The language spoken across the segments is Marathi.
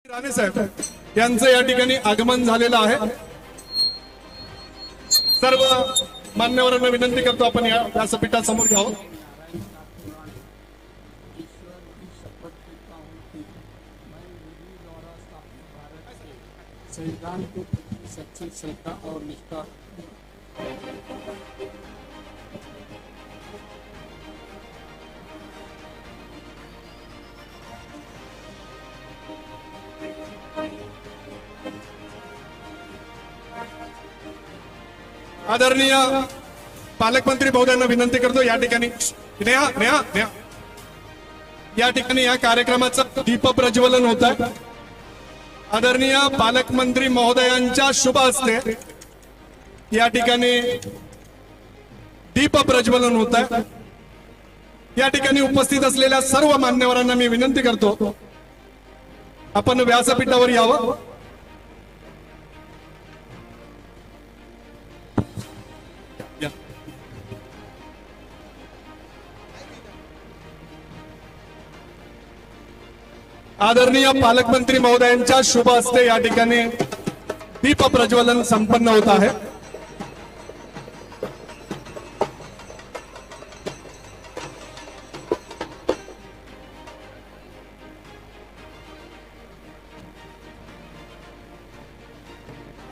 राणे साहेब यांचं या ठिकाणी आगमन झालेलं आहे। सर्व मान्यवरांना विनंती करतो आपण या व्यासपीठासमोर यावं। संविधान के प्रति सच्ची श्रद्धा और निष्ठा आदरणीय पालकमंत्री महोदयांना विनंती करतो या ठिकाणी या ठिकाणी या कार्यक्रमाचं दीप प्रज्वलन होत आहे। आदरणीय पालकमंत्री महोदयांच्या शुभ हस्ते या ठिकाणी दीप प्रज्वलन होत आहे। या ठिकाणी उपस्थित असलेल्या सर्व मान्यवरांना मी विनंती करतो आपण व्यासपीठावर यावं। आदरणीय पालकमंत्री महोदयांच्या शुभ हस्ते या ठिकाणी दीप प्रज्वलन संपन्न होत आहे।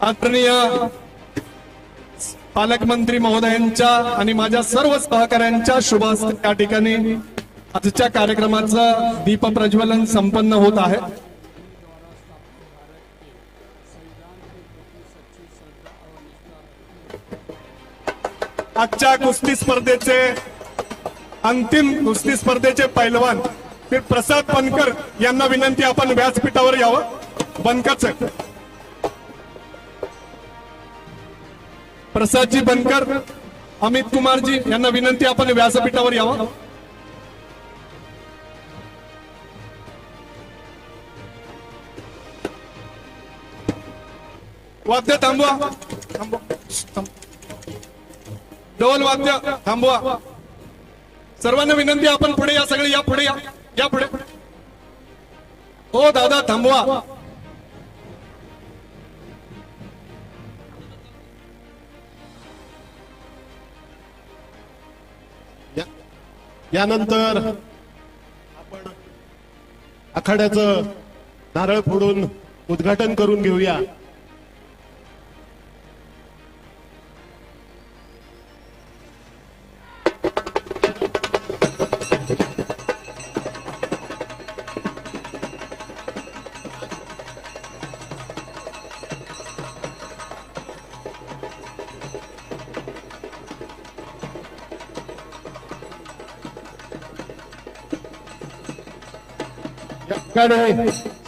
आदरणीय पालकमंत्री महोदयांच्या आणि माझ्या सर्व सहकाऱ्यांच्या शुभ हस्ते या ठिकाणी आजच्या कार्यक्रमाचं दीप प्रज्वलन संपन्न होत आहे। आजच्या कुस्ती स्पर्धेचे अंतिम कुस्ती स्पर्धेचे पैलवान श्री प्रसाद बनकर यांना विनंती आपण व्यासपीठावर यावं। बनकर साहेब, प्रसादजी बनकर, अमित कुमारजी यांना विनंती आपण व्यासपीठावर यावं। वाद्य थांबवा, ढोल वाद्य थांबवा। सर्वांना विनंती आपण पुढे या, सगळे या पुढे या पुढे। हो दादा थांबवा। यानंतर आपण आखाड्याचं नारळ फोडून उद्घाटन करून घेऊया।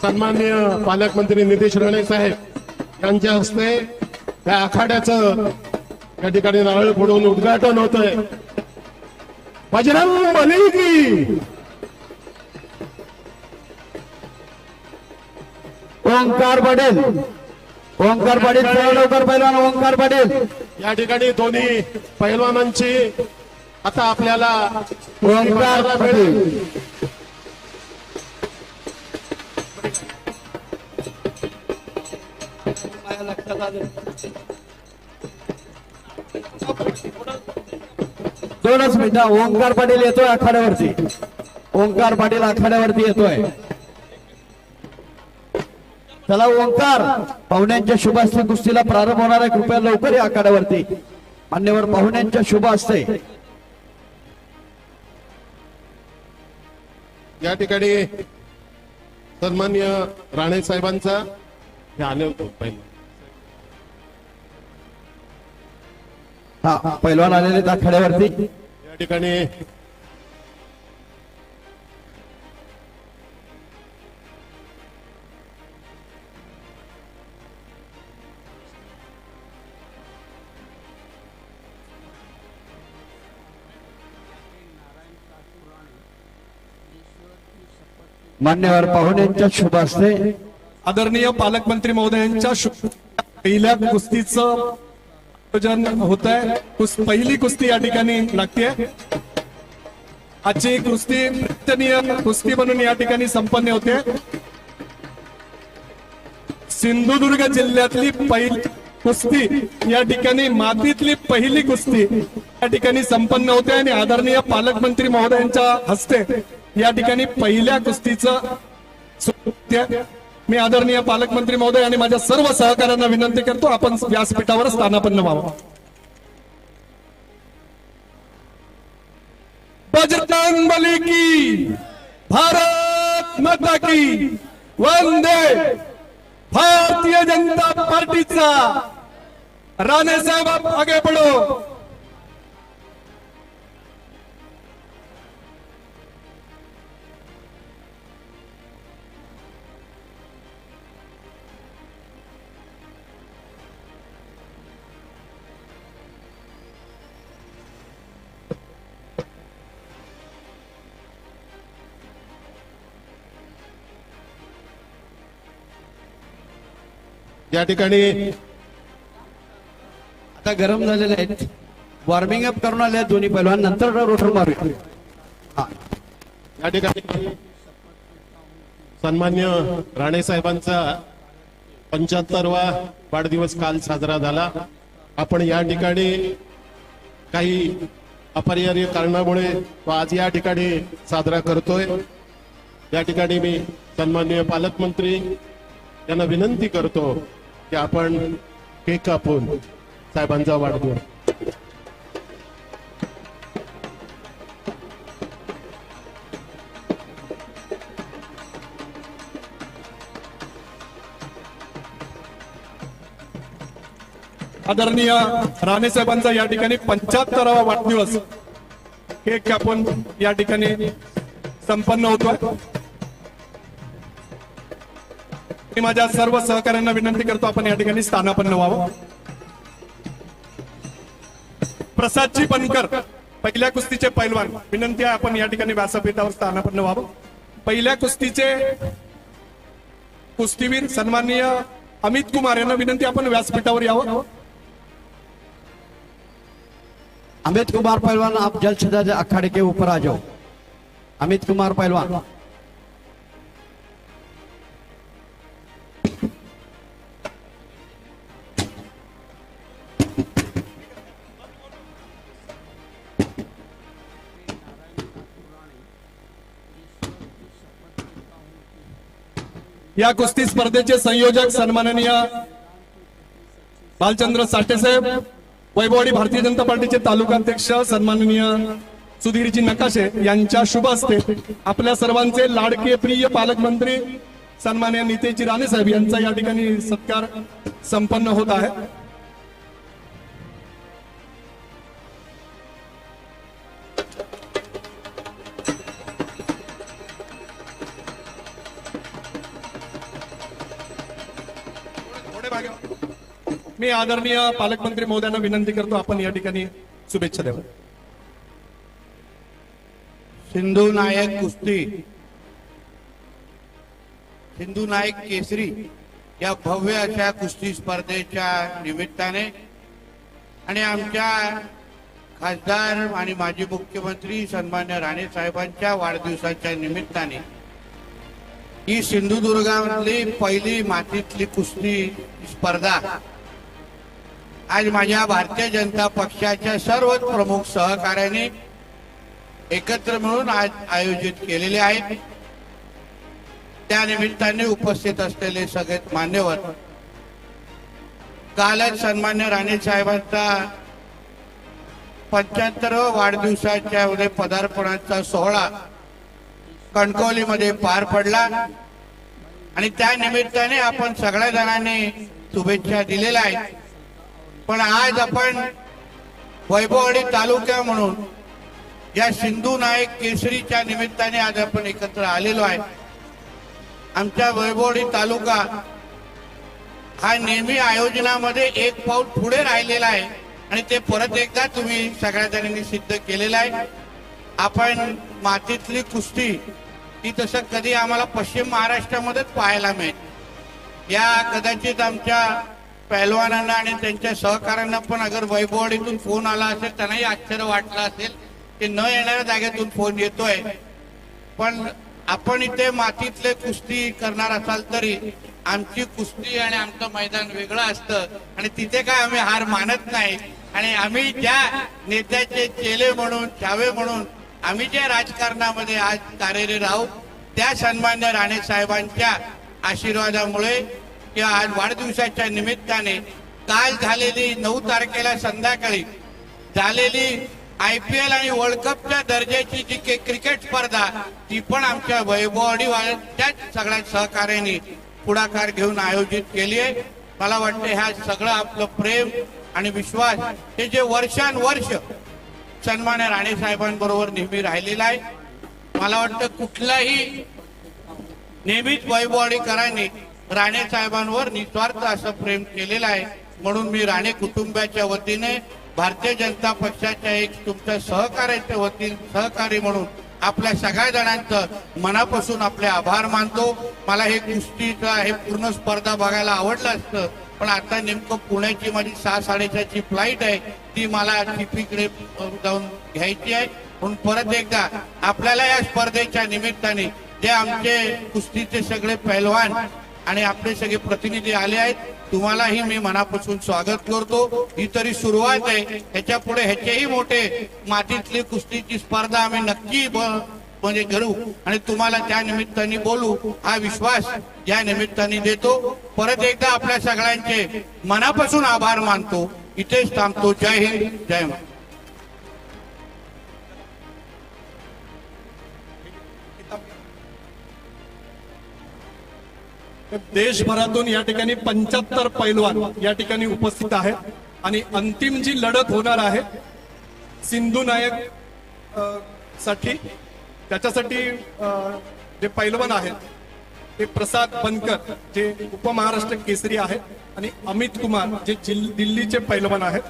सन्माननीय पालकमंत्री नितेश राणे साहेब यांच्या हस्ते त्या आखाड्याचं या ठिकाणी नारळ फोडून उद्घाटन होत आहे। बजरंग बली की ओंकार पाटील, ओंकार पाटील लवकर पैलवान ओंकार पाटील या ठिकाणी दोन्ही पैलवानांची आता आपल्याला ओंकार पाटील दोनच मिनिटं। ओंकार पाटील येतोय आखाड्यावरती, ओंकार पाटील आखाड्यावरती येतोय। चला ओंकार, पाहुण्यांच्या शुभ हस्ते कुस्तीला प्रारंभ होणार आहे। कृपया लवकर या आखाड्यावरती, मान्यवर पाहुण्यांच्या शुभ हस्ते। या ठिकाणी सन्माननीय राणे साहेबांचा हे आले होते पहिला हा पैलवान आलेले आखाड्यावरती। या ठिकाणी मान्यवर पाहुण्यांच्या शुभ हस्ते आदरणीय पालकमंत्री महोदयांच्या पहिल्या कुस्तीचं आयोजन होत आहे। पहिली कुस्ती या ठिकाणी लागते। आजची कुस्ती प्रेक्षणीय कुस्ती म्हणून या ठिकाणी संपन्न होते। सिंधुदुर्ग जिल्ह्यातली पहिली कुस्ती या ठिकाणी मातीतली पहिली कुस्ती या ठिकाणी संपन्न होते आणि आदरणीय पालकमंत्री महोदयांच्या हस्ते या ठिकाणी पहिल्या कुस्तीचं मी आदरणीय पालकमंत्री महोदय आणि माझ्या सर्व सहकाऱ्यांना विनंती करतो आपण व्यासपीठावर स्थानापन्न व्हावं. बजरंग बली की, भारत माता की, वंदे. भारतीय जनता पार्टीचा राणे साहेब आप आगे बढ़ो. या ठिकाणी आता गरम झालेले आहेत, वॉर्मिंग अप करून आले आहेत दोन्ही पैलवान, नंतर रोटर मारूया. हा. या ठिकाणी सन्मान्य राणे साहेबांचा 75वा वाढदिवस काल साजरा झाला. आपण या ठिकाणी काही अपरिहार्य कारणामुळे तो आज या ठिकाणी साजरा करतोय. या ठिकाणी मी सन्माननीय पालकमंत्री यांना विनंती करतो की आपण केक कापून साहेबांचा वाढदिवस. आदरणीय राणे साहेबांचा या ठिकाणी 75वा वाढदिवस केक कापून या ठिकाणी संपन्न होतो. मी माझ्या सर्व सहकाऱ्यांना विनंती करतो आपण या ठिकाणी स्थानापन्न व्हावं. प्रसादजी बनकर पहिल्या कुस्तीचे पैलवान, विनंती आहे आपण या ठिकाणी व्यासपीठावर स्थानापन्न व्हावं. पहिल्या कुस्तीचे कुस्तीवीर सन्माननीय अमित कुमार यांना विनंती आपण व्यासपीठावर यावं. अमित कुमार पहलवान, आप जल्द से जल्द अखाड़े के ऊपर आ जाओ. अमित कुमार पहलवान. या कुस्ती स्पर्धेचे संयोजक सन्माननीय भालचंद्र साठे साहेब, वैभववाडी भारतीय जनता पार्टीचे तालुका अध्यक्ष सन्माननीय सुधीरजी नकाशे यांच्या शुभ हस्ते आपल्या सर्वांचे लाडके प्रिय पालकमंत्री सन्माननीय नितेशजी राणे साहेब यांचा या ठिकाणी सत्कार संपन्न होत आहे. मी आदरणीय पालकमंत्री महोदयांना विनंती करतो आपण या ठिकाणी शुभेच्छा द्याव्या. सिंधू नायक कुस्ती, सिंधू नायक केसरी या भव्य अशा कुस्ती स्पर्धेच्या निमित्ताने आणि आमच्या खासदार आणि माजी मुख्यमंत्री सन्मान्य राणे साहेबांच्या वाढदिवसाच्या निमित्ताने ही सिंधुदुर्गातली पहिली मातीतली कुस्ती स्पर्धा आज माझ्या भारतीय जनता पक्षाच्या सर्वच प्रमुख सहकार्याने एकत्र मिळून आज आयोजित केलेले आहेत. त्या निमित्ताने उपस्थित असलेले सगळे मान्यवर, कालच सन्मान्य राणे साहेबांचा 75वा वाढदिवसाच्या पदार्पणाचा सोहळा कणकवलीमध्ये पार पडला आणि त्या निमित्ताने आपण सगळ्या जणांनी शुभेच्छा दिलेल्या आहेत. पण आज आपण वैभववाडी तालुका म्हणून या सिंधू नायक केसरीच्या निमित्ताने आज आपण एकत्र आलेलो आहे. आमच्या वैभववाडी तालुका हा नेहमी आयोजनामध्ये एक पाऊल पुढे राहिलेला आहे आणि ते परत एकदा तुम्ही सगळ्या जणांनी सिद्ध केलेलं आहे. आपण मातीतली कुस्ती ही तसं कधी आम्हाला पश्चिम महाराष्ट्रामध्येच पाहायला मिळेल. या कदाचित आमच्या पहलवानांना आणि त्यांच्या सहकाऱ्यांना पण अगर वैभववाडीतून फोन आला असेल त्यांनाही आश्चर्य वाटलं असेल की न येणाऱ्या जागेतून फोन येतोय. पण आपण इथे मातीतले कुस्ती करणार असाल तरी आमची कुस्ती आणि आमचं मैदान वेगळं असतं आणि तिथे काय आम्ही हार मानत नाही आणि आम्ही ज्या नेत्याचे चेले म्हणून छावे म्हणून आम्ही जे राजकारणामध्ये आज कार्यरत आहोत त्या सन्मान्य राणे साहेबांच्या आशीर्वादामुळे किंवा आज वाढदिवसाच्या निमित्ताने काल झालेली 9 तारखेला संध्याकाळी झालेली IPL आणि वर्ल्ड कपच्या दर्जाची जी क्रिकेट स्पर्धा ती पण आमच्या वैभववाडीवाल्यांच्याच सगळ्या सहकार्याने पुढाकार घेऊन आयोजित केली आहे. मला वाटतं ह्या सगळं आपलं प्रेम आणि विश्वास हे जे वर्षानुवर्ष सन्मान्य राणे साहेबांबरोबर नेहमी राहिलेला आहे. मला वाटतं कुठलाही नेहमीच वैभववाडीकरांनी राणे साहेबांवर निस्वार्थ असं प्रेम केलेलं आहे. म्हणून मी राणे कुटुंबाच्या वतीने भारतीय जनता पक्षाच्या एक तुमच्या सहकार्याच्या वतीने सहकारी म्हणून आपल्या सगळ्या जणांचं मनापासून आपले आभार मानतो. मला हे कुस्तीचं हे पूर्ण स्पर्धा बघायला आवडलं असतं पण आता नेमकं पुण्याची माझी 6:30ची फ्लाईट आहे ती मला चिपीकडे जाऊन घ्यायची आहे. म्हणून परत एकदा आपल्याला या स्पर्धेच्या निमित्ताने जे आमचे कुस्तीचे सगळे पैलवान आणि आपले सगळे प्रतिनिधी आले आहेत तुम्हालाही मी मनापासून स्वागत करतो. ही तरी सुरुवात आहे. ह्याच्या पुढे ह्याचेही मोठे मातीतली कुस्तीची स्पर्धा आम्ही नक्की म्हणजे करू आणि तुम्हाला त्या निमित्ताने बोलू हा विश्वास या निमित्ताने देतो. परत एकदा आपल्या सगळ्यांचे मनापासून आभार मानतो. इथेच थांबतो. जय हिंद जय महाराष्ट्र. देशभरातून या ठिकाणी 75 पैलवान या ठिकाणी उपस्थित आहेत आणि अंतिम जी लढत होणार आहे सिंधू नायक साठी त्याच्यासाठी जे पैलवान आहेत ते प्रसाद बनकर जे उपमहाराष्ट्र केसरी आहेत आणि अमित कुमार जे दिल्लीचे पैलवान आहेत.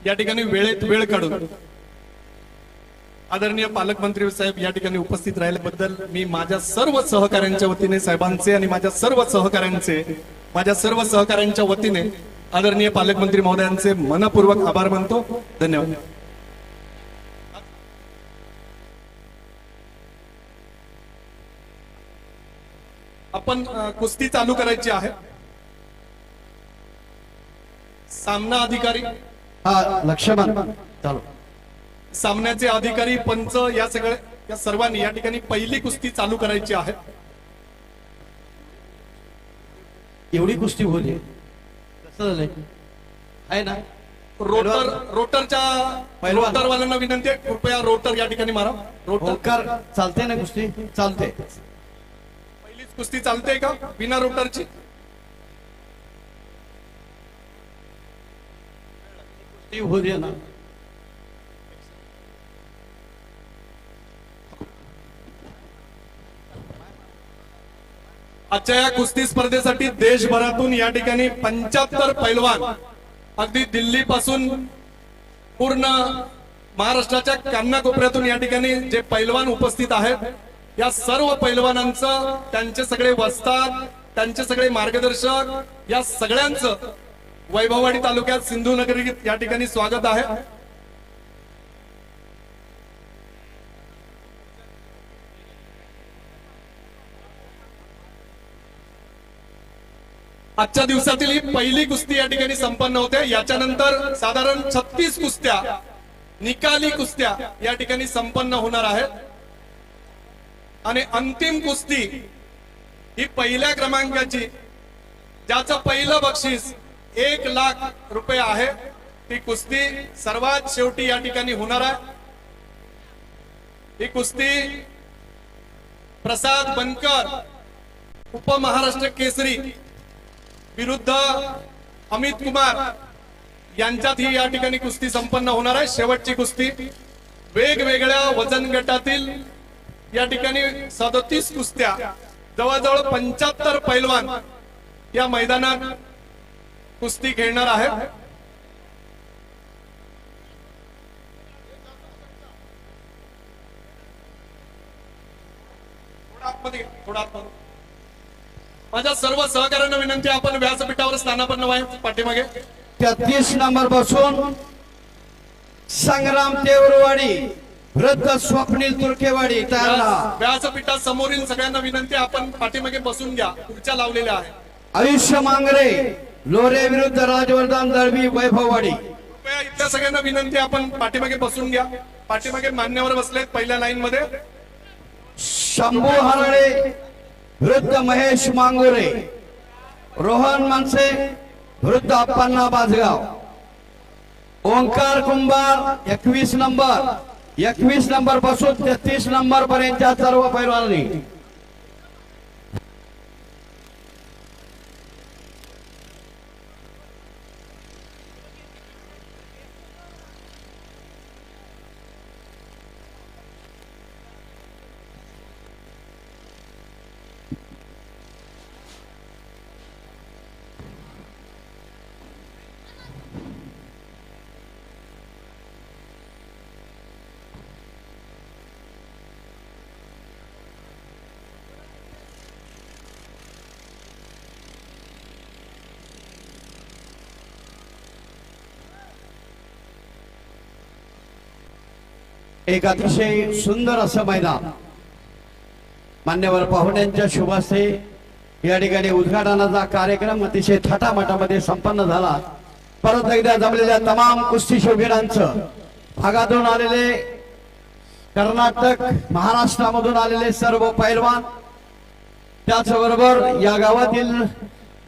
या ठिकाणी वेळेत वेळ काढून आदरणीय पालकमंत्री साहेब या ठिकाणी उपस्थित राहिल्याबद्दल मी माझ्या सर्व सहकाऱ्यांच्या वतीने साहेबांचे आणि माझ्या सर्व सहकाऱ्यांच्या वतीने आदरणीय पालकमंत्री महोदयांचे मनपूर्वक आभार मानतो. धन्यवाद. आपण कुस्ती चालू करायची आहे. सामना अधिकारी लक्ष्मण चालू सामन्याचे अधिकारी पंच या सर्वांनी या ठिकाणी पहिली कुस्ती चालू करायची आहे. एवढी कुस्ती होली कसं झालंय आहे ना. रोटरवाल्यांना विनंती आहे कृपया रोटर या ठिकाणी मारा. रोटर चालते ना कुस्ती चालते. पहिलीच कुस्ती चालते का बिना रोटरची. हो दे ना. आजच्या या कुस्ती स्पर्धेसाठी देशभरातून या ठिकाणी 75 पैलवान अगदी दिल्ली पासून पूर्ण महाराष्ट्राच्या कानाकोपऱ्यातून या ठिकाणी जे पैलवान उपस्थित आहेत या सर्व पैलवानांचं त्यांचे सगळे वस्ताद त्यांचे सगळे मार्गदर्शक या सगळ्यांचं वैभववाडी तालुक्यात सिंधुनगरी या ठिकाणी स्वागत आहे. आजच्या दिवसातील ही पहिली कुस्ती या ठिकाणी संपन्न होते. याच्यानंतर साधारण 36 कुस्त्या निकाली कुस्त्या या ठिकाणी संपन्न होणार आहेत आणि अंतिम कुस्ती ही पहिल्या क्रमांकाची ज्याचं पहिलं बक्षीस 1 लाख रुपये आहे ती कुस्ती सर्वात शेवटी या ठिकाणी होणार आहे. ही कुस्ती प्रसाद बनकर उपमहाराष्ट्र केसरी विरुद्ध अमित कुमार यांच्यात ही या ठिकाणी कुस्ती संपन्न होणार आहे. शेवटची कुस्ती वेगवेगळ्या वजन गटातील या ठिकाणी 37 कुस्त्या, जवळजवळ 75 पैलवान या मैदानात कुस्ती खेळणार आहेत. थोडा आतमध्ये. माझ्या सर्व सहकार्यांना विनंती आहे, आपण व्यासपीठावर स्थानापन्न व्हावे. पाठीमागे 33 नंबर बसून संग्राम तेवरवाडी वृद्ध स्वप्नील तुर्केवाडी तयार. व्यासपीठा समोरील सगळ्यांना विनंती आहे, आपण पाठीमागे बसून घ्या. खुर्च्या लावलेल्या आहेत. आयुष्य मांगरे लोरे विरुद्ध राजवर्धन दळवी वैभववाडी. कृपया इथल्या सगळ्यांना विनंती आहे, आपण पाठीमागे बसून घ्या. पाठीमागे मान्यवर बसलेत पहिल्या लाईन मध्ये. शंभू हरळे विरुद्ध महेश मांगोरे. रोहन मनसे विरुद्ध अप्पांना बाजगाव. ओंकार कुंभार 21 नंबर पासून 33 नंबर पर्यंतच्या सर्व पैलवानांनी एक अतिशय सुंदर असं मैदान मान्यवर पाहुण्यांच्या शुभ हस्ते या ठिकाणी उद्घाटनाचा कार्यक्रम अतिशय थाटामाटामध्ये संपन्न झाला. परत एकदा जमलेल्या तमाम कुस्ती शौकीनांचं, भागातून आलेले, कर्नाटक महाराष्ट्रामधून आलेले सर्व पैलवान, त्याचबरोबर या गावातील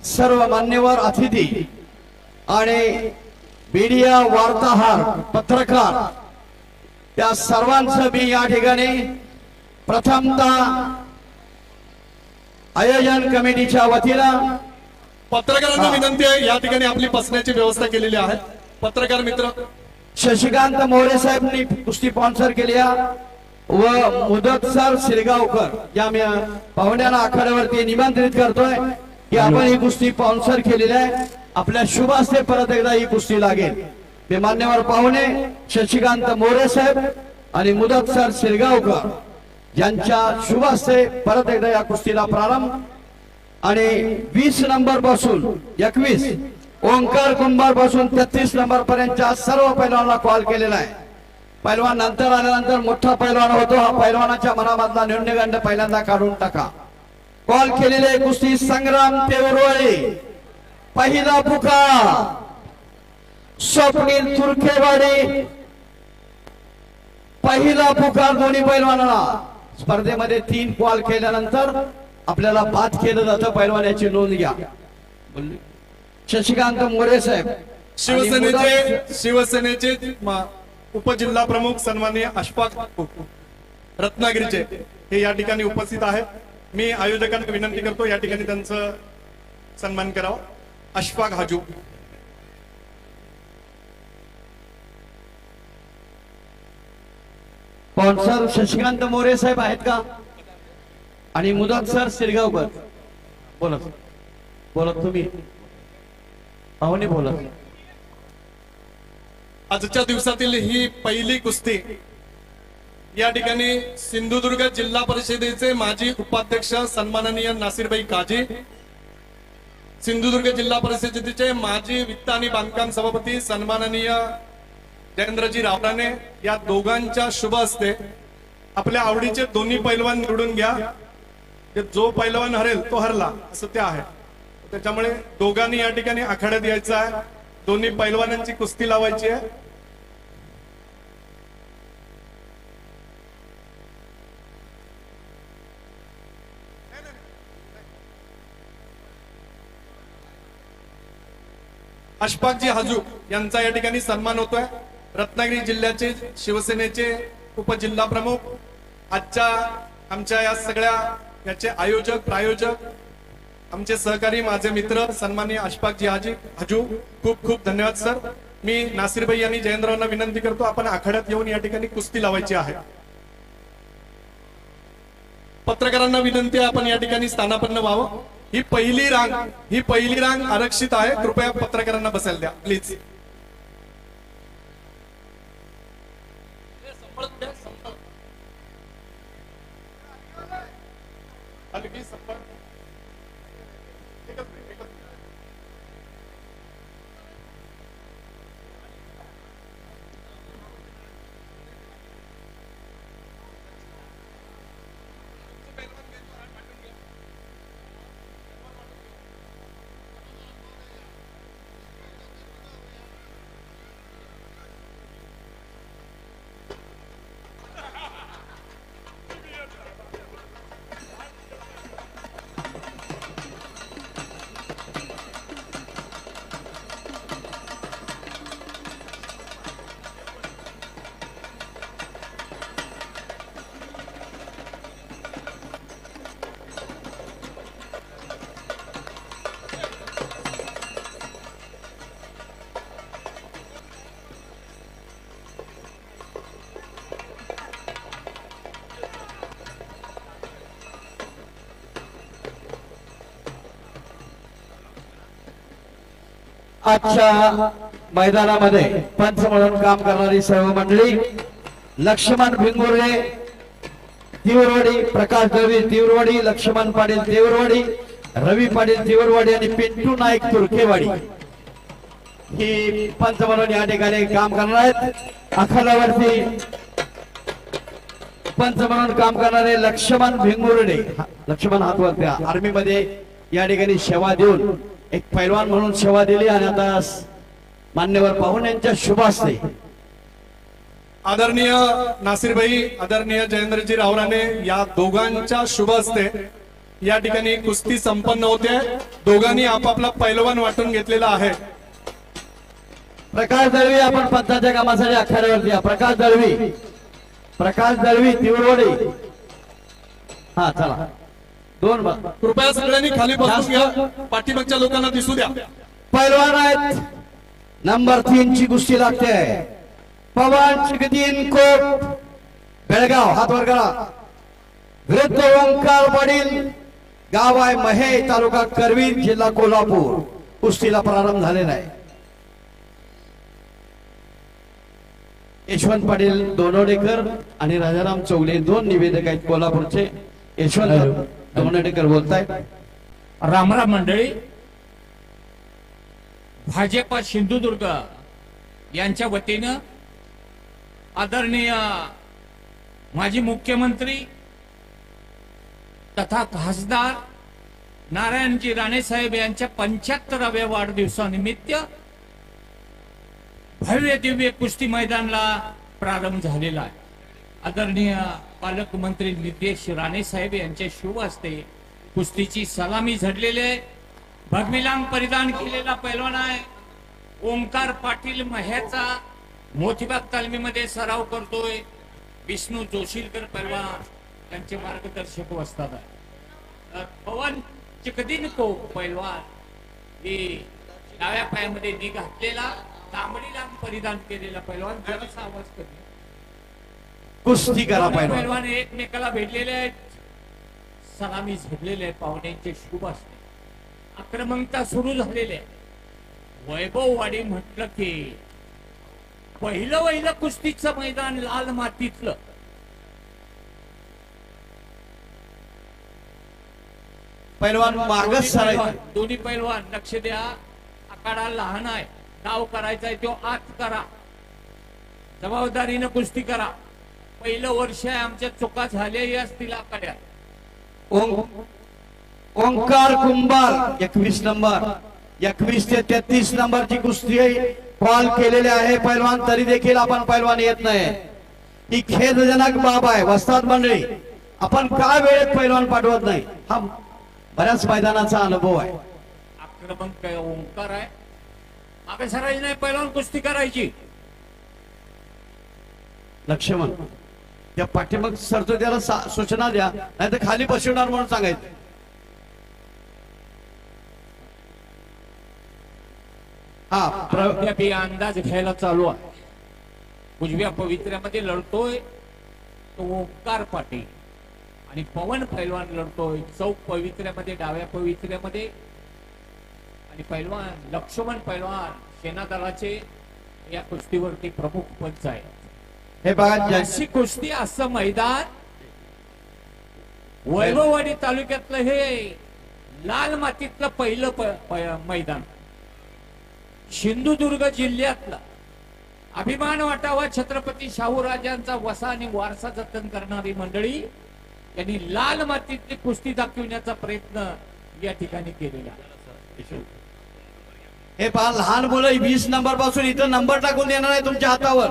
सर्व मान्यवर अतिथी आणि मीडिया, वार्ताहर, पत्रकार, त्या सर्वांचं मी या ठिकाणी प्रथमतः आयोजन कमिटीच्या वतीनं पत्रकारांना विनंती आहे, या ठिकाणी आपली बसण्याची व्यवस्था केलेली आहे. पत्रकार मित्र शशिकांत मोरे साहेबांनी कुस्ती स्पॉन्सर केली व मुदत सर शिरगावकर या मी पाहुण्यांना आखाड्यावरती निमंत्रित करतोय की आपण ही कुस्ती स्पॉन्सर केलेली आहे. आपल्या शुभ हस्ते परत एकदा ही कुस्ती लागेल. ते मान्यवर पाहुणे शशिकांत मोरे साहेब आणि मुदत सर शिरगावकर यांच्या शुभ हस्ते परत एकदा या कुस्तीला प्रारंभ. आणि 20 नंबर पासून 21 ओंकार कुंभार पासून 33 नंबर पर्यंतच्या सर्व पैलवानांना कॉल केलेला आहे. पैलवान नंतर आल्यानंतर मोठा पैलवान होतो, हा पैलवानाच्या मनामधला न्यूनगंड पहिल्यांदा काढून टाका. कॉल केलेले कुस्ती संग्राम तेवरवाडी, पहिला पुकार स्वप्नील तुर्केवाडी, पहिला पुकार दोन्ही पैलवानाला. स्पर्धेमध्ये 3 कॉल केल्यानंतर आपल्याला बाद केलं जातं. पैलवानाची नोंद घ्या. शशिकांत मोरे साहेब शिवसेनेचे उपजिल्हा प्रमुख सन्माननीय अशफाक रत्नागिरीचे हे या ठिकाणी उपस्थित आहेत. मी आयोजकांना विनंती करतो या ठिकाणी त्यांचं सन्मान करावा. अशफाक हाजू. स्पॉन्सर शशिकांत मोरे साहेब आहेत का? आणि मुदत सर शिरगावकर. बोलत बोलत तुम्ही पाहुणे बोलत. आजच्या दिवसातील ही पहिली कुस्ती या ठिकाणी सिंधुदुर्ग जिल्हा परिषदेचे माजी उपाध्यक्ष सन्माननीय नासिरभाई काजी, सिंधुदुर्ग जिल्हा परिषदेचे माजी वित्त आणि बांधकाम सभापती सन्माननीय जयेंद्रजी रावराणे या दोघांच्या शुभ हस्ते आपल्या आवडीचे दोन्ही पैलवान निवडून घ्या. जो पैलवान हरेल तो हरला असं ते आहे. त्याच्यामुळे दोघांनी या ठिकाणी आखाड्यात यायचं आहे. दोन्ही पैलवानांची कुस्ती लावायची आहे. अशफाकजी हाजू यांचा या ठिकाणी सन्मान होतोय. रत्नागिरी जिल्ह्याचे शिवसेनेचे उपजिल्हा प्रमुख, आजच्या आमच्या या सगळ्या याचे आयोजक, प्रायोजक, आमचे सहकारी, माझे मित्र सन्माननीय अशफाकजी हाजू, खूप खूप धन्यवाद सर. मी नासिरभाई यांनी जयेंद्रांना विनंती करतो, आपण आखाड्यात येऊन या ठिकाणी कुस्ती लावायची आहे. पत्रकारांना विनंती आहे आपण या ठिकाणी स्थानापन्न व्हावं. ही पहिली रांग आरक्षित आहे. कृपया पत्रकारांना बसायला द्या प्लीज. आजच्या मैदानामध्ये पंच म्हणून काम करणारी सर्व मंडळी लक्ष्मण भिंगुर्डे तिवरवाडी, प्रकाश दळवी तिवरवाडी, लक्ष्मण पाटील तिवरवाडी, रवी पाटील तिवरवाडी आणि पिंटू नाईक तुर्केवाडी ही पंच म्हणून या ठिकाणी काम करणार आहेत. आखाड्यावरती पंच म्हणून काम करणारे लक्ष्मण भिंगुर्डे, लक्ष्मण हातवरती आर्मी मध्ये या ठिकाणी सेवा देऊन एक पैलवान म्हणून सेवा दिली आणि आता मान्यवर पाहुण्यांच्या शुभ हस्ते आदरणीय नासिरभाई, आदरणीय जयेंद्रजी रावराणे या दोघांच्या शुभ हस्ते या ठिकाणी कुस्ती संपन्न होते. दोघांनी आपापला पैलवान वाटून घेतलेला आहे. प्रकाश दळवी आपण पंचाच्या कामासाठी आखाड्यावरती या. प्रकाश दळवी तिवरवाडी. हा चला दोन कृपया सगळ्यांनी खाली बसून घ्या. पाठीमागच्या लोकांना दिसू द्या. पैलवान आहेत. नंबर 3 ची कुस्ती लागते. पवन चिकदीन कोप बेळगाव, हात वर करा. विरुद्ध ओंकार पाटील, गाव आहे महे, तालुका करवीर, जिल्हा कोल्हापूर. कुस्तीला प्रारंभ झालेला आहे. यशवंत पाटील दोनोडेकर आणि राजाराम चौगले दोन निवेदक आहेत कोल्हापूरचे. यशवंत दोनोडेकर बोलतायत. रामराम मंडळी, भाजप सिंधुदुर्ग यांच्या वतीनं आदरणीय माजी मुख्यमंत्री तथा खासदार नारायणजी राणे साहेब यांच्या 75व्या वाढदिवसानिमित्त भव्य दिव्य कुस्ती मैदानाला प्रारंभ झालेला आहे. आदरणीय पालकमंत्री नितेश राणे साहेब यांच्या शुभ हस्ते कुस्तीची सलामी झडलेली आहे. भगमिलांग परिधान केलेला पैलवान आहे. ओंकार पाटील मह्याचा मोतीबाग तालमीमध्ये सराव करतोय. विष्णू जोशीलकर पैलवान त्यांचे मार्गदर्शक असतात. पवन चिकदीन को पैलवान ही डाव्या पायामध्ये नी घातलेला तांबडी लांब परिधान केलेला पैलवान. जरासा आवाज कमी. कुस्ती करा पैलवान एकमेकाला भेटलेले आहेत. सलामी झडलेले आहे. पाहुण्यांचे शुभ असते. आक्रमकता सुरू झालेली आहे. वैभववाडी म्हटलं की पहिलं कुस्तीचं मैदान लाल मातीतलं. पैलवान मागच सरायचं. दोन्ही पैलवान लक्ष द्या. आखाडा लहान आहे. डाव करायचा आहे तो आत करा. जबाबदारीनं कुस्ती करा. पहिलं वर्ष आहे. आमच्या चुका झाल्याही असतील आखाड्यात. ओंकार कुंभार 21 नंबर, 21 ते 33 नंबरची कुस्ती कॉल केलेले आहे पैलवान. तरी देखील आपण पैलवान येत नाही. ही खेदजनक बाब आहे. वस्ताद मंडळी, आपण काय वेळेत पैलवान पाठवत नाही. हा बऱ्याच मैदानाचा अनुभव आहे. आक्रमक ओंकार आहे. मागे सरायची नाही. पैलवान कुस्ती करायची. लक्ष्मण त्या पाठीमाग सरतो त्याला सूचना द्या, नाही तर खाली बसवणार म्हणून सांगायचं. अद्याप अंदाज घ्यायला चालू आहे. उजव्या पवित्र्यामध्ये लढतोय तो ओंकार पाटील आणि पवन पैलवान लढतोय चौक पवित्र्यामध्ये, डाव्या पवित्र्यामध्ये. आणि पैलवान लक्ष्मण पैलवान सेना दलाचे या कुस्तीवरती प्रमुख पंच आहे. हे बघा अशी कुस्ती असं मैदान वैभववाडी तालुक्यातलं हे लाल मातीतलं पहिलं मैदान, सिंधुदुर्ग जिल्ह्यातलं अभिमान वाटावा छत्रपती शाहूराजांचा वसा आणि वारसा जतन करणारी मंडळी यांनी लाल मातीतली कुस्ती दाखविण्याचा प्रयत्न या ठिकाणी केलेला. हे पहा, लहान मुलं 20 नंबर पासून इथं नंबर टाकून देणार आहे तुमच्या हातावर.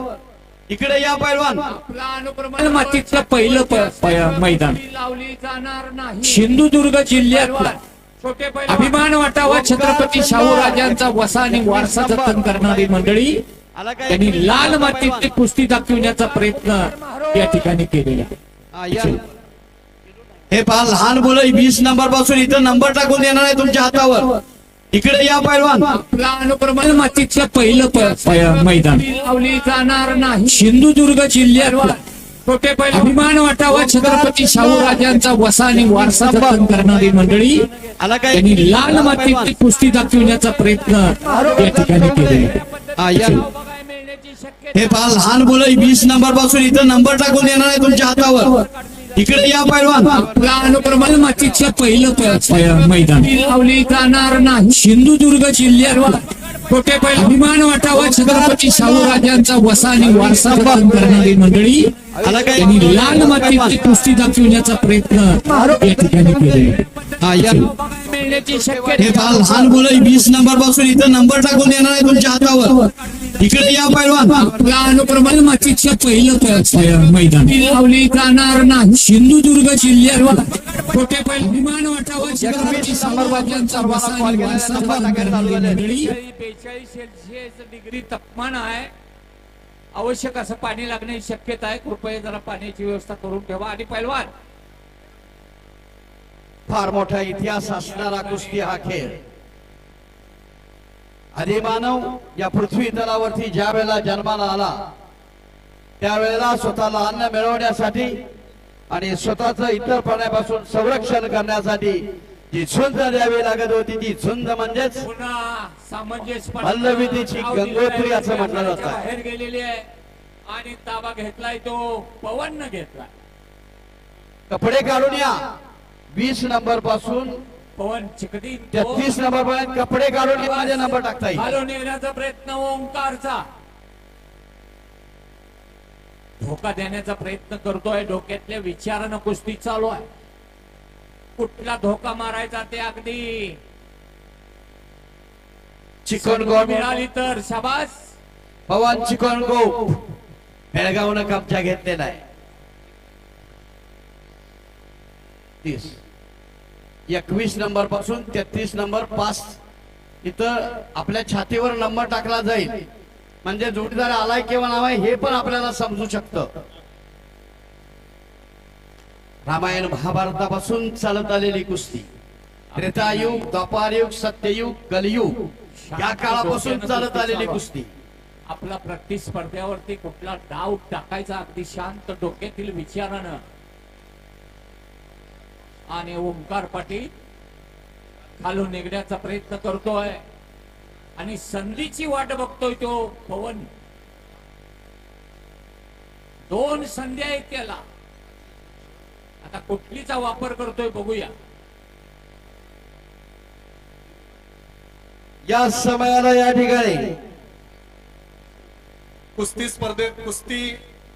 इकडे या पैलवान. आपला अनुक्रम मातीतलं पहिलं मैदान लावली जाणार नाही, सिंधुदुर्ग जिल्ह्यातला छोटे अभिमान वाटावा छत्रपती शाहूराजांचा वसा आणि वारसा जतन करणारी मंडळी त्यांनी लाल मातीतली कुस्ती दाखविण्याचा प्रयत्न या ठिकाणी केलेला. हा, या. हे पहा, लहान मुलं 20 नंबर पासून इथं नंबर टाकून देणार आहे तुमच्या हातावर. इकडे या पैलवान. आपला अनुक्रम मातीतलं पहिलं मैदान लावली जाणार नाही, सिंधुदुर्ग जिल्ह्यातला छोटे अभिमान वाटावा छत्रपती शाहूराजांचा वसा आणि वारसा जतन करणारी मंडळी त्यांनी लाल मातीतली कुस्ती दाखविण्याचा प्रयत्न या ठिकाणी केलेला. हा, या. हे पहा, लहान मुलं 20 नंबर पासून इथं नंबर टाकून देणार आहे तुमच्या हातावर. इकडे या पैलवान. आपला अनुक्रम मातीतलं पहिलं मैदान लावली जाणार नाही, सिंधुदुर्ग जिल्ह्यातला छोटे अभिमान वाटावा छत्रपती शाहूराजांचा वसा आणि वारसा जतन करणारी मंडळी त्यांनी लाल मातीतली कुस्ती दाखविण्याचा प्रयत्न या ठिकाणी केलेला. हा, या. मिळण्याची शक्यता. हे पहा, लहान मुलं 20 नंबर पासून इथं नंबर टाकून देणार आहे तुमच्या हातावर. इकडे या पैलवान. आपला अनुक्रम मातीतलं पहिलं मैदान लावली जाणार नाही, सिंधुदुर्ग जिल्ह्यातला छोटे अभिमान वाटावा छत्रपती शाहूराजांचा वसा आणि वारसा जतन करणारी मंडळी. 42 सेल्सिअस डिग्री तापमान आहे. आवश्यक असं पाणी लागण्याची शक्यता आहे. कृपया जरा पाण्याची व्यवस्था करून ठेवा. आणि पैलवान, फार मोठा इतिहास असणारा कुस्ती हा खेळ. आदिमानव या पृथ्वी तलावरती ज्या वेळेला जन्माला आला त्यावेळेला स्वतःला अन्न मिळवण्यासाठी आणि स्वतःच इतर प्राण्यापासून संरक्षण करण्यासाठी जी झुंज द्यावी लागत होती, ती झुंज म्हणजेच पुन्हा सामंजस्य मल्लविद्येची गंगोत्री असं म्हटलं जातं. बाहेर गेलेली आहे आणि ताबा घेतलाय तो पवन घेतलाय. कपडे काढून या. 20 नंबर पासून पवन चिकदी 33 नंबर पर्यंत कपडे काढून या, माझे नंबर टाकता येईल. घालून येण्याचा प्रयत्न ओंकारचा धोका देण्याचा प्रयत्न करतोय. डोक्यातल्या विचारानं कुस्ती चालू आहे. कुठला धोका मारायचा ते अगदी चिकनगोट मिळाली तर शाबास. पवन चिकनगोट बेळगावनं कब्जा घेतलेला आहे. 21 नंबर पासून 33 नंबर 5 इथं आपल्या छातीवर नंबर टाकला जाईल. म्हणजे जोडीदार आलाय किंवा नाव आहे हे पण आपल्याला समजू शकतं. रामायण महाभारतापासून चालत आलेली कुस्ती, त्रेतायुग, द्वापारयुग, सत्ययुग, कलियुग या काळापासून चालत आलेली कुस्ती. आपला प्रतिस्पर्ध्यावरती कुठला डाव टाकायचा अगदी शांत डोक्यातील विचारानं. आणि ओंकार पाटील खालून निघण्याचा प्रयत्न करतोय आणि संधीची वाट बघतोय तो पवन. 2 संधी आहेत त्याला. आता कुठलीचा वापर करतोय बघूया. या समयाला या ठिकाणी कुस्ती स्पर्धेत कुस्ती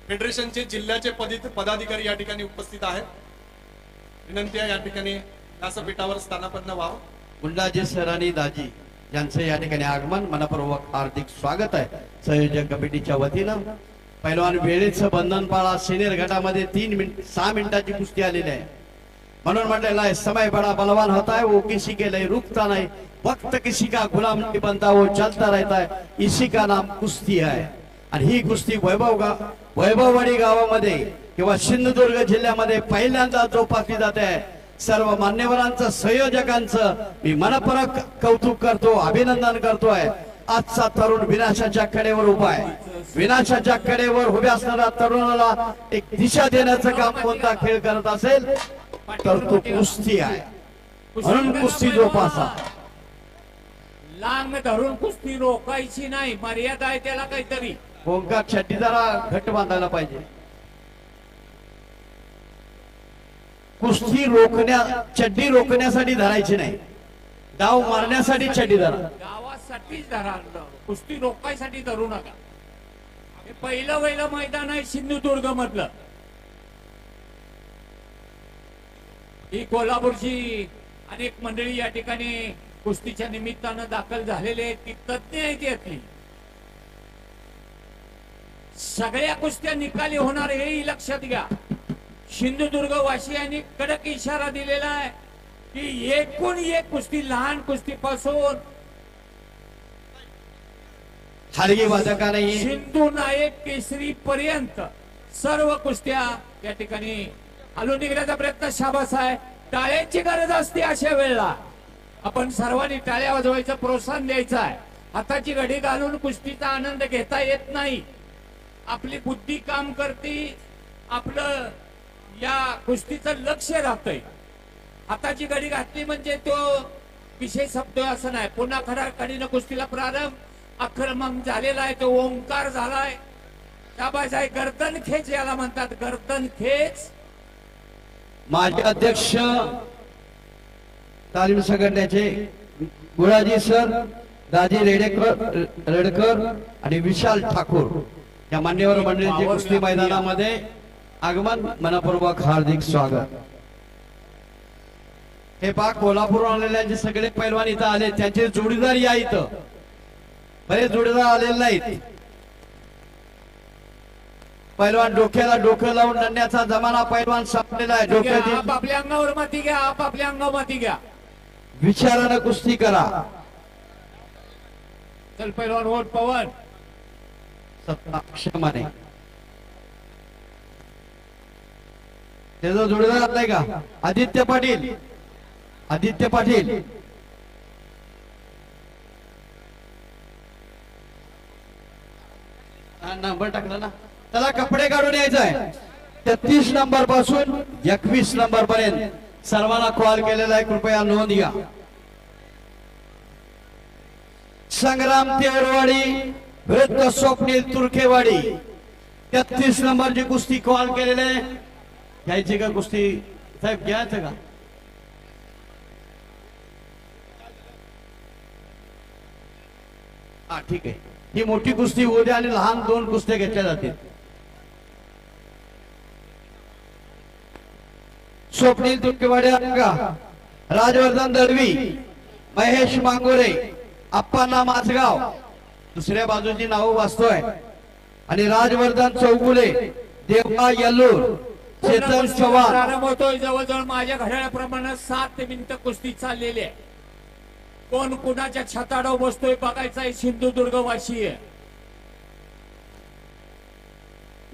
फेडरेशनचे जिल्ह्याचे पदाधिकारी या ठिकाणी उपस्थित आहेत. विनंती आहे या ठिकाणी व्यासपीठावर स्थानापन्न व्हावं. गुंडाजी सरानी दाजी यांचं या ठिकाणी आगमन मनपूर्वक हार्दिक स्वागत आहे संयोजक कमिटीच्या वतीनं. पैलवान वेळेचं बंधन पाळा. सिनियर गटामध्ये 6 मिनिटाची कुस्ती आलेली आहे. म्हणून म्हटलेलं आहे समय बडा बलवान होता है वो किसी के लिए रुकता नहीं, वक्त किसी का गुलाम नहीं बनता वो चलता रहता है, इसी का नाम कुस्ती है. आणि ही कुस्ती वैभववाडी गावामध्ये किंवा सिंधुदुर्ग जिल्ह्यामध्ये पहिल्यांदा जोपासली जाते. सर्व मान्यवरांचं संयोजकांचं मी मनपूर्वक कौतुक करतो, अभिनंदन करतोय. आजचा तरुण विनाशाच्या कडेवर उभा आहे. विनाशाच्या कडेवर उभ्या असणाऱ्या तरुणाला एक दिशा देण्याचं काम कोणता खेळ करत असेल तर तो कुस्ती आहे. म्हणून कुस्ती जोपासा. लांग धरून कुस्ती रोखायची नाही, मर्यादा आहे त्याला काहीतरी. ओंकार छड्डी जरा घट्ट बांधायला पाहिजे. कुस्ती चड्डी रोखण्यासाठी धरायची नाही, डाव मारण्यासाठी चड्डी धरा. गावासाठीच धरा, कुस्ती रोखायसाठी धरू नका. हे पहिलं मैदान आहे सिंधुदुर्ग मधलं. ही कोल्हापूरची अनेक मंडळी या ठिकाणी कुस्तीच्या निमित्तानं दाखल झालेले आहेत, ती तज्ञ आहेत यातली. सगळ्या कुस्त्या निकाली होणार हेही लक्षात घ्या. सिंधुदुर्ग वासियांनी कडक इशारा दिलेला आहे की एकूण एक कुस्ती, लहान कुस्तीपासून हलगी वादकाने सिंधू नायक केसरी पर्यंत सर्व कुस्त्या या ठिकाणी हलून निघण्याचा प्रयत्न शाबास आहे. टाळ्यांची गरज असते अशा वेळेला. आपण सर्वांनी टाळ्या वाजवायचं, प्रोत्साहन द्यायचं आहे. हाताची घडी घालून कुस्तीचा आनंद घेता येत नाही. आपली बुद्धी काम करते, आपलं या कुस्तीचं लक्ष राहतंय. हाताची घडी घातली म्हणजे तो विषय संपतोय असं नाही. पुन्हा खडाखडीनं कुस्तीला प्रारंभ. आक्रमक झालेला आहे, तो ओंकार झालाय. शाबास आहे. गर्दन खेच याला म्हणतात, गर्दन खेच. माजी अध्यक्ष तालीम संघटनेचे गुळाजी सर, दाजी रेडकर आणि विशाल ठाकूर या मान्यवर मंडळींचे कुस्ती मैदानामध्ये आगमन. मनपूर्वक हार्दिक स्वागत. हे पाक कोल्हापूरहून आलेले सगळे पैलवान इथं आले, त्यांचे जोडीदार या इथं. बरेच जोडीदार आलेले नाहीत. पैलवान डोक्याला डोकं लावून लढण्याचा जमाना पैलवान संपलेला आहे. डोक्यात आपल्या अंगावर माती घ्या, आपल्या अंगावर माती घ्या. विचारानं कुस्ती करा. चल पैलवान वोट पवन. क्षमाने त्याचा जोडीदार आलाय का? आदित्य पाटील. आदित्य पाटील नंबर टाकला ना. त्याला कपडे काढून यायचंय. 33 नंबर पासून 21 नंबर पर्यंत सर्वांना कॉल केलेला आहे, कृपया नोंद घ्या. संग्राम तेवरवाडी विरुद्ध स्वप्नील तुर्केवाडी 33 नंबरची कुस्ती कॉल केलेले. घ्यायची का कुस्ती साहेब? घ्यायचं का? हा ठीक आहे. ही मोठी कुस्ती होऊ द्या आणि लहान 2 कुस्त्या घेतल्या जातील. स्वप्नील तुर्केवाडी का राजवर्धन दळवी, महेश मांगोरे, अप्पांना माझगाव दुसऱ्या बाजूची नावं वाचतोय, आणि राजवर्धन चौगुले, देवबा यल्लूर, चेतन चव्हाण. प्रारंभ होतोय. जवळजवळ माझ्या घड्याळाप्रमाणे 7 मिनिटं कुस्ती चाललेली आहे. कोण कुणाच्या छताडाव बसतोय बघायचा आहे. सिंधुदुर्ग वाशी आहे.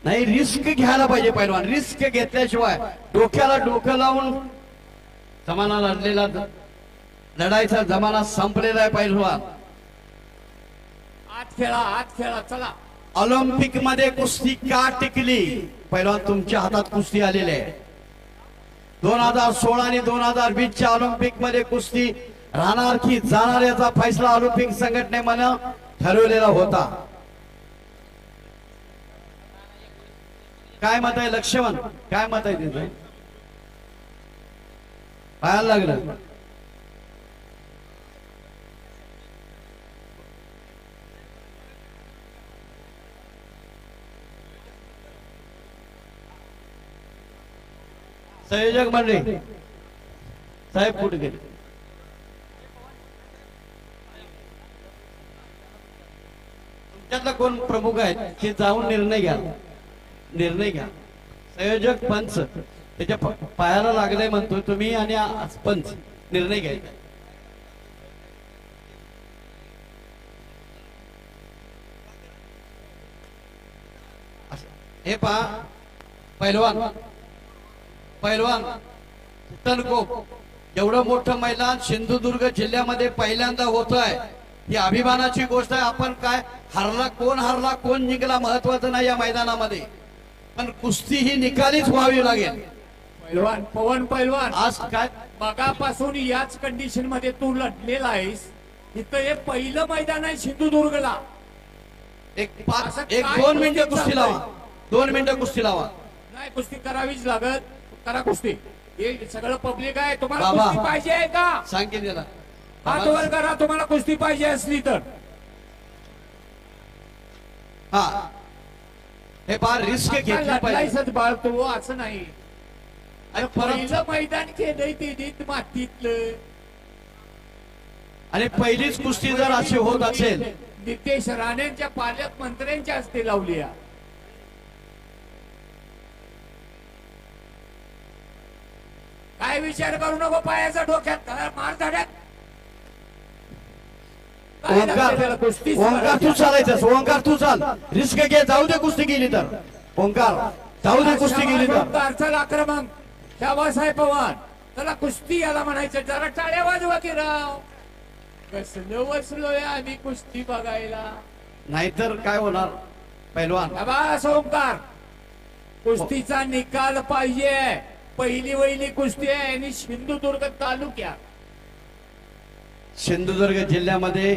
नाही, रिस्क घ्यायला पाहिजे पैलवान. रिस्क घेतल्याशिवाय डोक्याला डोकं लावून जमाना लढलेला, लढायचा जमाना संपलेला आहे पैलवान. आत खेळा चला. ऑलिम्पिक मध्ये कुस्ती का टिकली? पैलवान तुमच्या हातात कुस्ती आलेली आहे. 2016 आणि 2020च्या ऑलिम्पिक मध्ये कुस्ती राहणार की जाणार याचा फैसला ऑलिम्पिक संघटनेने ठरवलेला होता. काय मत आहे लक्ष्मण? काय मत आहे तिथं? पाहायला लागलं. संयोजक मंडळी साहेब कुठे गेले? तुमच्यातला कोण प्रमुख आहेत ते जाऊन निर्णय घ्या. संयोजक पंच त्याच्या पायाला लागलाय म्हणतोय तुम्ही, आणि पंच निर्णय घ्यायचा. हे पहा पैलवान तनकोप एवढं मोठं मैदान सिंधुदुर्ग जिल्ह्यामध्ये पहिल्यांदा होत आहे. ही अभिमानाची गोष्ट आहे. आपण काय कोण हरला कोण जिंकला महत्वाचं नाही या मैदानामध्ये, पण कुस्ती ही निकालीच व्हावी लागेल. पैलवान पवन पैलवान आज काय मगापासून याच कंडिशन मध्ये तू लढलेला आहेस. इथं हे पहिलं मैदान आहे सिंधुदुर्गला. एक असं 2 मिनिटं काय कुस्ती लावा, 2 मिनिटं कुस्ती लावा. नाही कुस्ती करावीच लागत. करा कुस्ती. हे सगळं पब्लिक आहे. तुम्हाला बाबा. कुस्ती पाहिजे आहे का? सांग की त्याला. हात वर करा तुम्हाला कुस्ती पाहिजे असली तर. हा हे फार रिस्क घेतली पाहिजे. लढलायसच बाळ तू असं नाही. आणि परत पहिलं मैदान केलंय ते मातीतलं. आणि पहिलीच कुस्ती जर अशी होत असेल नितेश राणेंच्या पालकमंत्र्यांच्या हस्ते लावली आहे. काय विचार करू नको पायाचा डोक्यात काय मार झाड्यात. काय लागतंय त्याला? कुस्तीच ओंकार तू करायची. चालायचंस, ओंकार तू चाल. रिस्क घे, जाऊ दे कुस्ती गेली तर. ओंकार जाऊ दे कुस्ती गेली तर. ओंकार, चल आक्रमक शाबासाहेब पवार. चला कुस्ती याला म्हणायचं. जरा टाळ्या वाजवा की राव. कसलं बसलोय आम्ही कुस्ती बघायला. नाहीतर काय होणार पैलवान. शाबास ओंकार. कुस्तीचा निकाल पाहिजे. पहिली वहिली कुस्ती आहे आणि सिंधुदुर्ग तालुक्यात. सिंधुदुर्ग जिल्ह्यामध्ये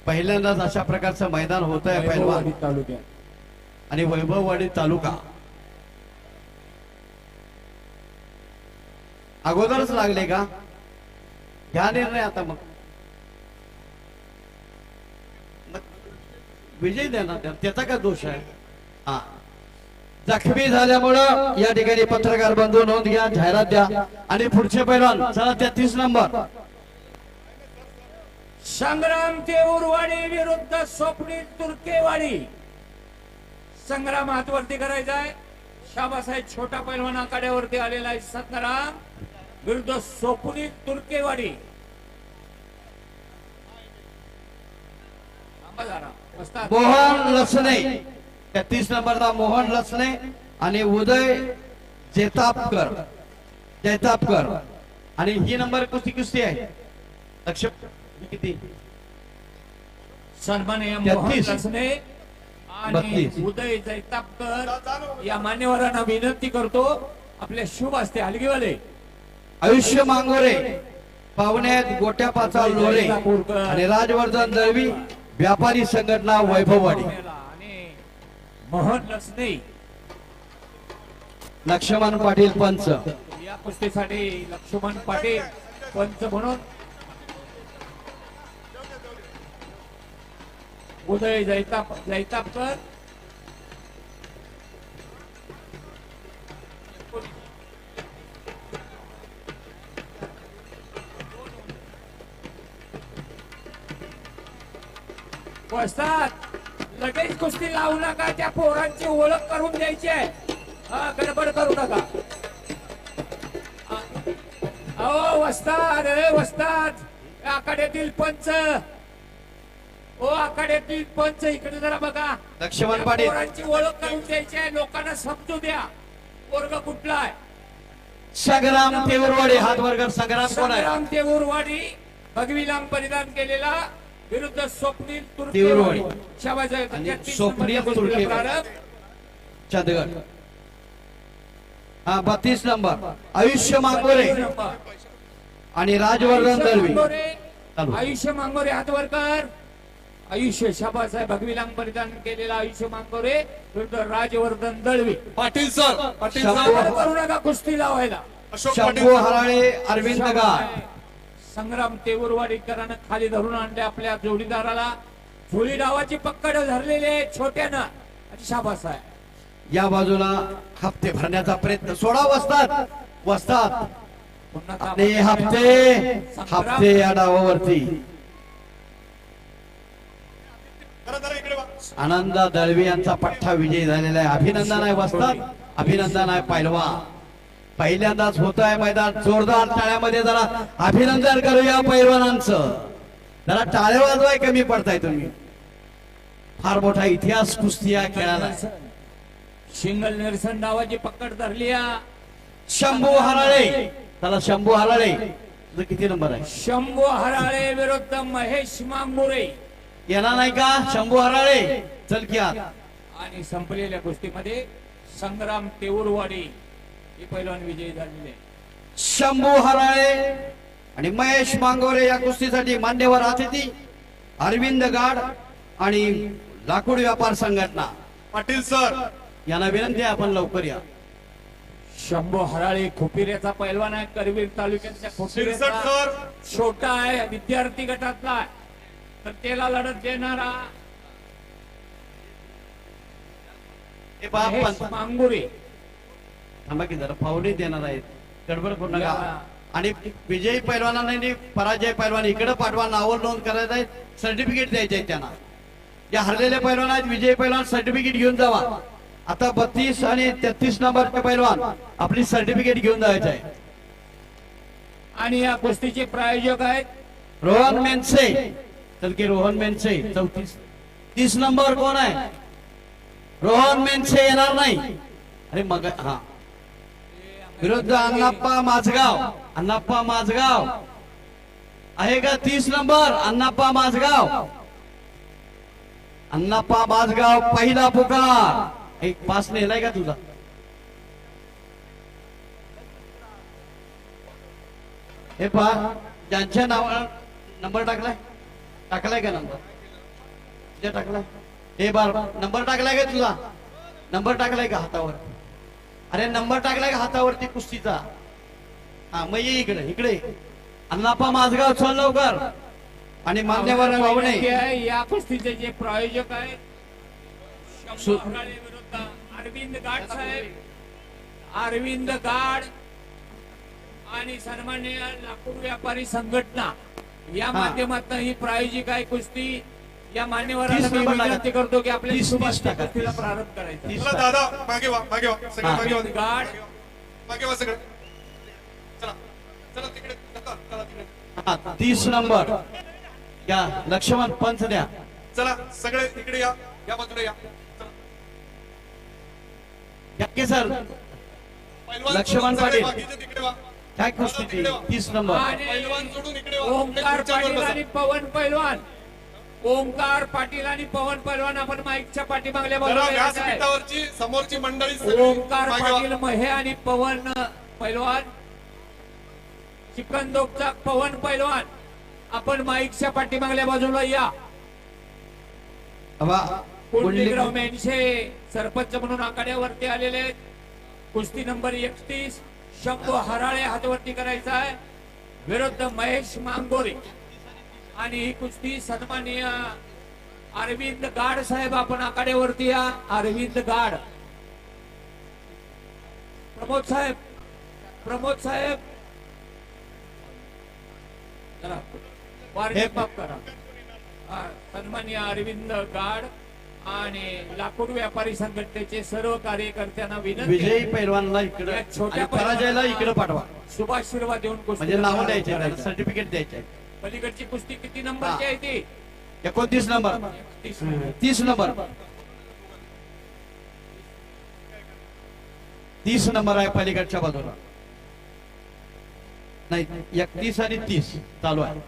पहिल्यांदाच अशा प्रकारचं मैदान होत आहे पैलवान. तालुक्यात आणि वैभववाडी तालुका अगोदरच लागले का? घ्या निर्णय आता. मग विजय देणार त्याचा काय दोष आहे? हा जखमी झाल्यामुळं या ठिकाणी पत्रकार बंधू नोंद घ्या, जाहिरात द्या. आणि पुढचे पैलवान चला 33 नंबर संग्राम तेऊरवाडी विरुद्ध स्वप्नील तुर्केवाडी. संग्राम हातवरती करायचा आहे. शाबासाहेब छोटा पैलवान आखाड्यावरती आलेला आहे. संग्राम विरुद्ध स्वप्नील तुर्केवाडी. थांबा जरा. वस्ताद. मोहन लसणे 33 नंबरला मोहन लसणे आणि उदय जैतापकर. आणि ही नंबर कुस्ती आहे. लक्ष किती? सन्माननीय मोहन 33. लसणे आणि 32. उदय जैतापकर या मान्यवरांना विनंती करतो आपल्या शुभ असते हलगीवाले आयुष्य मांगोरे पाहुण्यात गोट्या पाचा लोरे आणि राजवर्धन दळवी व्यापारी संघटना वैभववाडी. आणि मोहन लसणे लक्ष्मण पाटील पंच. या कुस्तीसाठी लक्ष्मण पाटील पंच म्हणून उदय जैतापकर वस्ताद. लगेच कुस्ती लावू नका. त्या पोरांची ओळख करून द्यायची आहे. हा गडबड करू नका. अहो वस्ताद, वस्ताद आखाड्यातील पंच. ओ आखाड्यातील पंच इकडे जरा बघा. लक्ष्मण त्या पाटील. पोरांची ओळख करून द्यायची आहे. लोकांना समजू द्या पोरग कुठला आहे. संग्राम तेवरवाडी हात वर्ग. संग्राम कोण आहे? संग्राम तेऊरवाडी भगवी लांब परिधान केलेला विरुद्ध स्वप्नील तेऊरवाडी. तुर्केवाडी. शाबासाहेब आणि 33 स्वप्नील नंबर कुस्तीला तुर्केवाडी. प्रारंभ. चंदगड. हा 32 नंबर आयुष्य मांगोरे आणि राजवर्धन दळवी. चालू. आयुष्य मांगोरे हातवरकर. आयुष्य शाबासाहेब भगवी लांब परिधान केलेला आयुष्य मांगोरे विरुद्ध राजवर्धन दळवी. पाटील सर, पाटील शंभू. सर, गडबड करू नका कुस्ती लावायला. अशोक पाटील शंभू सर. हराळे अरविंद गाड. संग्राम तेऊरवाडीकरांना खाली धरून आणले आपल्या जोडीदाराला. झोळी डावाची पक्कड धरलेली आहे छोट्यानं आणि शाबासाहेब. या बाजूला हप्ते भरण्याचा प्रयत्न. सोडा वस्तात पुन्हा आपले हप्ते या डावावरती. जरा इकडे वा. आनंदा दळवी यांचा पठ्ठा विजय झालेला आहे. अभिनंदन आहे वस्तात, अभिनंदन आहे पैलवा. पहिल्यांदाच होत आहे मैदान. जोरदार टाळ्यामध्ये जरा अभिनंदन करूया पैलवानांचं. जरा टाळ्या वाजवाय कमी पडताय तुम्ही. फार मोठा इतिहास कुस्ती या खेळाला आहे. शिंगल निरसन डावाची पकड धरली आहे. शंभू हराळे. त्याला शंभू हराळे तुझं किती नंबर आहे? शंभू हराळे विरुद्ध महेश मांगुरे. येणार नाही का शंभू हराळे? चल की आत. आणि संपलेल्या कुस्तीमध्ये संग्राम तेऊरवाडी हे पैलवान विजयी झालेले आहे. शंभू हराळे आणि महेश मांगोरे या कुस्तीसाठी मान्यवर अतिथी अरविंद गाड आणि लाकूड व्यापार संघटना पाटील सर यांना विनंती आहे आपण लवकर या. शंभू हराळे खोपिऱ्याचा पैलवान आहे. करवीर तालुक्याच्या शिरसट खोपिऱ्याचा सर छोटा आहे, विद्यार्थी गटातला आहे. तर त्याला लढत देणारा हे पहा, महेश पण- मांगुरे. थांबा की जरा पाहुणे देणार आहेत, गडबड करू नका. या. आणि विजयी पैलवानांना आणि पराजय पैलवान इकडे पाठवा, नावावर नोंद करायचं आहे, सर्टिफिकेट द्यायचे आहे त्यांना. जे हरलेले पैलवान आहेत विजयी पैलवान सर्टिफिकेट घेऊन जावा. आता 32 आणि 33 नंबरचे पैलवान आपली सर्टिफिकेट घेऊन जायचं आहे. आणि या कुस्तीचे प्रायोजक आहेत रोहन मेनसे, तर की रोहन मेनसे 30 नंबर कोण आहे? रोहन मेनसे येणार नाही. अरे मग हा विरुद्ध अण्णाप्पा माझगाव. अण्णाप्पा माझगाव आहे का 30 नंबर? अण्णाप्पा माझगाव. अण्णाप्पा माझगाव पहिला पुकार. एक पास नेलाय का तुझा? हे पहा ज्यांच्या नावावर नंबर टाकलाय का नंबर? तुझ्या टाकलाय? हे बार नंबर टाकलाय का तुझा? नंबर टाकलाय का हातावर? अरे नंबर टाकलाय का हातावरती कुस्तीचा? हा मग ये इकडे इकडे. अण्णाप्पा माझगाव चल लवकर. आणि मान्यवर पाहुणे विनंती आहे, या कुस्तीचे जे प्रायोजक आहेत सु- शंभू हराळे विरुद्ध अरविंद गाड साहेब, अरविंद गाड आणि सन्माननीय लाकूड व्यापारी संघटना या माध्यमातून ही प्रायोजिक आहे कुस्ती. या मान्यवरांना 30 मी नंबर टाका. विनंती करतो की आपल्या 30 सुभाष टाका. कुस्तीला प्रारंभ करायचा. चला दादा मागे वा मागे वा सगळे हा. मागे वा अरविंद गाड मागे वा सगळे. चला चला तिकडे चला तिकडे. हा 30 नंबर या लक्ष्मण पंच द्या. चला सगळे इकडे या या बाजूला या. चला. नक्की सर पैलवान लक्ष्मण सोडून सगळे पाटील. बाकीचे तिकडे वा. काय कुस्ती ती? 30 नंबर. आणि पैलवान सोडून इकडे वा. ओंकार खुर्च्यावर पाटील बसा. आणि पवन पैलवान, ओंकार पाटील आणि पवन पैलवान आपण माईकच्या पाठीमागल्या जरा बाजूला यायचं आहे. व्यासपीठावरची समोरची मंडळी सगळी ओंकार मागे वा. पाटील महे आणि पवन पैलवान, चिकनदोगचा पवन पैलवान आपण माईकच्या पाठीमागल्या बाजूला या. कुंडलिकराव मेनशे सरपंच म्हणून आखाड्यावरती आलेले आहेत. कुस्ती नंबर 31 शंभू हराळे हातवरती करायचा आहे विरुद्ध महेश मांगोरे. आणि ही कुस्ती सन्माननीय अरविंद गाड साहेब आपण आखाड्यावरती या. अरविंद गाड, प्रमोद साहेब जरा वार्निंग माफ करा. हा, सन्माननीय अरविंद गाड आणि लाकूड व्यापारी संघटनेचे सर्व कार्यकर्त्यांना विनंती विजयी आहे, पैलवानला इकडे या छोट्या आणि पराजयाला इकडे पाठवा. शुभाशीर्वाद देऊन कुस्ती म्हणजे नाव द्यायचे, सर्टिफिकेट द्यायचे. पलीकडची कुस्ती किती नंबरची आहे ती? 29 नंबर 30 नंबर 30 नंबर आहे पलीकडच्या बाजूला. नाही 31 आणि 30 चालू आहे.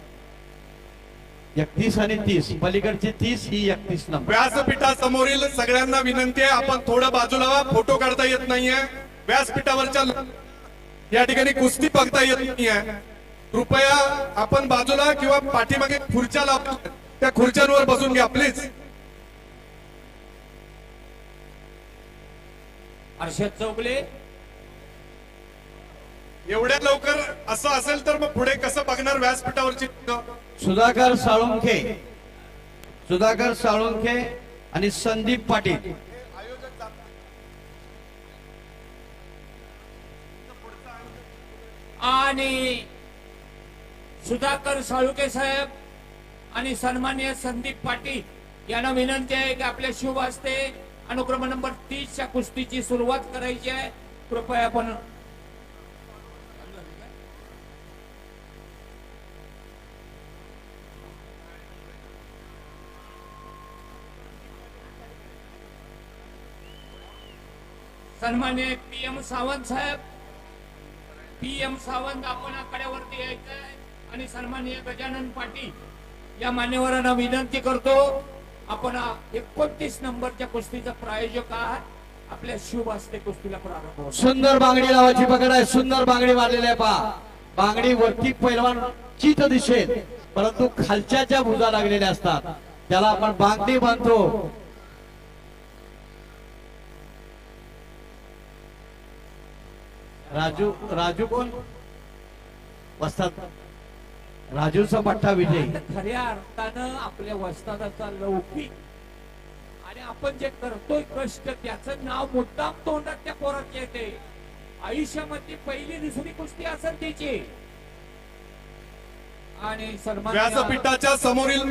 31 आणि 30 पलीकडची 30 ही 31 नंबर. व्यासपीठासमोरील सगळ्यांना विनंती आहे आपण थोडं बाजूला वा. फोटो काढता येत नाहीये. व्यासपीठावरच्या या ठिकाणी कुस्ती बघता येत नाहीये. कृपया आपण बाजूला किंवा पाठीमागे खुर्च्या लावतो त्या खुर्च्यांवर बसून घ्या प्लीज. हर्षद चौगले, एवढ्या लवकर असं असेल तर मग पुढे कसं बघणार व्यासपीठावरची? सुधाकर साळुंखे आणि संदीप पाटील. आणि सुधाकर साळुके साहेब आणि सन्माननीय संदीप पाटील यांना विनंती आहे की आपल्या शुभ हस्ते अनुक्रम नंबर 30 च्या कुस्तीची सुरुवात करायची आहे. कृपया आपण सन्माननीय PM सावंत साहेब, PM सावंत आपण आखाड्यावरती यायचं आहे. आणि सन्माननीय गजानन पाटील या मान्यवरांना विनंती करतो आपण 29 नंबरच्या कुस्तीचा प्रायोजक आहात. आपल्या शुभ हस्ते कुस्तीला प्रारंभ होतो. सुंदर बांगडी लावायची पकड आहे, सुंदर बांगडी मारलेली आहे पहा. बांगडी वरती पैलवान चित दिसेल, परंतु खालच्या ज्या भुजा लागलेल्या असतात त्याला आपण बांगडी बांधतो. राजू राजू कोण वस्तात राजूचा पट्टा विजय. आता खऱ्या अर्थानं आपल्या वस्तादाचा लौकिक आणि आपण जे करतोय कष्ट त्याचं नाव मुद्दाम तोंडात त्या पोरात येते. आयुष्यामध्ये पहिली दुसरी कुस्ती असेल त्याची. आणि सन्मान व्यासपीठाच्या समोरील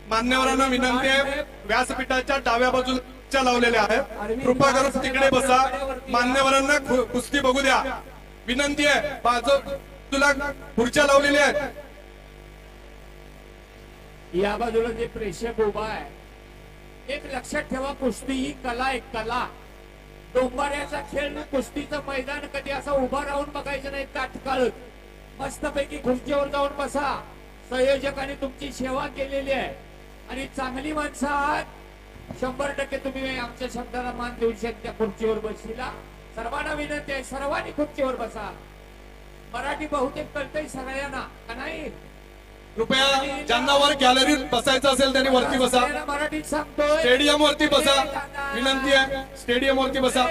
मान्यवरांना विनंती आहे, व्यासपीठाच्या डाव्या बाजूच्या लावलेल्या आहेत, कृपा करून तिकडे बसा. मान्यवरांना कुस्ती बघू द्या, विनंती आहे. बाजूला खुर्च्या लावलेल्या आहेत. या बाजूला जे प्रेक्षक उभा आहे, एक लक्षात ठेवा, कुस्ती ही कला आहे, कला. डोंबाऱ्याचा खेळ ना, कुस्तीचं मैदान कधी असं उभा राहून बघायचं नाही ताटकाळत. मस्तपैकी खुर्चीवर जाऊन बसा. संयोजकांनी तुमची सेवा केलेली आहे आणि चांगली माणसं आहात. 100% तुम्ही आमच्या शब्दाला मान देऊ शकता. खुर्चीवर बसला सर्वांना विनंती आहे, सर्वांनी खुर्चीवर बसा. मराठी बहुतेक कळतंय सगळ्यांना का नाही? कृपया ज्यांना वर गॅलरीत बसायचं असेल त्यांनी वरती बसा. सगळ्यांना मराठीत सांगतोय, स्टेडियम वरती बसा, विनंती आहे. स्टेडियम वरती बसा.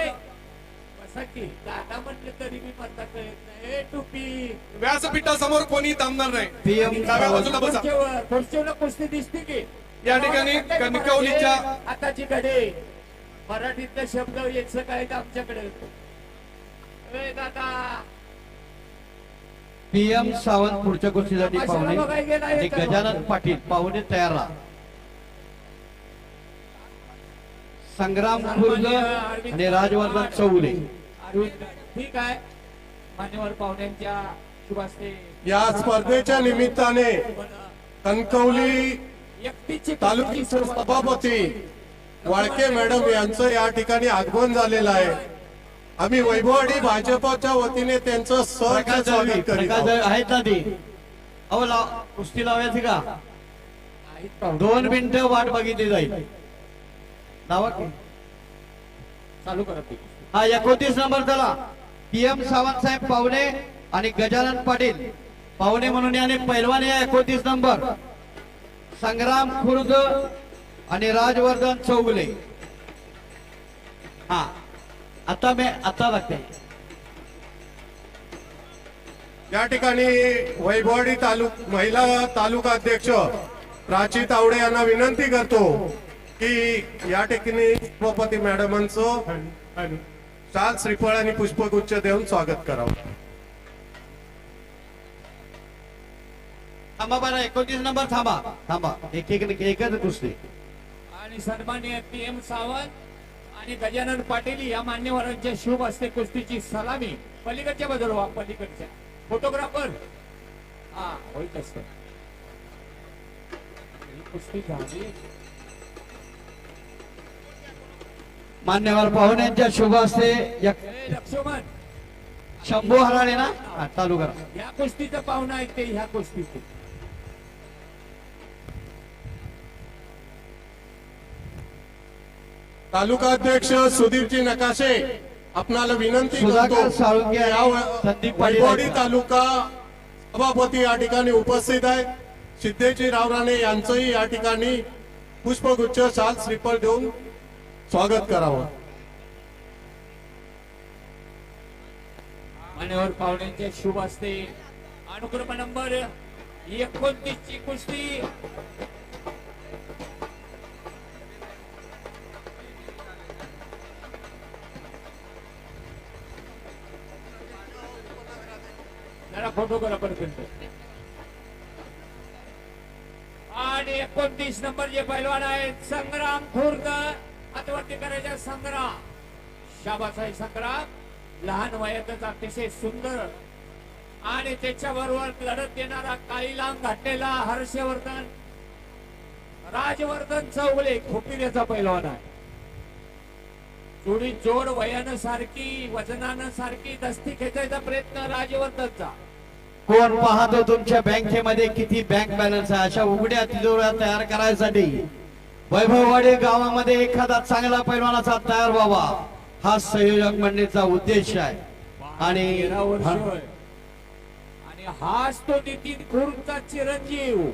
बसा की. दादा म्हटलं तरी मी म्हणता कळत नाही. ए, टोपी व्यासपीठासमोर कोणी थांबणार नाही. PM डाव्या बाजूला बसा. खुर्चीवर कुस्ती दिसते की या ठिकाणी कणकवलीच्या आताची घडे मराठीतले शब्द यायचं काय तर आमच्याकडे. ए, दादा PM सावंत पुढच्या कुस्तीसाठी पाहुणे आणि गजानन पाटील पाहुणे तयार राहा. संग्राम खुर्द आणि राजवर्धन चौगुले. अरविंद ठीक आहे. मान्यवर पाहुण्यांच्या शुभास्ते या स्पर्धेच्या निमित्ताने कणकवली एकटीची तालुक्याचे सभापती वाळके मॅडम यांचं या ठिकाणी आगमन झालेलं आहे. आम्ही वैभववाडी भाजपच्या वतीने त्यांचं सहर्ष प्रकाश स्वागत करीत आहोत. आहेत ना ती? अहो कुस्ती लावायची का? 2 मिनिटं वाट बघितली जाईल. लावा की. चालू करा ती. हा 29 नंबर चला. PM सावंत साहेब पाहुणे आणि गजानन पाटील पाहुणे म्हणून याने पैलवान या 29 नंबर. संग्राम खुर्द आणि राजवर्धन चौगुले. हा आता लागते. या ठिकाणी वैभववाडी महिला तालुका अध्यक्ष प्राची तावडे यांना विनंती करतो की या ठिकाणी सभापती मॅडमांचं शाल श्रीफळ आणि पुष्पगुच्छ देऊन स्वागत करावं. थांबा बरं 29 नंबर थांबा एकच कुस्ती. आणि सन्माननीय PM सावंत आणि गजानन पाटील या मान्यवरांच्या शुभ हस्ते कुस्तीची सलामी. पलीकडच्या बाजूला वा, पलीकडच्या फोटोग्राफर. हा होईल असतं. ही कुस्ती झाली. मान्यवर पाहुण्यांच्या शुभ हस्ते ए, लक्ष्मण शंभू हराळे ना. हा, चालू करा. ह्या कुस्तीचं पाहुणा आहे ते ह्या कुस्तीचे. तालुका अध्यक्ष सुधीरजी नकाशे आपणाला विनंती सुधाकर करतो साळुंखे की आणि संदीप पाटील वैभववाडी आहेत. तालुका सभापती या ठिकाणी उपस्थित आहेत. सिद्धेजी राव राणे यांचंही या ठिकाणी पुष्पगुच्छ शाल श्रीफळ देऊन स्वागत करावं. मान्यवर पाहुण्यांच्या शुभ हस्ते अनुक्रम नंबर 29 ची कुस्ती जरा फोटोग्राफर करतो. आणि 29 नंबर जे पैलवान आहेत संग्राम खुर्द. हातवरती करायचा संग्राम. शाबास आहे संग्राम. लहान वयातच अतिशय सुंदर आणि त्याच्याबरोबर लढत देणारा काळी लांब घातलेला हर्षवर्धन राजवर्धन चौगुले खोपिऱ्याचा पैलवान आहे. जोडी जोड वयानं सारखी वजनानं सारखी दस्ती खेचायचा प्रयत्न राजवर्धनचा. कोण पाहतो तुमच्या बँकेमध्ये किती बँक बॅलन्स आहे? अशा उघड्या तिजोऱ्या तयार करायसाठी वैभववाडी गावामध्ये एखादा चांगला पैलवानाचा तयार व्हावा. हा संयोजक मंडळीचा उद्देश आहे. आणि 13 वर्ष होय. आणि हाच तो नितीन खुर्दचा चिरंजीव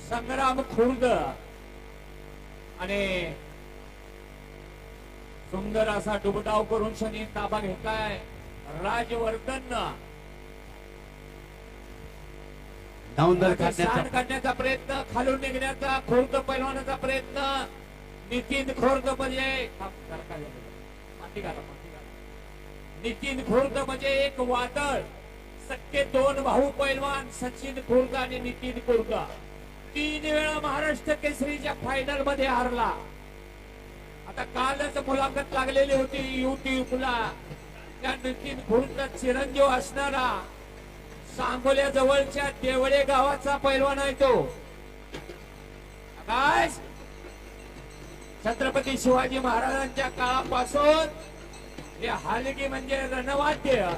संग्राम खुर्द आणि सुंदर असा डुबडाव करून शनी ताबा घेतलाय राजवर्धन धावंदर शान काढण्याचा काढण्याचा प्रयत्न, खालून निघण्याचा खुर्द पैलवानाचा प्रयत्न. नितीन खुर्द म्हणजे नितीन खुर्द म्हणजे एक वादळ. सख्खे दोन भाऊ पैलवान सचिन खुर्द आणि नितीन खुर्द 3 वेळा महाराष्ट्र केसरीच्या फायनल मध्ये हारला. आता कालच मुलाखत लागलेली होती युट्यूबला. त्या नितीन खुर्द चिरंजीव असणारा सांगोल्या जवळच्या देवळे गावाचा पैलवान आहे तो. काय छत्रपती शिवाजी महाराजांच्या काळापासून हे हलगी म्हणजे रणवाद्य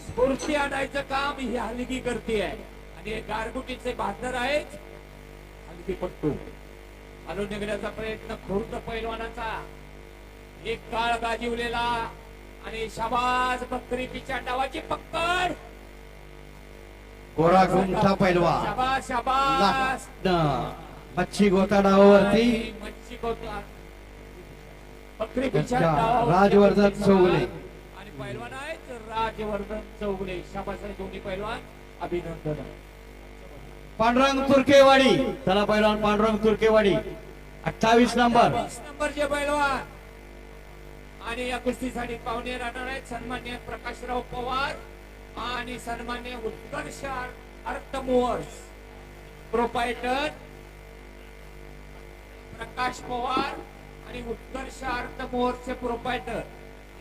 स्फूर्ती आणायचं काम ही हलगी करते आहे. आणि हे गारगुटीचे बहादर आहेत हलगी पट्टू. हलून निघण्याचा प्रयत्न खुर्द पैलवानाचा. एक काळ गाजीवलेला आणि शाबाज बकरी पिच्या डावाची पकड. गोरा गुमठा पैलवान शाबास शाबास. मच्छी गोताडावरती आणि मच्छी गोता बकरी पिच्या डावावरती राजवर्धन चौगुले. आणि पैलवान आहेत राजवर्धन चौगुले. शाबास आहे दोन्ही पैलवान. अभिनंदन. पांडुरंग तुर्केवाडी. चला पैलवान पांडुरंग तुर्केवाडी 28 नंबर. 20 नंबरचे पैलवान. आणि या कुस्तीसाठी पाहुणे राहणार आहेत सन्मान्य प्रकाशराव पवार आणि सन्मान्य उत्कर्ष अर्थमूव्हर्स प्रोपायटर प्रकाश पवार आणि उत्कर्ष अर्थमूव्हर्सचे प्रोपायटर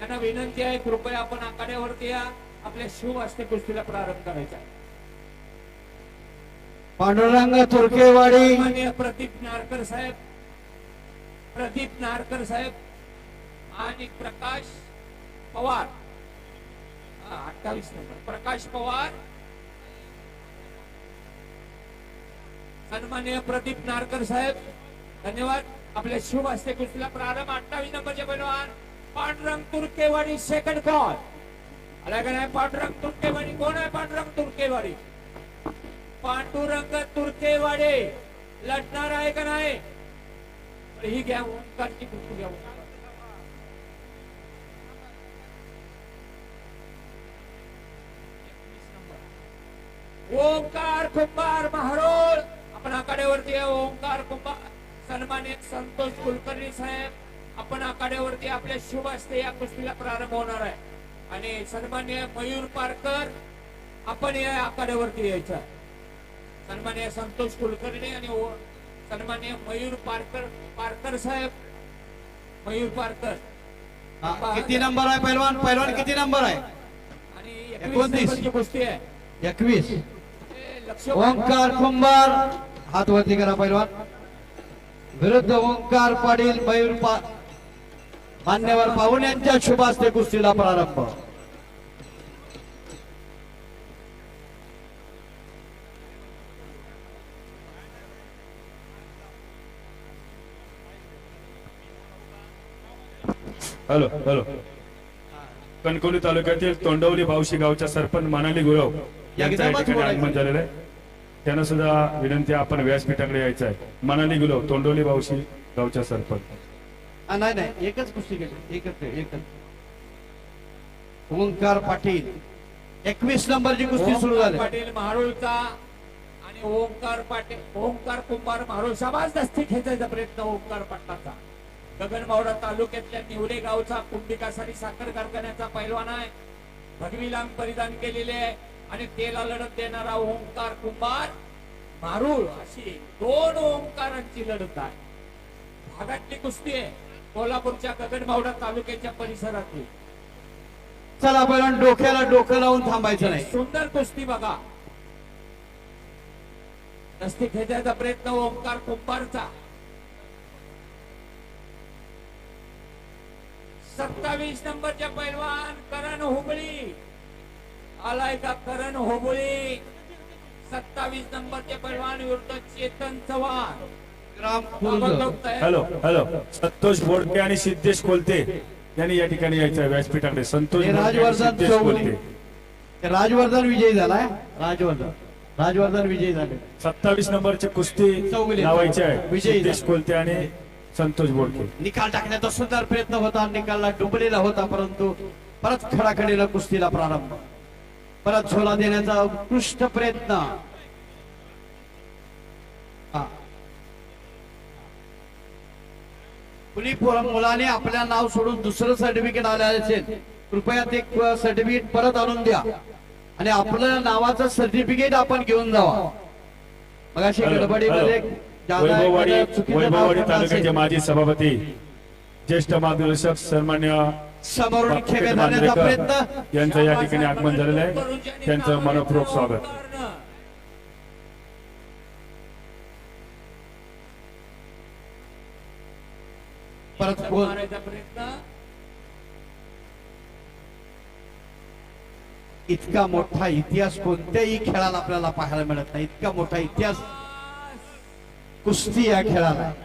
यांना विनंती आहे कृपया आपण आखाड्यावरती या. आपल्या शिव हस्ते कुस्तीला प्रारंभ करायचा आहे. पांडुरंग तुर्केवाडी सन्मान्य प्रदीप नारकर साहेब, प्रदीप नारकर साहेब आणि प्रकाश पवार 28 नंबर प्रकाश पवार. सन्मान्य प्रदीप नारकर साहेब धन्यवाद. आपल्या शुभ हस्ते कुस्तीला प्रारंभ. 28 नंबरचे पैलवान पांडुरंग तुर्केवाडी सेकंड कॉल. आला का नाही पांडुरंग तुर्केवाडी? कोण आहे पांडुरंग तुर्केवाडी? पांडुरंग तुर्केवाडी लढणार आहे का नाही? ही घ्या ओंकारची कुस्ती घ्या. ओंकार कुंभार महारोळ आपण आखाड्यावरती आहे. ओंकार कुंभार. सन्मान्य संतोष कुलकर्णी साहेब आपण आखाड्यावरती आपल्या शुभ हस्ते या कुस्तीला प्रारंभ होणार आहे. आणि सन्मान्य मयूर पारकर आपण या आखाड्यावरती यायचं. सन्मान्य संतोष कुलकर्णी आणि सन्मान्य मयूर पारकर साहेब. मयूर पारकर किती नंबर आहे पैलवान? पैलवान किती नंबर आहे? आणि 29 नंबरची कुस्ती आहे. 21. लक्ष ओंकार कुंभार हात वरती करा पैलवान. विरुद्ध ओंकार पाटील मयूर मान्यवर पाहुण्यांच्या शुभ हस्ते कुस्तीला प्रारंभ. Hello hello. कणकवली तालुक्यातील तोंडवली बावशी गावच्या सरपंच मनाली गुरव यांचं या ठिकाणी आगमन झालेलं आहे. त्यांना सुद्धा विनंती आहे आपण व्यासपीठाकडे यायचं आहे. मनाली गुरव तोंडवली बावशी गावच्या सरपंच. नाही नाही एकच कुस्ती केली. एकच. ओंकार पाटील 21 नंबरची कुस्ती सुरू झाली. पाटील महारोळचा आणि ओंकार पाटील ओंकार कुंभार महारोळ. शाबास दस्ती खेचायचा प्रयत्न ओंकार पाटलाचा. गगनबावडा तालुक्यातल्या निवडे गावचा कुंभिकासारी साखर कारखान्याचा पैलवान आहे. भगवी लांब परिधान केलेले आहे आणि तेला लढत देणारा ओंकार कुंभार मारूळ. अशी 2 ओंकारांची लढत आहे. भागातली कुस्ती आहे कोल्हापूरच्या गगनबावडा तालुक्याच्या परिसरातली. चला पैलवान डोक्याला डोकं लावून थांबायचं नाही. सुंदर कुस्ती बघा. दस्ती खेचायचा प्रयत्न ओंकार कुंभारचा. 27 नंबरच्या पैलवान करण होबळी. आलाय का करण होबळी? 27 नंबरचे पैलवान विरुद्ध चेतन चव्हाण. ग्राम खुर्द. हॅलो हॅलो संतोष बोडके आणि सिद्धेश कोलते यांनी या ठिकाणी यायचं आहे व्यासपीठाकडे. संतोष हे बोडके आणि राजवर्धन सिद्धेश चौगुले. कोलते. राजवर्धन विजयी झालाय. राजवर्धन विजयी झाले. 27 नंबरची कुस्ती चौगुले. लावायची आहे विजयी सिद्धेश झाले. कोलते आणि संतोष बोडके. निकाल टाकण्याचा सुंदर प्रयत्न होता. निकालला डुबलेला होता, परंतु परत खडाखडीला कुस्तीला प्रारंभ. परत झोला देण्याचा उत्कृष्ट प्रयत्न. हा. कुणी मुलाने आपल्या नाव सोडून दुसरं सर्टिफिकेट आले असेल, कृपया ते सर्टिफिकेट परत आणून द्या आणि आपल्या नावाचं सर्टिफिकेट आपण घेऊन जावा. मग अशी गडबडीमध्ये वैभववाडी तालुक्याचे माजी सभापती ज्येष्ठ मार्गदर्शक सन्मान्य समोरून खेळ बापट धरण्याचा मांजरेकर प्रयत्न. यांचं या ठिकाणी आगमन झालेलं आहे. त्यांचं मनपूर्वक स्वागत. परत गोल. मारायचा प्रयत्न. इतका मोठा इतिहास कोणत्याही खेळाला आपल्याला पाहायला मिळत नाही. इतका मोठा इतिहास कुस्ती या खेळाला आहे.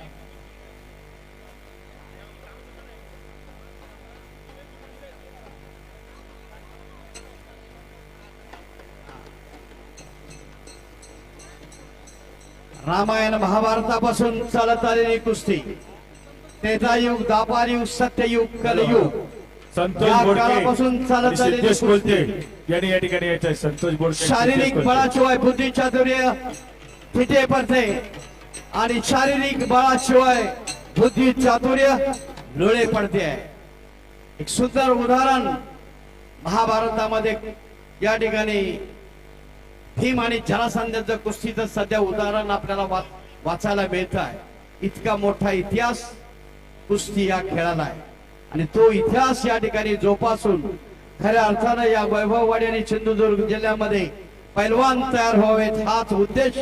रामायण महाभारतापासून चालत आलेली कुस्ती. त्रेतायुग, द्वापारयुग, सत्ययुग, कलयुग संतोष या बोडके काळापासून चालत आणि आलेली सिद्धेश कुस्ती. कोलते यांनी या ठिकाणी यायचं आहे. संतोष बोडके आणि शारीरिक सिद्धेश कोलते. बळाशिवाय बुद्धी चातुर्य फिटे पडते आणि शारीरिक बळाशिवाय बुद्धी चातुर्य लोळे पडते. एक सुंदर उदाहरण महाभारतामध्ये या ठिकाणी भीम आणि जरासंधाचं कुस्तीचं सध्या उदाहरण आपल्याला वाचायला मिळत आहे. इतका मोठा इतिहास कुस्ती या खेळाला आहे आणि तो इतिहास या ठिकाणी जोपासून खऱ्या अर्थानं या वैभववाडी आणि सिंधुदुर्ग जिल्ह्यामध्ये पैलवान तयार व्हावेत हाच उद्देश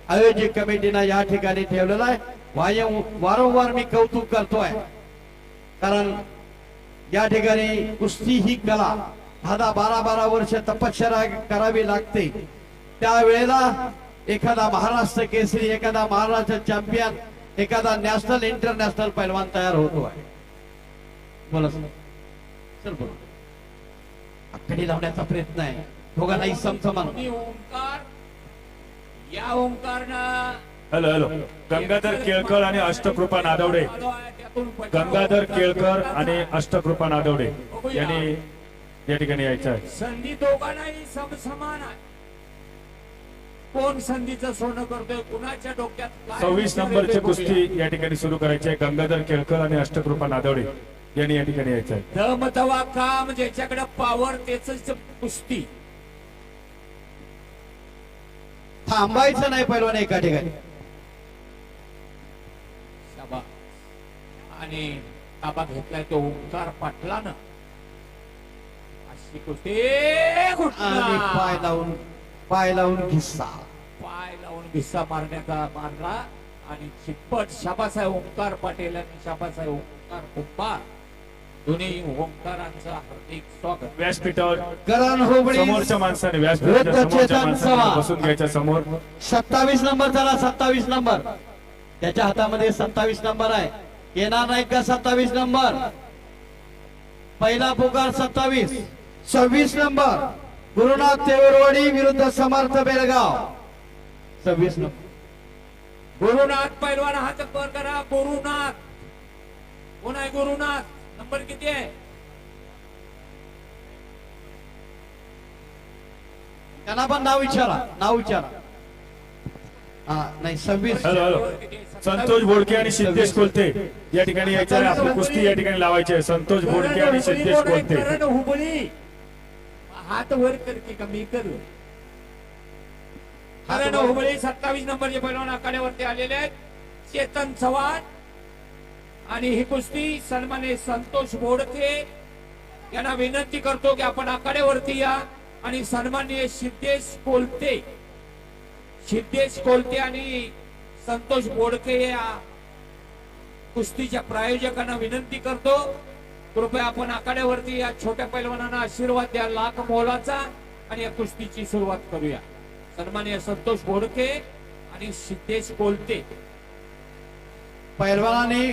आयोजक कमिटीनं या ठिकाणी ठेवलेला आहे. वारंवार मी कौतुक करतोय, कारण या ठिकाणी कुस्ती ही कला 10-12 वर्ष तपश्चर्या करावी लागते. त्यावेळेला एखादा महाराष्ट्र केसरी, एखादा महाराष्ट्र चॅम्पियन, एखादा नॅशनल इंटरनॅशनल पैलवान तयार होतो आहे. बोला सर, बोला. आखडी लावण्याचा प्रयत्न आहे. दोघांनाही समसमान. आणि ओंकार, या ओंकारनं हॅलो हॅलो गंगाधर केळकर आणि अष्टकृपा नादवडे. त्यातून गंगाधर केळकर आणि अष्टकृपा नादवडे यांनी या ठिकाणी यायचं आहे. संधी दोघांनाही समसमान आहे. कोण संधीचं सोनं करतोय, कुणाच्या डोक्यात काय 26 नंबरची कुस्ती या ठिकाणी सुरू करायची आहे. गंगाधर केळकर आणि अष्टकृपा नादवडे यांनी या ठिकाणी यायचं आहे. दम तवा काम, ज्याच्याकडे पावर त्याच कुस्ती. थांबायचं नाही पैलवान एका ठिकाणी. शाबास. आणि ताबा घेतलाय तो ओंकार पाटलानं. अशी कुस्ती. आणि पाय लावून घिस्सा. पाय लावून भिस्सा मारला आणि चिप्पट. शाबास आहे ओंकार पाटील आणि शाबास आहे ओंकार कुंभार. दोन्ही ओंकारांचं हार्दिक स्वागत. व्यासपीठावर करण होबळी समोरच्या माणसाने व्यासपीठाच्या समोरच्या चेतन माणसाने चव्हाण. बसून घ्यायच्या समोर. 27 नंबर झाला. 27 नंबर त्याच्या हातामध्ये 27 नंबर आहे. येणार नाही का 27 नंबर? पहिला पुकार 27. 26 नंबर गुरुनाथ तेवरवाडी विरुद्ध समर्थ बेलगाव. 26 नंबर गुरुनाथ पैलवान हात वर करा. गुरुनाथ कोण आहे? गुरुनाथ नंबर किती आहे? त्यांना पण नाव विचारा. हा नाही 26. हॅलो हॅलो संतोष बोडके आणि सिद्धेश कोलते या ठिकाणी यायचं आहे. आपली कुस्ती या ठिकाणी लावायची आहे. संतोष बोडके आणि सिद्धेश कोलते. करण हुबळी हात वर करते का मी करू? करण हुबळी 27 नंबरचे पैलवान आखाड्यावरती आलेले आहेत. चेतन चव्हाण आणि ही कुस्ती सन्माननीय संतोष बोडके यांना विनंती करतो की आपण आखाड्यावरती या. आणि सन्माननीय सिद्धेश कोलते आणि संतोष बोडके या कुस्तीच्या प्रायोजकांना विनंती करतो, कृपया आपण आखाड्यावरती या छोट्या पैलवानांना आशीर्वाद द्या लाख मोलाचा आणि या कुस्तीची सुरुवात करूया. सन्माननीय संतोष बोडके आणि सिद्धेश कोलते. पैलवानाने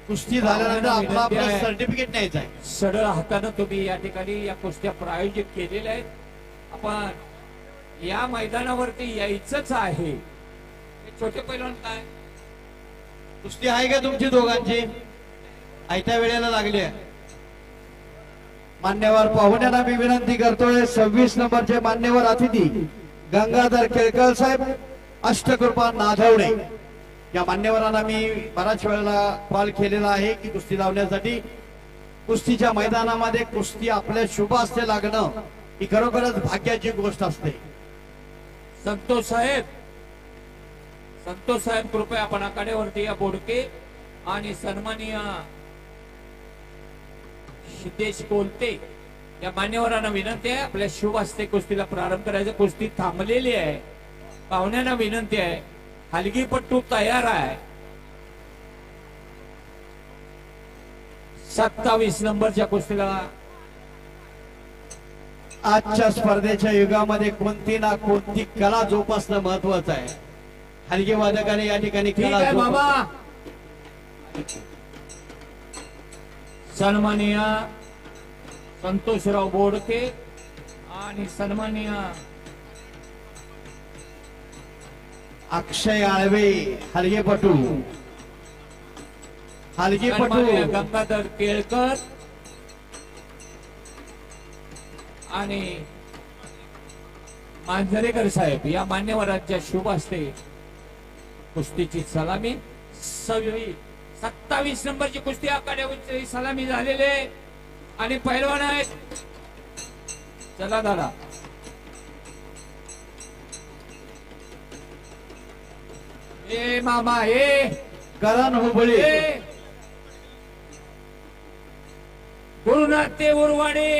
कुस्ती झाल्यानंतर आपला आपलं सर्टिफिकेट न्यायचं आहे. सरळ हातानं तुम्ही या ठिकाणी या कुस्त्या प्रायोजित केलेल्या आहेत. आपण या मैदानावरती यायचंच आहे. हे छोटे पैलवान काय कुस्ती आहे का तुमची दोघांची? आयत्या वेळेला लागली आहे. मान्यवर पाहुण्यांना मी विनंती करतोय, 26 नंबरचे मान्यवर अतिथी गंगाधर केळकर साहेब, अष्टकृपा नाधवडे या मान्यवरांना मी बऱ्याच वेळेला कॉल केलेला आहे की कुस्ती लावण्यासाठी. कुस्तीच्या मैदानामध्ये कुस्ती आपल्या शुभ हस्ते लागणं ही खरोखरच भाग्याची गोष्ट असते. संतोष साहेब कृपया आपण आखाड्यावरती या. बोडके आणि सन्माननीय सिद्धेश कोलते या मान्यवरांना विनंती आहे, आपल्या शुभ हस्ते कुस्तीला प्रारंभ करायचा. कुस्ती थांबलेली आहे. पाहुण्यांना विनंती आहे, हलगीपट्टू तयार आहे. 27 नंबरच्या कुस्तीला आजच्या स्पर्धेच्या युगामध्ये कोणती ना कोणती कला जोपासणं महत्वाचं आहे. हलगी वादकाने या ठिकाणी ठीक कला आहे मामा. जोपासणं. सन्माननीय संतोषराव बोडके आणि सन्माननीय अक्षय आळवे हलगेपटू, सन्माननीय गंगाधर केळकर आणि मांजरेकर साहेब या मान्यवरांच्या शुभ हस्ते कुस्तीची सलामी. 27 नंबरची कुस्ती आखाड्यावरची सलामी झालेले आणि पैलवान आहेत. चला दादा. ए मामा ए करण हुबळी, गुरुनाथ ते उरवाडे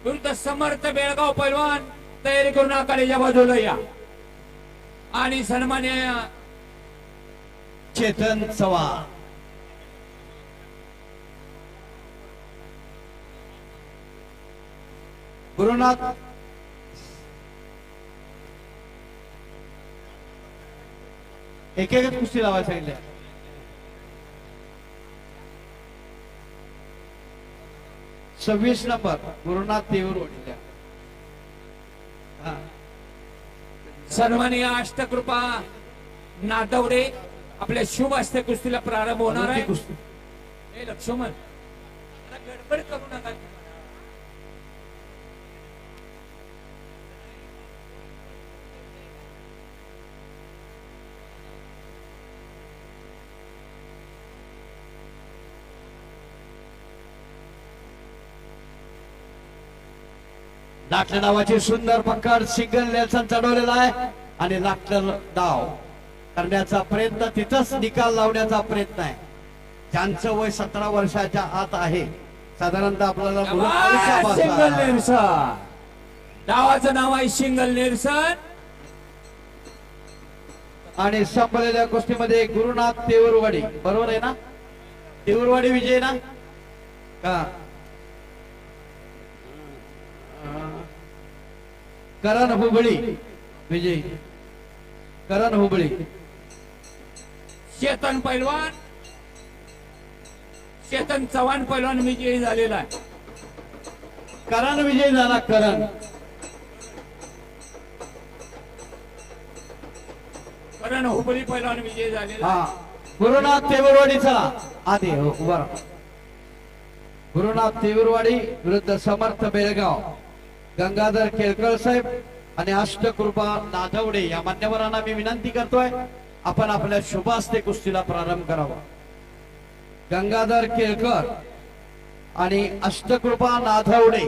विरुद्ध समर्थ बेळगाव पैलवान तयारी करून आखाड्याच्या बाजूला या. आणि सन्मान्य चेतन चव्हाण, गुरुनाथ एक एक कुस्ती लावायला सांगितल्या. सव्वीस नंबर गुरुनाथ देऊरवाडीला. सन्माननीय अष्टकृपा नादवडे आपल्या शुभ हस्ते कुस्तीला प्रारंभ होणार आहे. कुस्ती हे लक्ष्मण जरा गडबड करू नका. लाटल्या डावाची सुंदर पकड, सिंगल नेल्सन चढवलेला आहे आणि लाटलं डाव करण्याचा प्रयत्न, तिथंच निकाल लावण्याचा प्रयत्न आहे. ज्यांचं वय 17 वर्षाच्या आत आहे, साधारणतः आपल्याला मुलं सिंगल नेरसन. डावाचं नाव आहे सिंगल नेरसन. आणि संपलेल्या कुस्तीमध्ये गुरुनाथ देऊरवाडी, बरोबर आहे ना? देऊरवाडी विजय ना का? करण हुबळी विजय, करण हुबळी. चेतन पैलवान, चेतन चव्हाण पैलवान विजयी झालेला आहे. करण विजय झाला. करण हुबळी पैलवान विजयी झालेला हा, गुरुनाथ देऊरवाडी. चला आधी उभा राहा. गुरुनाथ देऊरवाडी विरुद्ध समर्थ बेळगाव, गंगाधर केळकर साहेब आणि अष्टकृपा नाधवडे या मान्यवरांना मी विनंती करतोय, आपण आपल्या शुभ हस्ते कुस्तीला प्रारंभ करावा. गंगाधर केळकर आणि अष्टकृपा नाधवडे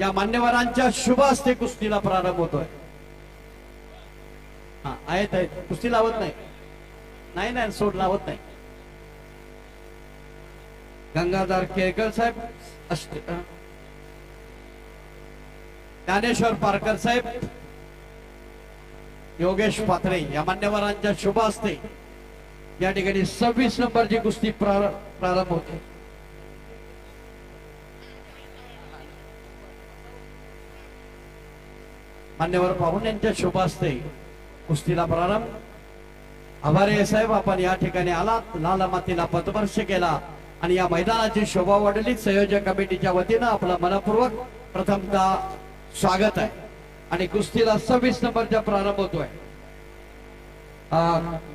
या मान्यवरांच्या शुभ हस्ते कुस्तीला प्रारंभ होतोय. हा, आहेत कुस्ती लावत नाही नाही सोड लावत नाही. गंगाधर केळकर साहेब, ज्ञानेश्वर पारकर साहेब, योगेश पात्रे या मान्यवरांच्या शुभ हस्ते या ठिकाणी 26 नंबरची कुस्ती प्रारंभ होते. मान्यवर पाहुण्यांच्या शुभ हस्ते कुस्तीला प्रारंभ. आभारी आहे साहेब, आपण या ठिकाणी आलात, लाल मातीला पथस्पर्श केला आणि या मैदानाची शोभा वाढली. संयोजक कमिटीच्या वतीनं आपलं मनपूर्वक प्रथमतः स्वागत आहे. आणि कुस्तीला 26 नंबरचा प्रारंभ होतोय.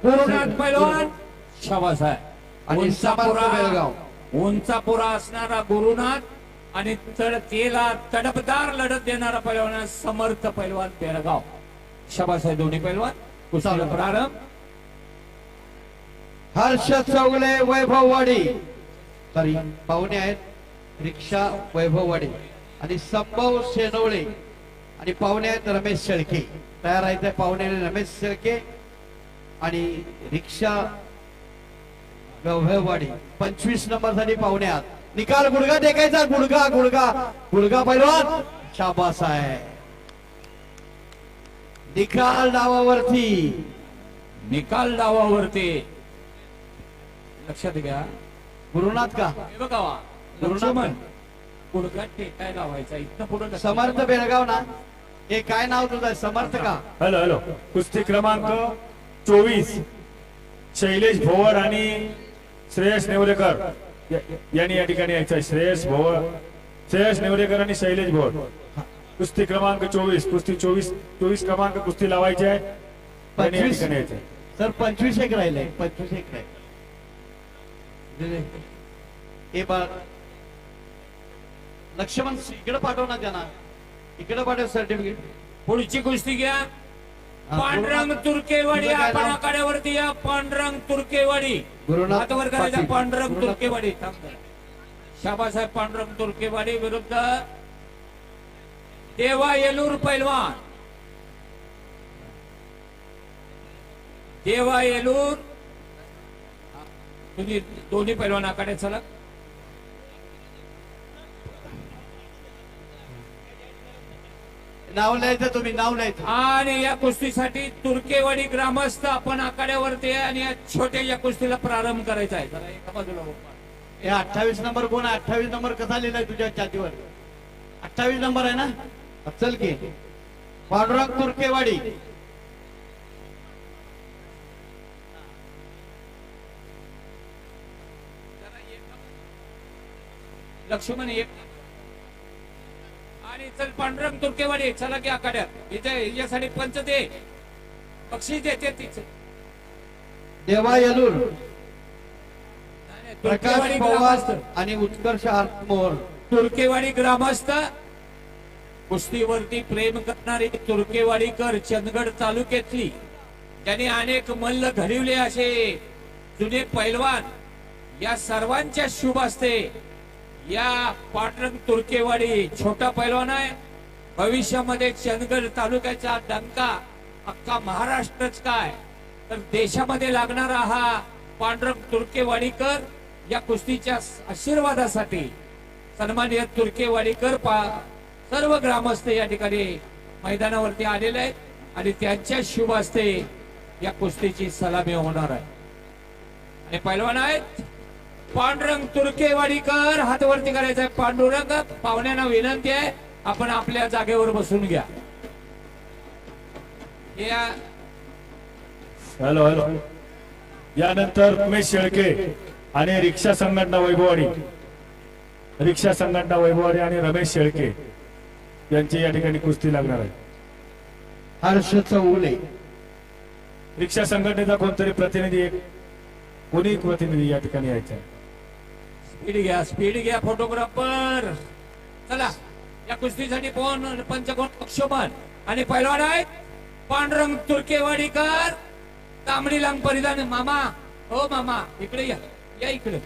गुरुनाथ पैलवान शाबास आहे. आणि समर्थ बेळगाव. उंचापुरा असणारा गुरुनाथ आणि केला तडपदार लढत देणारा पैलवान समर्थ पैलवान बेळगाव. शाबास आहे दोन्ही पैलवान. कुस्तीला प्रारंभ. हर्ष चौगले वैभववाडी, सॉरी पाहुणे आहेत रिक्षा वैभववाडी आणि संभव सेनवळे आणि पाहुणे आहेत रमेश शेळके. तयार आहेत पाहुणे रमेश शेळके आणि रिक्षा वैभववाडी. 25 नंबर साठी पाहुणे आहात. निकाल गुडगा टेकायचा, गुडगा गुडगा गुडगा पैलवान शाबास आहे. निकाल डावावरती. निकाल डावावरती. लक्षात घ्या गुरुनाथ का हे बघा लक्ष्मण गुडघा टेकाय लावायचा. इथं पुढे समर्थ बेळगाव ना. हे काय नाव तुझं समर्थ का? Hello hello. कुस्ती क्रमांक 24 शैलेश भोवर आणि श्रेयस नेवरेकर यांनी या ठिकाणी यायचं आहे. श्रेयस नेवरेकर आणि शैलेश भोवर. कुस्ती क्रमांक 24 कुस्ती 24 क्रमांक कुस्ती लावायची आहे. त्यांनी या 25 ठिकाणी यायचं आहे. सर 25 एक राहिले. 25 एक राहिले. हे बघ लक्ष्मण इकडे पाठव ना त्यांना. इकडे पाठव सर्टिफिकेट. पुढची कुस्ती घ्या. पांडुरंग तुर्केवाडी. तुझं काय आपण नाव? आखाड्यावरती या. पांडुरंग तुर्केवाडी. गुरुनाथ हातवर करायचा. पाटील. पांडुरंग गुरुनाथ- तुर्केवाडी. शाबासाहेब पांडुरंग तुर्केवाडी विरुद्ध देवा येलूर पैलवान. देवा येलूर. तुम्ही दोन्ही पैलवान आखाड्यात चला. नाव लिहायचं, तुम्ही नाव लिहायचं. आणि या कुस्तीसाठी तुर्केवाडी ग्रामस्थ आपण आखाड्यावरती आहे आणि या छोट्या या कुस्तीला प्रारंभ करायचा आहे. जरा एका बाजूला उभा. हे 28 नंबर कोण आहे? 28 नंबर कसा लिहिलाय तुझ्या छातीवर? 28 नंबर आहे ना. चल की पांडुरंग तुर्केवाडी. लक्ष्मण एक आणि चल पांडुरंग तुर्केवाडी चला की आखाड्यात. इथे यासाठी पंच दे बक्षीस देते तिचं. देवा येलूर, तुर्केवाडी प्रकाश ग्रामस्थ. पवार आणि उत्कर्ष आत्मोर. तुर्केवाडी ग्रामस्थ कुस्तीवरती प्रेम करणारी तुर्केवाडीकर चंदगड तालुक्यातली त्यांनी अनेक मल्ल घडविले असे जुने पैलवान या सर्वांच्या शुभ असते. या पांडुरंग तुर्केवाडी छोटा पैलवान आहे. भविष्यामध्ये चंदगड तालुक्याचा डंका अख्खा महाराष्ट्रच काय तर देशामध्ये लागणारा हा पांडुरंग तुर्केवाडीकर या कुस्तीच्या आशीर्वादासाठी सन्माननीय तुर्केवाडीकर सर्व ग्रामस्थ या ठिकाणी मैदानावरती आलेले आहेत आणि त्यांच्या शुभ हस्ते या कुस्तीची सलामी होणार आहे. आणि पैलवान आहेत पांडुरंग तुर्केवाडीकर. हातवरती करायचा आहे पांडुरंग. पाहुण्यांना विनंती आहे आपण आपल्या जागेवर बसून घ्या. या हॅलो हॅलो. यानंतर उमेश शेळके आणि रिक्षा संघटना वैभववाडी. रिक्षा संघटना वैभववाडी आणि रमेश शेळके यांची या ठिकाणी कुस्ती लागणार आहे. हर्ष चौगले. रिक्षा संघटनेचा कोणतरी प्रतिनिधी कोणी प्रतिनिधी या ठिकाणी यायचा आहे. स्पीड घ्या फोटोग्राफर. चला या कुस्तीसाठी कोण पंचकोण लक्ष्मण आणि पैलवान आहेत पांडुरंग तुर्केवाडीकर. तांबडी लांब परिधान. मामा हो मामा इकडे या. या इकडे.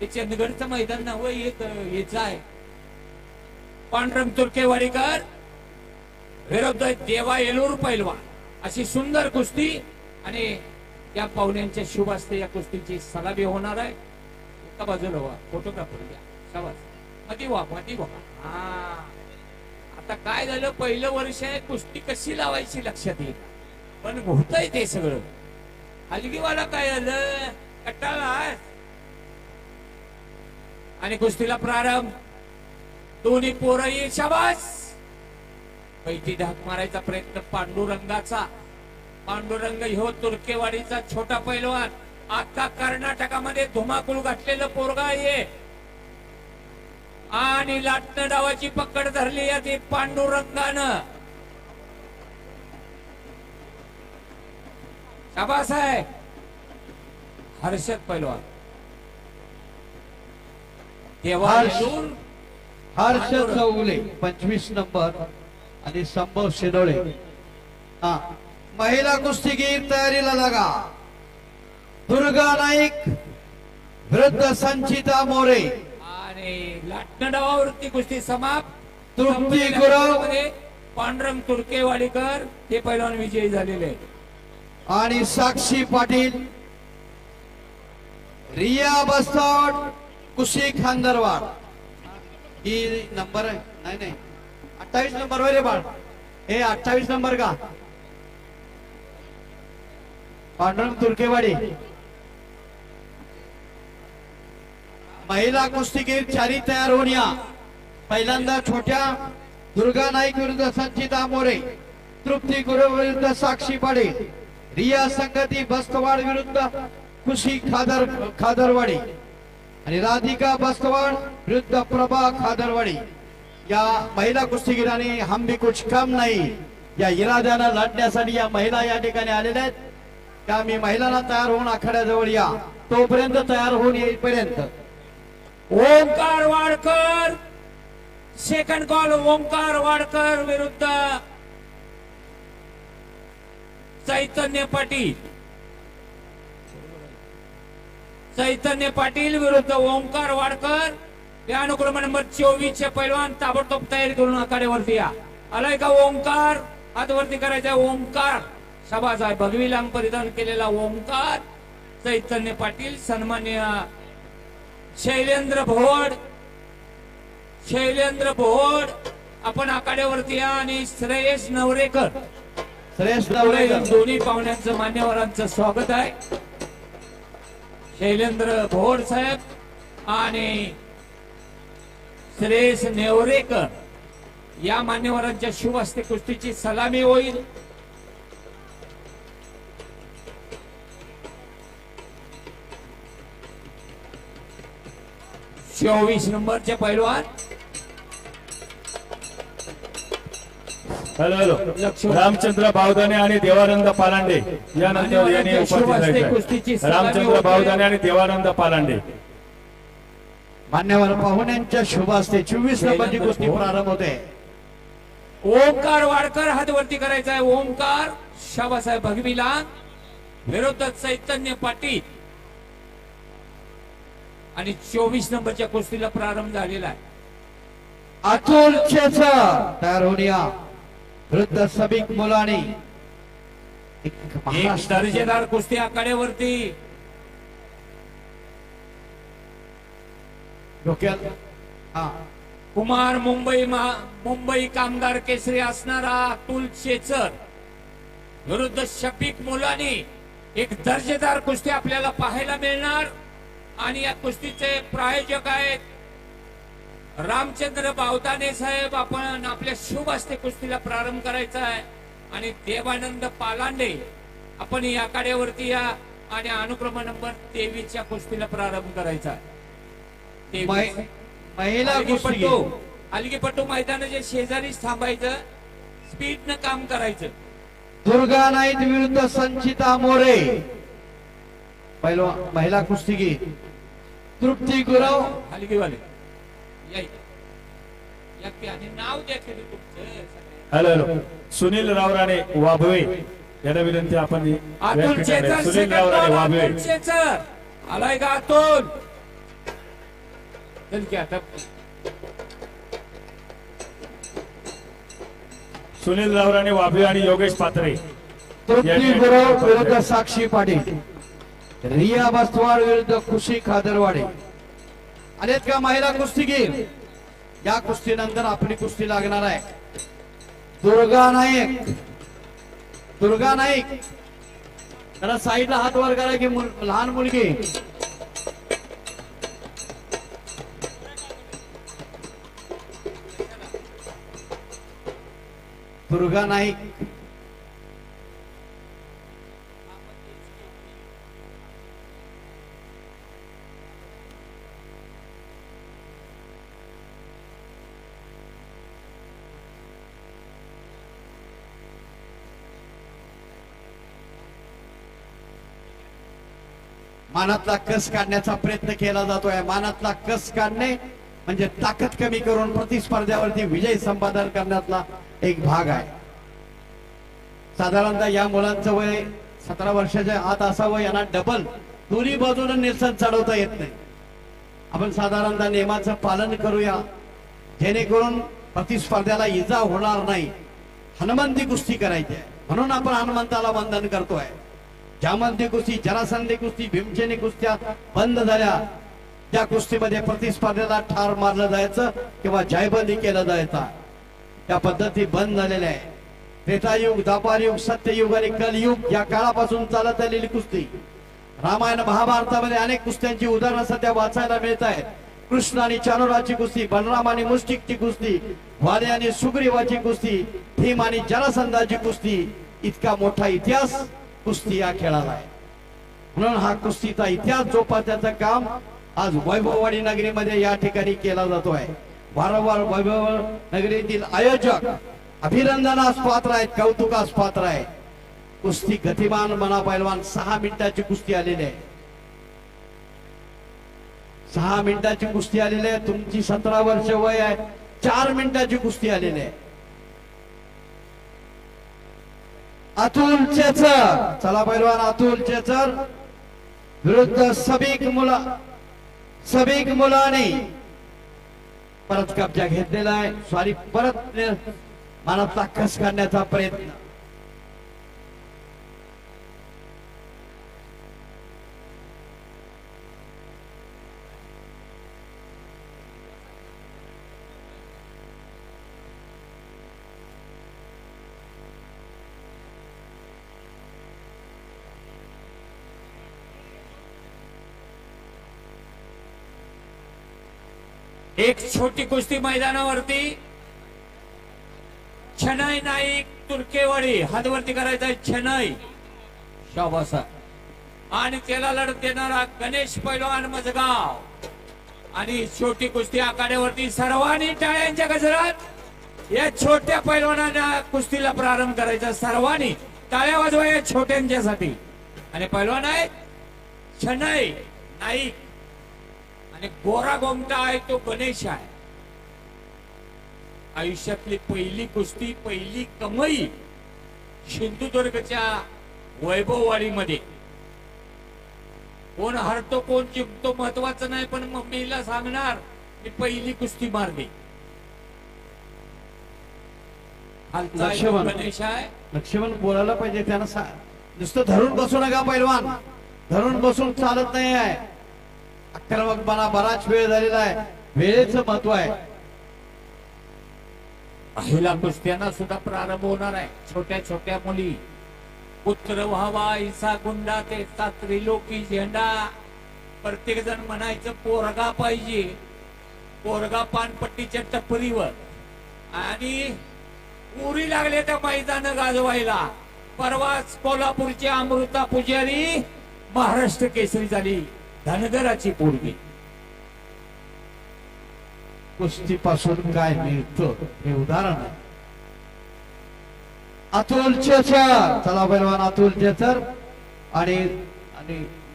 हे चंदगडचं मैदान ना याच आहे. पांडुरंग तुर्केवाडीकर विरुद्ध देवा येलूर पैलवान. अशी सुंदर कुस्ती आणि या पाहुण्यांच्या शुभ हस्ते या कुस्तीची सलामी होणार आहे. एका बाजूला व्हा. फोटोग्राफर घ्या. शाबास. मधी व्हा. हा आता काय झालं पहिलं वर्ष आहे कुस्ती कशी लावायची लक्षात येईल पण होतंय ते सगळं. हलगीवाला काय झालं कटाळा आणि कुस्तीला प्रारंभ. दोन्ही पोरं ये शाबास. पैठी ढाक मारायचा प्रयत्न पांडुरंगाचा पांडुरंग ह्यो तुर्केवाडीचा छोटा पैलवान, आता कर्नाटकामध्ये धुमाकूळ घातलेलं पोरगा आहे आणि लाटणं डावाची पकड धरली आहे ती पांडुरंगानं. शाबास आहे हर्षद पैलवान. तेव्हा हर्षद चौगुले 25 नंबर आणि संभव शिरोळे. हा, महिला कुस्तीगीर तयारीला लागा. दुर्गा नाईक विरुद्ध संचिता मोरे. आणि लाटणं डावावरती कुस्ती समाप्त. तृप्ती गुरव पांडुरंग तुर्केवाडीकर हे पैलवान विजयी झालेले. आणि साक्षी पाटील. रिया बस्ताड कुशी खांदरवाड. ही नंबर आहे नाही नाही 28 नंबर वर रे बाळ. हे 28 नंबर का पांडुरंग तुर्केवाडी. महिला कुस्तीगीर चारी तयार होऊन या. पहिल्यांदा छोट्या दुर्गा नाईक विरुद्ध संचिता मोरे, तृप्ती गुरव विरुद्ध साक्षी पाटील, रिया संगती बस्तवाड विरुद्ध खुशी खादरवाडी आणि राधिका बस्तवाड विरुद्ध प्रभा खादरवाडी. या महिला कुस्तीगीरांनी हम भी कुछ कम नाही या इराद्यानं लढण्यासाठी या महिला या ठिकाणी आलेल्या आहेत. त्या मी महिलांना तयार होऊन आखाड्याजवळ या. तोपर्यंत तयार होऊन येईपर्यंत ओंकार वाडकर सेकंड कॉल. ओंकार वाडकर विरुद्ध चैतन्य पाटील. चैतन्य पाटील विरुद्ध ओंकार वाडकर. या अनुक्रम नंबर 24 चे पैलवान ताबडतोब तयारी करून आखाड्यावरती या. आलाय का ओंकार? हातवरती करायचा ओंकार. शाबास आहे. भगवी लांब परिधान केलेला ओंकार. चैतन्य पाटील. सन्मान्य शैलेंद्र भोड. शैलेंद्र भोड आपण आखाड्यावरती या. आणि श्रेयस नवरेकर. श्रेष्ठ नवरेकर दोन्ही पाहुण्यांचं मान्यवरांचं स्वागत आहे. शैलेंद्र भोड साहेब आणि श्रेयस नेवरेकर या मान्यवरांच्या शुभ हस्ते कुस्तीची सलामी होईल. चोवीस नंबरचे पैलवान. हॅलो हॅलो रामचंद्र बावदाने आणि देवानंद पालांडे यानंतर यांनी उपस्थित रामचंद्र बावदाने आणि देवानंद पालांडे. मान्यवर पाहुण्यांच्या शुभ हस्ते 24 नंबरची कुस्ती प्रारंभ होते. ओंकार वाडकर हातवरती करायचा आहे. ओंकार. शाबासाहेब भगवीला विरुद्ध चैतन्य पाटील. आणि 24 नंबरच्या कुस्तीला प्रारंभ झालेला आहे. अतुल चेचर तयार होऊन या. विरुद्ध सबिक मुलानी. एक दर्जेदार कुस्ती आखाड्यावरती. डोक्यात हा कुमार मुंबई कामगार केसरी असणारा अतुल चेचर विरुद्ध शफीक मुलानी. एक दर्जेदार कुस्ती आपल्याला पाहायला मिळणार. आणि या कुस्तीचे प्रायोजक आहेत रामचंद्र बावदाने साहेब. आपण आपल्या शुभ हस्ते कुस्तीला प्रारंभ करायचा आहे. आणि देवानंद पालांडे आपण या आखाड्यावरती या. आणि अनुक्रम नंबर 23 च्या कुस्तीला प्रारंभ करायचा आहे. महिला कुस्ती अलगीपट्टू मैदानाच्या शेजारीच थांबायचं. स्पीडनं काम करायचं. दुर्गा नाईक विरुद्ध संचिता मोरे. पहिला महिला कुस्तीगीर तृप्ती गुरव. हलगीवाले आणि नाव द्या तुमचं. हॅलो हॅलो सुनील रावराणे वाभवे यांना विनंती. आपण अतुल चेचर. सुनील रावराणे वाभवे. अतुल चेचर आलाय का अतुल? चल की आता सुनील रावराणे वाभवे आणि योगेश पात्रे. तृप्ती गुरव विरुद्ध साक्षी पाटील. रिया बस्तवाड विरुद्ध खुशी खादरवाडी. आलेत का महिला कुस्तीगीर? या कुस्तीनंतर आपली कुस्ती लागणार आहे. दुर्गा नाईक. दुर्गा नाईक जरा साईडला हात वर करा की लहान मुलगी. दुर्गा नाईक मानातला कस काढण्याचा प्रयत्न केला जातोय. मानातला कस काढणे म्हणजे ताकद कमी करून प्रतिस्पर्ध्यावरती विजय संपादन करण्यातला एक भाग आहे. साधारणतः या मुलांचं वय 17 वर्षाच्या आत असावं. यांना डबल दोन्ही बाजूने निल्सन चढवता येत नाही. आपण साधारणतः नियमाचं पालन करूया जेणेकरून प्रतिस्पर्ध्याला इजा होणार नाही. हनुमंती कुस्ती करायची आहे म्हणून आपण हनुमंताला वंदन करतोय. जामंती कुस्ती, जरासंधी कुस्ती, भीमसेनी कुस्त्या बंद झाल्या. त्या कुस्तीमध्ये प्रतिस्पर्ध्याला ठार मारलं जायचं किंवा जायबंदी केलं जायचं. त्या पद्धती बंद झालेल्या आहे. त्रेतायुग, द्वापारयुग, सत्ययुग आणि कलयुग या काळापासून चालत आलेली कुस्ती. रामायण महाभारतामध्ये अनेक कुस्त्यांची उदाहरणं सध्या वाचायला मिळत आहेत. कृष्ण आणि चानुराची कुस्ती, बलराम आणि मुष्टिकची कुस्ती, वाली आणि सुग्रीवाची कुस्ती, भीम आणि जरासंधाची कुस्ती. इतका मोठा इतिहास कुस्ती या खेळाला आहे. म्हणून हा कुस्तीचा इतिहास जोपासण्याचं काम आज वैभववाडी नगरीमध्ये या ठिकाणी केला जातोय. वारंवार वैभव नगरीतील आयोजक अभिनंदनास पात्र आहेत, कौतुकास पात्र आहे. कुस्ती गतिमान मना पैलवान 6 मिनिटाची कुस्ती आलेली आहे. 6 मिनिटाची कुस्ती आलेली आहे. तुमची 17 वर्ष वय आहे. 4 मिनिटाची कुस्ती आलेली आहे. अतुल चेचर, चला पैलवान अतुल चेचर विरुद्ध सबीक मुलाने परत कब्जा घेतलेला आहे. सॉरी, परत मनातला कस काढण्याचा प्रयत्न. एक छोटी कुस्ती मैदानावरती छनई नाईक तुर्केवाडी हातवरती करायचा आहे. छनई शाबास. आणि त्याला लढत देणारा गणेश पैलवान मजगाव. आणि छोटी कुस्ती आखाड्यावरती सर्वांनी टाळ्यांच्या गजरात या छोट्या पैलवानांना कुस्तीला प्रारंभ करायचा. सर्वांनी टाळ्या वाजवा या छोट्यांच्यासाठी. आणि पैलवान आहे छनई नाईक आणि गोरा गोमटा आहे तो गणेश आहे. आयुष्यातली पहिली कुस्ती, पहिली कमाई सिंधुदुर्गच्या वैभववाडीमध्ये. कोण हरतो कोण जिंकतो महत्वाचं नाही, पण मम्मीला सांगणार मी पहिली कुस्ती मारली. गणेश आहे. लक्ष्मण बोलायला पाहिजे त्यांना. नुसतं धरून बसू नका पैलवान. धरून बसून चालत नाही आहे. आक्रमकपणा बराच वेळ झालेला आहे. वेळेचं महत्व आहे. पहिला कुस्त्यांना सुद्धा प्रारंभ होणार आहे. छोट्या छोट्या मुली पुत्र व्हावा इसा गुंडा त्याचा त्रिलोकी झेंडा. प्रत्येक जण म्हणायचं पोरगा पाहिजे. पोरगा पानपट्टीच्या टपरीवर. आणि उरी लागले त्या मैदान गाजवायला. परवाच कोल्हापूरची अमृता पुजारी महाराष्ट्र केसरी झाली. धनगराची पोरगी. कुस्तीपासून काय मिळतं हे उदाहरण आहे. अतुल चेचर, चला पैलवान अतुल चेचर. आणि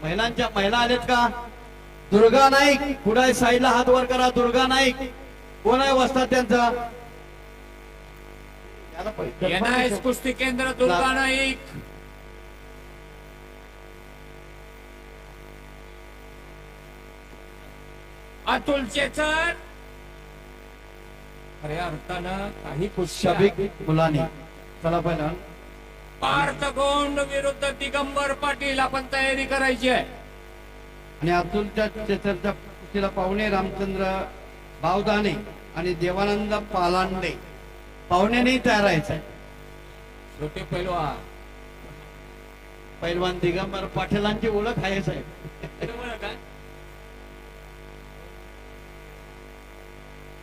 महिला आलेत का? दुर्गा नाईक पुढे साईडला हात वर करा. दुर्गा नाईक कोण आहे वस्तात त्यांचा? एनआयएस कुस्ती केंद्र दुर्गा नाईक. अतुल चेचर खऱ्या अर्थानं काही कुस्त्या. शबीक मुलानी, चला पहिला. पार्थ गोंड विरुद्ध दिगंबर पाटील. आपण तयारी करायची आहे. आणि अतुलच्या चेचरच्या कुस्तीला पाहुणे रामचंद्र बावदाने आणि देवानंद पालांडे. पाहुण्याने तयार आहे. छोटे पैलवान पैलवान दिगंबर पाटीलांची ओळख आहे साहेब.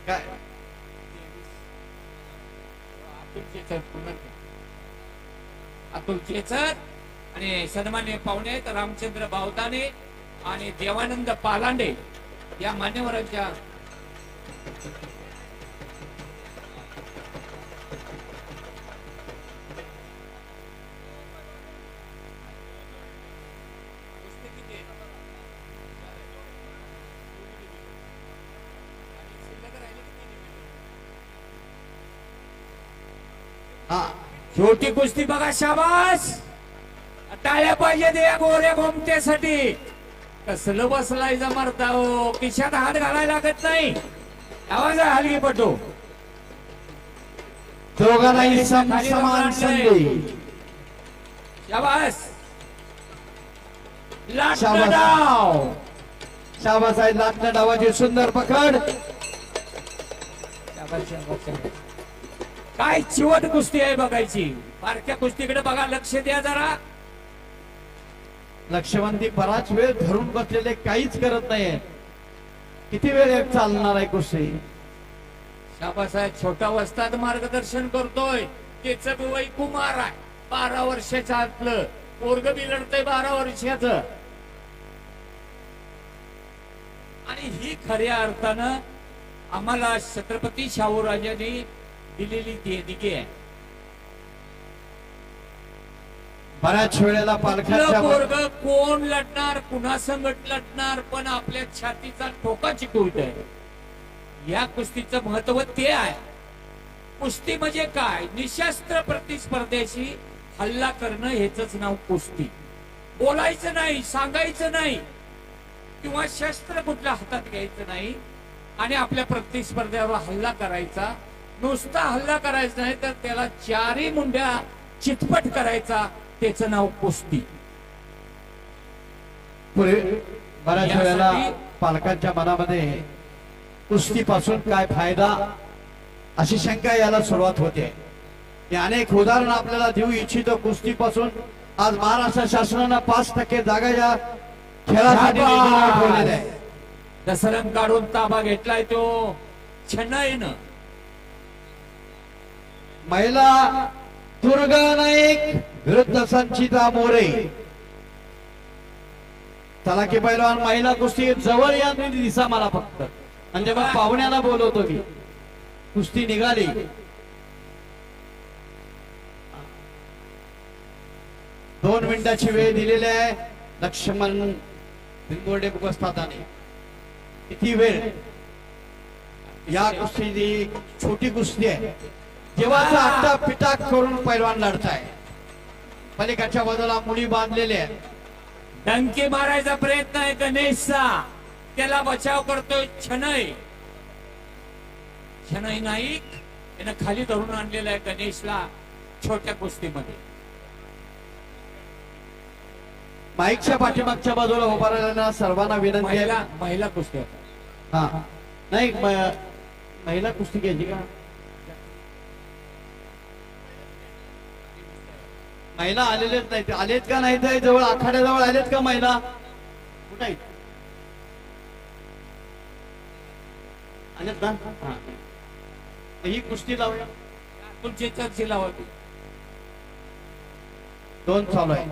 काय अतुल चेचर आणि सन्मान्य पाहुणे आहेत रामचंद्र बावताने आणि देवानंद पालांडे या मान्यवरांच्या हा छोटी कुस्ती बघा, शाबास. टाळ्या पाहिजे त्या गोऱ्या गोमट्यासाठी. कसलं बसलाय जमरता हो, खिशात हात घालायला लागत नाही. आवाज आहे हलगी पटू. दोघांनाही समान संधी. शाबास. लाटणं शाबास. डाव. शाबास आहे लाटणं डावाची सुंदर पकड. शाबास, शाबास, शाबास. काय चिवट कुस्ती आहे बघायची. बारक्या कुस्तीकडे बघा, लक्ष द्या जरा. लक्षवंती बराच वेळ धरून बसलेले, काहीच करत नाहीये. किती वेळ चालणार आहे कुस्ती. शाबास आहे. छोटा वस्ताद मार्गदर्शन करतोय. त्याच वय कुमार आहे, 12 वर्षाच्या आतलं पोरग बिलडतंय 12 वर्षाचं. आणि ही खऱ्या अर्थानं आम्हाला छत्रपती शाहूराजांनी दिलेली देणगी आहे. बऱ्याच वेळेला आपलं पालख्यांच्या पोरग कोण लढणार, कुणा संगत लढणार, पण आपल्या छातीचा ठोका चिकवत आहे. या कुस्तीचं महत्व ते आहे. कुस्ती म्हणजे काय, निशस्त्र प्रतिस्पर्ध्याशी हल्ला करणं, हेच नाव कुस्ती. बोलायचं नाही, सांगायचं नाही, किंवा शस्त्र कुठल्या हातात घ्यायचं नाही आणि आपल्या प्रतिस्पर्ध्यावर हल्ला करायचा. नुसता हल्ला करायचा नाही, तर त्याला 4 मुंड्या चितपट करायचा. त्याचं नाव कुस्ती. पुढे बऱ्याच वेळेला यासाठी- पालकांच्या मनामध्ये कुस्तीपासून काय फायदा अशी शंका यायला सुरुवात होते. मी अनेक उदाहरण आपल्याला देऊ इच्छितो कुस्तीपासून. आज महाराष्ट्र शासनानं 5% जागा या खेळासाठी निवडून ठेवलेल्या आहे. दसरंग काढून ताबा घेतलाय तो छन्नाईनं. महिला दुर्गा नाईक विरुद्ध संचिता मोरे. चला की पहिलवान महिला कुस्ती जवळ या दिसा मला फक्त, म्हणजे मग पाहुण्याला बोलवतो मी. कुस्ती निघाली. दोन मिनिटाची वेळ दिलेली आहे लक्ष्मण भिंगोर्डे उपस्थाताने. किती वेळ. या कुस्ती छोटी कुस्ती आहे. जेव्हाचा आट्टा पिटाक करून पैलवान लढताय. पलीकडच्या बाजूला मुली बांधलेल्या आहेत. डंकी मारायचा प्रयत्न आहे गणेशचा. त्याला बचाव करतोय छनई. छनई नाईक यानं खाली धरून आणलेला आहे गणेशला छोट्या कुस्तीमध्ये. माईकच्या पाठीमागच्या बाजूला उभा राहिलेल्या सर्वांना विनंती आहे. महिला कुस्ती आहे. हा नाही महिला कुस्ती घ्यायची का. महिला आलेलेच नाहीत. आलेत का नाही तर जवळ आखाड्याजवळ आलेत का महिला. कुठे आहेत. आलेत ना. हा. ही कुस्ती लावूया. तुमची चर्चा लावावी. 2 चालू आहे.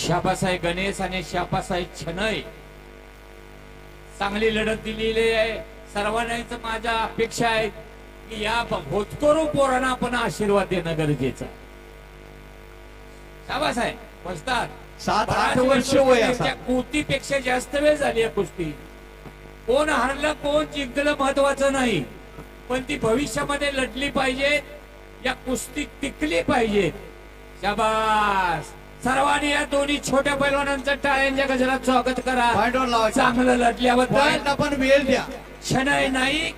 शाबासाई गणेश आणि शाबासाई छनई. चांगली लढत दिलेली आहे. सर्वांनाच माझ्या अपेक्षा आहे की या होतकरू पोरांना आपण आशीर्वाद देणं गरजेचं. शाबासाई बसतात. 7-8 वर्ष वय असा. कुस्तीपेक्षा जास्त वेळ झाली आहे कुस्ती. कोण हारलं कोण जिंकलं महत्वाचं नाही, पण ती भविष्यामध्ये लढली पाहिजे. या कुस्ती टिकली पाहिजे. शाबास. सर्वांनी या दोन्ही छोट्या पैलवानांचं टाळ्यांच्या गजरात स्वागत करा. पॉइंटवर लावायचं. चांगलं लढल्याबद्दल. पॉइंटला पण वेळ द्या. शनई नाईक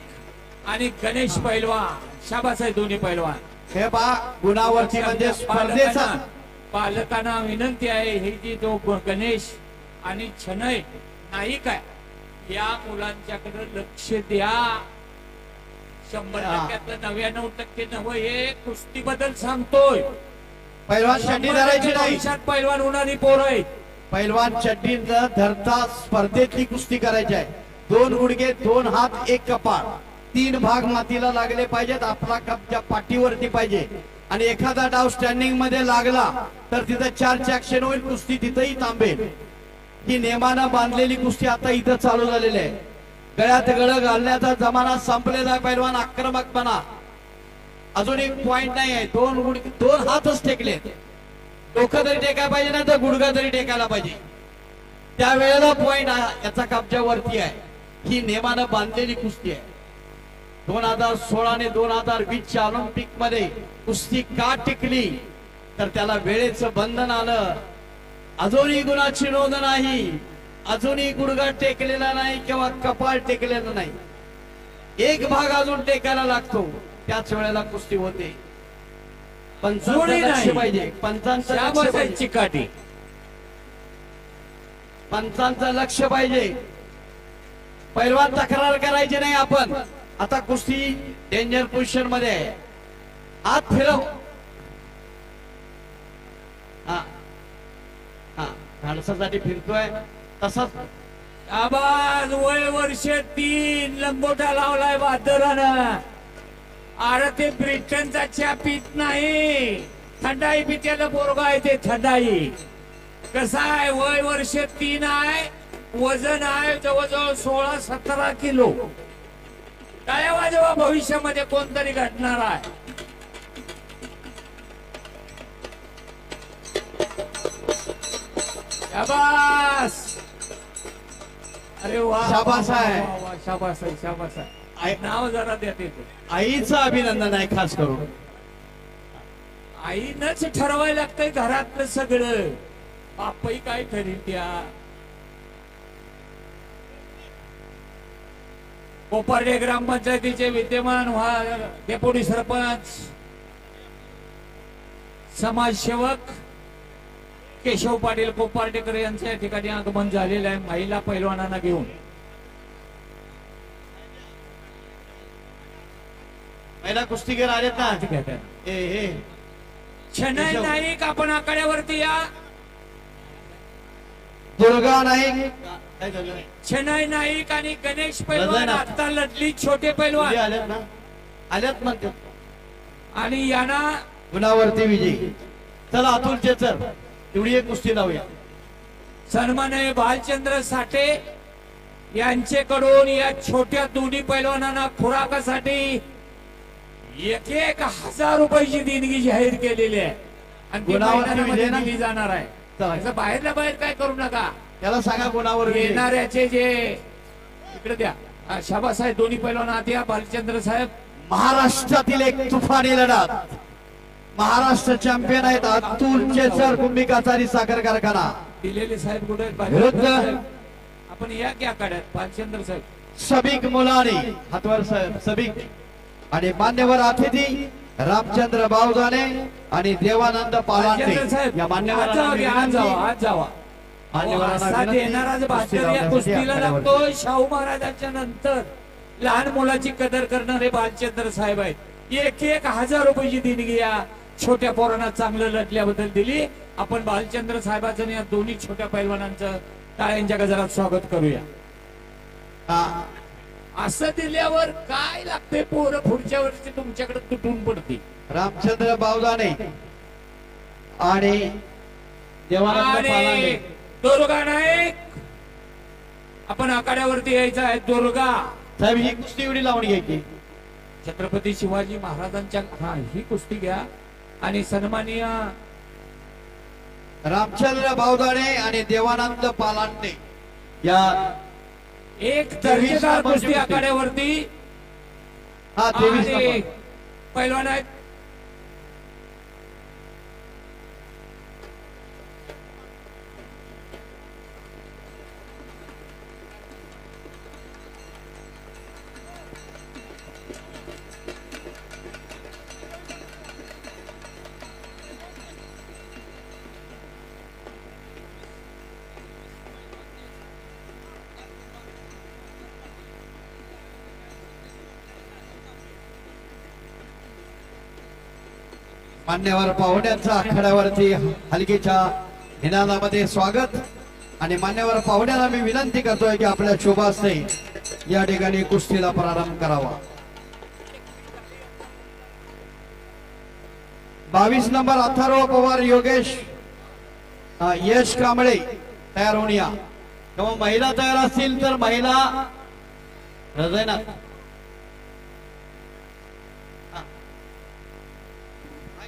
आणि गणेश पैलवान. शाबास आहे दोन्ही पैलवान. हे बा गुणावरती म्हणजे स्पर्धेचा पालकांना विनंती आहे, हे जी जो गणेश आणि छनई नाईक आहे या मुलांच्याकडे लक्ष द्या. 100%तलं 99% नव्हे. हे कुस्ती बद्दल सांगतोय. पैलवान चड्डी धरायची नाही. भविष्यात पैलवान होणारी पोरं आहेत. पैलवान चड्डी न धरता स्पर्धेतली कुस्ती करायची आहे. 2 गुडघे 2 हात 1 कपाळ 3 भाग मातीला लागले पाहिजेत. आपला कपच्या पाठीवरती पाहिजे. आणि एखादा डाव स्टँडिंग मध्ये लागला तर तिथं 4चे ऍक्शन होईल. कुस्ती तिथंही थांबेल. ही नियमानं बांधलेली कुस्ती आता इथं चालू झालेली आहे. गळ्यात गळ घालण्याचा जमाना संपलेला आहे. पैलवान आक्रमकपणा. अजून एक पॉइंट नाही आहे. 2 गुडघे 2 हातच टेकले. डोकं तरी टेकायला पाहिजे ना तर गुडघा तरी टेकायला पाहिजे. त्यावेळेला पॉइंट याचा कब्जावरती आहे. ही नियमानं बांधलेली कुस्ती आहे. 2016 आणि 2020च्या ऑलिम्पिक मध्ये कुस्ती का टिकली तर त्याला वेळेचं बंधन आलं. अजूनही गुणाची नोंद नाही, अजूनही गुडघा टेकलेला नाही किंवा कपाळ टेकलेलं नाही. एक भाग अजून टेकायला लागतो, त्याच वेळेला कुस्ती होते. पंचांचं जोडी लक्ष नाही. पाहिजे, पंचांचं लक्ष शाबास आहे पाहिजे, चिकाटी. पंचांचं लक्ष पाहिजे. पैलवान तक्रार करायची नाही. आपण आता कुस्ती डेंजर पोझिशन मध्ये आहे. हात फिरव. हा हा धाडसासाठी फिरतोय तसाच. आबाज वय वर्ष 3 लंगोटा लावलाय बहादरानं. अरे ते ब्रिटनचा चहा पित नाही, थंडाई पित्याला पोरगा आहे ते थंडाई. कसा आहे वय वर्ष 3 आहे, वजन आहे जवळजवळ 16-17 किलो. काय वाजवा भविष्यामध्ये कोणतरी घडणार आहे. शाबास. अरे वा शाबास आहे. वा, वा, शाबास आहे, शाबास आहे. नाव जरा देते तू. आईचं अभिनंदन आहे खास करून. आईनच ठरवायला लागतंय घरातलं सगळं. बापही काय ठरेल त्या. कोपर्डे ग्रामपंचायतीचे विद्यमान डेप्युटी सरपंच समाजसेवक केशव पाटील कोपार्डेकर यांच्या या ठिकाणी आगमन झालेलं आहे महिला पैलवानांना घेऊन. महिला कुस्तीगीर आलेत ना. ठीक आहे. हे शनय नाईक आपण आकड्यावरती या. दुर्गा नाईक काय झालं? शनय नाईक आणि गणेश पैलवान आता लढली छोटे पैलवान विजय आलेत ना. आल्यात म्हणते आणि यांना गुणावरती विजय. चला अतुल चेचर एवढी एक कुस्ती लावूया. सन्माननीय भालचंद्र साठे यांच्याकडून या छोट्या दोन्ही पैलवानांना खुराकासाठी 1,000 रुपयाची देणगी जाहीर केलेली आहे आणि ती गुणावरती मैदानामध्ये विजय ना? दिली जाणार आहे. चला. असं बाहेरल्या बाहेर काय करू नका. त्याला सांगा गुणावर विजय. येणाऱ्याचे जे इकडे द्या. शाबास साहेब दोन्ही पैलवान आत या. भालचंद्र साहेब महाराष्ट्रातील एक तुफानी लढत. महाराष्ट्र चॅम्पियन आहेत अतुल चेचर कुंभी काचारी साखर कारखाना दिलेले साहेब कुठे आहेत? विरुद्ध भालचंद्र साहेब. आपण या क्या काढ्यात भालचंद्र साहेब. सबिक मुलानी हातवर सबिक आणि मान्यवर अतिथी रामचंद्र बावदाने आणि देवानंद भालचंद्र पालांडे साहेब या आज मान्यवरांना जावा की, आज जावा विनंती. आज जावा. मान्यवरांना असा विनंती. देणारा कुस्ती भास्कर या लावण्यासाठी कुस्तीला आखाड्यावरती. लागतो. शाहू महाराजांच्या नंतर लहान मुलाची कदर करणारे भालचंद्र साहेब आहेत. 1,000 रुपयाची देणगी या छोट्या पोरांना चांगलं लढल्याबद्दल दिली. आपण भालचंद्र साहेबांचं आणि या दोन्ही छोट्या पैलवानांचं टाळ्यांच्या गजरात स्वागत करूया. हा. असं दिल्यावर काय लागते पोरं पुढच्या वर्षी तुमच्याकडे तुटून पडते. रामचंद्र बावदाने आणि देवानंद आणि पालांडे. दुर्गा नाईक आपण आखाड्यावरती यायचं आहे. दुर्गा साहेब ही कुस्ती एवढी लावून घ्यायची. छत्रपती शिवाजी महाराजांच्या ही कुस्ती घ्या आणि सन्माननीय रामचंद्र बावदाने आणि देवानंद पालांडे या एक दर्जेदार कुस्ती आखाड्यावरती. हा 23 आणि नंबर. पैलवान आहेत मान्यवर पाहुण्यांचं आखाड्यावरती हलकीच्या निनादामध्ये स्वागत. आणि मान्यवर पाहुण्यांना मी विनंती करतोय की आपल्या शोभास्ते या ठिकाणी कुस्तीला प्रारंभ करावा. 22 नंबर अथर्व पवार योगेश यश कांबळे तयार होऊन या. किंवा महिला तयार असतील तर महिला हृदयनाथ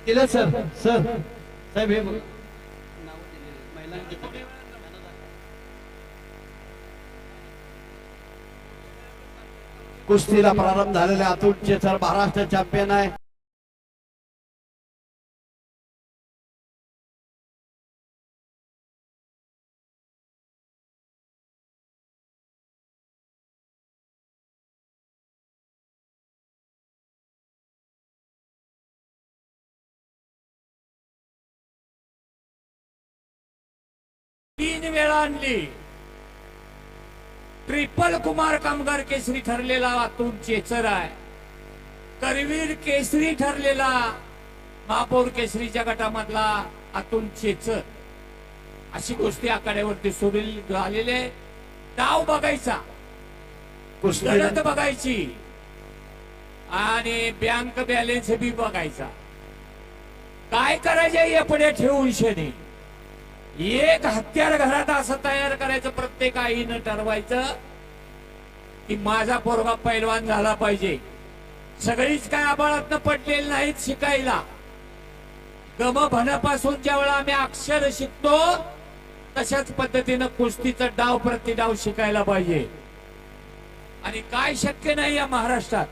दिलं सर. सर साहेब हे बघ. कुस्तीला प्रारंभ झालेला अतुल चेचर महाराष्ट्र चॅम्पियन आहे. तीन वेळा आणली. ट्रिपल कुमार कामगार केसरी ठरलेला अतुल चेचर आहे. करवीर केसरी ठरलेला महापौर केसरीच्या गटामधला अतुल चेचर. अशी कुस्ती आखाड्यावरती सुरू झालेले. डाव बघायचा, कुस्ती लढत बघायची आणि बँक बॅलन्स बी बघायचा. काय करायचे या पुढे ठेवून शनी एक हत्यार घरात असं तयार करायचं. प्रत्येक आईनं ठरवायचं की माझा पोरगा पैलवान झाला पाहिजे. सगळीच काय आबाळातनं पडलेली नाहीत शिकायला. गम भण्यापासून ज्या वेळा आम्ही अक्षर शिकतो तशाच पद्धतीनं कुस्तीचा डाव प्रतिडाव शिकायला पाहिजे. आणि काय शक्य नाही या महाराष्ट्रात.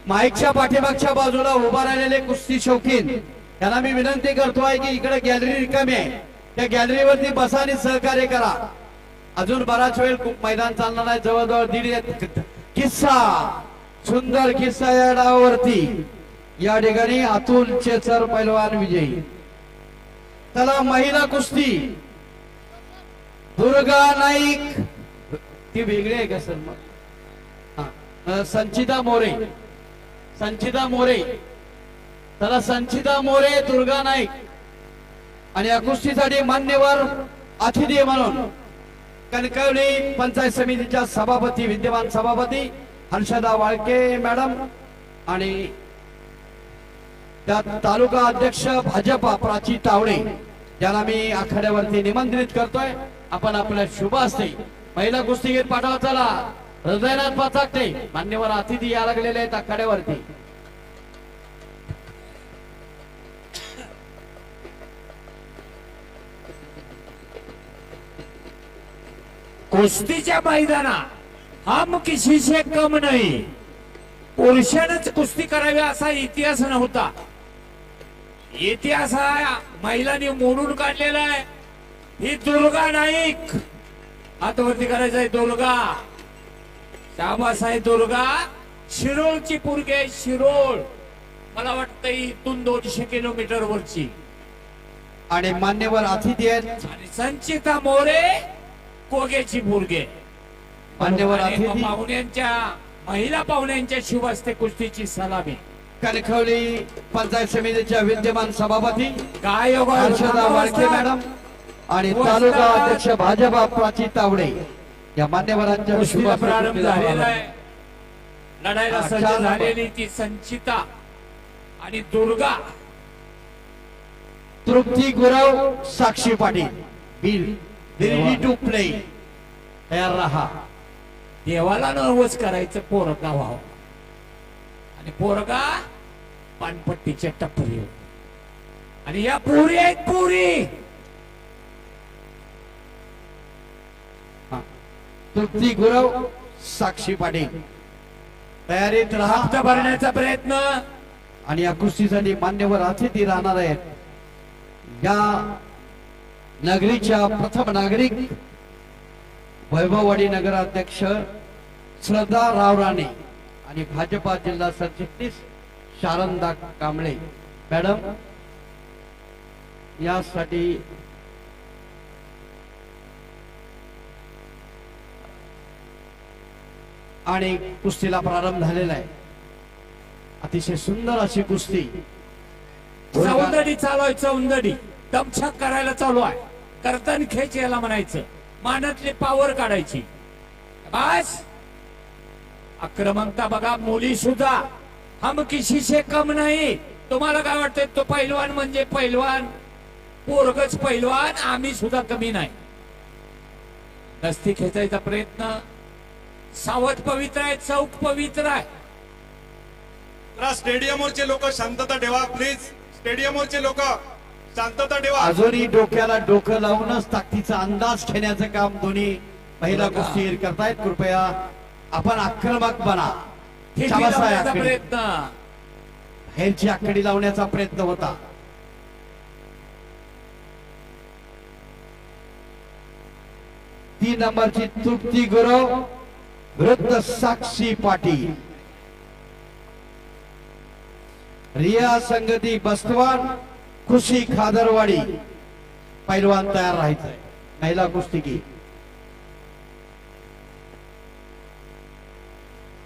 माईकच्या पाठीमागच्या बाजूला उभा राहिलेले कुस्ती शौकीन यांना मी विनंती करतोय की इकडे गॅलरी रिकामी आहे, त्या गॅलरीवरती बसा आणि सहकार्य करा. अजून बराच वेळ मैदान चालणार आहे. जवळजवळ 1.5 किस्सा, सुंदर किस्सा या डावावरती. या ठिकाणी अतुल चेचर पैलवान विजयी. चला महिला कुस्ती. दुर्गा नाईक ती वेगळी आहे का सर? मग संचिता मोरे, संचिता मोरे. त्याला संचिता मोरे, दुर्गा नाईक आणि या कुस्तीसाठी मान्यवर अतिथी म्हणून कणकवली पंचायत समितीच्या सभापती, विद्यमान सभापती हर्षदा वाळके मॅडम आणि त्या तालुका अध्यक्ष भाजपा प्राची तावडे ज्याला मी आखाड्यावरती निमंत्रित करतोय. आपण आपल्या शुभ हस्ते महिला कुस्तीगीर पाठवा. चला हृदयनाथ पाचाकटे मान्यवर अतिथी या लागलेले आहेत आखाड्यावरती. कुस्तीच्या मैदानात हम किसी से कम नाही. पुरुषानच कुस्ती करावी असा इतिहास नव्हता. इतिहास हा महिलांनी मोडून काढलेला आहे. ही दुर्गा नाईक हातवरती करायचं आहे. दुर्गा शाबास आहे. दुर्गा शिरोळची पोरगी आहे. शिरोळ मला वाटतं इथून 200 किलोमीटर वरची. आणि मान्यवर अतिथी आहेत आणि संचिता मोरे कोगेची पोरगी. मान्यवर आणि अतिथी पाहुण्यांच्या महिला पाहुण्यांच्या शुभ हस्ते कुस्तीची सलामी. कणकवली पंचायत समितीच्या विद्यमान सभापती काय योग हर्षदा वाळके मॅडम आणि तालुका अध्यक्ष भाजपा प्राची तावडे या मान्यवरांच्या शुभ कुस्तीला हस्ते प्रारंभ कुस्तीला झालेला प्रारंभ. आहे. लढाईला सज्ज चार नंबर. झालेली ती संचिता आणि Durga. Trupti Gurav, Sakshi Patil will ready to play. तयार रहा. देवाला नवस करायचं पोरगा व्हावं आणि पोरगा पानपट्टीच्या टपरीवर. आणि या पुरी आहेत पुरी. तृप्ती गुरव, साक्षी पाटील तयारीत रहा. हप्ता भरण्याचा प्रयत्न. आणि या कुस्तीसाठी मान्यवर अतिथी राहणार आहेत या नगरीच्या प्रथम नागरिक वैभववाडी नगराध्यक्ष श्रद्धा राव राणे आणि भाजपा जिल्हा सरचिटणीस शारदा कांबळे मॅडम. यासाठी आणि कुस्तीला प्रारंभ झालेला आहे. अतिशय सुंदर अशी कुस्ती. सौंदर्य चालू आहे. सौंदर्य दमछाक करायला चालू आहे. कर्तन खेच याला म्हणायचं. मानातली पावर काढायची. बस आक्रमकता बघा. मुली सुद्धा हम किसी से कम नाही. तुम्हाला काय वाटतंय तो पैलवान म्हणजे पैलवान पोरगच पैलवान, आम्ही सुद्धा कमी नाही. नसती खेचायचा प्रयत्न. सावध पवित्र आहे, चौक पवित्र आहे. जरा स्टेडियमवरचे लोक शांतता ठेवा प्लीज. स्टेडियमवरचे लोक शांतता ठेवा. अजूनही डोक्याला डोकं लावूनच ताकदीचा अंदाज घेण्याचं काम दोन्ही महिला कुस्तीगीर करतायत. कृपया आपण आक्रमक बना. ठेपी शाबास आहे लावण्याचा आखडी. प्रयत्न. बाहेरची आकडी लावण्याचा प्रयत्न होता. तीन नंबरची तृप्ती गुरव विरुद्ध साक्षी पाटील. रिया संगती बस्तवान, खुशी खादरवाडी. पैलवान तयार राहायचंय. महिला कुस्तीगीर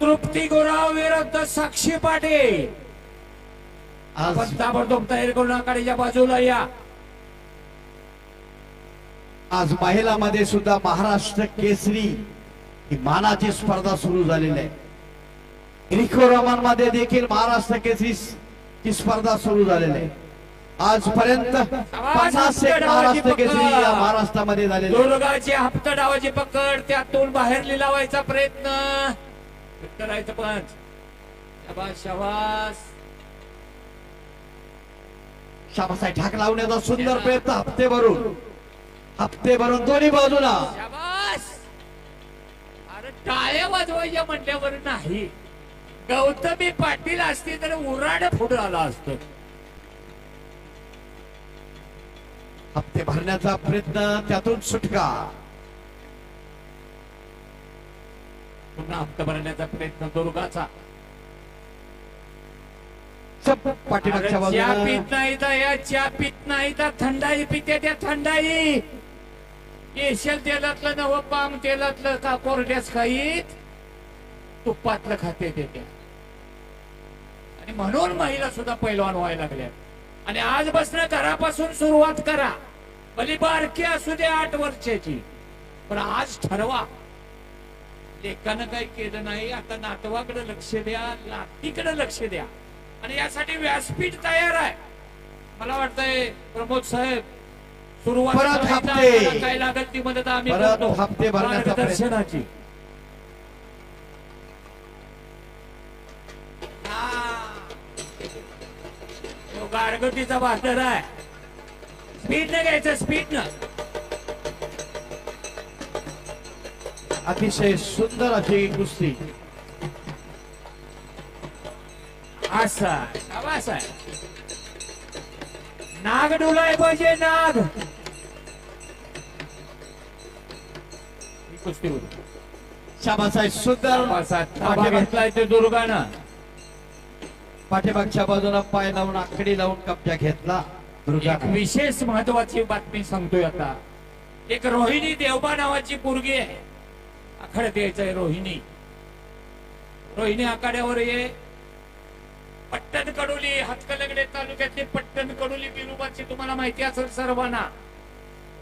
तृप्ती गोराव विरुद्ध साक्षी पाटील. आज आपण ताबडतोब तयारी करून आखाड्याच्या बाजूला या. आज महिलांमध्ये सुद्धा महाराष्ट्र केसरी ही मानाची स्पर्धा सुरू झालेली आहे. रिको रमन मध्ये देखील महाराष्ट्र केसरी ची स्पर्धा सुरू झालेली आहे. आजपर्यंत 50 महाराष्ट्र केसरी या महाराष्ट्रामध्ये झालेले आहे. दुर्गाची हप्ता डावाची पकड, त्यातून बाहेर लिलावायचा प्रयत्न करायचं. पण शाबास शाबास. शाबासाई ठाक लावण्याचा सुंदर प्रयत्न. हप्ते भरून दोन्ही बाजूला. शाबास. अरे टाळ्या वाजवायच्या म्हटल्यावर नाही. गौतमी पाटील असती तर उराड पुढे आला असत. हप्ते भरण्याचा प्रयत्न, त्यातून सुटका. पुन्हा हप्ता भरण्याचा प्रयत्न दुर्गाचा. पाठीमागच्या अरे चहा बाजूला पीत नाही तर या चहा पीत नाही तर थंडाई पिते. त्या थंडाई केशल तेलातलं नवं पाम तेलातलं का कोरड्याच खाईत तुपातलं खाते ते त्या. आणि म्हणून महिला सुद्धा पैलवान व्हायला लागल्या. आणि आज बसणं घरापासून सुरुवात करा. भली बारकी असू दे 8 वर्षाची, पण आज ठरवा. लेकानं काही केलं नाही, आता नातवाकडे लक्ष द्या, नातीकडे लक्ष द्या. आणि यासाठी व्यासपीठ तयार आहे. मला वाटतंय प्रमोद साहेब सुरुवात परत करायला हप्ते. आम्हाला काय लागेल ती मदत आम्ही परत करतो. हप्ते भरण्याचा प्रयत्न. मार्गदर्शनाची. तो गारगोटीचा बहादर आहे. स्पीड न घ्यायचं, स्पीड न. अतिशय सुंदर अशी कुस्ती. असा शाबास आहे. नाग डुलाय पाहिजे, नाग. ही कुस्ती होती. शाबासाई सुंदर. घेतलाय ते दुर्गानं. पाठीमागच्या बाजूला पाय लावून आकडी लावून कब्जा घेतला दुर्गा. एक विशेष महत्वाची बातमी सांगतोय आता. एक रोहिणी देवबा नावाची पोरगी आहे. आखाड्यात यायचंय रोहिणी. रोहिणी आखाड्यावर ये. पट्टण कडोली, हातकलंगडे तालुक्यातली पट्टण कडोली बिरुबाची तुम्हाला माहिती असेल सर्वांना.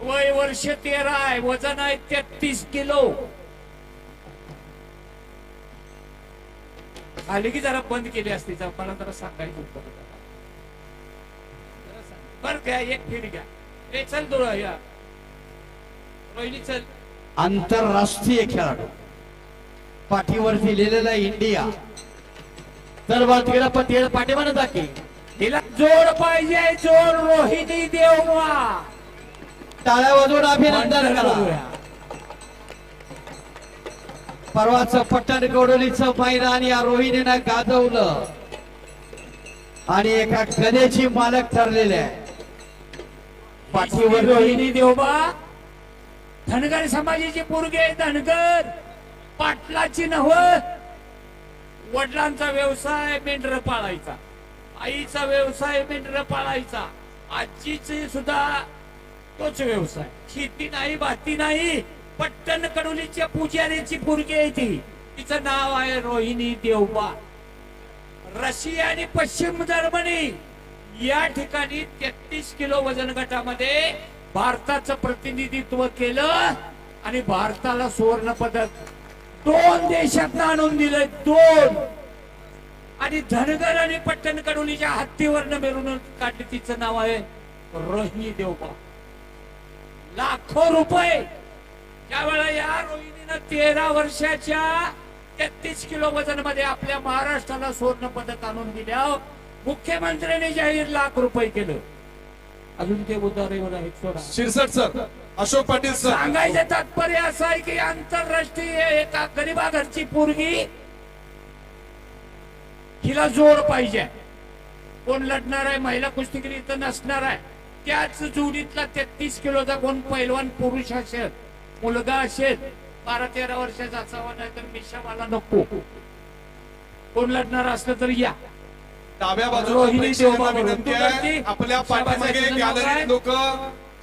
वय वर्ष 13 आहे. वजन आहे 33 किलो. आली की जरा बंद केली असती. मला जरा सांगायचं होतं. बर घ्या, एक फिर घ्या. ए चल दुरा या रोहिणी चल. आंतरराष्ट्रीय खेळाडू पाठीवरती लिहिलेला इंडिया. तर तिला पाठीमाने दाखी. तिला जोड पाहिजे, जोड. रोहिणी देवबा. टाळ्या वाजवून अभिनंदन करा. परवाचं पट्टण कडोलीचं मैदान या रोहिणीनं गाजवलं आणि एका गदेची मालक ठरलेले आहे. पाठीवर रोहिणी देवबा धनगर समाजाची पोरगी आहे. धनगर पाटलाची नव. वडिलांचा व्यवसाय मेंढर पाळायचा. आईचा व्यवसाय मेंढर पाळायचा. आजीचे सुद्धा तोच व्यवसाय. शेती नाही, भाती नाही. पट्टण कडोलीच्या पुजारीची पोरगी आहे ती. तिचं नाव आहे रोहिणी देवबा. रशिया आणि पश्चिम जर्मनी या ठिकाणी 33 किलो वजन गटामध्ये भारताचं प्रतिनिधित्व केलं आणि भारताला सुवर्ण पदक 2 देशात आणून दिले. 2 आणि धनगर आणि पट्टण कडोलीच्या हत्तीवरनं मिरवणूक काढली. तिचं नाव आहे रोहिणी देवबा. लाखो रुपये त्यावेळेला या रोहिणीनं 13 वर्षाच्या 33 किलो वजन मध्ये आपल्या महाराष्ट्राला सुवर्ण पदक आणून दिल्या. मुख्यमंत्र्यांनी जाहीर लाख रुपये केलं. अजून ते उदाहरण आहेत सोडा. शिरसट सर, अशोक पाटील सर, सांगायचं तात्पर्य असं आहे की आंतरराष्ट्रीय एका गरीबा घरची पोरगी हिला जोड पाहिजे. कोण लढणार आहे महिला कुस्तीगिरी इथं नसणार आहे. त्याच जोडीतला 33 किलोचा कोण पैलवान पुरुष असेल, मुलगा असेल, 12-13 वर्षाचा असावा, नाही तर मिशा मला नको. कोण लढणार असलं तर या. डाव्या बाजूला रोहिणी प्रेक्षकांना देवबा विनंती आहे. आपल्या पाठीमागे गॅलरीत लोक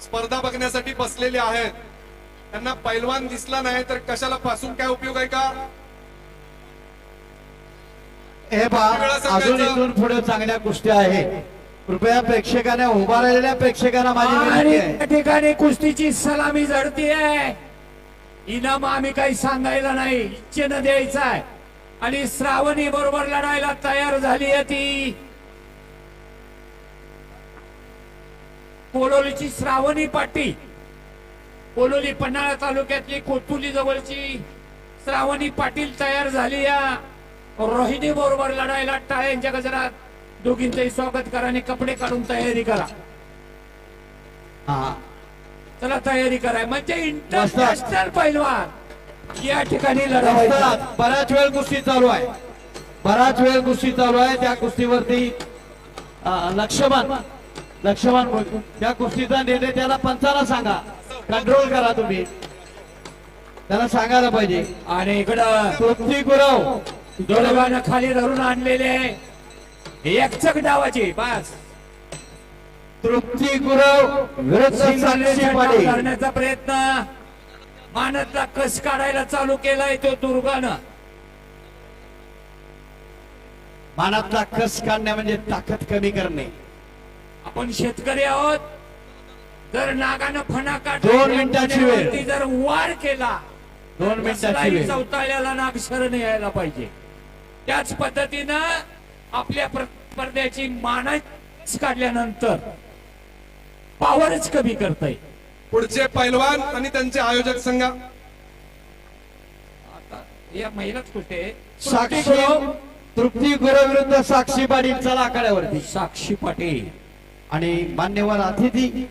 स्पर्धा बघण्यासाठी बसलेले आहेत. त्यांना पैलवान दिसला नाही तर कशाला पासून काय उपयोग आहे का? हे पहा, अजून इथून पुढे चांगल्या कुस्त्या आहेत. कृपया प्रेक्षकांना, उभा राहिलेल्या प्रेक्षकांना माझी आणि विनंती आहे. त्या ठिकाणी कुस्तीची सलामी झडती आहे. इनाम आम्ही काही सांगायला नाही, इच्छेनं द्यायचं आहे. आणि श्रावणी बरोबर लढायला तयार झाली आहे ती कोलोलीची श्रावणी पाटील. कोलोली पन्हाळा तालुक्यातली कोतुली जवळची श्रावणी पाटील तयार झाली आहे. रोहिणी बरोबर लढायला टाळ्यांच्या गजरात दोघींचंही स्वागत करा आणि कपडे काढून तयारी करा. हा, चला तयारी कराय म्हणजे इंटरनॅशनल पैलवान या ठिकाणी लढायचं. वस्ताद, बराच वेळ कुस्ती चालू आहे. बराच वेळ कुस्ती चालू आहे. त्या कुस्तीवरती लक्ष्मण त्या कुस्तीचा निर्णय त्याला पंचाला सांगा, कंट्रोल करा तुम्ही, त्याला सांगायला पाहिजे. आणि इकडं तृप्ती गुरव दोघांना खाली धरून आणलेले एकचक डावाची बस तृप्ती गुरव विरुद्ध साक्षी पाटील. करण्याचा प्रयत्न मानतला कस काढायला चालू केलाय तो दुर्गानं. मानातला कस काढणे म्हणजे ताकद कमी करणे. आपण शेतकरी आहोत. जर नागानं फणा 2 मिनिटाची वेळ. काढली जर वार केला 2 मिनिटाची कसलाही वेळ. चौताळ्याला नाग शरण यायला पाहिजे. त्याच पद्धतीनं आपल्या स्पर्धेची मानच काढल्यानंतर पावरच कमी करता येईल. पुढचे पैलवान आणि त्यांचे आयोजक सांगा. या महिलाच कुठे साक्षी तृप्ती गुरव विरुद्ध साक्षी पाटील. चला आखाड्यावरती. साक्षी पाटील आणि मान्यवर अतिथी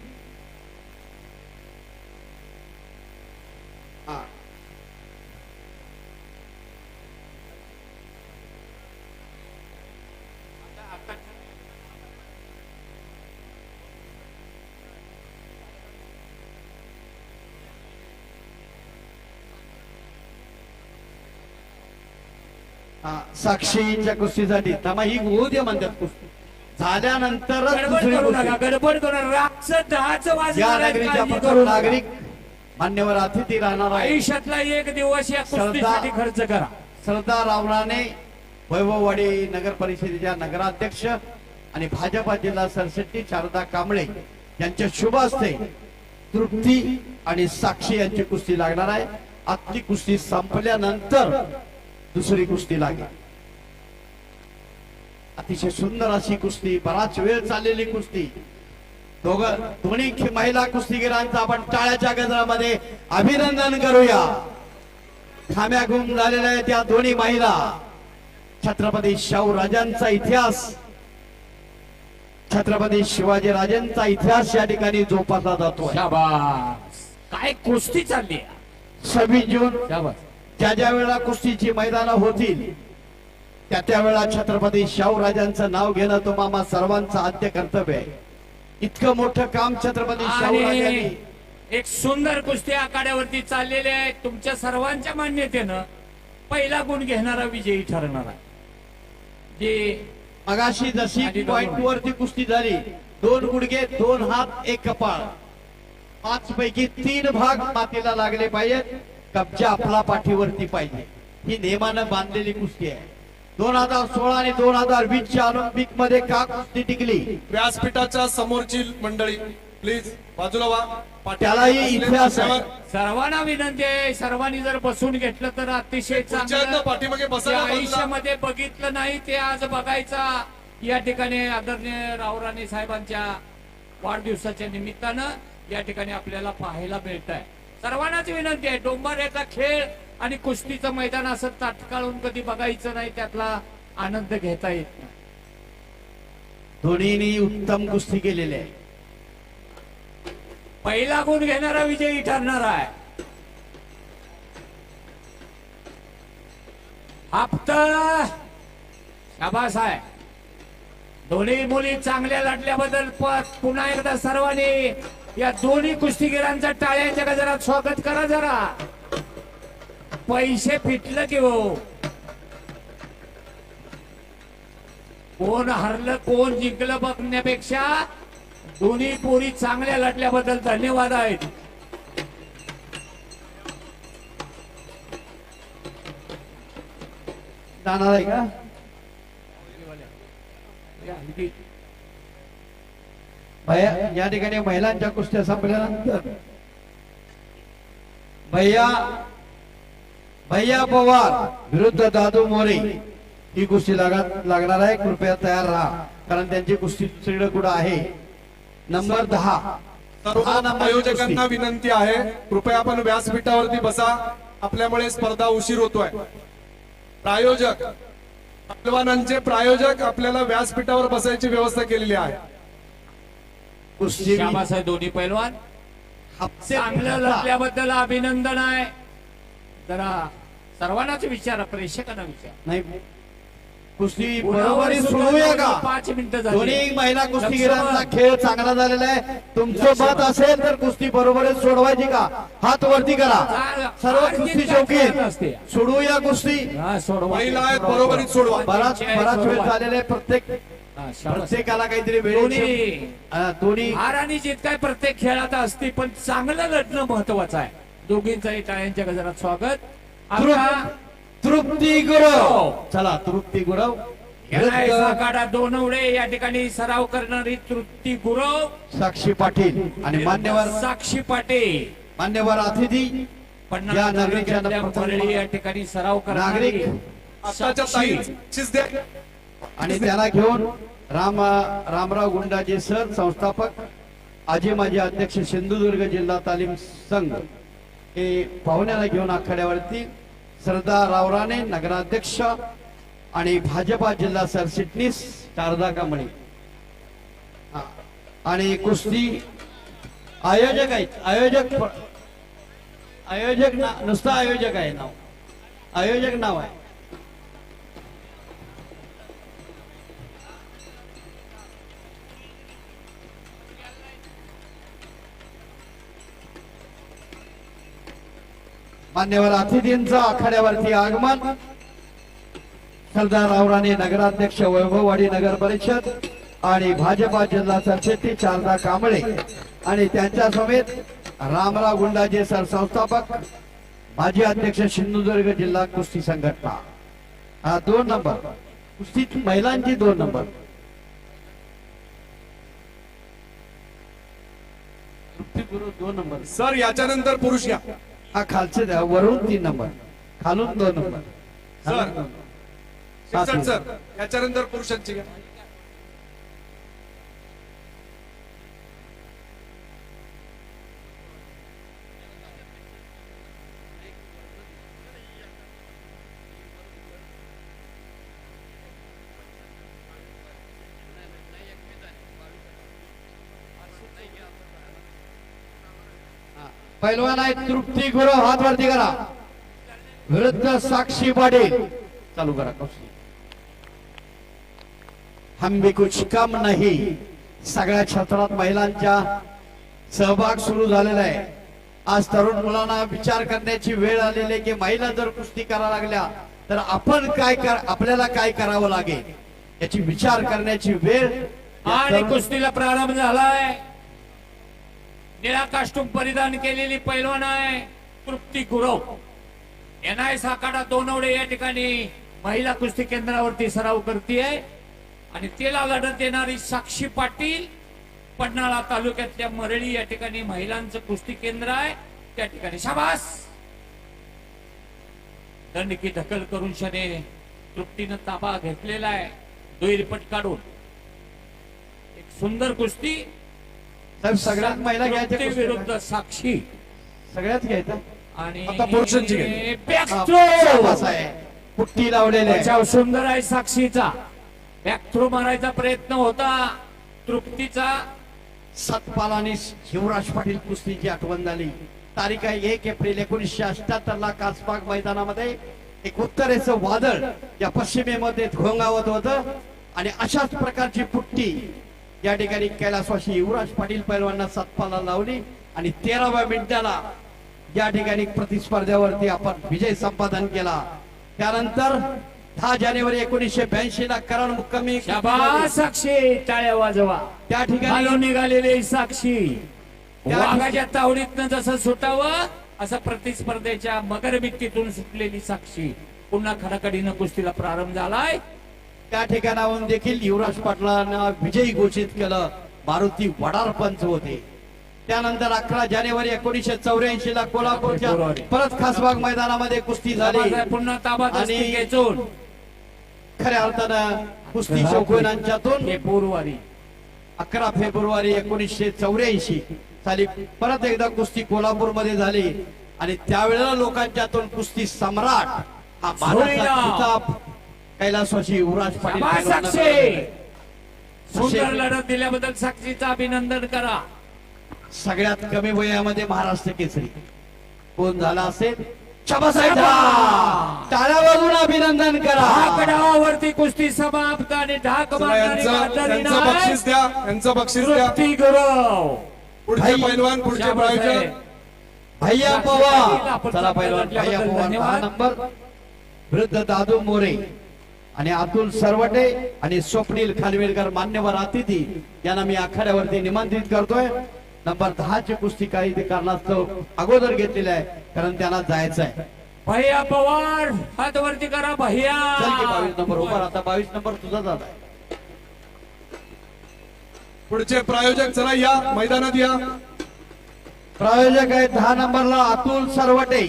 साक्षीच्या कुस्तीसाठी थांबा, ही होऊ दे म्हणतात कुस्ती झाल्यानंतरच गडबड दुसरी करू कुस्ती. नका, गडबड करू नका. रातचं 10चं या वाजणार आहे, नगरीच्या काळजी प्रथम करू नका. नागरिक मान्यवर अतिथी राहणार आहे. आयुष्यातला एक दिवस या कुस्तीसाठी खर्च करा. सरदार रावणाने वैभववाडी नगर परिषदेच्या नगराध्यक्ष आणि भाजपा जिल्हा सरचिटणीस शारदा कांबळे यांच्या शुभ हस्ते तृप्ती आणि साक्षी यांची कुस्ती लागणार आहे. आजची कुस्ती संपल्यानंतर दुसरी कुस्ती लागेल. अतिशय सुंदर अशी कुस्ती, बराच वेळ चाललेली कुस्ती. दोन्ही महिला कुस्तीगिरांचं आपण टाळ्याच्या गजरामध्ये अभिनंदन करूया. खाम्या गुम झालेल्या आहेत त्या दोन्ही महिला. छत्रपती शाहू राजांचा इतिहास, छत्रपती शिवाजी राजांचा इतिहास या ठिकाणी जोपासला जातो. शाबास, काय कुस्ती चालली आहे. 26 जून शाबास. ज्या वेळेला कुस्तीची मैदानं होतील त्या वेळेला छत्रपती शाहू राजांचं नाव घेणं तो मामा सर्वांचं आद्य कर्तव्य आहे. इतकं मोठं काम छत्रपती शाहू राजांनी. आणि एक सुंदर कुस्ती आखाड्यावरती चाललेले आहे. तुमच्या सर्वांच्या मान्यतेनं पहिला गुण घेणारा विजयी ठरणार आहे. जे मगाशी जशी आणि पॉइंट वरती कुस्ती झाली, 2 गुडघे 2 हात 1 कपाळ, 5 पैकी 3 भाग मातीला लागले पाहिजेत. कब्जा आपला पाठीवरती पाहिजे. ही नियमानं बांधलेली कुस्ती आहे. 2016 आणि 2020 च्या ऑलिम्पिक मध्ये का कुस्ती टिकली? व्यासपीठाच्या समोरची मंडळी प्लीज बाजूला व्हा. त्यालाही इतिहास आहे. सर्वांना विनंती आहे, सर्वांनी जर बसून घेतलं तर अतिशय खुर्च्या चांगलं. पाठीमागे जे बसायला बाजूला. आयुष्यामध्ये बघितलं नाही ते आज बघायचा. या ठिकाणी आदरणीय रावराणे साहेबांच्या वाढदिवसाच्या निमित्तानं या ठिकाणी आपल्याला पाहायला मिळत आहे. सर्वांनाच विनंती आहे, डोंबाऱ्याचा खेळ आणि कुस्तीचं मैदान असं तात्काळून कधी बघायचं नाही, त्यातला आनंद घेता येत नाही. दोन्हींनी उत्तम कुस्ती केलेली आहे. पहिला गुण घेणारा विजयी ठरणार आहे. हप्ता शाबास आहे. दोन्ही मुली चांगल्या लढल्याबद्दल पुन्हा एकदा सर्वांनी या दोन्ही कुस्तीगिरांचा टाळ्यांच्या गजरात स्वागत करा. जरा पैसे फिटलं की हो, कोण हरलं कोण जिंकलं बघण्यापेक्षा दोन्ही पोरी चांगल्या लढल्याबद्दल धन्यवाद आहेत. जाणार आहे का? भैया या ठिकाणी महिलांच्या कुस्त्या संपल्यानंतर भैया पवार विरुद्ध दादू मोरे ही कुस्ती लागणार आहे. कृपया तयार राहा, कारण त्यांची कुस्ती दुसरीकडे कुठं आहे. नंबर 10. सर्व आयोजकांना विनंती आहे, कृपया आपण व्यासपीठावरती बसा. आपल्यामुळे स्पर्धा उशीर होतोय. प्रायोजक पहलवानांचे प्रायोजक आपल्याला व्यासपीठावर बसायची व्यवस्था केलेली आहे. कुस्ती शाबास आहे दोन्ही पैलवान. हप्ते चांगलं लढल्याबद्दल अभिनंदन आहे. जरा सर्वांनाच विचारा, प्रेक्षकांना विचार. नाही, कुस्ती बरोबरी सोडूया का? 5 मिनिटं दोन्ही झाली. महिला कुस्तीगिरांचा खेळ चांगला झालेला आहे. तुमचं मत असेल तर कुस्ती बरोबरच सोडवायची का? हात वरती करा. सर्व कुस्ती शौकीन सोडूया कुस्ती. हा, सोडवा. महिला आहेत, बरोबरीत सोडवा. बराच वेळ झालेला आहे. प्रत्येकाला काहीतरी वेळ दोन्ही हार आणि जीत काय प्रत्येक खेळात असते, पण चांगलं लढणं महत्वाचं आहे. दोघींचाही टाळ्यांच्या गजरात स्वागत. आता तृप्ती गुरव, चला तृप्ती गुरव साकाडा दोनवडे या ठिकाणी सराव करणारी तृप्ती गुरव, साक्षी पाटील आणि मान्यवर साक्षी पाटील, मान्यवर अतिथी या पन्नास नागरिकांना नागरिकांच्या परळी या ठिकाणी सराव करणारी नागरिक आताच्या साक्षी. ताईचीच द्या. आणि त्याला घेऊन रामराव गुंडाजी सर, संस्थापक, आजी माजी अध्यक्ष सिंधुदुर्ग जिल्हा तालीम संघ, हे पाहुण्याला घेऊन आखाड्यावरती सरदार रावराणे नगराध्यक्ष आणि भाजपा जिल्हा सरचिटणीस शारदा कांबळे आणि कुस्ती आयोजक आहेत. आयोजक नुसतं आयोजक आहे नाव, आयोजक नाव आहे. मान्यवर अतिथींचं आखाड्यावरती आगमन. सरदार रावराणे नगराध्यक्ष, वैभववाडी नगर परिषद आणि भाजपा जिल्हा सरचिटणीस शारदा कांबळे आणि त्यांच्या समेत रामराव गुंडाजी सर, संस्थापक, माजी अध्यक्ष सिंधुदुर्ग जिल्हा कुस्ती संघटना. हा 2 नंबर कुस्ती महिलांची 2 नंबर. तृप्ती गुरु 2 नंबर. सर याच्यानंतर पुरुष घ्या. हा खालचे द्या, वरून 3 नंबर, खालून 2 नंबर. सर शिक्षण सर याच्यानंतर पुरुषांची घ्या. पैलवान आहे तृप्ती गुरु, हात वरती करा. विरुद्ध साक्षी पाटील, चालू करा कुस्ती. हम भी कुछ कम नहीं. सगळ्या क्षेत्रात महिलांचा सहभाग सुरू झालेला आहे. आज तरुण मुलांना विचार करण्याची वेळ आलेली आहे की महिला जर कुस्ती करायला लागल्या तर आपण आपल्याला काय करावं लागेल याची विचार करण्याची वेळ. आणि कुस्तीला प्रारंभ झालाय. निळा कास्टूम परिधान केलेली पैलवान आहे तृप्ती गुरव. एनआय साकाडा दोनवडे या ठिकाणी महिला कुस्ती केंद्रावरती सराव करते आणि तिला लढत देणारी साक्षी पाटील पन्हाळा तालुक्यातल्या मरळी या ठिकाणी महिलांचं कुस्ती केंद्र आहे. त्या ठिकाणी शाबास दंडकी ढकल करून शने तृप्तीनं ताबा घेतलेला आहे. दुईरपट काढून एक सुंदर कुस्ती. साहेब सगळ्यात महिला घ्यायच्या तृप्ती कुस्त्या विरुद्ध साक्षी सगळ्यात घ्यायचं आणि आता पुरुषांची घ्यायची. शाबास आहे. पुट्टी लावलेली आहे. बचाव सुंदर आहे साक्षीचा. बॅक थ्रो मारायचा प्रयत्न होता तृप्तीचा. सतपाल आणि शिवराज पाटील कुस्तीची आठवण झाली. तारीख आहे 1 एप्रिल 1978 ला कासबाग मैदानामध्ये एक उत्तरेचं वादळ या पश्चिमेमध्ये घोंगावत होतं आणि अशाच प्रकारची पुट्टी या ठिकाणी कैलासवासी युवराज पाटील पैलवांना सतपाला लावली आणि 13व्या मिनिटाला या ठिकाणी प्रतिस्पर्ध्यावरती आपण विजय संपादन केला. त्यानंतर 10 जानेवारी 1982 ला करण मुक्कामी शाबास साक्षी. टाळ्या वाजवा. त्या ठिकाणी खालून निघालेली साक्षी वाघाच्या तावडीतनं जसं सुटावं असं प्रतिस्पर्धेच्या मगरमिट्टीतून सुटलेली साक्षी. पुन्हा खडाखडीनं कुस्तीला प्रारंभ झालाय. त्या ठिकाणाहून देखील युवराज पाटलांना विजयी घोषित केलं. मारुती वडार पंच होते. त्यानंतर 11 जानेवारी 1984 ला कोल्हापूरच्या परत खासबाग मैदानामध्ये कुस्ती झाली. पुन्हा ताबा आणि घेचून खऱ्या अर्थानं कुस्ती शौकीनांच्यातून फेब्रुवारी 11 फेब्रुवारी 1984 साली परत एकदा कुस्ती कोल्हापूरमध्ये झाली आणि त्यावेळेला लोकांच्यातून कुस्ती सम्राट हा मानाचा खिताब कैलासवासी युवराज पाटील शाबास पैलवानांना साक्षी. मिळाला. सुंदर लढत दिल्याबद्दल साक्षीचं अभिनंदन करा. सगळ्यात कमी वयामध्ये महाराष्ट्र केसरी कोण झाला असेल? शाबासाहेब टाळ्या वाजवून अभिनंदन करा. आकडावरती कुस्ती समाप्त आणि ढाक चला, मारणारी यांचं बक्षीस द्या. यांचं बक्षीस द्या. तृप्ती गुरव. पुढचे पैलवान पुढचे शाबास प्रायोजक आहे. भैया पवार चला पैलवान धन्यवाद. भैया पवार 10 नंबर वृद्ध दादू मोरे आणि अतुल सरवटे आणि स्वप्नील खानवेलकर मान्यवर अतिथी यांना मी आखाड्यावरती निमंत्रित करतोय. नंबर 10 ची कुस्ती काही ते कारणास्तव अगोदर घेतलेली आहे कारण त्यांना जायचं आहे. भैया पवार हात वरती करा भैया. चल की 22 नंबर उभा. आता 22 नंबर तुझा झाला. पुढचे प्रायोजक चला या मैदानात या. प्रायोजक आहे 10 नंबरला अतुल सरवटे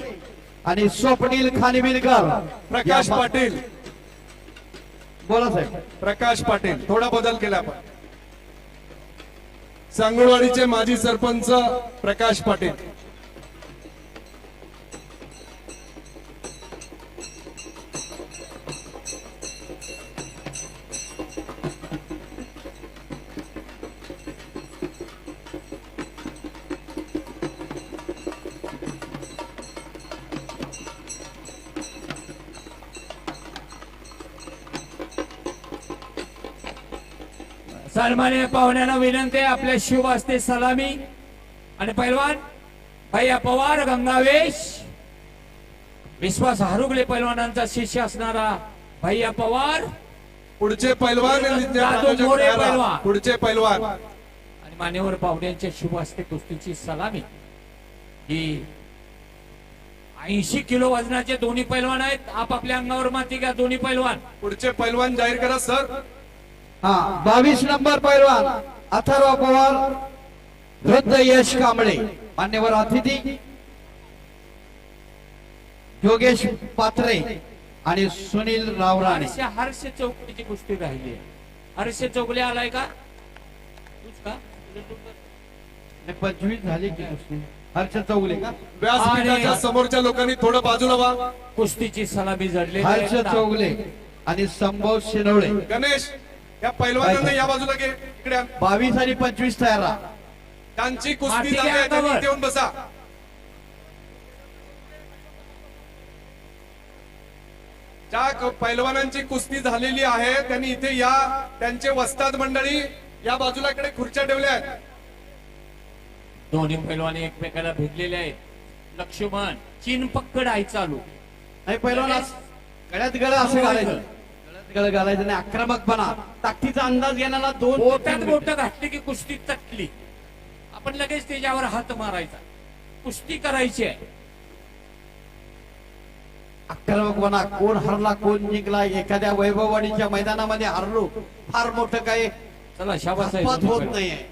आणि स्वप्नील खानविलकर. प्रकाश पाटील. बोला साहेब. प्रकाश पाटील. थोडा बदल केला आपण. सांगुळवाडीचे माजी सरपंच प्रकाश पाटील. सन्माननीय पाहुण्यांना विनंती आहे आपल्या शुभ हस्ते सलामी आणि पैलवान भैया पवार गंगावेश. विश्वास हारुगले पैलवानांचा शिष्य असणारा भैया पवार पुढचे पैलवान दादू मोरे पैलवान. पुढचे पैलवान आणि मान्यवर पाहुण्यांच्या शुभ हस्ते कुस्तीची सलामी. ही 80 किलो वजनाचे दोन्ही पैलवान आहेत. आपापल्या अंगावर माती घ्या दोन्ही पैलवान. पुढचे पैलवान जाहीर करा सर. हा 22 नंबर पैलवान अथर्व पवार वृद्ध यश कांबळे मान्यवर अतिथी योगेश पात्रे आणि सुनील रावराणे. हर्ष चौकलीची कुस्ती राहिली आहे. हर्ष चौकले आलाय का? तूच का? 25 झाली की कुस्ती. हर्ष चौगले का? व्यासपीठाच्या समोरच्या लोकांनी थोडं बाजूला व्हा. कुस्तीची सलामी जडलेली हर्ष आहे. चौगले आणि संभव शिनवळे. गणेश या पैलवानांना या बाजूला घे. इकडे आण. 22 आणि 25 तयार राहा. त्यांची कुस्ती माती झाली घ्या आहे. त्यांनी अंगावर. इथे येऊन बसा. ज्या पैलवानांची कुस्ती झालेली आहे त्यांनी इथे या. त्यांचे वस्ताद मंडळी या बाजूला इकडे खुर्च्या ठेवल्या आहेत. दोन्ही पैलवान एकमेकाला भेटलेले आहेत. लक्ष्मण चीन पक्कड आहे चालू. नाही पैलवान गळ्यात गळ असं घालायचं. गळ्यात गळ घालायचं नाही. आक्रमकपणा ताकदीचा अंदाज घेण्याला बोटात 2 बोट घातली की कुस्ती तटली. आपण लगेच त्याच्यावर हात मारायचा. कुस्ती करायची आहे. आक्रमकपणा कोण हरला कोण जिंकला. एखाद्या वैभववाडीच्या मैदानामध्ये हरलो फार मोठं काही चला शाबास आहे अपवाद दोन्ही होत पैलवान. नाहीये.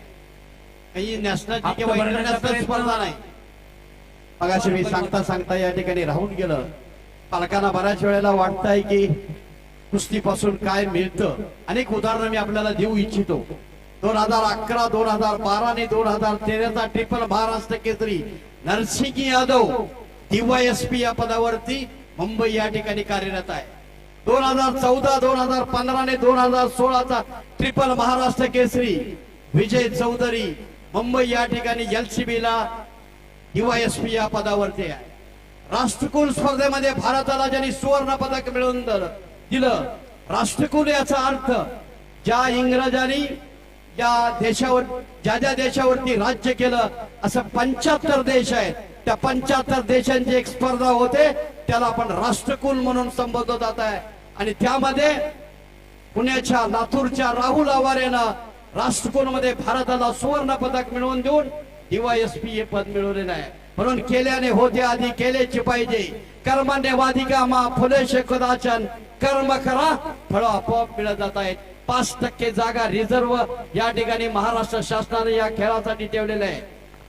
काही नॅशनलची हप्ता किंवा भरण्याचा इंटरनॅशनल प्रयत्न. स्पर्धा नाही. मगाशी मी सांगता या ठिकाणी राहून गेलं. पालकांना बऱ्याच वेळेला वाटतंय की कुस्तीपासून काय मिळतं. अनेक उदाहरणं मी आपल्याला देऊ इच्छितो. 2011, 2012 आणि 2013चा ट्रिपल महाराष्ट्र केसरी नरसिंह यादव DYSP या पदावरती मुंबई या ठिकाणी कार्यरत आहे. 2014, 2015 आणि 2016चा ट्रिपल महाराष्ट्र केसरी विजय चौधरी मुंबई या ठिकाणी LCB ला DYSP या पदावरती आहे. राष्ट्रकुल स्पर्धेमध्ये भारताला ज्यांनी सुवर्ण पदक मिळवून दिलं. राष्ट्रकुल याचा अर्थ ज्या इंग्रजांनी या देशावर ज्या देशावरती राज्य केलं असं 75 देश आहेत. त्या 75 देशांची एक स्पर्धा होते, त्याला आपण राष्ट्रकुल म्हणून संबोधलं जात आहे. आणि त्यामध्ये पुण्याच्या लातूरच्या राहुल आवारेनं राष्ट्रकुल मध्ये भारताला सुवर्ण पदक मिळवून देऊन DYSP हे पद मिळवलेलं आहे. म्हणून केल्याने होते आधी केलेची पाहिजे. कर्माने वादिका मा फुले शेखदाचन कर्म करा फळ आपोआप मिळत जात आहेत. 5% जागा रिझर्व या ठिकाणी महाराष्ट्र शासनाने या खेळासाठी ठेवलेल्या आहे.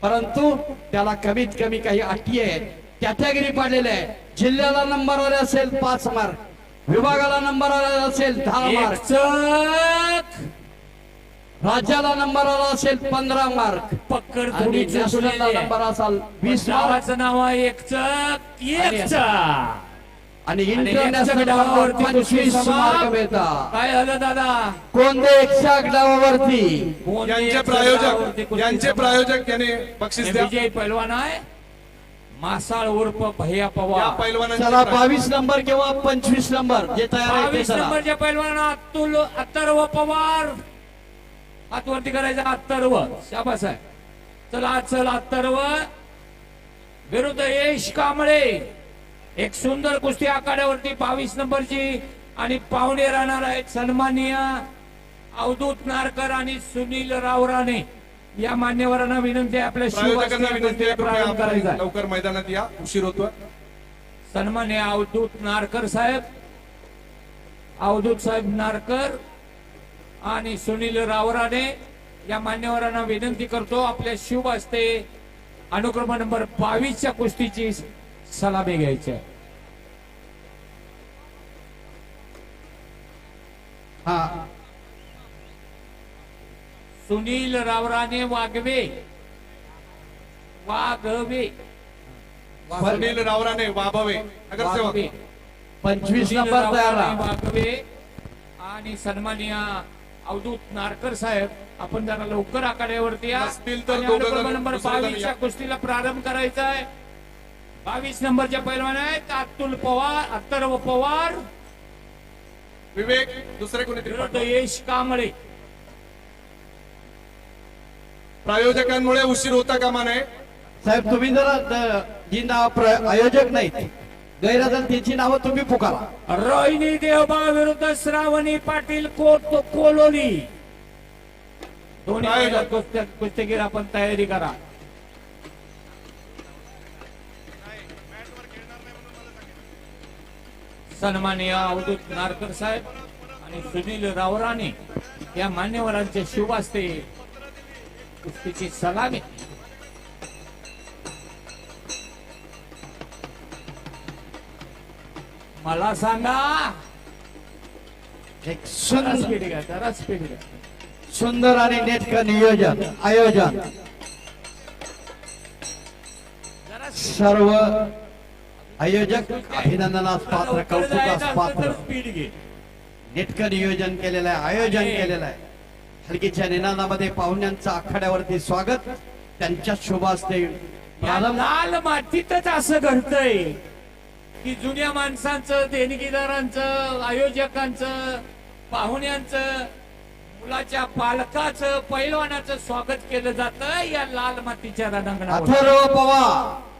परंतु त्याला कमीत कमी काही अटी आहेत, कॅटेगरी पाडलेले आहे. जिल्ह्याला नंबर आले असेल 5 मार्क, विभागाला नंबर आला असेल 10 मार्क, राज्याला नंबर आला असेल 15 मार्क, पक्कड आणि थोडी नॅशनलला नंबर असेल 20 मार्क, नावाचं नाव आहे एकच आणि इंटरनॅशनल डावावरती 25 मार्क मिळतात. काय झालं दादा? कोणते 100 डावावरती यांचे प्रायोजक यांनी बक्षीस द्या. विजय पैलवान आहे मासाळ उर्फ भैया या पवार. पैलवानांचे चला प्रायोजक. 22 नंबर किंवा 25 नंबर जे तयार आहे ते 22 चला. नंबरच्या पैलवान अतुल अथर्व हातवरती करायचा अथर्व. शाबास आहे. चला चल अथर्व विरुद्ध यश कांबळे. एक सुंदर कुस्ती आखाड्यावरती 22 नंबरची आणि पाहुणे राहणार आहेत सन्माननीय अवधूत नारकर आणि सुनील रावराणे. या मान्यवरांना विनंती आहे आपल्या प्रायोजकांना विनंती आहे, कृपया प्रारंभ आपण करायचा आहे. लवकर मैदानात या, उशीर होतोय. सन्मान्य अवधूत नारकर साहेब, अवधूत साहेब नारकर आणि सुनील रावराणे या मान्यवरांना विनंती करतो आपल्या शुभ हस्ते अनुक्रम नंबर 22च्या कुस्तीची सलामी घ्यायची आहे. हा सुनील रावराणे वाघवे. 'सुनील रावराणे वाभवे नगरसेवक'. 25 नंबर तयार आहे. वाघवे आणि सन्माननीय अवधूत नारकर साहेब आपण जरा लवकर आखाड्यावरती या. नसतील तर आणि दोघं अनुक्रम जण नंबर दुसरं जण 22च्या या. कुस्तीला प्रारंभ करायचा आहे. 22 नंबरच्या पैलवान आहेत अतुल पवार, अथर्व पवार विवेक दुसरे कोणीतरी विरुद्ध पाठवा. यश कांबळे. प्रायोजकांमुळे उशीर होता कामा नये. साहेब तुम्ही जरा जी नाव आयोजक नाहीत गैरहजर त्याची नावं तुम्ही पुकारा. रोहिणी देवबा विरुद्ध श्रावणी पाटील कोलोली. दोन्ही प्रायोजक. कुस्तीगीर आपण तयारी करा. सन्माननीय अवधूत नारकर साहेब आणि सुनील रावराणे या मान्यवरांच्या शुभ हस्ते कुस्तीची सलामी. मला सांगा एक जरा स्पीड घ्या, जरा स्पीड घ्या. सुंदर आणि नेटकं नियोजन आयोजन जरा सर्व आयोजक अभिनंदनास पात्र, लवकर कौतुकास जायचं असलं पात्र. तर स्पीड घे. नेटकं नियोजन केलेलं आहे, आयोजन केलेलं आहे. हलकीच्या निनादामध्ये पाहुण्यांचं आखाड्यावरती स्वागत. त्यांच्या शुभ हस्ते या प्रारंभ. लाल मातीतच असं घडतंय की जुन्या माणसांचं, देणगीदारांचं, आयोजकांचं, पाहुण्यांचं, मुलाच्या पालकाचं, पैलवानाचं स्वागत केलं जातं या लाल मातीच्या रणांगणावर. अथर्व पवार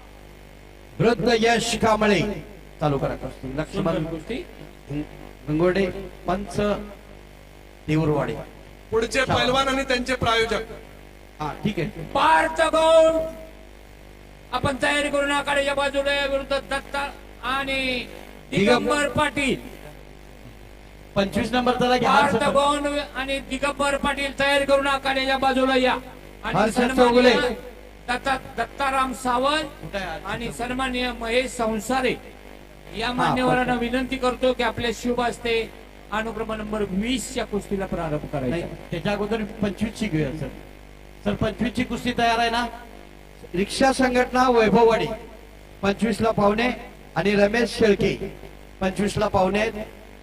वृद्ध यश कांबळे चालू करा कुस्ती. सुंदर लक्ष्मण कुस्ती. गंगोडे पंच देऊरवाडी. पुढचे पैलवान आणि त्यांचे प्रायोजक. हा ठीक आहे. पार्थ गौड आपण तयारी करून आखाड्याच्या बाजूला या विरुद्ध दत्ता आणि दिगंबर पाटील. 25 नंबर चला की पार्थ हात गौड आणि दिगंबर पाटील तयारी करून आखाड्याच्या बाजूला या. आणि हर्षद चौगुले. सन्माननीय दत्ताराम सावंत आणि सन्माननीय महेश संसारे या मान्यवरांना विनंती करतो की आपल्या शुभ हस्ते अनुक्रम नंबर 20 च्या कुस्तीला प्रारंभ नाही, करायचा. त्याच्या अगोदर 25 ची घेऊया सर. सर 25 ची कुस्ती तयार आहे ना? रिक्षा संघटना वैभववाडी 25 ला पाहुणे आणि रमेश शेळके 25 ला पाहुणे आहेत.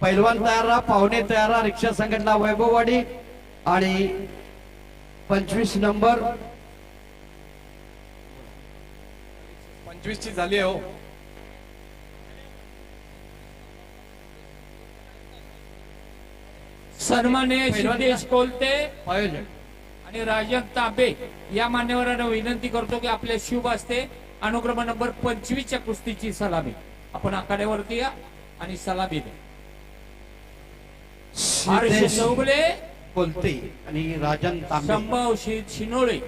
पैलवान तयार राहा, पाहुणे तयार राहा. रिक्षा संघटना वैभववाडी आणि 25 नंबर 25 ची झाली आहे हो. सन्माननीय सिद्धेश कोलते आयोजक. आणि राजन तांबे या मान्यवरांना विनंती करतो की आपल्या शुभ हस्ते अनुक्रम नंबर 25 च्या कुस्तीची सलामी आपण आखाड्यावरती या आणि सलामी द्या. हर्ष सिद्धेश चौगुले, कोलते आणि राजन तांबे. संभव शिनोळे.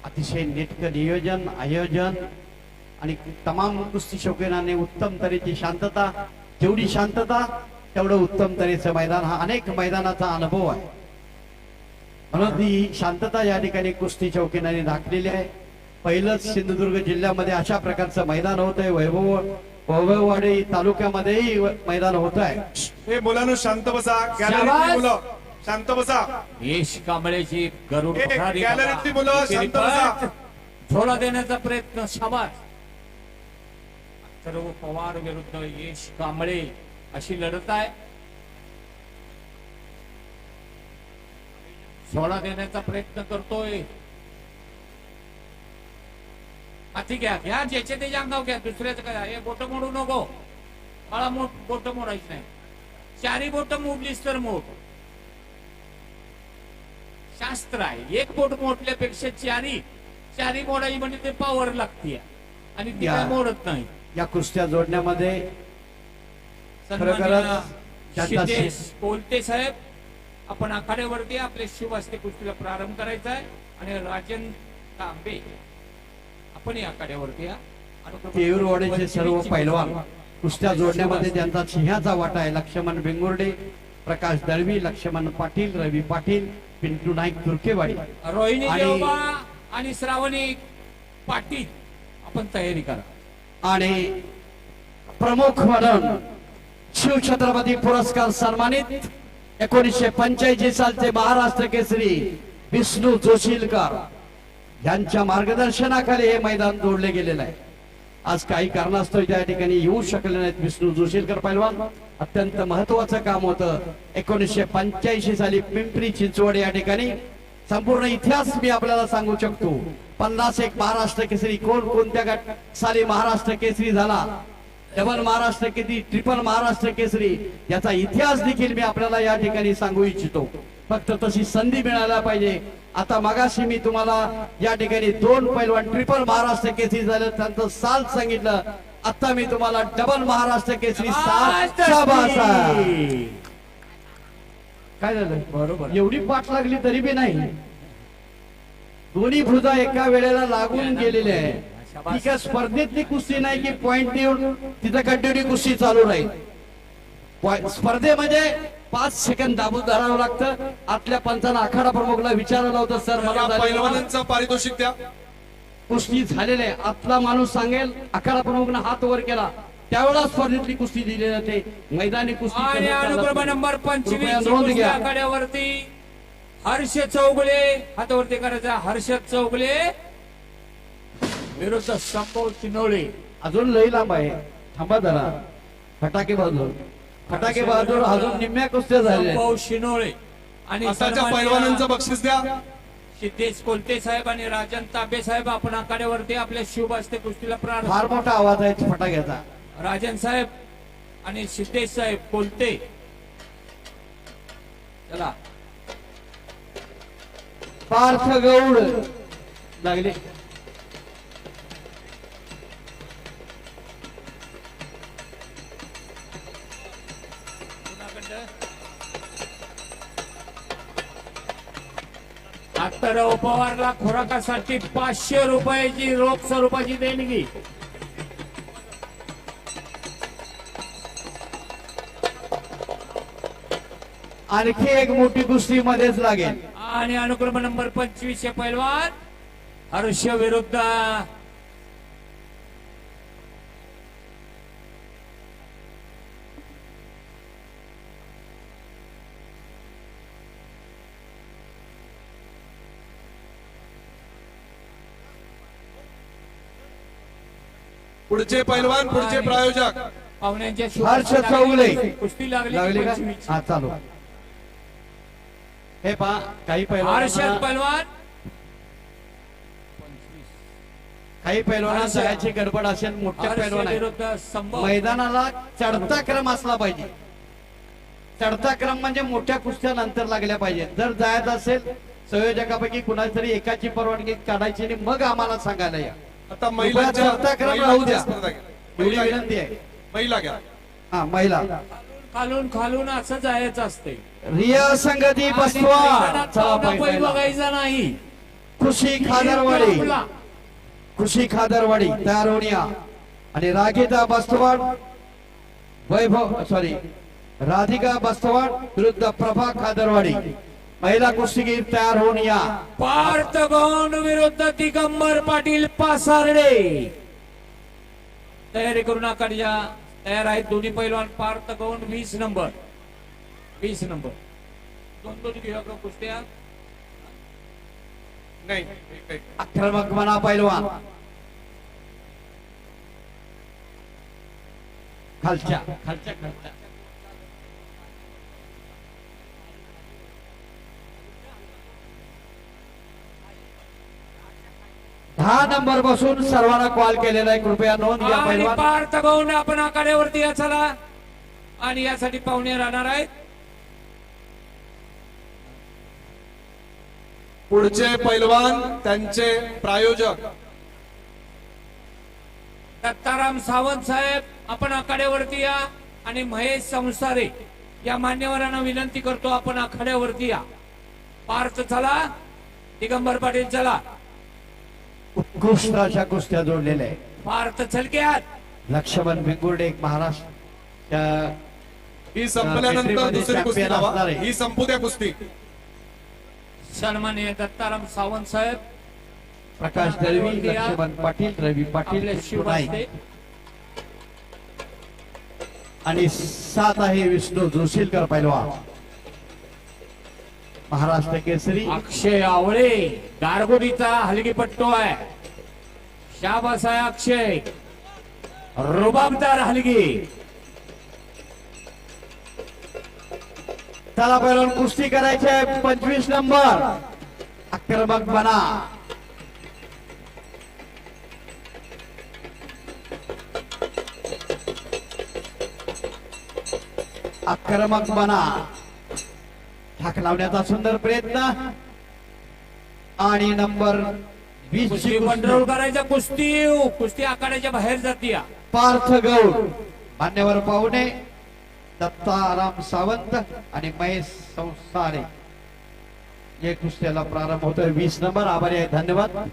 अतिशय नेटकं नियोजन, आयोजन आणि तमाम कुस्ती शौकीनांनी उत्तम तऱ्हेची शांतता. जेवढी शांतता तेवढं उत्तम तऱ्हेचं मैदान. हा अनेक मैदानाचा अनुभव आहे, म्हणून ती शांतता या ठिकाणी कुस्ती शौकीनांनी दाखलेली आहे. पहिलंच सिंधुदुर्ग जिल्ह्यामध्ये अशा प्रकारचं मैदान होत आहे. वैभववाडी तालुक्यामध्येही मैदान होत आहे. हे मुलांनो शांत बसा. गॅलरीतली शाबास. मुलं शांत बसा. यश कांबळेची गरुड ए, भरारी गॅलरीतली बघा. मुलं शांत बसा. झोला देण्याचा प्रयत्न. शाबास. सर्व पवार विरुद्ध यश कांबळे अशी लढत आहे. झोला देण्याचा प्रयत्न करतोय. हाती घ्या घ्या, ज्याचे त्याच्या अंगावर घ्या, दुसऱ्याचं काय. हे बोट मोडू नको. मला बोट मोडायची नाही. चारी बोट मोडलीस तर मोड. शास्त्र आहे. एक बोट मोडल्यापेक्षा चारी मोडायची म्हणजे ते पावर लागते आणि ती काय मोडत नाही. या कुस्त्या जोडण्यामध्ये सन्माननीय खरोखरच ज्यांचा सिद्धेश कोलते साहेब आपण आखाड्यावरती आपले शुभ हस्ते कुस्तीला प्रारंभ करायचा आहे आणि राजन तांबे आपण या आखाड्यावरती या. येऊरवाडीचे सर्व पैलवान कुस्त्या जोडण्यामध्ये त्यांचा सिंहाचा वाटा आहे. लक्ष्मण बेंगुर्डे, प्रकाश दळवी, लक्ष्मण पाटील, रवी पाटील, पिंटू नाईक तुर्केवाडी रोहिणी आणि- देवबा आणि श्रावणी पाटील आपण तयारी करा. आणि प्रमुख म्हणून शिवछत्रपती पुरस्कार सन्मानित 1985 सालचे महाराष्ट्र केसरी विष्णू जोशीलकर यांच्या मार्गदर्शनाखाली हे मैदान जोडले गेलेलं आहे. आज काही कारणास्तव त्या ठिकाणी येऊ शकले नाहीत विष्णू जोशीलकर पैलवान. अत्यंत महत्वाचं काम होतं. 1985 साली पिंपरी चिंचवड या ठिकाणी संपूर्ण इतिहास मी आपल्याला सांगू शकतो. 51 महाराष्ट्र केसरी कोणत्या साली महाराष्ट्र केसरी झाला, डबल महाराष्ट्र केसरी, ट्रिपल महाराष्ट्र केसरी याचा इतिहास देखील मी आपल्याला या ठिकाणी सांगू इच्छितो. फक्त तशी संधी मिळायला पाहिजे. आता मगाशी मी तुम्हाला या ठिकाणी 2 पैलवान ट्रिपल महाराष्ट्र केसरी झाले त्यांचं साल सांगितलं. आता मी तुम्हाला डबल महाराष्ट्र केसरी साल. शाबास. काय झालं? बरोबर. एवढी पाठ लागली तरी बी नाही. दोन्ही भुजा एका वेळेला लागून गेलेले आहे. ठीक आहे, स्पर्धेतली कुस्ती नाही की पॉइंट देऊन तिथं कंटिन्यू कुस्ती चालू राहील. स्पर्धेमध्ये 5 सेकंद दाबून धरावं लागतं. आतल्या पंचांना आखाडा प्रमुखला विचारलं होतं, सर मला या झालेलं पैलवानांचं पारितोषिक द्या. कुस्ती झालेले आहे. आतला माणूस सांगेल, आखाडा प्रमुखनं हात वर केला त्यावेळेला स्पर्धेतली कुस्ती दिली जाते. मैदानी कुस्ती आणि अनुक्रम नंबर कृपया 25 नोंद घ्या. आखाड्यावरती हर्ष चौगुले हातावरती करायचा. हर्षद चौगुले विरुद्ध संभव शिनोळे. अजून लई लांब आहे. थांबा जरा. फटाके बहादूर अजून निम्म्या कुस्त्या झाल्या. संभव शिनोळे आणि आताच्या सन्माननीय पैलवानांचं बक्षीस द्या. सिद्धेश कोलते साहेब आणि राजन तांबे साहेब आपण आखाड्यावरती आपल्या शुभ हस्ते कुस्तीला प्रारंभ. फार मोठा आवाज आहे फटाक्याचा. राजन साहेब आणि सिद्धेश साहेब कोलते. चला पार्थ गौड लागले. डॉक्टर पवारला खुराकासाठी 500 रुपयाची रोख स्वरूपाची देणगी. आणखी एक मोठी कुस्ती मध्येच लागेल. आणि अनुक्रम नंबर 25 पैलवान हर्ष विरुद्ध पुढचे पैलवान, पुढचे प्रायोजक पाहुण्यांच्या हर्ष शुभेच्छा चौगुले. लागली. कुस्ती लागली लागली का? 25. हा चालू. हे पहा काही हर्षद पैलवान पैलवान काही पैलवानांना जायची गडबड असेल. मोठे हर्ष पैलवान आहे. विरुद्ध संभव. मैदानाला चढता क्रम असला पाहिजे. चढता क्रम म्हणजे मोठ्या कुस्त्या नंतर लागल्या पाहिजे. जर जायचं असेल संयोजकापैकी कुणाची तरी एकाची परवानगी काढायची आणि मग आम्हाला सांगायला या. आता महिलांच्या चढता क्रम राहू द्या. स्पर्धा घ्या. एवढी महिला विनंती आहे. महिला घ्या. हा महिला खालून खालून असं जायचं असते रिया संगती बसवा. चला पहिला. बघायचा नाही. खुशी खादरवाडी, खुशी खादरवाडी तयार होऊन या. आणि रागिता बस्तवाड वैभव सॉरी राधिका बस्तवाड विरुद्ध प्रभा खादरवाडी. महिला कुस्तीगीर तयार होऊन या. पार्थ गौंड विरुद्ध दिगंबर पाटील पासारडे. तयारी करून आकडच्या तयार आहेत दोन्ही पैलवान. Parth Gond 20 number 20 number. दोन घेऊया का कुस्त्या? नाही आक्रमक मना पैलवान खालच्या खालच्या खालच्या 10 नंबर बसून सर्वांना कॉल केलेला आहे. कृपया नोंद घ्या आणि पैलवान. पार्थ गौंड आपण आखाड्यावरती या चला. आणि यासाठी पाहुणे राहणार आहेत. पुढचे पैलवान, त्यांचे प्रायोजक दत्ताराम सावंत साहेब आपण आखाड्यावरती या. आणि महेश संसारे या मान्यवरांना विनंती करतो आपण आखाड्यावरती या. पार्थ चला, दिगंबर पाटील चला. उत्कृष्ट अशा कुस्त्या जोडलेल्या आहे. पार्थ चलक्यात. लक्ष्मण भिंगुर्डे महाराष्ट्र ही संपल्यानंतर केसरीमध्ये दुसरी कुस्ती champion असणार लावा. आहे. ही संपू द्या कुस्ती. सन्माननीय दत्ताराम सावंत साहेब प्रकाश दळवी, लक्ष्मण पाटील, रवी पाटील, आपल्या विष्णू नाईक. शिवहस्ते. आणि 7 आहे विष्णू जोशीलकर पैलवान महाराष्ट्र केसरी. अक्षय आवळे गारगोडीचा हलगीपट्टू आहे. शाबास आहे अक्षय, रुबाबदार हलगी. त्याला पैलवान कुस्ती करायची आहे. 25 नंबर आक्रमक बना. आक्रमक बना. ठाक लावण्याचा सुंदर प्रयत्न. आणि नंबर 20 कुस्ती कंट्रोल करायचा. कुस्ती आखाड्याच्या बाहेर जाते. पार्थ गौड मान्यवर पाहुणे दत्ताराम सावंत आणि महेश संसारे या कुस्त्याला प्रारंभ होतोय. 20 नंबर. आभारी आहे, धन्यवाद.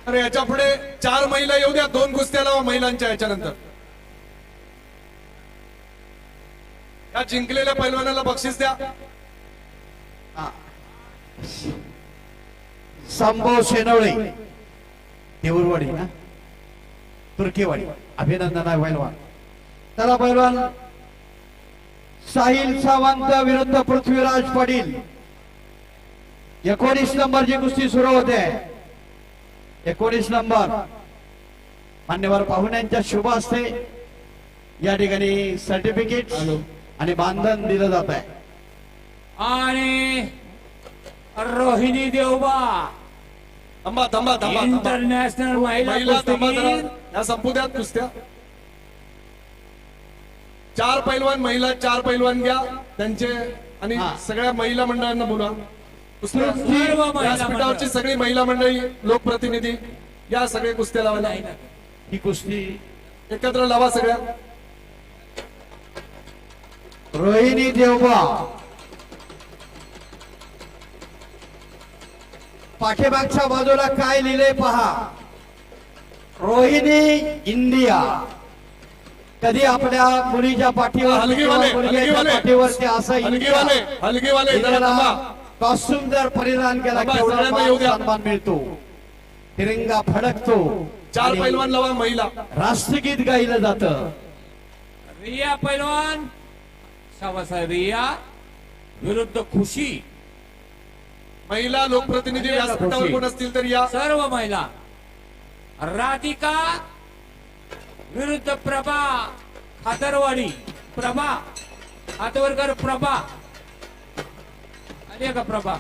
तर याच्या पुढे 4 महिला येऊ द्या. 2 कुस्त्या लावा महिलांच्या याच्यानंतर. या जिंकलेल्या पैलवानाला बक्षीस द्या. संभव शेनवळे देऊरवाडी ना तुर्केवाडी. अभिनंदन आहे पैलवान. त्याला पैलवान साहिल सावंत विरुद्ध पृथ्वीराज पाटील. 19 नंबरची कुस्ती सुरू होते. 19 नंबर मान्यवर पाहुण्यांच्या शुभ हस्ते या ठिकाणी सर्टिफिकेट आणि बांधन दिलं जात आहे. आणि रोहिणी देवबा थांबा थांबा थांबा थांबा. इंटरनॅशनल महिला महिला थांबा जरा. कुस्तीगीर या संपू द्या कुस्त्या. 4 पैलवान महिला 4 पैलवान घ्या त्यांचे आणि हा. सगळ्या महिला मंडळांना बोला. कुस्त्या. सर्व महिला व्यासपीठावरची मंडळ. सगळी महिला मंडळी लोकप्रतिनिधी या सगळे कुस्त्या लावायला ही कुस्ती एकत्र लावा सगळ्या. रोहिणी देवबा पाठीमागच्या बाजूला काय लिहिलंय पहा. रोहिणी इंडिया. कधी आपल्या मुलीच्या पाठीवर हलगीवाले मुलग्याच्या हलगीवाले पाठीवरती असं हलगीवाले हलगीवाले जरा थांबा. कॉस्ट्युम जर परिधान केला थांबा, केवढा सगळ्यांना येऊ द्या. सन्मान मिळतो. तिरंगा फडकतो. 4 आणि पैलवान लावा महिला. राष्ट्रगीत गायलं जातं. रिया पैलवान शाबासाहेब रिया विरुद्ध खुशी. महिला लोकप्रतिनिधी व्यासपीठावर खुशी. कोण असतील तर या. सर्व महिला. राधिका विरुद्ध प्रभा खादरवाडी. प्रभा हातवरकर प्रभा आली का प्रभा.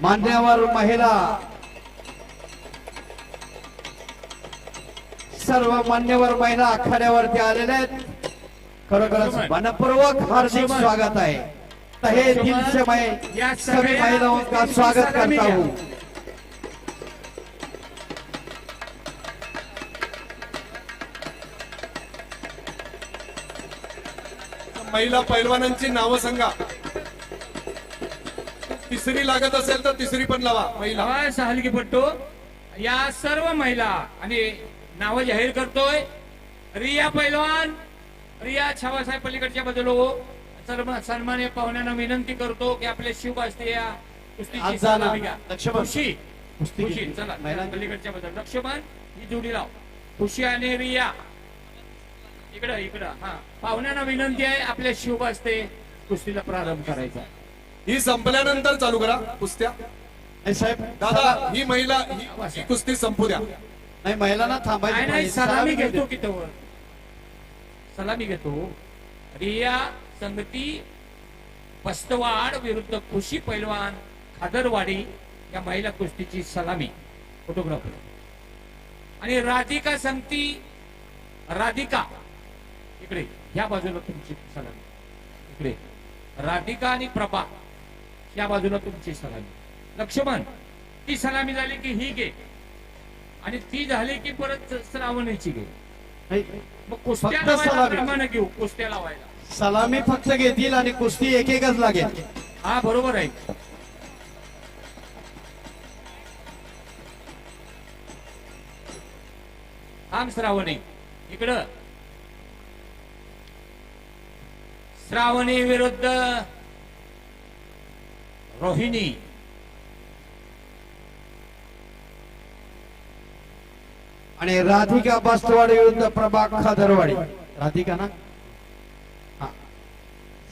मान्यवर महिला सर्व मान्यवर महिला आखाड्यावरती आलेल्या आहेत. खरोखरच मनपूर्वक हार्दिक स्वागत आहे. तहे दिल से मैं या सभी सगळ्या महिलाओं का स्वागत सलामी करता घ्या. हूँ. महिला पैलवानांची नावं सांगा. तिसरी लागत असेल तर तिसरी पण लावा महिला. आवाज हलकीपट्टू या सर्व महिला आणि नाव जाहीर करतोय. रिया पैलवान रिया छावासाहेब पलीकडच्या बाजूला हो. सन्मान्य पाहुण्यांना विनंती करतो की आपले शुभ असते या कुस्तीची आज जा ना. सलामी घ्या. लक्ष्मण. खुशी कुस्ती खुशी घेतली. चला महिला- पलीकडच्या बाजूला लक्ष्मण ही जोडी लाव. खुशी आणि रिया इकडं इकडं. हा पाहुण्यांना विनंती आहे आपल्या शुभ असते कुस्तीला प्रारंभ करायचा. ही संपल्यानंतर चालू करा कुस्त्या. नाही साहेब दादा ही महिला ही कुस्ती संपू द्या. नाही महिलांना नाही थांबायची नाही पाहिजे. सलामी घेऊ घेतो दे. की तोवर सलामी घेतो. रिया संगती पस्तवाड विरुद्ध खुशी पैलवान खादरवाडी या महिला कुस्तीची सलामी फोटोग्राफर. आणि राधिका संगती राधिका इकडे या बाजूला तुमची सलामी. इकडे राधिका आणि प्रभा या बाजूला तुमची सलामी. लक्ष्मण ती सलामी झाली की ही घे आणि ती झाली की परत श्रावणीची घे. नाही, मग कुस्त्या फक्त लावायला सलामी. प्रमाणे घेऊ कुस्त्या लावायला. सलामी फक्त घेतील आणि कुस्ती एक एकच लागेल. हा बरोबर आहे. थांब श्रावणी इकडं. श्रावणी विरुद्ध रोहिणी. आणि राधिका बस्तवाडी विरुद्ध प्रभा खादरवाडी. राधिका ना हा.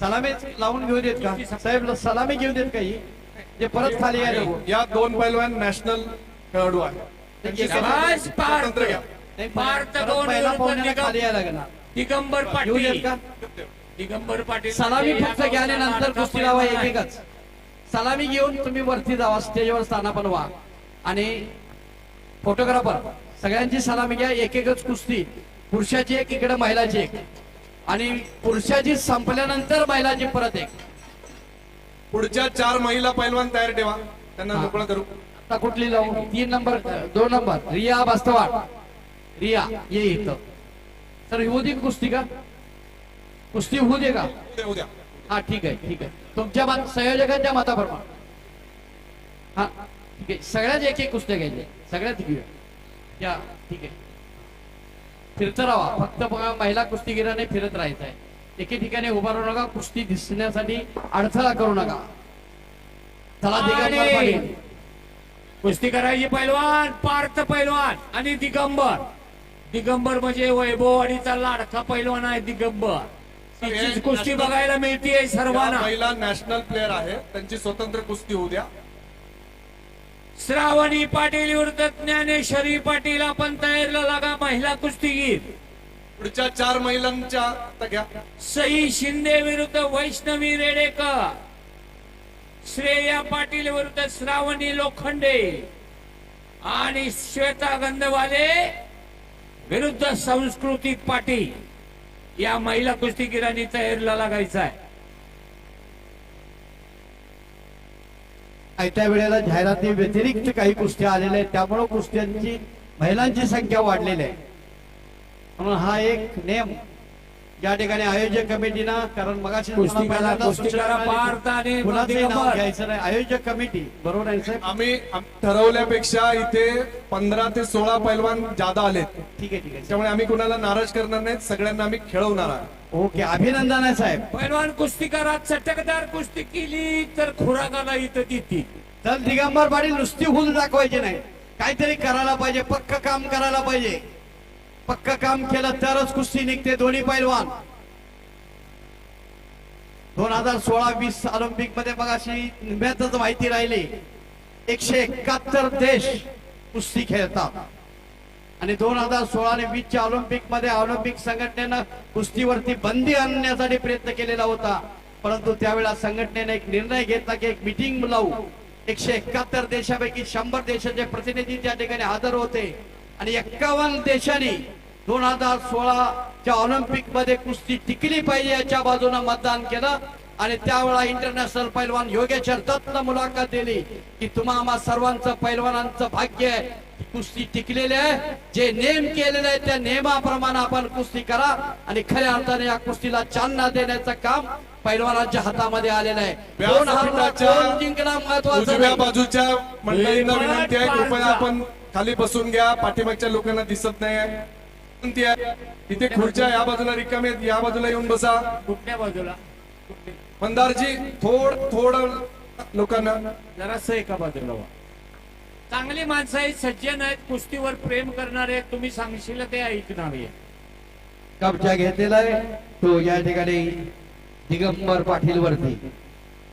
सलामी लावून घेऊ देत का साहेब. सलामी घेऊ देत काही जे परत खाली आहे नको. या 2 पैलवान नॅशनल खेळाडू आहेत. शाबास पार्थ. स्वतंत्र घ्या. नाही, पार्थ परत दोन पहिला विरुद्ध पाहुण्याला खाली यायला लागणार. दिगंबर घेऊ देत पाटील. का दिगंबर पाटील सलामी फक्त घ्या आणि नंतर कुस्ती लावा एक एकच. सलामी घेऊन तुम्ही वरती जावा स्टेजवर स्थानापन्न व्हा आणि फोटोग्राफर सगळ्यांची सलामी घ्या. एक एकच कुस्ती. पुरुषाची एक इकडे महिलाची एक आणि पुरुषाची संपल्यानंतर महिलाची परत एक. पुढच्या 4 महिला पैलवान तयार ठेवा. त्यांना मोकळं करू. आता कुठली लावू. 3 नंबर 2 नंबर रिया बस्तवाड. रिया ये इथं. सर होऊ दे कुस्ती का. कुस्ती होऊ दे का. उद्या हा ठीक आहे ठीक आहे. तुमच्या संयोजकांच्या मताप्रमाणे हा ठीक आहे. सगळ्याच एक एक कुस्त्या घ्यायच्या. सगळ्यात घेऊया या ठीक आहे. फिरत राहा फक्त बघा. महिला कुस्तीगिराने फिरत राहायचं आहे. एके ठिकाणी उभा राहू नका. कुस्ती दिसण्यासाठी अडथळा करू नका. चला दिगंबर पाटील. कुस्ती करायची पैलवान पार्थ पैलवान आणि दिगंबर. दिगंबर म्हणजे वैभववाडीचा लाडका पैलवान आहे दिगंबर. तिचीच कुस्ती बघायला मिळते या सर्वांना. महिला नॅशनल प्लेअर आहे. त्यांची स्वतंत्र कुस्ती होऊ द्या. श्रावणी पाटील विरुद्ध ज्ञानेश्वरी पाटील. आपण तयारीला लागा. महिला कुस्तीगीर पुढच्या 4 महिलांच्या आता घ्या. सई शिंदे विरुद्ध वैष्णवी रेडेकर. श्रेया पाटील विरुद्ध श्रावणी लोखंडे आणि श्वेता गंधवाले विरुद्ध संस्कृती पाटील. या महिला कुस्तीगीरांनी तयारीला लागायचं आहे. त्या वेळेला जाहिराती व्यतिरिक्त काही कुस्त्या आलेल्या आहेत, त्यामुळे कुस्त्यांची महिलांची संख्या वाढलेली आहे. म्हणून हा एक नियम या ठिकाणी आयोजक कमिटीनं, कारण मगाशी कुस्तीकरा पार्थ आणि कुणाचंही नाव दिगंबर. घ्यायचं नाही. आयोजक कमिटी बरोबर आहे साहेब? आम्ही ठरवल्यापेक्षा इथे 15 ते 16 पैलवान जादा आलेत. ठीक आहे ठीक आहे. त्यामुळे आम्ही कुणाला नाराज करणार नाहीत. सगळ्यांना आम्ही खेळवणार आहोत. ओके, अभिनंदन आहे साहेब. पैलवान कुस्तीकरात चटकदार कुस्ती केली तर खुराकाला इथं देतील. तर दिगंबर पाटील नुसती हुल दाखवायची नाही, काहीतरी करायला पाहिजे, पक्क काम करायला पाहिजे. पक्क काम केलं तरच कुस्ती निघते. दोन्ही पैलवान 2016-20 ऑलिम्पिक मध्ये बघा अशी निम्यातच माहिती राहिली. 171 देश कुस्ती खेळतात आणि 2016 आणि 20च्या ऑलिम्पिक मध्ये ऑलिम्पिक संघटनेनं कुस्तीवरती बंदी आणण्यासाठी प्रयत्न केलेला होता. परंतु त्यावेळेला संघटनेने एक निर्णय घेतला की एक मीटिंग लावू. 171 देशापैकी 100 देशाचे प्रतिनिधी त्या ठिकाणी हजर होते आणि 51 देशांनी 2016च्या ऑलिम्पिक मध्ये कुस्ती टिकली पाहिजे याच्या बाजूने मतदान केलं. आणि त्यावेळेला इंटरनॅशनल पैलवान योगेश्वर दत्तनं मुलाखत दिली की तुम्हा आम्हा सर्वांचं पैलवानांचं भाग्य आहे, कुस्ती टिकलेली आहे. जे नेम केलेले आहे त्या नियमाप्रमाणे आपण कुस्ती करा आणि खऱ्या अर्थाने या कुस्तीला चालना देण्याचं काम पैलवानांच्या हातामध्ये आलेलं आहे. कोण हरला, कोण जिंकला महत्वाचं उजव्या नाही. बाजूच्या मंडळींना विनंती आहे, कृपया आपण खाली बसून घ्या. पाठीमागच्या लोकांना दिसत नाही आहे. विनंती आहे, इथे खुर्च्या या बाजूला रिकाम्या आहेत, या बाजूला येऊन बसा. कुठल्या बाजूला? मंदारजी थोडं लोकांना जरासं एका बाजूला व्हा. चांगली माणसं आहेत, सज्जन आहेत, कुस्तीवर प्रेम करणारे आहेत. तुम्ही सांगशील ते ऐकणार आहे. कब्जा घेतलेला आहे तो या ठिकाणी दिगंबर पाटील वरती.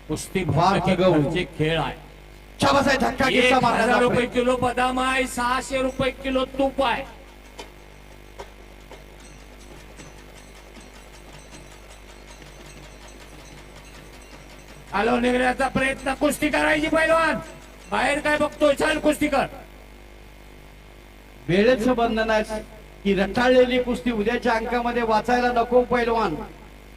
कुस्ती फार आगाऊ. भारताचे खेळ आहे. शाबास आहे, धक्का किस्सा 1000 रुपये मारला. किलो बदाम आहे, 600 रुपये किलो तूप आहे. आलो निघण्याचा प्रयत्न, कुस्ती करायची पैलवान. बाहेर काय बघतोय, चल कुस्ती कर. वेळेचं बंधन आहे की रटाळलेली कुस्ती उद्याच्या अंकामध्ये वाचायला नको पैलवान.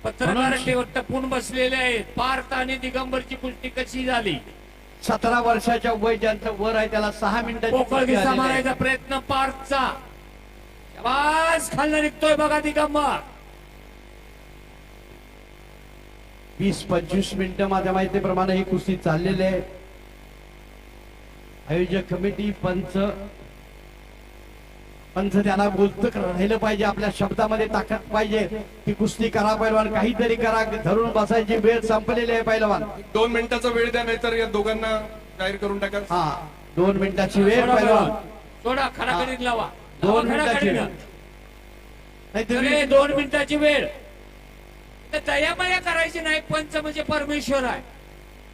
पत्रकार टपून बसलेले आहेत. पार्थ आणि दिगंबरची कुस्ती कशी झाली? 17 वर्षाच्या वय ज्यांचं वर आहे त्याला 6 मिनिटाची पोकळ कुस्ती घिसा झालेली आहे. मारायचा प्रयत्न पार्थचा. शाबास, खालनं निघतोय बघा दिगंबर. 20-25 मिनिटं माझ्या माहितीप्रमाणे ही कुस्ती चाललेली आहे. आयोजक कमिटी पंच त्याला बोलत राहिलं पाहिजे, आपल्या शब्दामध्ये ताकद पाहिजे की कुस्ती करा पैलवान, काहीतरी करा. धरून बसायची वेळ संपलेली आहे पैलवान. 2 मिनिटाचा वेळ द्या, नाहीतर या दोघांना जाहीर करून टाका. हा, 2 मिनिटाची वेळ पैलवान. थोडा खडाखडीत लावा. 2 मिनिटाची खडाखडीनं. वेळ. नाही तुम्ही अरे 2 मिनिटाची वेळ. तर दयामाया करायची नाही. पंच म्हणजे परमेश्वर आहे.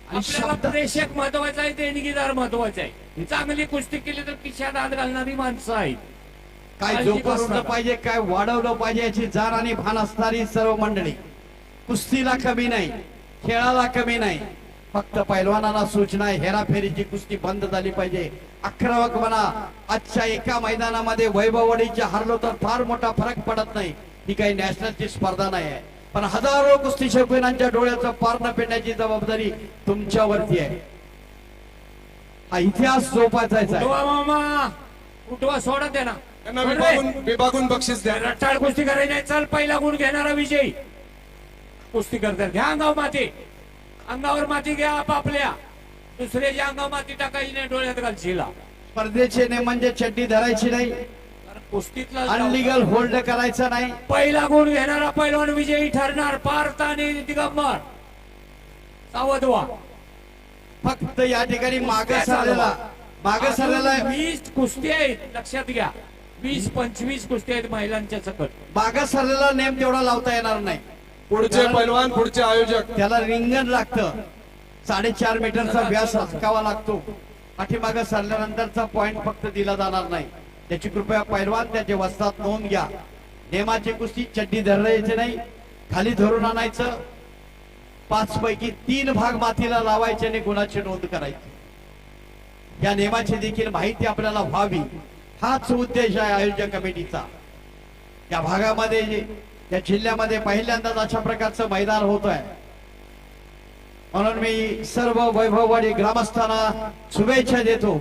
आपल्याला शब्द- प्रेषक महत्वाचा आहे, देणगीदार महत्वाचा आहे. चांगली कुस्ती केली तर खिशात हात घालणारी माणसं आहेत. काय काळजी करू जोपासलं नका. पाहिजे, काय वाढवलं पाहिजे याची जाण आणि भान असणारी सर्व मंडळी. कुस्तीला कमी नाही, खेळाला कमी नाही. फक्त पैलवानांना सूचना आहे, हेराफेरीची कुस्ती बंद झाली पाहिजे. आक्रमक म्हणा. आजच्या एका मैदानामध्ये वैभववाडीच्या हरलो तर फार मोठा फरक पडत नाही. ही काही नॅशनलची स्पर्धा नाही आहे, पण हजारो कुस्ती शौकीनांच्या डोळ्याचं पार न पेटण्याची जबाबदारी तुमच्यावरती आहे. हा इतिहास जोपासायचा आहे. उठवा मामा, उठवा, सोडा दे ना. त्यांना विभागून बक्षीस द्या. रट्टाळ कुस्ती करायची नाही. चल, पहिला गुण घेणारा विजयी. कुस्ती करतात, घ्या अंगावर माती. अंगावर माती घ्या आपापल्या. दुसऱ्याच्या अंगावर माती टाकायची नाही, डोळ्यात घालशीला. स्पर्धेचे नियम म्हणजे चड्डी धरायची नाही, कुस्तीतला अनलिगल होल्ड करायचं नाही. पहिला गुण घेणारा पैलवान विजयी ठरणार. पार्थ आणि दिगंबर सावध व्हा. फक्त या ठिकाणी मागे सरलेला 20 कुस्ती आहेत, लक्षात घ्या. 20-25 कुस्ती आहेत महिलांच्या सकट. मागे सरलेला नेम तेवढा लावता येणार नाही. पुढचे पैलवान, पुढचे आयोजक. त्याला रिंगण लागतं. 4.5 मीटरचा व्यास राखावा लागतो. पाठीमागे सरल्यानंतरचा पॉइंट फक्त दिला जाणार नाही. त्याची कृपया पैलवान त्याचे वस्तात नोंद घ्या. नेमाची कुस्ती चड्डी धरायची नाही, खाली धरून आणायचं. 5 पैकी 3 भाग मातीला लावायचे आणि गुणाची नोंद करायची. या नियमाची देखील माहिती आपल्याला व्हावी, हाच उद्देश आहे आयोजक कमिटीचा. या भागामध्ये या जिल्ह्यामध्ये पहिल्यांदाच अशा प्रकारचं मैदान होत आहे. म्हणून मी सर्व वैभववाडी ग्रामस्थांना शुभेच्छा देतो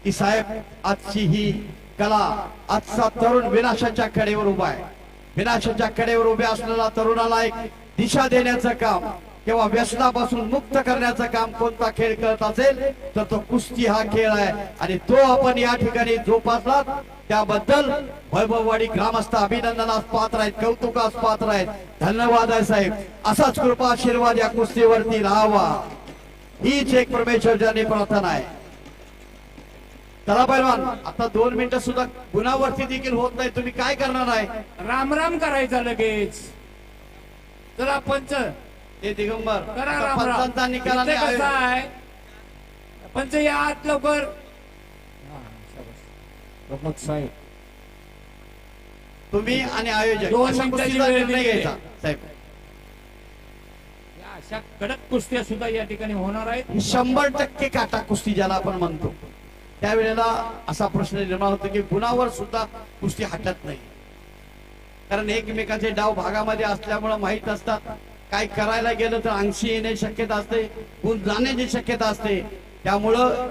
की साहेब, आजची ही कला, आजचा तरुण विनाशाच्या कडेवर उभा आहे. विनाशाच्या कडेवर उभे असलेला तरुणाला एक दिशा देण्याचं काम किंवा व्यसनापासून मुक्त करण्याचं काम कोणता खेळ करत असेल तर तो कुस्ती हा खेळ आहे. आणि तो आपण या ठिकाणी जोपासला, त्याबद्दल वैभववाडी ग्रामस्थ अभिनंदनास पात्र आहेत, कौतुकास पात्र आहेत. धन्यवाद आहे साहेब. असाच कृपा आशीर्वाद या कुस्तीवरती राहावा, हीच एक परमेश्वराची प्रार्थना आहे. चला पैलवान, आता 2 मिनिटं सुद्धा गुणावरती देखील होत नाही. तुम्ही काय करणार आहे? राम राम करायचा लगेच. चला पंच हे दिगंबर करा राम राम. पंचांचा निकालाने इथे कसं आहे, पंच या आत लवकर. प्रमोद साहेब, तुम्ही आणि आयोजक 2 अशा मिनिटाची कुस्तीचा वेळ निर्णय दिली. घ्यायचा साहेब. या अशा कडक कुस्त्या सुद्धा या ठिकाणी होणार आहेत. 100% काटा कुस्ती ज्याला आपण म्हणतो, त्यावेळेला असा प्रश्न निर्माण होतो की गुणावर सुद्धा कुस्ती हटत नाही. कारण एकमेकांचे डाव भागामध्ये असल्यामुळे माहित असतात. काय करायला गेलं तर अंशी येण्याची शक्यता असते, गुण जाण्याची शक्यता असते. त्यामुळं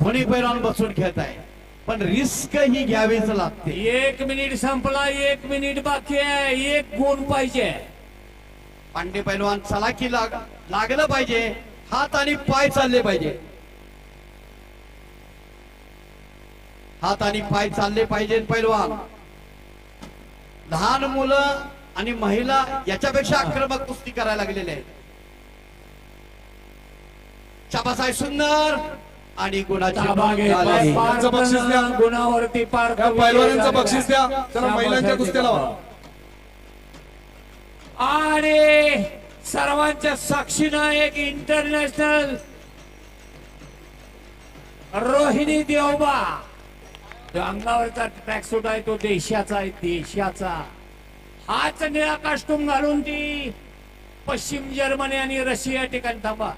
दोन्ही पैलवान बसून खेळत आहे, पण रिस्क ही घ्यावीच लागते. 1 मिनिट संपला, 1 मिनिट बाकी आहे. 1 गुण पाहिजे. पांडे पैलवान चला की लागलं पाहिजे, हात आणि पाय चालले पाहिजे. हात आणि पाय चालले पाहिजे. पैलवान, लहान मुलं आणि महिला याच्यापेक्षा आक्रमक कुस्ती करायला लागलेले आहेत. शाबास आहे, सुंदर आणि गुणाची ताबा नोंद घेतला. झाली. यांचं बक्षीस द्या. गुणावरती पार या पैलवानांचं बक्षीस द्या. चला महिलांच्या कुस्त्या लावा. आणि सर्वांच्या साक्षीनं एक इंटरनॅशनल रोहिणी देवबा, जो अंगावरचा ट्रॅकसूट आहे तो देशाचा आहे, देशाचा. हाच निळा कास्टूम घालून ती पश्चिम जर्मनी आणि रशिया ठिकाणी थांबा.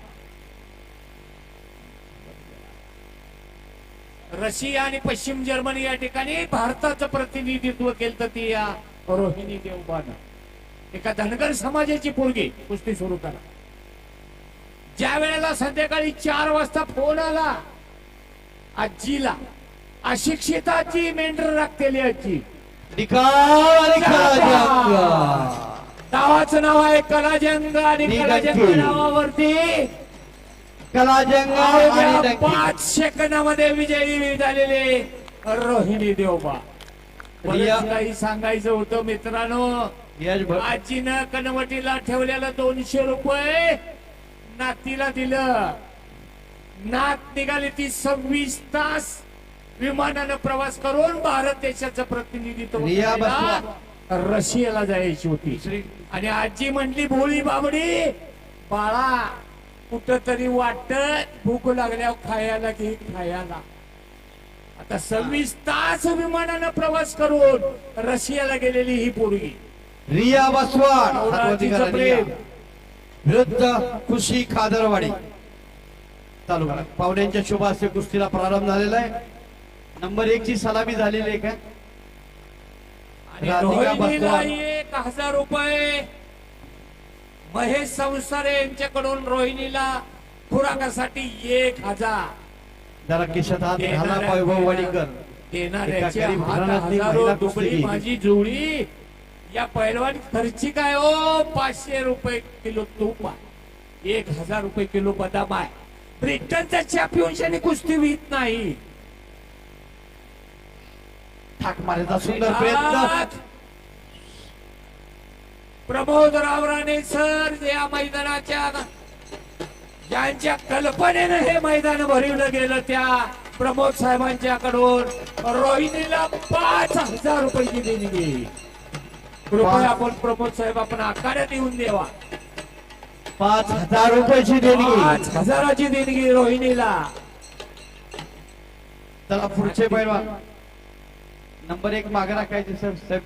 रशिया आणि पश्चिम जर्मनी या ठिकाणी भारताचं प्रतिनिधित्व केलं तर ती या रोहिणी देवबानं. एका धनगर समाजाची पोरगी. कुस्ती सुरू करा. ज्या वेळेला संध्याकाळी 4 वाजता फोन आला आजीला, अशिक्षिताची मेंढर राखतेली आजी, निकाल कलाजंग. नावाचं नाव आहे कलाजंग. आणि कलाजंग नावावरती कलाजंग आणि डंकी. 5 सेकंदामध्ये विजयी झालेले रोहिणी देवबा. बरंच काही सांगायचं होतं मित्रांनो. यश भट. आजीनं कनवटीला ठेवलेलं 200 रुपये नातीला दिलं. नात निघाली ती 26 तास विमानानं प्रवास करून भारत देशाचं प्रतिनिधित्व रिया करायला रशियाला जायची होती. आणि आजी म्हटली, भोळी बाबडी बाळा, कुठं तरी वाटत भूक लागल्यावर खायला घे खायला. आता 26 तास विमानानं प्रवास करून रशियाला गेलेली ही पोरगी. रिया बसवाड आजीचं प्रेम. विरुद्ध खुशी खादरवाडी. चालू करा. पाहुण्यांच्या शुभ हस्ते कुस्तीला प्रारंभ झालेला आहे. नंबर 1 ची सलामी झालेली आहे का? आणि राधिका रोहिणीला बसवाड. 1000 रुपये महेश संसारे यांच्याकडून रोहिणीला खुराकासाठी 1000 जरा किशात हात घाला वैभव वाडीकर. देणाऱ्याचे एका गरीब हात घराण्यातली 1000 महिला दुबळी कुस्ती. माझी जुळी. या पैलवान खर्ची काय हो, 500 रुपये किलो तूप आहे, 1000 रुपये किलो बदाम आहे. ब्रिटनच्या चॅम्पियनशिपने कुस्ती वित नाही. ठाक मारायचा सुंदर प्रयत्न. प्रमोद रावराणे सर या मैदानाच्या ज्यांच्या कल्पनेनं हे मैदान भरवलं गेलं त्या प्रमोद साहेबांच्याकडून रोहिणीला 5000 रुपयाची देणगी. कृपया आपण प्रमोद साहेब आपण आखाड्यात येऊन देवा. 5000 रुपयाची देणगी. 5000ची देणगी रोहिणीला. चला पुढचे पैलवान नंबर 1 मागे राखायचे सर साहेब.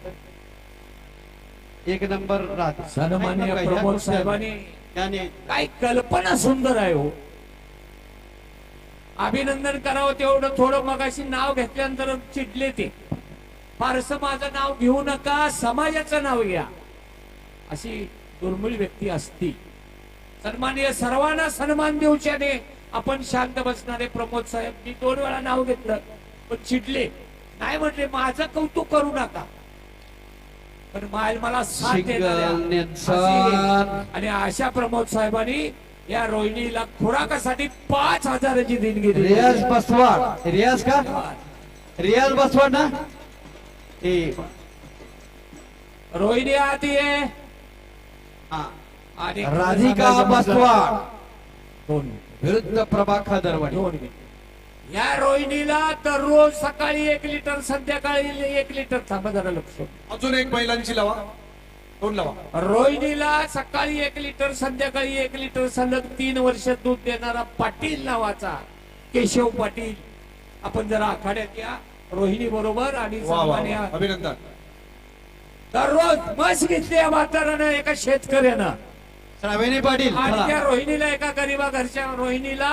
1 नंबर राहत सन्माननीय प्रमोद साहेबांनी काय कल्पना सुंदर आहे हो. अभिनंदन करावं तेवढं थोडं मगाशी नाव घेतल्यानंतर चिडले ते. फारसं माझं नाव घेऊ नका, समाजाचं नाव घ्या, अशी दुर्मिळ व्यक्ती असती. सन्माननीय सर्वांना सन्मान देऊच्याने आपण शांत बसणारे प्रमोद साहेब. मी 2 वेळा नाव घेतलं पण चिडले, नाही म्हटले माझं कौतुक करू नका, पण मला साथ देणाऱ्या आणि अशा प्रमोद साहेबांनी या रोहिणीला खुराकासाठी 5,000ची देणगी दिली. रियाज बसवाड. रियाज का? रियाज बसवाड ना. रोहिणी आती आहे हा. आणि राधिका बसवाड दोन विरुद्ध प्रभा खदरवाडी. या रोहिणीला दररोज सकाळी 1 लिटर, संध्याकाळी 1 लिटर. थांबा जरा लक्ष. अजून एक महिलांची लावा, 2 लावा. रोहिणीला सकाळी 1 लिटर, संध्याकाळी 1 लिटर सलग 3 वर्ष दूध देणारा पाटील नावाचा केशव पाटील आपण जरा आखाड्यात या रोहिणी बरोबर. आणि वा वा वा. सन्माननीय अभिनंदन. दररोज म्हस घेतली या म्हाताऱ्यानं एका शेतकऱ्यानं, श्रावणी पाटील. आणि चला. त्या रोहिणीला एका गरीबा घरच्या रोहिणीला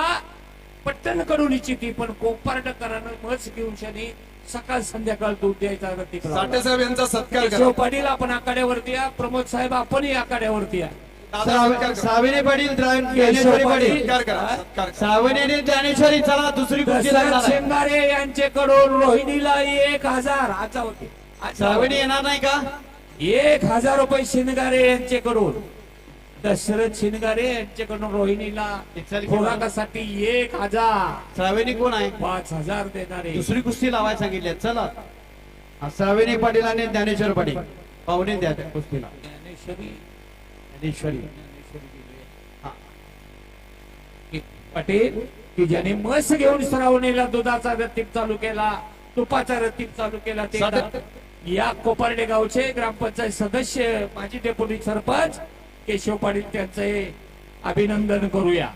पट्टन कडून इच्छिती, पण कोपार्डकरानं म्हस घेऊन शनी सकाळ संध्याकाळ दूध द्यायचा तिकडे. साठे साहेब यांचा सत्कार केशव करा. पाटील आपण आखाड्यावरती या. प्रमोद साहेब आपणही आखाड्यावरती या. दादा सत्कार करा. श्रावणी पाटील ज्ञानेश्वरी पाटील. सत्कार करा, सत्कार करा. श्रावणी आणि ज्ञानेश्वरी. चला दुसरी कुस्ती दशरथ लागणार आहे. शिंगारे यांच्याकडून रोहिणीला 1,000 आचा होते. श्रावणी येणार नाही का? 1,000 रुपये शिंगारे यांच्याकडून, दशरथ शिंगारे यांच्याकडून रोहिणीला खुराकासाठी 1,000. श्रावणी कोण आहे? 5,000 देणारे. दुसरी कुस्ती लावायला सांगितली. चला हा, श्रावणी पाटील आणि ज्ञानेश्वर पाटील पाहुणे द्या त्या कुस्तीला. ज्ञानेश्वरी ज्ञानेश्वरी पटेल की ज्याने म्हस घेऊन श्रावणीला दुधाचा रतीब चालू केला, तुपाचा रतीब चालू केला, ते या कोपर्डे गावचे ग्रामपंचायत सदस्य माजी डेप्युटी सरपंच केशव पाटील त्यांचे अभिनंदन करूया.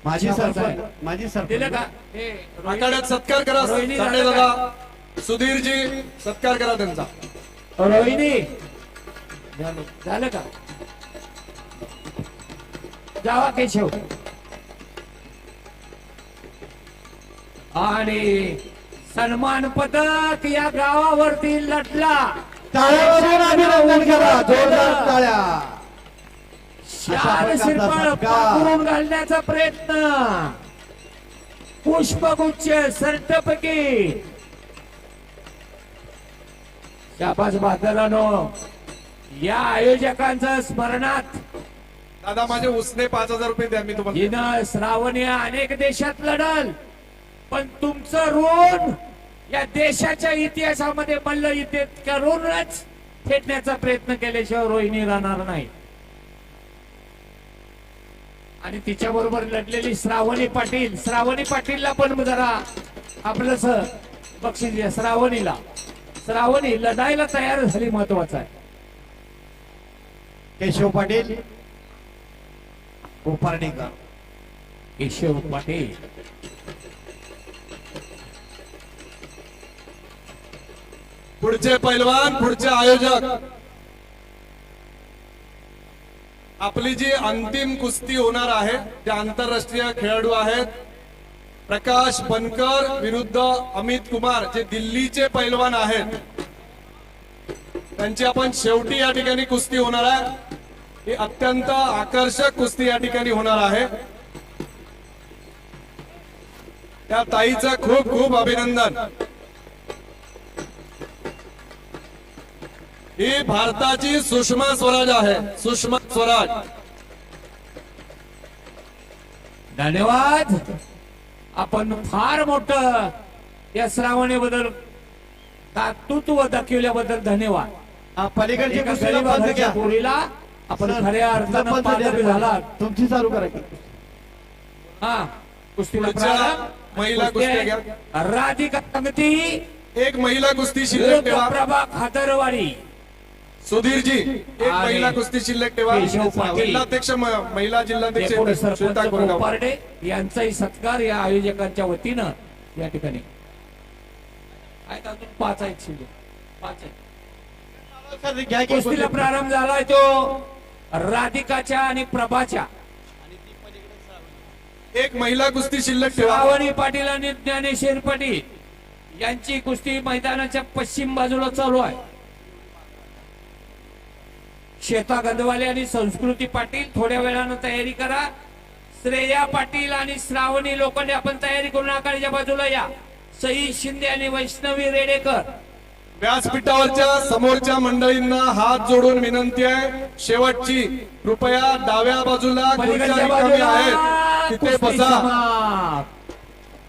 माझी सरपंच. माझी दिलं सरपंच. का हे आखाड्यात सत्कार करा. रोहिणी साठे झालं दादा, सुधीरजी सत्कार करा त्यांचा. रोहिणी झालं का? जावा केशव. आणि सन्मान पदक या गावावरती लढला. टाळ्या वाजवून अभिनंदन करा. जोरदार टाळ्या. शाल शिरपळ पांघरून घालण्याचा प्रयत्न, पुष्पगुच्छ, सर्टिफिकेट. शाबास बहादरानो. या आयोजकांचं स्मरणात दादा माझे उसने 5,000 रुपये द्या, मी तुम्हाला. हिनं श्रावणी अनेक देशात लढल, पण तुमचं ऋण या देशाच्या इतिहासामध्ये मल्ल इथे करूनच फेडण्याचा प्रयत्न केल्याशिवाय रोहिणी राहणार नाही. आणि तिच्या बरोबर लढलेली श्रावणी पाटील. श्रावणी पाटीलला पण जरा आपलंच बक्षीस द्या. श्रावणीला. श्रावणी लढायला तयार झाली, महत्वाचं आहे. केशव पाटील कोपर्डेकर. केशव पाटील. पुढचे पैलवान, पुढचे आयोजक. आपली जी अंतिम कुस्ती होणार आहे, जे आंतरराष्ट्रीय खेळाडू आहेत, प्रकाश बनकर विरुद्ध अमित कुमार, जे दिल्लीचे पैलवान आहेत, त्यांची आपण शेवटी या ठिकाणी कुस्ती होणार आहे. ही अत्यंत आकर्षक कुस्ती या ठिकाणी होणार आहे. त्या ताईचं खूप खूप अभिनंदन. ही भारताची सुषमा स्वराज आहे. सुषमा स्वराज. धन्यवाद. आपण फार मोठं या श्रावणीबद्दल दातृत्व दाखवल्याबद्दल धन्यवाद. हा, पलीकडची एका कुस्तीला गरीब बंद घरच्या घ्या. पोरीला आपण खऱ्या अर्थानं बंद द्या. पालक झाला. तुमची चालू करा की. हा, कुस्तीला पुढच्या प्रारंभ. महिला कुस्त्या घ्या. राधिका समिती एक महिला कुस्ती शिल्लक ठेवा. प्रभा खादरवाडी. सुधीरजी, एक आणि महिला कुस्ती शिल्लक ठेवा. केशव पाटील. जिल्हाध्यक्ष महिला जिल्हाध्यक्ष डेप्युटी श्वेता सरपंच कोरगाव. कोपार्डे यांचाही सत्कार या आयोजकांच्या वतीनं या ठिकाणी. आहेत अजून 5 आहेत शिल्लक. 5 आहेत. सर, घ्या की कुस्तीला प्रारंभ झालाय तो राधिकाच्या आणि प्रभाच्या. एक महिला कुस्ती शिल्लक ठेवा. श्रावणी पाटील आणि ज्ञानेश्वर पाटील यांची कुस्ती मैदानाच्या पश्चिम बाजूला चालू आहे. श्वेता गंधवाले आणि संस्कृती पाटील थोड्या वेळानं तयारी करा. श्रेया पाटील आणि श्रावणी लोखंडे आपण तयारी करून आखाड्याच्या बाजूला या. सई शिंदे आणि वैष्णवी रेडेकर. व्यासपीठावरच्या समोरच्या मंडळींना हात जोडून विनंती आहे, शेवटची कृपया डाव्या बाजूला खुर्च्या पलीकडच्या रिकामी बाजूला आहेत तिथे कुस्ती बसा. समाप्त.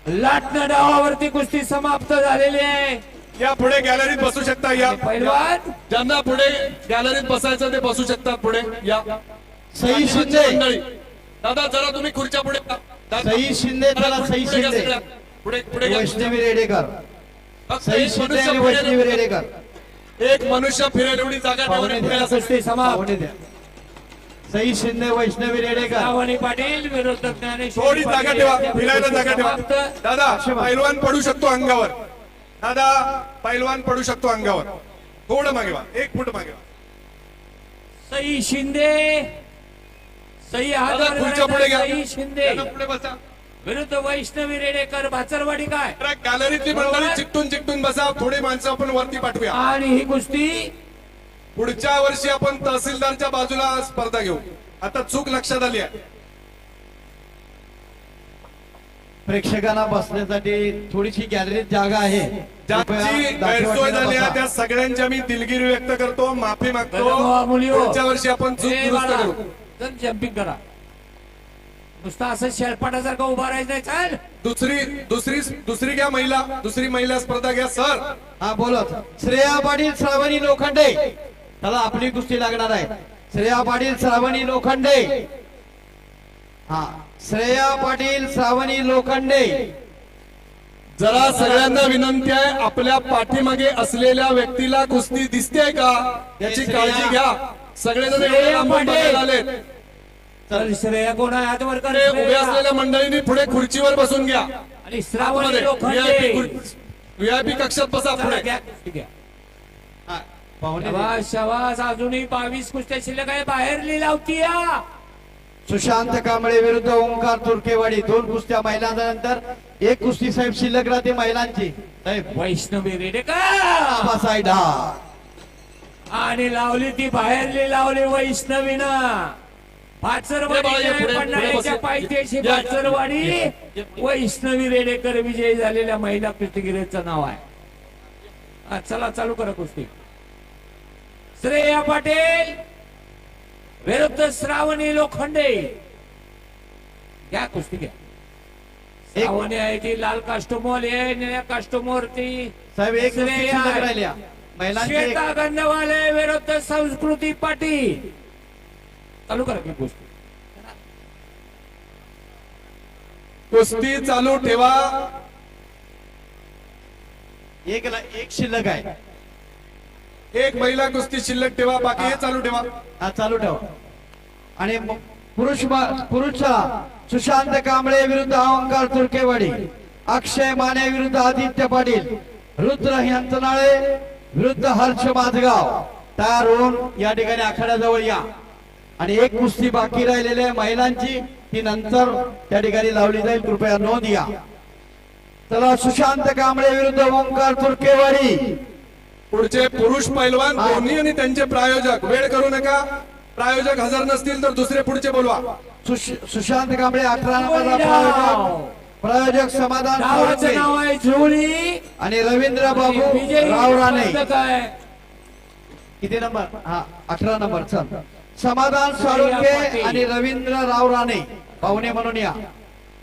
लाटणं डावावरती कुस्ती समाप्त झालेली आहे. या पुढे गॅलरीत बसू शकता. या पैलवान ज्यांना पुढे गॅलरीत बसायचं ते बसू शकतात. पुढे या. सई शिंदे. मंडळी दादा जरा तुम्ही खुर्च्या पुढे या. दादा, सई शिंदे, चला सई पुढे घ्या शिंदे. सगळ्या. पुढे पुढे घ्या. वैष्णवी रेडेकर. फक्त सई एक शिंदे मनुष्य आणि फिरेल वैष्णवी एवढी- रेडेकर. एक मनुष्य फिरेल एवढी जागा ठेवा. पाहुणे पुढे द्या. असं. कुस्ती समाप्त. पाहुणे द्या. सई शिंदे, वैष्णवी रेडेकर. श्रावणी पाटील विरुद्ध ज्ञानेश्वर थोडी जागा पाटील ठेवा. यांच्या फिरायला कुस्ती जागा ठेवा. समाप्त. दादा पैलवान पडू शकतो अंगावर. दादा पैलवान पडू शकतो अंगावर. थोडं मागे वा. 1 फूट मागे वा. सई शिंदे. सई दादा हात खुर्च्या पुढे घ्या. सई शिंदे त्यांना पुढे बसा. विरुद्ध वैष्णवी रेडेकर भाचरवाडी काय. जरा गॅलरीतली मंडळी चिकटून चिकटून बसा. थोडी माणसं आपण वरती पाठवूया. आणि ही कुस्ती पुढच्या वर्षी आपण तहसीलदारच्या बाजूला स्पर्धा घेऊ. आता चूक लक्षात आली आहे. प्रेक्षकांना बसण्यासाठी थोडीशी गॅलरीत जागा आहे. ज्यांची कृपया गैरसोय दाखवायला झाली आहे बसा. त्या सगळ्यांच्या मी दिलगिरी व्यक्त करतो, माफी मागतो. गरम मुली हो. पुढच्या वर्षी आपण चूक ए दुरुस्त बाळा, करू. चल जम्पिंग करा. नुसतं असं शेळपाटासारखं उभा राहायचं नाही. चल दुसरी घ्या महिला. दुसरी महिला स्पर्धा घ्या सर. हा बोलत. श्रेया पाटील, श्रावणी लोखंडे. चला आपली कुस्ती लागणार आहे. श्रेया पाटील, श्रावणी लोखंडे. हा, श्रेया पाटील, श्रावणी लोखंडे. जरा सगळ्यांना विनंती आहे, आपल्या पाठीमागे असलेल्या व्यक्तीला कुस्ती दिसते का याची काळजी घ्या. सगळेजण एवढे लांबून बघायला आलेत. चल श्रेया कोण आहे हात वर कर. ते उभे असलेल्या मंडळींनी पुढे खुर्चीवर बसून घ्या. आणि श्रावणी लोखंडे. व्हीआयपी कक्षात बसा. चला, पुढे घ्या कुस्ती घ्या. हा, पाहुणे. शाबास शाबास. अजूनही 22 कुस्त्या शिल्लक आहे. बाहेर लिहिलावती या. सुशांत कांबळे विरुद्ध ओंकार तुर्केवाडी. 2 कुस्त्या महिलांनंतर 1 कुस्ती साहेब शिल्लक राहते महिलांची. साहेब वैष्णवी रेडेकर साईड. हा, आणि लावली ती बाहेरली लावली वैष्णवीनं. भाचरवाडीच्या पुढे पन्हाळ्याच्या बस. पायथ्याशी या. भाचरवाडी वैष्णवी रेडेकर विजयी झालेल्या महिला कुस्तीगिरीचं नाव आहे. हा, चला चालू करा कुस्ती. श्रेया पाटील विरुद्ध श्रावणी लोखंडे. घ्या कुस्ती घ्या. श्रावणी आहे ती लाल कास्टोमोल आहे. निळ्या कास्टोमोवरती साहेब 1 कुस्ती श्रेया शिल्लक आहे. राहिल्या महिलांची. श्वेता गंधवाले विरुद्ध संस्कृती पाटील. चालू करा की कुस्ती. कुस्ती चालू ठेवा. एक शिल्लक आहे. एक महिला कुस्ती शिल्लक ठेवा. बाकी हे चालू ठेवा. हा, चालू ठेव. आणि पुरुष सुशांत कांबळे विरुद्ध ओंकार तुर्केवाडी. अक्षय माने विरुद्ध आदित्य पाटील. रुद्र हंतनाळे विरुद्ध हर्ष माझगाव. तयार होऊन या ठिकाणी आखाड्याजवळ या. आणि 1 कुस्ती बाकी राहिलेली आहे महिलांची. ती नंतर त्या ठिकाणी लावली जाईल. कृपया नोंद घ्या. चला, सुशांत कांबळे विरुद्ध ओंकार तुर्केवाडी. पुढचे पुरुष पैलवान दोन्ही आणि त्यांचे प्रायोजक. वेळ करू नका. प्रायोजक हजर नसतील तर दुसरे पुढचे बोलवा. सुशांत कांबळे 18 नंबरला प्रायोजक समाधान नावाचं सोळंके नाव आहे जुळी. आणि रवींद्र बाबू विजयी राव राणे. स्पर्धक आहे. किती नंबर? हा, 18 नंबर. चल, समाधान सोळंके आणि रवींद्र राव राणे पाहुणे म्हणून या.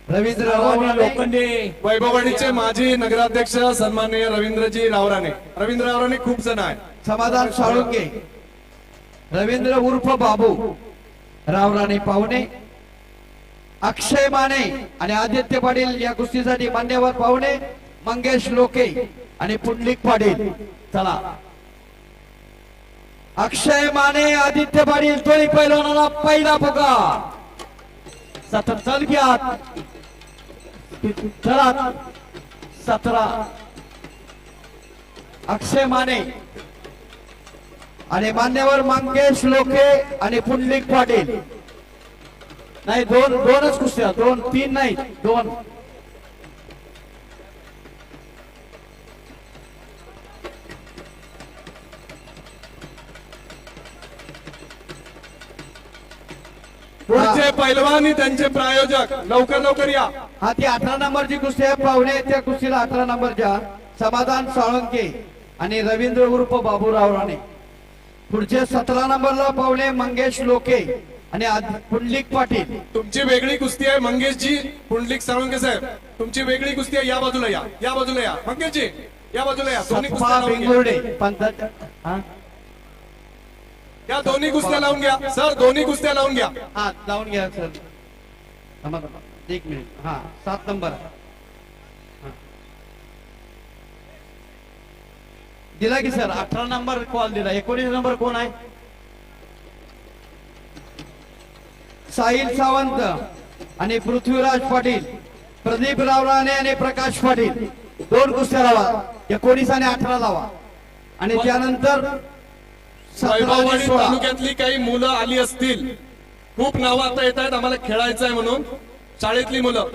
रवींद्र राव श्रावणी राणे. लोखंडे. वैभववाडीचे माजी नगराध्यक्ष सन्माननीय रवींद्रजी रावराणे. रवींद्र रावराणे खूप जण आहेत. समाधान साळुंके. रवींद्र उर्फ बाबू राव राणे पाहुणे. अक्षय माने आणि आदित्य पाटील या कुस्तीसाठी मान्यवर पाहुणे. मंगेश लोके आणि पुंडलिक पाटील. चला, अक्षय माने, आदित्य पाटील. तोळी पैलवानाला पहिला पुकार. चल घ्या. चला, 17 अक्षय माने आणि मान्यवर मंगेश लोके आणि पुंडलिक पाटील. नाही दोनच कुस्त्या, 2-3 नाही 2. पुढचे पैलवान आणि त्यांचे प्रायोजक लवकर लवकर या. हा ती 18 नंबरची कुस्ती आहे. पाहुणे त्या कुस्तीला 18 नंबरच्या समाधान साळुंके आणि रवींद्र उर्फ बाबूराव राणे. पुढचे 17 नंबरला पाहुणे मंगेश लोके आणि पुंडलिक पाटील. तुमची वेगळी कुस्ती आहे मंगेशजी. पुंडलिक साळुंके साहेब तुमची वेगळी कुस्ती आहे. या बाजूला या, या बाजूला या. मंगेशजी या बाजूला या. दोन्ही कुस्त्या सप्पा लावून घ्या. बेंगुर्डे पंचायत. हा या दोन्ही कुस्त्या लावून घ्या सर. दोन्ही कुस्त्या लावून घ्या. हा लावून घ्या सर. थांबा, थांबा. 1 मिनिट. हा 7 नंबर हा. दिला की सर. 18 नंबर कॉल दिला. 19 नंबर कोण आहे? साहिल सावंत आणि पृथ्वीराज पाटील. प्रदीप रावराणे आणि प्रकाश पाटील. 2 कुस्त्या लावा. 19 आणि 18 लावा. आणि त्यानंतर 17 आणि वैभववाडी 16. तालुक्यातली काही मुलं आली असतील. खूप नावं आता येत आहेत आम्हाला खेळायचं आहे म्हणून. शाळेतली मुलं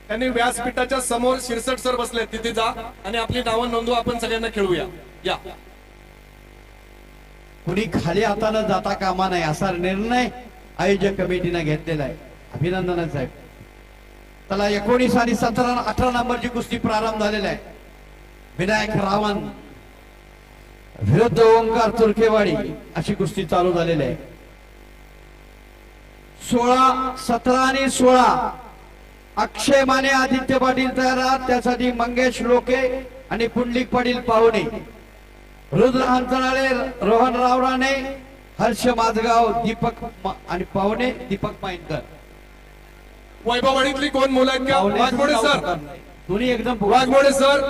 त्यांनी व्यासपीठाच्या समोर शिरसट सर बसले तिथे जा आणि आपली नावं नोंदवू. आपण सगळ्यांना खेळूया. या कुणी खाली हाताने जाता कामा नाही असा निर्णय आयोजक कमिटीने घेतलेला आहे. अभिनंदन आहे साहेब. त्याला 19 आणि 17 18 नंबरची कुस्ती प्रारंभ झालेला आहे. विनायक रावण विरुद्ध ओंकार तुर्केवाडी अशी कुस्ती चालू झालेली आहे. 16 17 आणि 16 अक्षय माने आदित्य पाटील तयार आहात. त्यासाठी मंगेश लोके आणि पुंडलिक पाटील पाहुणे. रुद्र हंतनाळे रोहन रावराणे हर्ष माझगाव दीपक आणि पाहुणे दीपक माइनकर. वैभववाडीतली कोण मुलं आहेत का? वाघमोडे सर. दोन्ही एकदम वाघमोडे सर.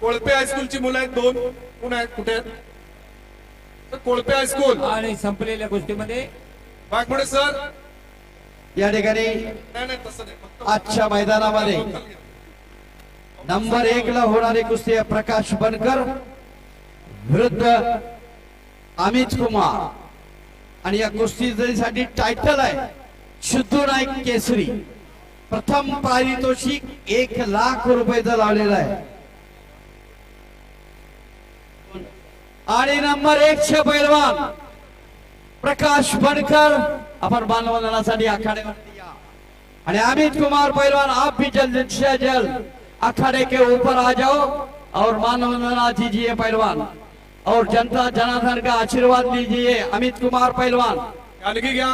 कोळपे हायस्कूलची मुलं आहेत 2. कोण आहेत? कुठे आहेत? तर कोळपे हायस्कूल. आणि संपलेल्या गोष्टीमध्ये वाघमोडे सर. या ठिकाणी नाही नाही तसं नाही. फक्त आजच्या मैदानामध्ये नंबर 1 ला होणारी कुस्ती आहे प्रकाश बनकर विरुद्ध अमित कुमार. आणि या कुस्तीसाठी टायटल आहे सिद्धू नाईक केसरी. प्रथम पारितोषिक 1 लाख रुपयाचं लावलेलं आहे. आणि नंबर 1 चे पैलवान प्रकाश बनकर आपण मानवंदनासाठी आखाड्यावरती या. आणि अमित कुमार पहलवान आप भी जल्द से जल्द अखाड़े के ऊपर आ जाओ और मानवंदना दीजिए पहलवान और जनता जनार्दन का आशीर्वाद लीजिए. अमित कुमार पहलवान अलगी घ्या.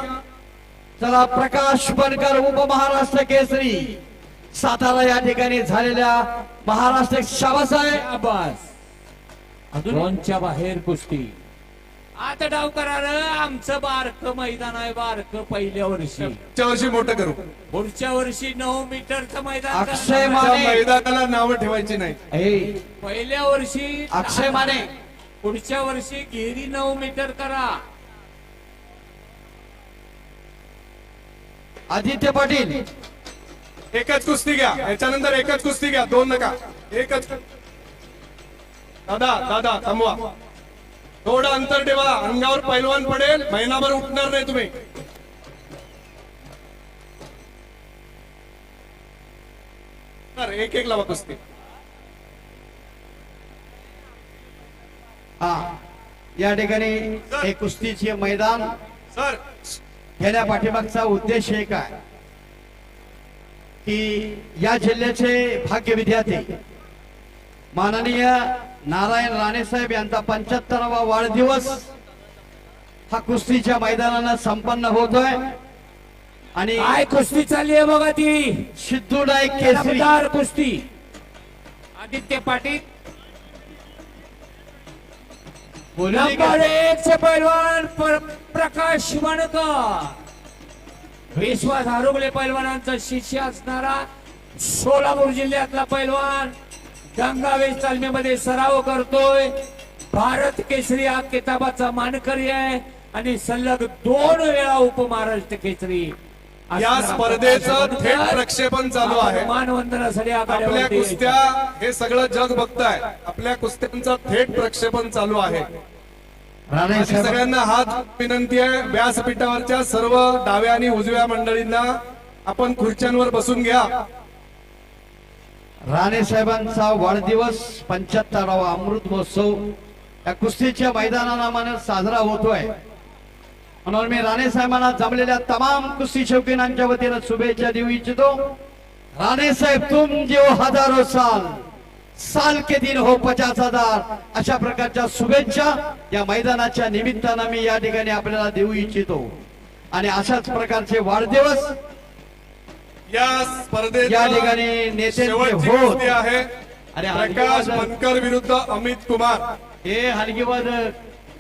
चला प्रकाश बनकर उपमहाराष्ट्र केसरी सातारा या ठिकाणी झालेल्या महाराष्ट्र शाबास आहे. आबास दोनच्या बाहेर कुस्ती. आता डाव करार आमचं बारक मैदान आहे. बारक पहिल्या वर्षी. पुढच्या वर्षी मोठं करू. पुढच्या वर्षी 9 मीटरचं मैदान अक्षय करणार. त्या माने. मैदानाला नावं ठेवायची नाही. ए, पहिल्या वर्षी अक्षय माने. पुढच्या वर्षी घेरी 9 मीटर करा. आदित्य पाटील एकच कुस्ती घ्या. याच्यानंतर एकच कुस्ती घ्या. 2 नका. एकच. दादा दादा थांबवा. थोडं अंतर ठेवा. अंगावर पैलवान पडेल. महिनाभर उठणार नाही तुम्ही. तर एक लावा कुस्ती. हा या ठिकाणी हे कुस्तीचे मैदान सर घेण्या पाठीमागचा उद्देश एक आहे की या जिल्ह्याचे भाग्य विद्यार्थी माननीय नारायण राणे साहेब यांचा 75वा वाढदिवस हा कुस्तीच्या मैदानानं संपन्न होतोय. आणि काय कुस्ती चालली आहे बघा ती. सिद्धू नाईक केसरी केसरी कुस्ती. आदित्य पाटील बोलले नंबर 1 चे पैलवान प्रकाश बनकर. विश्वास आरोग्य पैलवानांचा शिष्य असणारा सोलापूर जिल्ह्यातला पैलवान गंगावेश तालमीमध्ये सराव करतोय. भारत केसरी हा किताबाचा मानकरी आहे आणि सलग 2 वेळा उपमहाराष्ट्र केसरी. या स्पर्धेचं थेट प्रक्षेपण चालू आहे. मानवंदनासाठी आपल्या आखाड्यावरती कुस्त्या हे सगळं जग बघताय. आपल्या कुस्त्यांचं थेट प्रक्षेपण चालू आहे. राणे आणि साहेब सगळ्यांना हात विनंती आहे. व्यासपीठावरच्या सर्व डाव्या आणि उजव्या मंडळींना आपण खुर्च्यांवर बसून घ्या. राणे साहेबांचा वाढदिवस 75वा अमृत महोत्सव या कुस्तीच्या मैदानामध्ये साजरा होतोय. म्हणून मी राणे साहेबांना जमलेल्या तमाम कुस्ती शौकीनांच्या वतीनं शुभेच्छा देऊ इच्छितो. राणे साहेब तुम जो हजारो साल साल के दिन हो 50,000 अशा प्रकारच्या शुभेच्छा या मैदानाच्या निमित्तानं मी या ठिकाणी आपल्याला देऊ इच्छितो. आणि अशाच प्रकारचे वाढदिवस या स्पर्धेत या ठिकाणी नेते शेवटची होत कुस्ती आहे. आणि प्रकाश बनकर विरुद्ध अमित कुमार हे हलगीवाद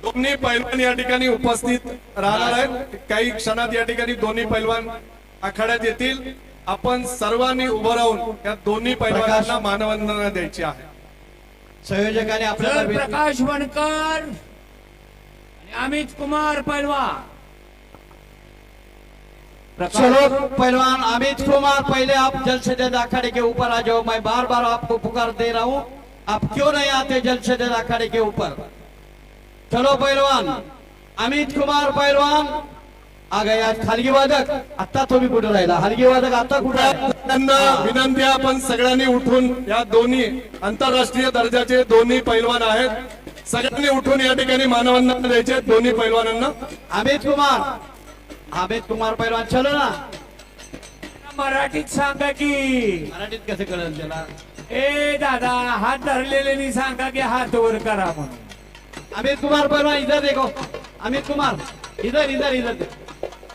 दोन्ही पैलवान या ठिकाणी उपस्थित राहणार आहेत. काही क्षणात या ठिकाणी दोन्ही पैलवान आखाड्यात येतील. आपण सर्वांनी उभं राहून या दोन्ही पैलवानांना मानवंदना द्यायची आहे. संयोजकाने सर आपल्याला प्रकाश बनकर आणि अमित कुमार पैलवान. चलो पहलवान अमित कुमार, पहले आप जल्द से जल्द अखाड़े के ऊपर आ जाओ. मैं बार बार आपको पुकार दे रहा हूँ, आप क्यों नहीं आते जल्द से जल्द अखाड़े के ऊपर. चलो पहलवान अमित कुमार पहलवान आ गए. आज हलगी वादक आता तुम्ही कुठे राहिला. हलगी वादक आता कुठे आहे? त्यांना विनंती आहे, आपण सगळ्यांनी उठून या दोन्ही आंतरराष्ट्रीय दर्जाचे दोन्ही पैलवान आहेत. सगळ्यांनी उठून या ठिकाणी मानवंदना द्यायचे दोन्ही पैलवानांना. अमित कुमार पहलवान चलो ना. मराठीत सांगा की. मराठीत कसं कळेल त्याला. ए दादा हात धरलेले सांगा की हात वर करा म्हणून. अमित कुमार पहलवान इधर देखो. अमित कुमार इधर इधर इधर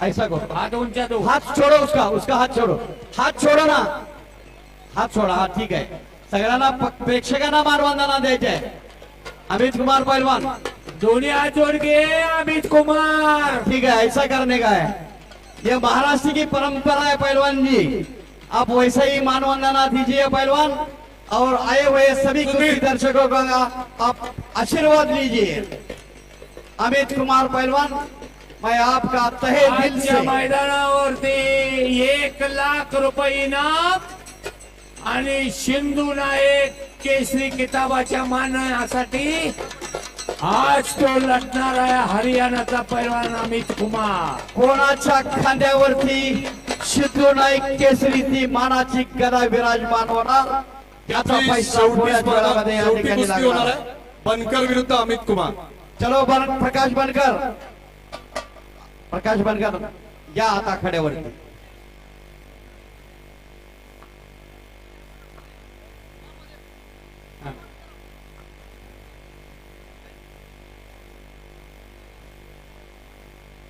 ऐसा करो. हात उंचा दो. हाथ छोड़ो उसका हाथ छोड़ो. हाथ छोड़ो ना. हाथ छोड़ा. हा ठीक आहे. सगळ्यांना प्रेक्षकांना मानवंदना द्यायचे. अमित कुमार पहलवान दोन्ही हात जोड़ के अमित कुमार. ठीक है, ऐसा करने का है. ये महाराष्ट्र की परंपरा है पहलवान जी. आप वैसा ही मानवंदना दीजिए पहलवान. और आए हुए सभी कुस्ती दर्शकों का आप आशीर्वाद लीजिए. अमित कुमार पहलवान मैं आपका तहे दिल आजच्या से मैदानावरती 1,00,000 रुपये इनाम आणि सिंधू नायक केसरी किताबाच्या मानण्यासाठी आज तो लढणार आहे हरियाणाचा पैलवान अमित कुमार. कोणाच्या खांद्यावरती सिद्धू नाईक केसरी ती मानाची गदा विराजमान होणार. त्याचा पैसा थोड्याच वेळामध्ये या शेवटी ठिकाणी कुस्ती होणार लागणार. आहे. बनकर विरुद्ध अमित कुमार. चलो प्रकाश बनकर या आता खड्यावरती.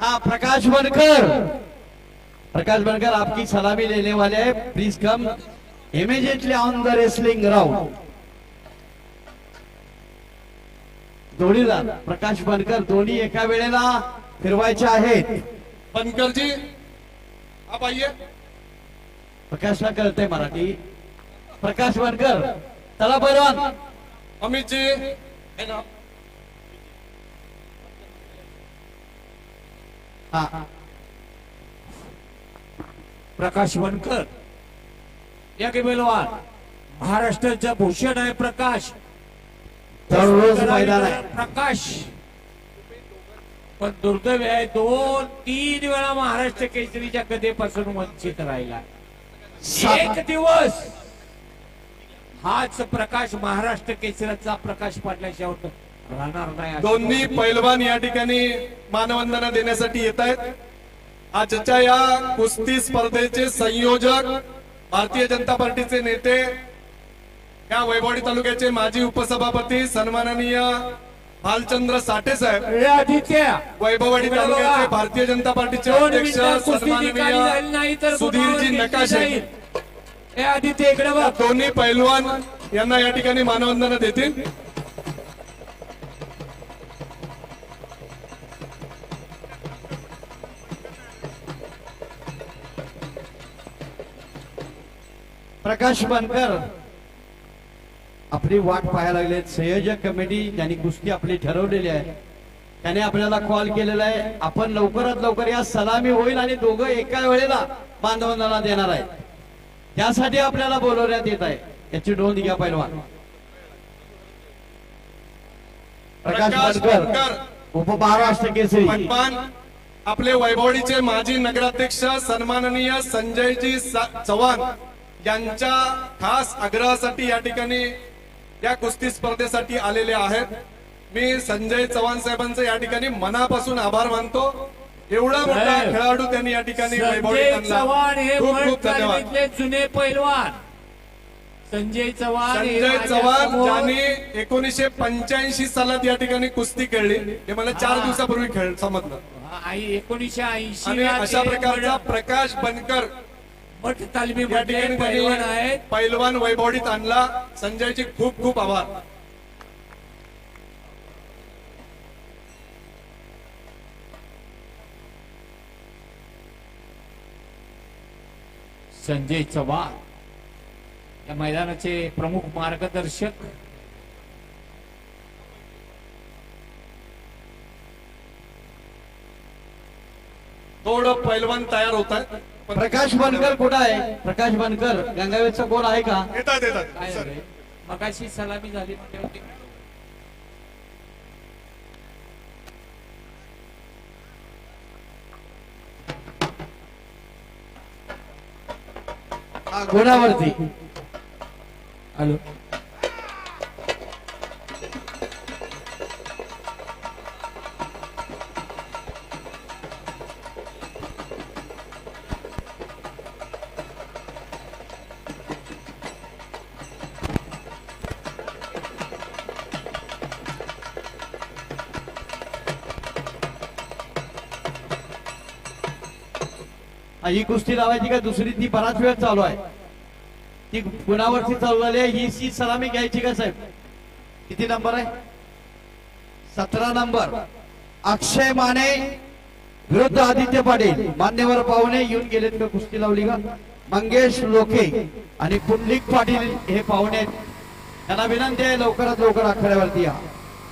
हाँ प्रकाश बनकर आपकी सलामी लेने वाले हैं. Please come immediately on the wrestling ground. जोडीदार प्रकाश बनकर दोन्ही एका वेळेला फिरवायचे आहेत. बनकर जी आप आइए. प्रकाशला कळतंय मराठी. प्रकाश बनकर चला पैलवान. अमित जी है ना. हा प्रकाश बनकर या की पैलवान महाराष्ट्राचा भूषण आहे प्रकाश. दररोज मैदान आहे. प्रकाश पण दुर्दैव आहे 2-3 वेळा महाराष्ट्र केसरीच्या गदेपासून वंचित राहिला. एक दिवस हाच प्रकाश महाराष्ट्र केसरीचा प्रकाश पाटल्याशिवाय राहणार नाही. दोन्ही पैलवान या ठिकाणी मानवंदना देण्यासाठी येत आहेत. आजच्या या कुस्ती स्पर्धेचे संयोजक भारतीय जनता पार्टीचे नेते, या वैभववाडी तालुक्याचे माजी उपसभापती सन्माननीय भालचंद्र साठे साहेब, हे आदित्य वैभववाडी तालुक्याचे भारतीय जनता पार्टीचे दोन अध्यक्ष मिनिटं कुस्ती निकाली झाली नाही तर सन्माननीय सुधीरजी गुणावर नकाशे, जाईल. हे आदित्य इकडे बघ. दोन्ही पैलवान यांना या ठिकाणी मानवंदना देतील. प्रकाश बनकर आपली वाट पाहायला लागलेत. संयोजक कमिटी ज्यांनी कुस्ती आपली ठरवलेली आहे त्याने आपल्याला कॉल केलेला आहे. आपण लवकरात लवकर या सलामी होईल आणि दोघं एका वेळेला बांधवांना देणार आहे. त्यासाठी आपल्याला बोलवण्यात येत आहे. याची नोंद घ्या पैलवान. प्रकाश बनकर उपमहाराष्ट्र केसरी. पटवान आपले वैभवडीचे माजी नगराध्यक्ष सन्माननीय संजयजी चव्हाण यांच्या खास आग्रहासाठी या ठिकाणी या कुस्ती स्पर्धेसाठी आलेले आहेत. मी संजय चव्हाण साहेबांचे या ठिकाणी मनापासून आभार मानतो. एवढा मोठा खेळाडू त्यांनी या ठिकाणी वैभवडीत संजय आणला. चव्हाण हे खूप वर्ल्ड खूप धन्यवाद. तालमीतले जुने पैलवान संजय चव्हाण हे संजय चव्हाण माझ्यासमोर ज्यांनी 1985 सालात या ठिकाणी कुस्ती खेळली. हे मला 4 दिवसापूर्वी खेळ समजलं. 1980 आणि अशा प्रकारचा प्रकाश बनकर मठ या तालमीमध्ये ठिकाणी पैलवान त्यांनी आहेत. पैलवान वैभवडीत आणला. संजयची खूप खूप आभार. संजय चव्हाण या मैदानाचे प्रमुख मार्गदर्शक. थोडं पैलवान तयार होत आहे. प्रकाश बनकर कुठं आहे? प्रकाश बनकर गंगावेदचा कोण आहे का? येतात येतात काय सर. झालंय? मगाशी सलामी झाली म्हणजे होती. गुणावरती. हॅलो ही कुस्ती लावायची का दुसरी? ती बराच वेळ चालू आहे. ती गुणावरती चालू झाली आहे. ही सलामी घ्यायची का साहेब? किती नंबर आहे? 17 नंबर. अक्षय माने विरुद्ध आदित्य पाटील. मान्यवर पाहुणे येऊन गेलेत का? कुस्ती लावली का? मंगेश लोके आणि पुंडलिक पाटील हे पाहुणे आहेत. त्यांना विनंती आहे लवकरात लवकर आखाड्यावरती या.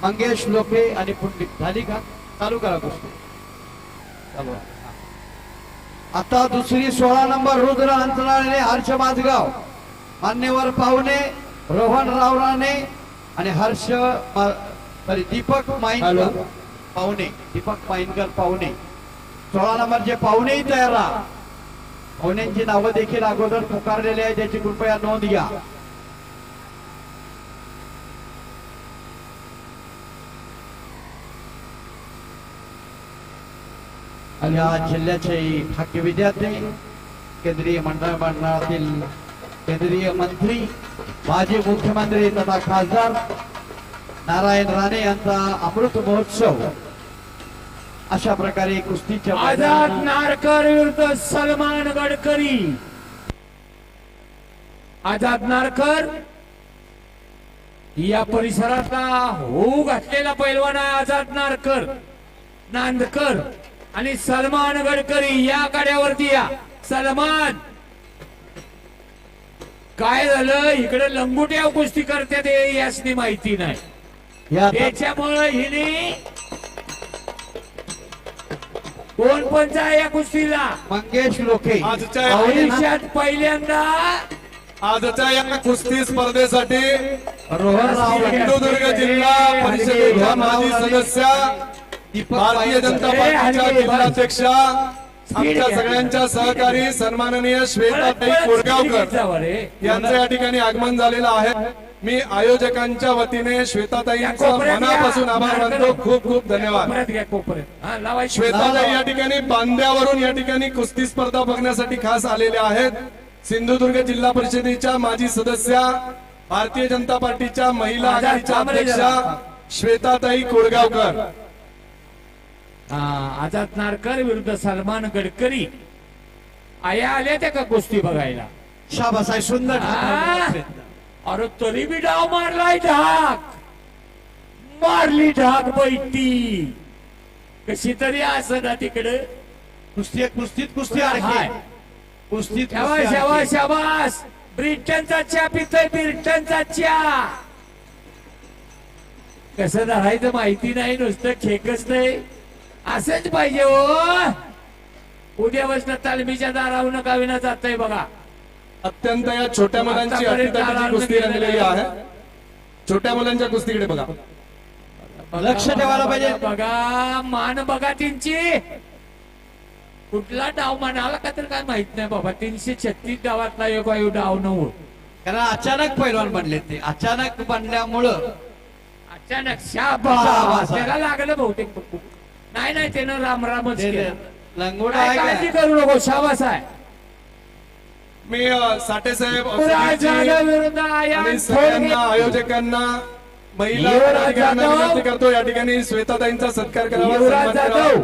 मंगेश लोके आणि पुंडलिक. झाली का? चालू करा कुस्ती. चालू आहे. आता दुसरी 16 नंबर रुद्र अंतराळे हर्ष माझगाव. मान्यवर पाहुणे रोहन रावराणे आणि दीपक माईनकर पाहुणे. दीपक माईनकर पाहुणे. 16 नंबरचे पाहुणेही तयार राहा. पाहुण्यांची नावं देखील अगोदर पुकारलेली आहे. त्याची कृपया नोंद घ्या. या जिल्ह्याचे भाग्य विद्यार्थी, केंद्रीय मंडळातील केंद्रीय मंत्री, माजी मुख्यमंत्री तथा खासदार नारायण राणे यांचा अमृत महोत्सव. अशा प्रकारे कुस्तीच्या आझाद नारकर विरुद्ध सलमान गडकरी. आझाद नारकर या परिसरातला होऊ घातलेला पैलवान आहे. आझाद नारकर नांदकर आणि सलमान गडकरी या गाड्यावरती या. सलमान काय झालं इकडे लंगुट्या कुस्ती करते ते यासनी माहिती नाही. त्याच्यामुळे हिने कोण पण जा या कुस्तीला. मंगेश लोके आयुष्यात पहिल्यांदा आजच्या या कुस्ती स्पर्धेसाठी रोहन राव सिंधुदुर्ग जिल्हा परिषदेच्या माजी सदस्या, भारतीय जनता पार्टीच्या जिल्हाध्यक्षा, आमच्या सगळ्यांच्या सहकारी सन्माननीय श्वेताताई कोरगावकर यांचं या ठिकाणी आगमन झालेलं आहे. मी आयोजकांच्या वतीने श्वेताताईंचा मनापासून आभार मानतो. खूप खूप धन्यवाद. श्वेताताई या ठिकाणी बांद्यावरून या ठिकाणी कुस्ती स्पर्धा बघण्यासाठी खास आलेल्या आहेत. सिंधुदुर्ग जिल्हा परिषदेच्या माजी सदस्या, भारतीय जनता पार्टीच्या महिला आघाडीच्या अध्यक्षा श्वेताताई कोरगावकर. आझाद नारकर विरुद्ध सलमान गडकरी आया आल्या त्या का कुस्ती बघायला. शाबास आहे. सुंदर. अरे तरी बी डाव मारलाय. ढाक मारली ढाक बैठी कशी तरी असं ना तिकडे. कुस्तीत कुस्ती आहे. कुस्तीत शाबास शाबास शाबास. ब्रिटनचा चहा पितोय. ब्रिटनचा चहा. कसं धरायचं माहिती नाही, नुसतं खेकच नाही, असंच पाहिजे हो. उद्या बसणं तालमीच्या दारावर नका विना जातंय बघा. अत्यंत या छोट्या मुलांची अटीतटीची कुस्ती रंगलेली आहे. छोट्या मुलांच्या कुस्तीकडे बघा. लक्ष ठेवायला पाहिजे. बघा मान बघा त्यांची, कुठला डाव म्हणाला का तर काय माहित नाही बाबा. 336 डावातला एक डाव नव्हतं. कारण अचानक पैलवान बनले ते, अचानक बनल्यामुळं अचानक शाबास. शाबास त्याला लागलं बहुतेक. नाही नाही त्यानं रामरामच केलं. लंगोटा काय आहे काळजी का? करू नको, शाबास आहे. मी साठे साहेब युवराज जाधव विरुद्ध आयान आणि सगळ्यांना थोडगे. आयोजकांना महिला युवराज पदाधिकाऱ्यांना जाधव. विनंती करतो या ठिकाणी श्वेताताईंचा सत्कार करावा, युवराज सन्मान करावा. जाधव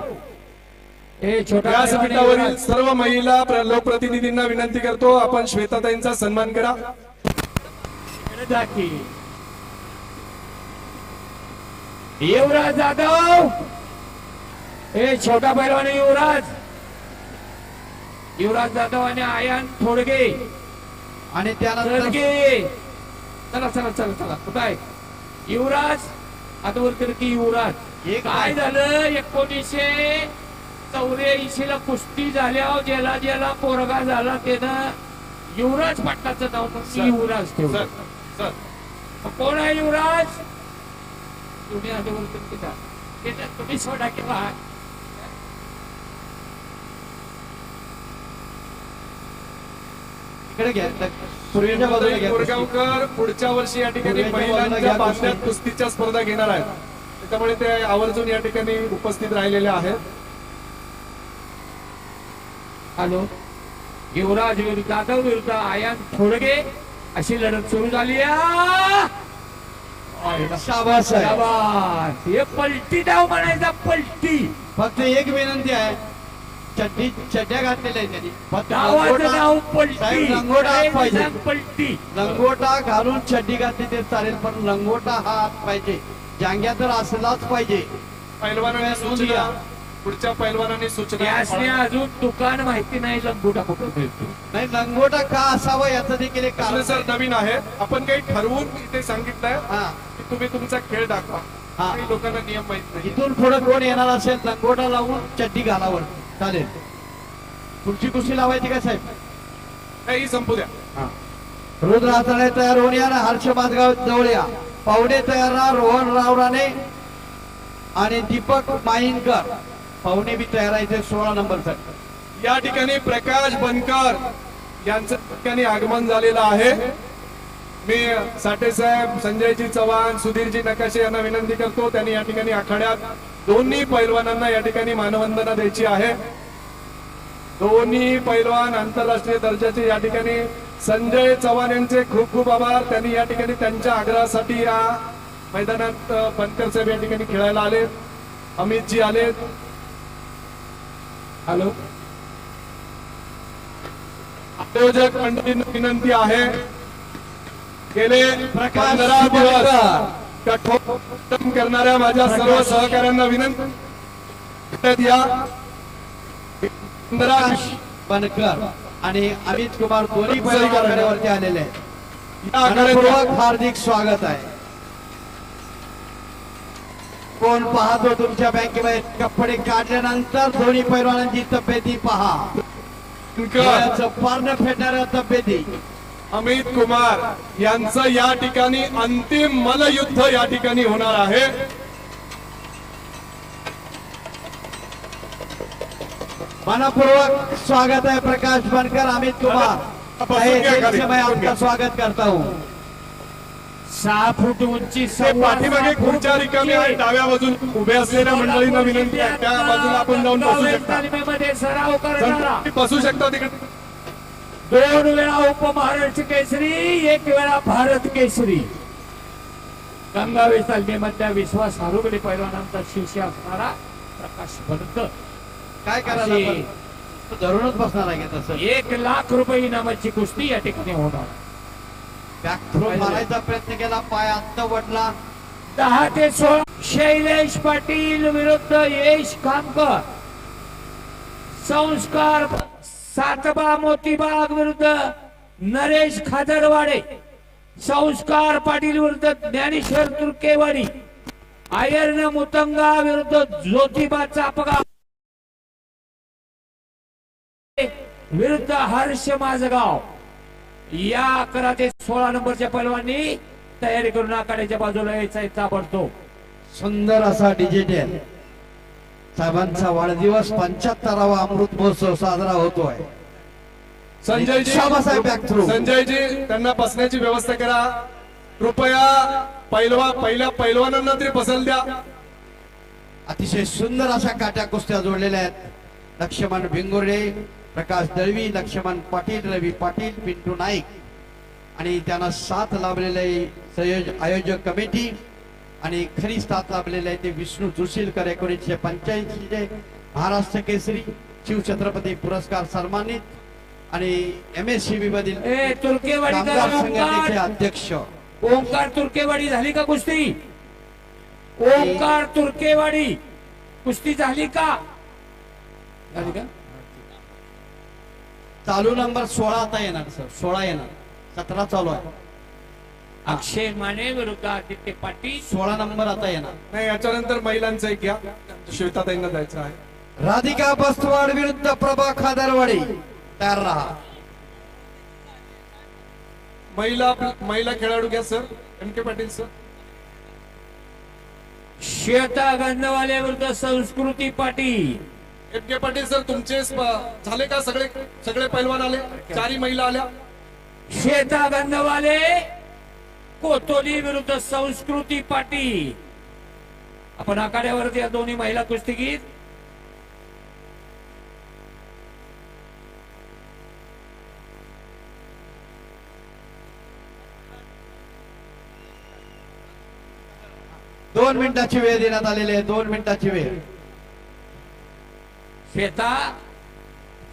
हे छोटा व्यासपीठावरील युवराज. सर्व महिला लोकप्रतिनिधींना विनंती करतो आपण श्वेताताईंचा सन्मान करा. इकडे जा की. युवराज जाधव हे छोटा पैलवान युवराज जाधव आणि आयान थोडगे. आणि त्यानंतर थोडगे चला चला चला चला कुठं आहे युवराज? आजवर की युवराज एक काय झालं 1984 ला कुस्ती झाल्यावर ज्याला ज्याला पोरगा झाला त्यानं युवराज पाटलाचं नाव म्हणून युवराज सर ठेवलं. सर कोण आहे युवराज? तुम्ही आजवर तुम्ही सोडा किंवा इकडे घ्या. पूर्वीच्या बाजूला घ्या. कोरगावकर पुढच्या वर्षी या ठिकाणी पूर्वेच्या बाजूला महिलांच्या घ्या बांधण्यात कुस्ती. कुस्तीच्या स्पर्धा घेणार आहेत. त्याच्यामुळे ते आवर्जून या ठिकाणी उपस्थित राहिलेले आहेत. हॅलो युवराज विरुद्ध जाधव विरुद्ध आयान थोडगे अशी लढत सुरू झाली आहे. शाबास आहे. शाबास. हे पलटी डाव म्हणायचा, पलटी. फक्त एक विनंती आहे, चड्ड्या घातलेल्या आहेत त्यांनी. फक्त डावाचं नाव पलटी. साहेब, लंगोटा काय पाहिजे. सांग पलटी. लंगोटा घालून चड्डी घातली ते चालेल, पण लंगोटा हा पाहिजे. जांग्या तर असलाच पाहिजे. पैलवानांनी सूचना, पुढच्या पैलवानांनी सूचना. यासने अजून दुकान माहिती नाही लंगोटा कुठं मिळतो. नाही, लंगोटा का असावं याचं देखील एक कारण सर नवीन आहे. आपण काही ठरवून इथे सांगितलंय हा. की तुम्ही तुमचा खेळ दाखवा. हा. काही लोकांना नियम माहित नाही. इथून पुढे कोण येणार असेल लंगोटा लावून चड्डी घालावर चालेल. पुढची कुस्ती लावायची का साहेब? काही संपू द्या. रुद्र हाताने तयार होऊन या. हर्ष माजगाव जवळ या. पाहुणे तयार राहा. रोहन रावराणे आणि दीपक माहिनकर पाहुणे बी तयार आहे. 16 नंबरचा. या ठिकाणी प्रकाश बनकर यांचं ठिकाणी आगमन झालेलं आहे. मी साठे साहेब, संजयजी चव्हाण, सुधीरजी नकाशे यांना विनंती करतो त्यांनी या ठिकाणी आखाड्यात दोन्ही पैलवानांना या ठिकाणी मानवंदना द्यायची आहे. दोन्ही पैलवान आंतरराष्ट्रीय दर्जाचे. या ठिकाणी संजय चव्हाण यांचे खूप खूप आभार. त्यांनी या ठिकाणी त्यांच्या आग्रहासाठी या मैदानात बनकर साहेब या ठिकाणी खेळायला आले. अमितजी आलेत. हॅलो आयोजक मंडळींना विनंती आहे, गेले प्रकाश 15 दिवस बनकर. कठोर परिश्रम करणाऱ्या माझ्या सर्व सहकाऱ्यांना विनंती या 15 प्रकाश बनकर आणि अमित कुमार दोन्ही पैलवान आघाडीवरती आलेले आहेत. या आघाडीत मनपूर्वक हार्दिक स्वागत आहे. कोण पाहतो तुमच्या बँकेमध्ये कपडे काढल्यानंतर दोन्ही पैलवानांची तब्येती पहा. डोळ्याचं पारणं फेडणाऱ्या तब्येती. अमित कुमार यांचं या ठिकाणी अंतिम मल्लयुद्ध या ठिकाणी होणार आहे. मनपूर्वक स्वागत है प्रकाश बनकर, अमित कुमार है दिल से मैं आपका स्वागत करता हूँ. 6 फूट उंची ते पाठीमागे खुर्च्या रिकाम्या आहेत. डाव्या बाजून उभे असलेल्या मंडळींना विनंती आहे त्या बाजूला आपण जाऊन बसू शकता. तालमीमध्ये सराव करणारा तुम्ही बसू शकता तिकडे. 2 वेळा उपमहाराष्ट्र केसरी, 1 वेळा भारत केसरी. गंगावेश तालमीमधल्या विश्वास आरोग्य पैलवानांचा शिष्य असणारा प्रकाश बनकर. काय करायला आपण? धरूनच बसणार आहे का तसं? 1 लाख रुपये इनामाची कुस्ती या ठिकाणी होणार. बॅक थ्रो मारायचा प्रयत्न केला, पाय आत्ता वडला. 10 ते 16 शैलेश पाटील विरुद्ध यश कामकर. संस्कार सातबा मोतीबाग विरुद्ध नरेश खादरवाडे. संस्कार पाटील विरुद्ध ज्ञानेश्वर तुर्केवाडी. आयर्न मुतंगा विरुद्ध ज्योतिबा चापगा विरुद्ध हर्ष माझगाव या 11 ते 16 नंबरच्या पैलवानी तयारी करून आखाड्याच्या बाजूला यायचा आहे ताबडतोब. सुंदर असा डिजिटल साहेबांचा वाढदिवस 75वा अमृत महोत्सव साजरा होतोय. Sanjayji शाबासाहेब back through. संजयजी त्यांना बसण्याची व्यवस्था करा कृपया. पहिल्या पैलवानांना तरी बसायला द्या. अतिशय सुंदर अशा काट्या कुस्त्या जोडलेल्या आहेत. लक्ष्मण भिंगुर्डे, प्रकाश दळवी, लक्ष्मण पाटील, रवी पाटील, पिंटू नाईक आणि त्यांना साथ लाभलेले आयोजक कमिटी आणि खरी साथ लाभलेले आहे ते विष्णू जोशीलकर 1985 चे महाराष्ट्र केसरी शिवछत्रपती पुरस्कार सन्मानित आणि MSCB मधील तुर्केवाडी कामगार संघटनेचे अध्यक्ष ओंकार तुर्केवाडी झाली का कुस्ती? ओंकार तुर्केवाडी कुस्ती झाली का? झाली का? चालू नंबर 16 आता येणार सर. 16 येणार, 17 चालू आहे. अक्षय माने विरुद्ध आदित्य पाटील. 16 नंबर आता येणार. नाही याच्यानंतर महिलांचं एक घ्या. श्वेताताईंना जायचं आहे. राधिका बस्तवाड विरुद्ध प्रभा खादरवाडी. तयार राहा. महिला खेळाडू घ्या sir. MK Patil sir. Shweta Gandhawale विरुद्ध संस्कृती पाटील. MK पाटील सर तुमचे झाले का सगळे पैलवान आले? 4 महिला आल्या. श्वेता गंधवाले कोतोली विरुद्ध संस्कृती पाटील. आपण आखाड्यावरती या दोन्ही महिला कुस्तीगीर. दोन मिनिटाची वेळ देण्यात आलेली आहे. 2 मिनिटाची वेळ.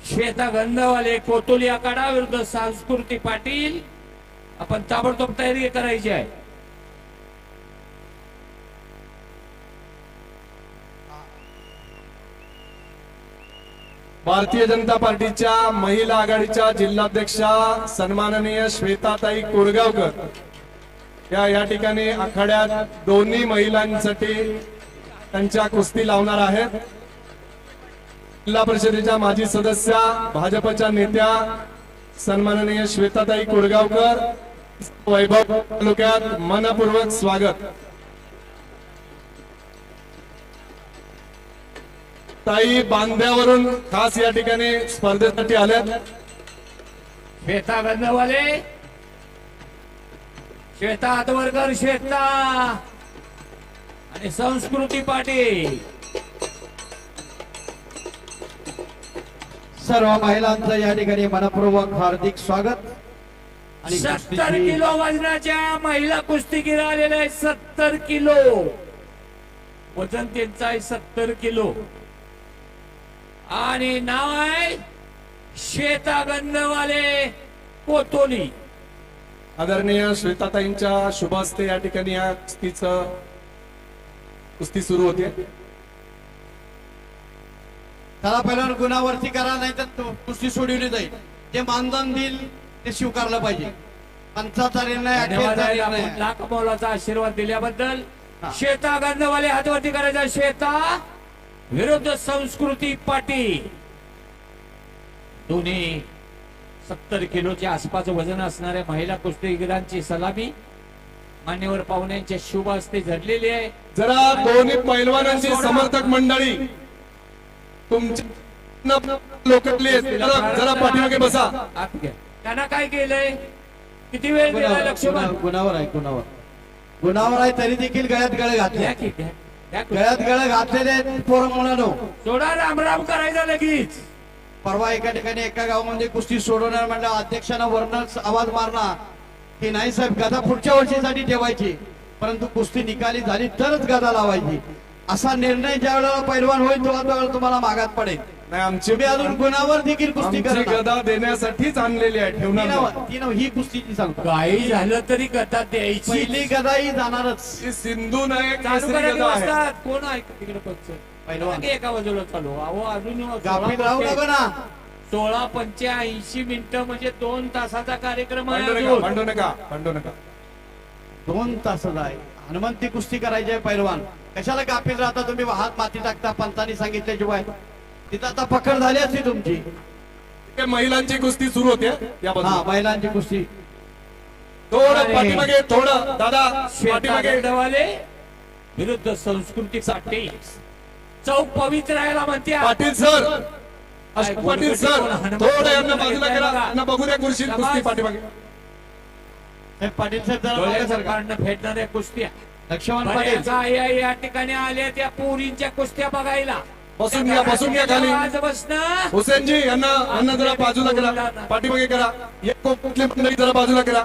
श्वेता गंधवाले कोतोली आखाडा विरुद्ध संस्कृती पाटील. आपण ताबडतोब तयारी करायची आहे. भारतीय जनता पार्टीच्या महिला आघाडीच्या जिल्हाध्यक्षा सन्माननीय श्वेताताई कोरगावकर या ठिकाणी आखाड्यात दोन्ही महिलांसाठी त्यांच्या कुस्ती लावणार आहेत. जिल्हा परिषदेच्या माजी सदस्या भाजपच्या नेत्या सन्माननीय श्वेताताई कोरगावकर वैभव तालुक्यात मनपूर्वक स्वागत. ताई बांध्यावरून खास या ठिकाणी स्पर्धेसाठी आल्यात. श्वेता गंधवाले, श्वेता आतवरकर, श्वेता आणि संस्कृती पाटील. सर्व महिलांचं या ठिकाणी मनपूर्वक हार्दिक स्वागत. आणि 70 किलो वजनाच्या महिला कुस्तीगीर आलेल्या आहेत. 70 किलो वजन त्यांचं आहे. 70 किलो आणि नाव आहे श्वेता गंधवाले कोतोली. आदरणीय श्वेताताईंच्या शुभ हस्ते या ठिकाणी या कुस्ती सुरू होते. त्याला पहिल्यांदा गुणावरती करा, नाही तर कुस्ती सोडवली जाईल. जे मानधन देईल ते स्वीकारलं पाहिजे. पंचाचा निर्णय, अखेरचा निर्णय. आपण लाख मोलाचा आशीर्वाद दिल्याबद्दल. श्वेता गंधवाले हातवरती करायचा. श्वेता विरुद्ध संस्कृती पाटील. दोन्ही 70 किलोच्या आसपास वजन असणाऱ्या महिला कुस्तीगीरांची सलामी मान्यवर पाहुण्यांच्या शुभ हस्ते झडलेली आहे. जरा दोन्ही पैलवानांची समर्थक मंडळी तुमच्या लोकांतली जरा पाठीमागे बसा. आत घ्या. त्यांना काय केलंय? किती वेळ दिलाय लक्ष्मण? गुणावर आहे. गुणावर आहे तरी देखील गळ्यात गळ घातले. द्या की, द्या. द्या कुस्ती. गळ्यात गळ घातलेले पोरं मुलांनो. सोडा रामराम करायचा लगेच. परवा एका ठिकाणी एका गावामध्ये कुस्ती सोडवणार म्हणलं अध्यक्षानं वर्ण आवाज मारला की नाही साहेब गदा पुढच्या वर्षीसाठी ठेवायची, परंतु कुस्ती निकाली झाली तरच गदा लावायची. असा निर्णय ज्या वेळेला पैलवान होईल तेव्हा तुम्हाला मागात पडेल. नाही आमची तुम्ही अजून गुणावर देखील कुस्ती आमची करा. गदा देण्यासाठीच आणलेली आहे. ठेवणार नाही. ही कुस्तीची सांगतो. काही झालं तरी गदा द्यायची. पहिली गदा ही जाणारच. ही सिंधू नायक चालू केसरी करा गदा आहे. व्यवस्था. कोण आहे तिकडे पक्ष? पैलवान. एका बाजूला चालू. अहो अजून गाफील राहू नका ना. 16:85 मिनिटं म्हणजे 2 तासाचा कार्यक्रम आहे भांडू नका, अजून. भांडू नका, भांडू नका. 2 तासाचा आहे. हनुमंती कुस्ती करायची आहे पैलवान. कशाला कापील राहता तुम्ही, हात माती टाकता पंतांनी सांगितल्याशिवाय. तिथं आता पकड झाली असती तुमची. हे महिलांची कुस्ती सुरू होते या हा, बाजूला. महिलांची कुस्ती. थोडं पाठीमागे, थोडं दादा पाठीमागे. गंधवाले विरुद्ध संस्कृती पाटील. चौक पवित्र राहायला म्हणते. पाटील सर, पाटील सर, थोडं यांना बाजूला करा, यांना बघू द्या कुर्शी कुस्ती पाठीमागे. साहेब पाटील साहेब जरा मागे सरका. डोळ्याचं फेडणाऱ्या कुस्त्या. लक्ष्मण पाटील बऱ्याच आया या ठिकाणी आल्या त्या पोरींच्या कुस्त्या बघायला. बसून घ्या खाली. आज बसणं. हुसेनजी यांना जरा बाजूला करा, पाठीमागे करा. एक कुठली मंडळी जरा बाजूला करा.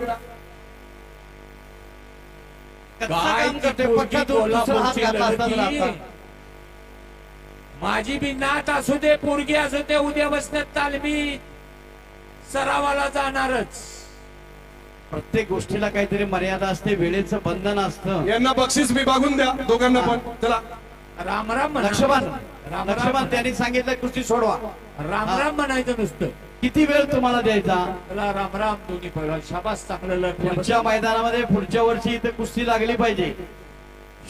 कसं काय काम ती करते, पोरगी पक्क्यातून दुसरा हात कोल्हापूरची घातला असता तर लढती. आता. माझी बी नात असू दे, पोरगी असू दे, उद्या बसण्यात तालमी सरावाला जाणारच. प्रत्येक गोष्टीला काहीतरी मर्यादा असते, वेळेचं बंधन असतं. यांना बक्षीस विभागून द्या दोघांना पण. चला राम राम म्हणा. लक्ष्मण राम लक्ष्मण राम त्यांनी सांगितलं कुस्ती सोडवा. राम राम म्हणायचं नुसतं. किती वेळ तुम्हाला द्यायचा. चला राम राम दोन्ही पहिला शाबास चांगलं लढलं. पुढच्या मैदानामध्ये पुढच्या वर्षी इथे कुस्ती लागली पाहिजे.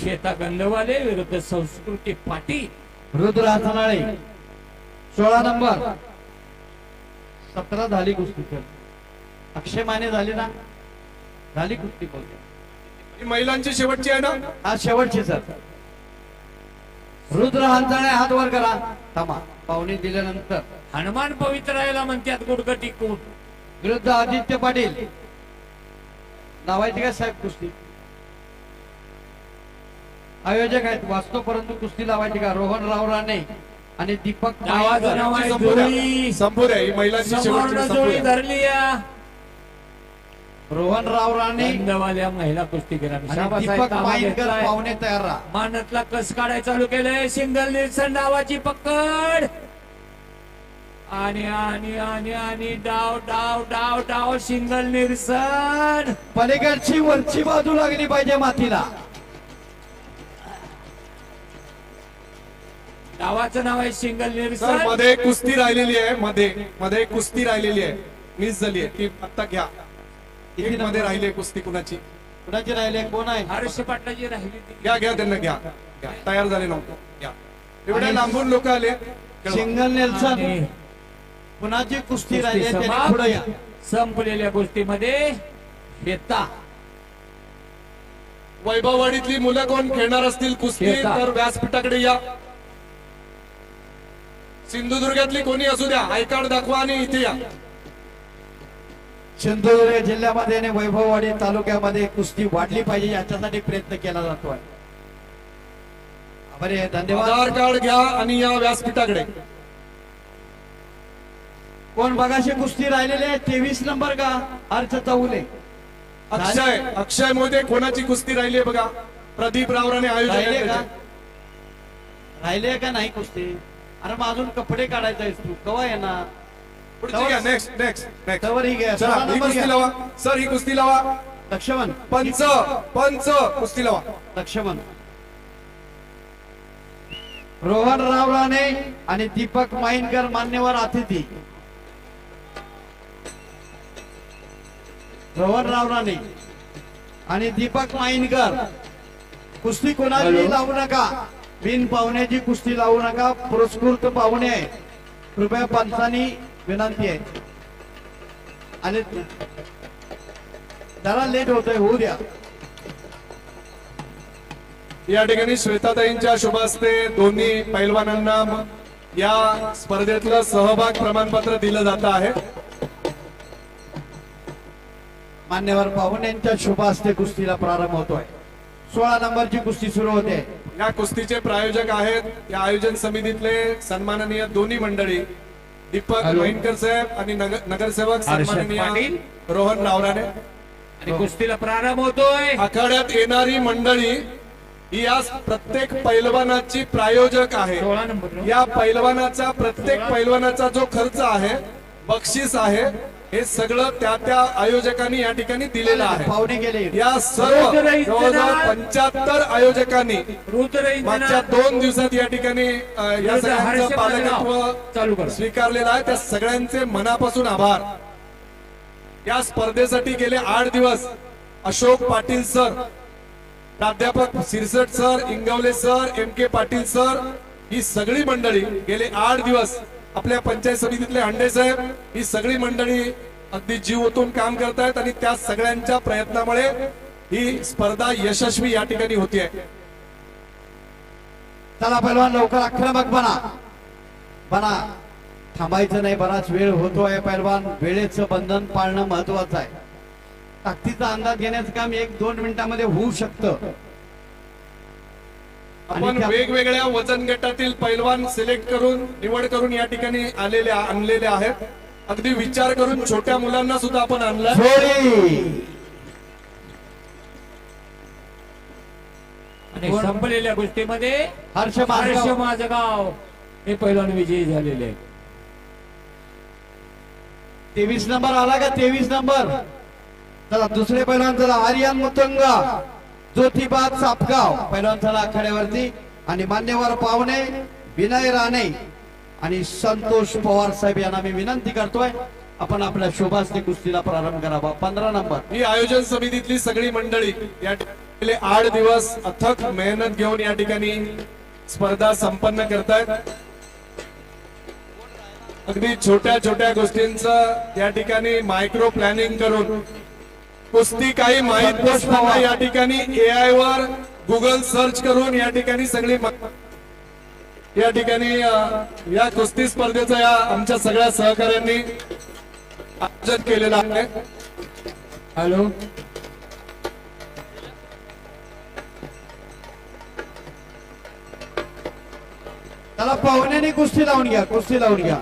श्वेता गंधवाले विरुद्ध संस्कृती पाटील. रुद्र हातनाळे 16 नंबर. 17 झाली कुस्ती. अक्षय माने झाली ना, झाली कुस्ती बोलते. ही महिलांची शेवटची आहे ना. आज शेवटची सर. रुद्र हातनाळे हात वर करा. थांबा, पाहुणे दिल्यानंतर. हनुमान पवित्र राहायला म्हणतात गुडघ टिकून. विरुद्ध आदित्य पाटील. नावायची काय साहेब कुस्ती. आयोजक आहेत वाचतो, परंतु कुस्ती लावायची का. रोहन राव राणे आणि दीपक नावाचं नाव आहे संपू द्या, जोडी. संपू द्या. ही महिलांची शेवटची समोरनं संपू जोडी द्या. धरली या. रोहन राणे गंधवाल्या महिला कुस्तीगिरांनी आणि दीपक माईनकर पाहुणे तयार राहा. मानतला कस काढायला चालू केलंय. सिंगल निल्सन डावाची पकड आणि आणि आणि आणि डाव डाव डाव डाव सिंगल निल्सन. पलीकडची वरची बाजू लागली पाहिजे मातीला. डावाचं नाव आहे सिंगल सर निल्सन. मध्ये कुस्ती राहिलेली आहे, मध्ये कुस्ती राहिलेली आहे, मिस झाली आहे ती आता घ्या. एक मध्ये राहिली आहे कुस्ती कुणाची. कुणाची राहिले, कोण आहे. हर्ष पाटलाची राहिली ती. घ्या घ्या त्यांना घ्या. घ्या. तयार झाले नव्हते. घ्या. एवढ्या लांबून लोक आले. Single Nelson. आणि कुणाची कुस्ती कुस्ती राहिली त्यांनी समाप्त. पुढे या. संपलेल्या कुस्तीमध्ये श्वेता वैभववाडीतली मुलं कोण खेळणार असतील कुस्ती खेळता. तर व्यासपीठाकडे या. सिंधुदुर्गातली कोणी असू द्या, आय कार्ड दाखवा आणि इथे या. सिंधुदुर्ग जिल्ह्यामध्ये आणि वैभववाडी तालुक्यामध्ये कुस्ती वाढली पाहिजे याच्यासाठी प्रयत्न केला जातोय. बरे, धन्यवाद. आधार कार्ड घ्या आणि या व्यासपीठाकडे. कोण बघाशी कुस्ती राहिलेली आहे. 23 नंबर का अर्च चौले. अक्षय मोदे कोणाची कुस्ती राहिली आहे बघा. प्रदीप रावराने आयोजन राहिले का, केलंय. राहिले का नाही कुस्ती. अरे मग अजून कपडे काढायचा आहेस तू, कवा येणार. पुढची घ्या. Next next next. तवर ही घ्या. चला 16 ही नंबर कुस्ती घ्या. लावा सर, ही कुस्ती लावा. लक्ष्मण पंच पंच कुस्ती लावा. लक्ष्मण. रोहन राव राणे आणि दीपक माईनकर मान्यवर अतिथी. रोहन राव राणे आणि दीपक माईनकर. कुस्ती कोणाची लावू नका. बिन पाहुण्याची कुस्ती लावू नका. पुरस्कृत पाहुणे आहे. कृपया पंचांनी विनंती आहे. आणि जरा लेट होतोय, होऊ द्या. या ठिकाणी श्वेताताईंच्या शुभ हस्ते दोन्ही पैलवानांना या स्पर्धेतलं सहभाग प्रमाणपत्र दिलं जात आहे. मान्यवर पाहुण्यांच्या शुभ हस्ते कुस्तीला प्रारंभ होतोय. 16 नंबरची कुस्ती सुरू होते. या कुस्तीचे प्रायोजक आहेत या आयोजन समितीतले सन्माननीय दोन्ही मंडळी दीपक महिनकर साहेब आणि नगरसेवक सन्माननीय पाटील. रोहन रावराणे. आणि कुस्तीला प्रारंभ होतोय. आखाड्यात येणारी मंडळी ही या प्रत्येक पैलवानाची प्रायोजक आहे. 16 नंबर. या पैलवानाचा प्रत्येक पैलवानाचा जो खर्च आहे, बक्षीस आहे, हे सगळं त्या त्या आयोजकांनी या ठिकाणी दिलेलं आहे. पाहुणे गेले. या सर्व जवळजवळ 75 आयोजकांनी रुद्र मागच्या 2 दिवसात या ठिकाणी या सगळ्यांचं पालकत्व चालू करा. स्वीकारलेलं आहे. त्या सगळ्यांचे मनापासून आभार. या स्पर्धेसाठी गेले 8 दिवस अशोक पाटील सर प्राध्यापक Sirsat sir, Ingawale sir, M के पाटील सर, ही सगळी मंडळी गेले 8 दिवस आपल्या पंचायत समितीतले हंडे साहेब, ही सगळी मंडळी अगदी जीव ओतून काम करतायत आणि त्या सगळ्यांच्या प्रयत्नामुळे ही स्पर्धा यशस्वी या ठिकाणी होतीये. चला पैलवान लवकर आक्रमक बना थांबायचं नाही, बराच वेळ होतोय पैलवान. वेळेचं बंधन पाळणं महत्वाचं आहे. ताकदीचा अंदाज घेण्याचं काम 1-2 मिनिटांमध्ये होऊ शकतं. आपण वेगवेगळ्या वजन गटातील पैलवान सिलेक्ट करून निवड करून या ठिकाणी आणलेले आहेत. अगदी विचार करून छोट्या मुलांना सुद्धा आपण आणलं. आणि संपलेल्या गोष्टीमध्ये हर्ष माझगाव हे पैलवान विजयी झालेले आहेत. 23 नंबर आला का? 23 नंबर. चला दुसरे पैलवान चला आर्यन मुतंगा, ज्योतिबा चापगाव पैलवान चला आखाड्यावरती. आणि मान्यवर पाहुणे विनय राणे आणि संतोष पवार साहेब यांना मी विनंती करतोय आपण आपल्या शोभासने कुस्तीला प्रारंभ करावा. 15 नंबर. ही आयोजन समितीतली सगळी मंडळी या ठिकाणी 8 दिवस अथक मेहनत घेऊन या ठिकाणी स्पर्धा संपन्न करतायत. अगदी छोट्या छोट्या गोष्टींचं या ठिकाणी मायक्रो प्लॅनिंग करून कुस्ती काही माहीत नसताना या ठिकाणी AI वर गुगल सर्च करून या ठिकाणी सगळी या ठिकाणी या कुस्ती स्पर्धेचं या आमच्या सगळ्या सहकाऱ्यांनी आयोजन केलेलं आहे. हॅलो, त्याला पाहुण्याने कुस्ती लावून घ्या, कुस्ती लावून घ्या.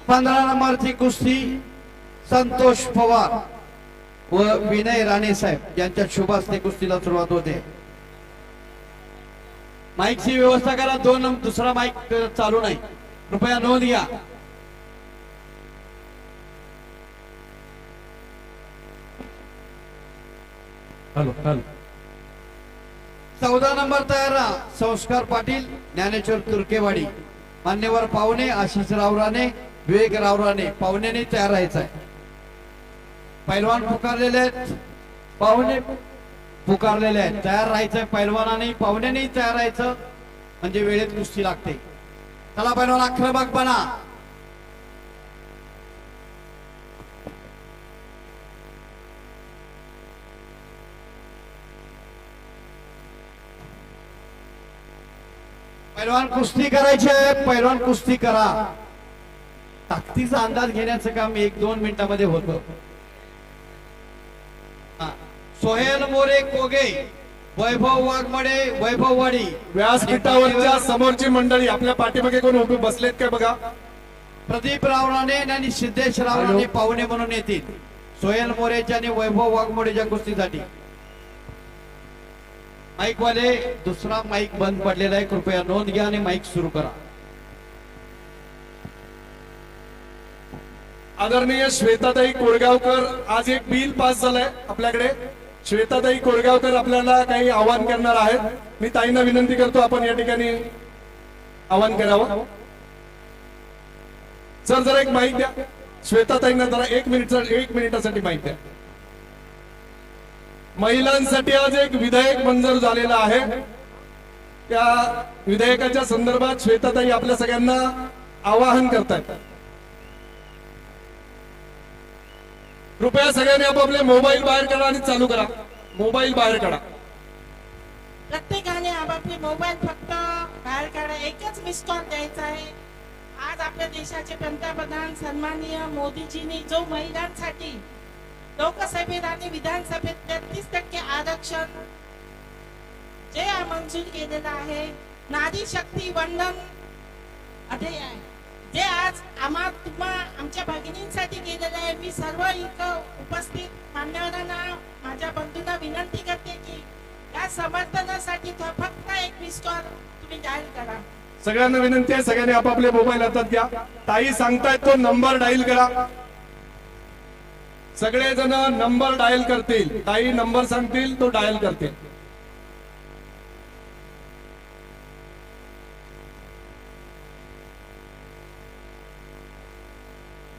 15 नंबरची कुस्ती संतोष पवार व विनय राणे साहेब यांच्या शुभ हस्ते कुस्तीला सुरुवात होते. माईकची व्यवस्था करा. दुसरा माईक चालू नाही, कृपया नोंद घ्या. हॅलो हॅलो 14 नंबर तयार राहा. संस्कार पाटील, ज्ञानेश्वर तुर्केवाडी. मान्यवर पाहुणे आशिष रावराणे, विवेक रावराणे पाहुण्याने तयार राहायचं आहे. पैलवान पुकारलेले आहेत, पाहुणे पुकारलेले आहेत. तयार राहायचंय पैलवानाने, पाहुण्याने तयार राहायचं म्हणजे वेळेत कुस्ती लागते. चला पैलवान आक्रमक बना. पैलवान कुस्ती करायची आहे, पैलवान कुस्ती करा. ताकदीचा अंदाज घेण्याचं काम 1-2 मिनिटांमध्ये होतं. सोहेल मोरे कोगे, वैभव वाघमडे, वैभववाडी. व्यासपीठावरच्या समोरची मंडळी आपल्या पाठीमागे कोण उभे बसलेत काय बघा. प्रदीप रावराणे आणि सिद्धेश रावराणे पाहुणे म्हणून येतील सोहेल मोरेच्या आणि वैभव वाघमोडेच्या कुस्तीसाठी. माईक वाले दुसरा माईक बंद पडलेला आहे, कृपया नोंद घ्या आणि माईक सुरू करा. आदरणीय श्वेताताई कोळगावकर, आज एक बिल पास झालंय आपल्याकडे. श्वेताताई कोळगावकर आपल्याला काही आवाहन करणार आहेत. मी ताईंना विनंती करतो आपण या ठिकाणी आवाहन करावं. सर जरा एक माईक द्या श्वेताताईंना, जरा 1 मिनिटासाठी माईक द्या. महिलांसाठी आज एक विधेयक मंजूर झालेलं आहे. त्या विधेयकाच्या संदर्भात श्वेताताई आपल्या सगळ्यांना आवाहन करतायत. कृपया सगळ्यांनी आपापले मोबाईल बाहेर काढा आणि चालू करा. मोबाईल बाहेर काढा. प्रत्येकाने आपापले मोबाईल फक्त बाहेर काढा. एकच मिस कॉल द्यायचा आहे. आज आपल्या देशाचे पंतप्रधान सन्माननीय मोदीजींनी जो महिलांसाठी लोकसभेत आणि विधानसभेत 33% आरक्षण जे मंजूर केलेलं आहे, नारी शक्ती वंदन अध्यय जे आज आमच्या भगिनींसाठी केलेलं आहे. मी सर्व इथं उपस्थित मान्यवरांना, माझ्या बंधूंना विनंती करते की या समर्थनासाठी फक्त एक मिस कॉल तुम्ही डायल करा. सगळ्यांना विनंती आहे, सगळ्यांनी आपापले मोबाईल हातात घ्या. ताई सांगतायत तो नंबर डायल करा. सगळेजण नंबर डायल करतील. ताई नंबर सांगतील तो डायल करतील.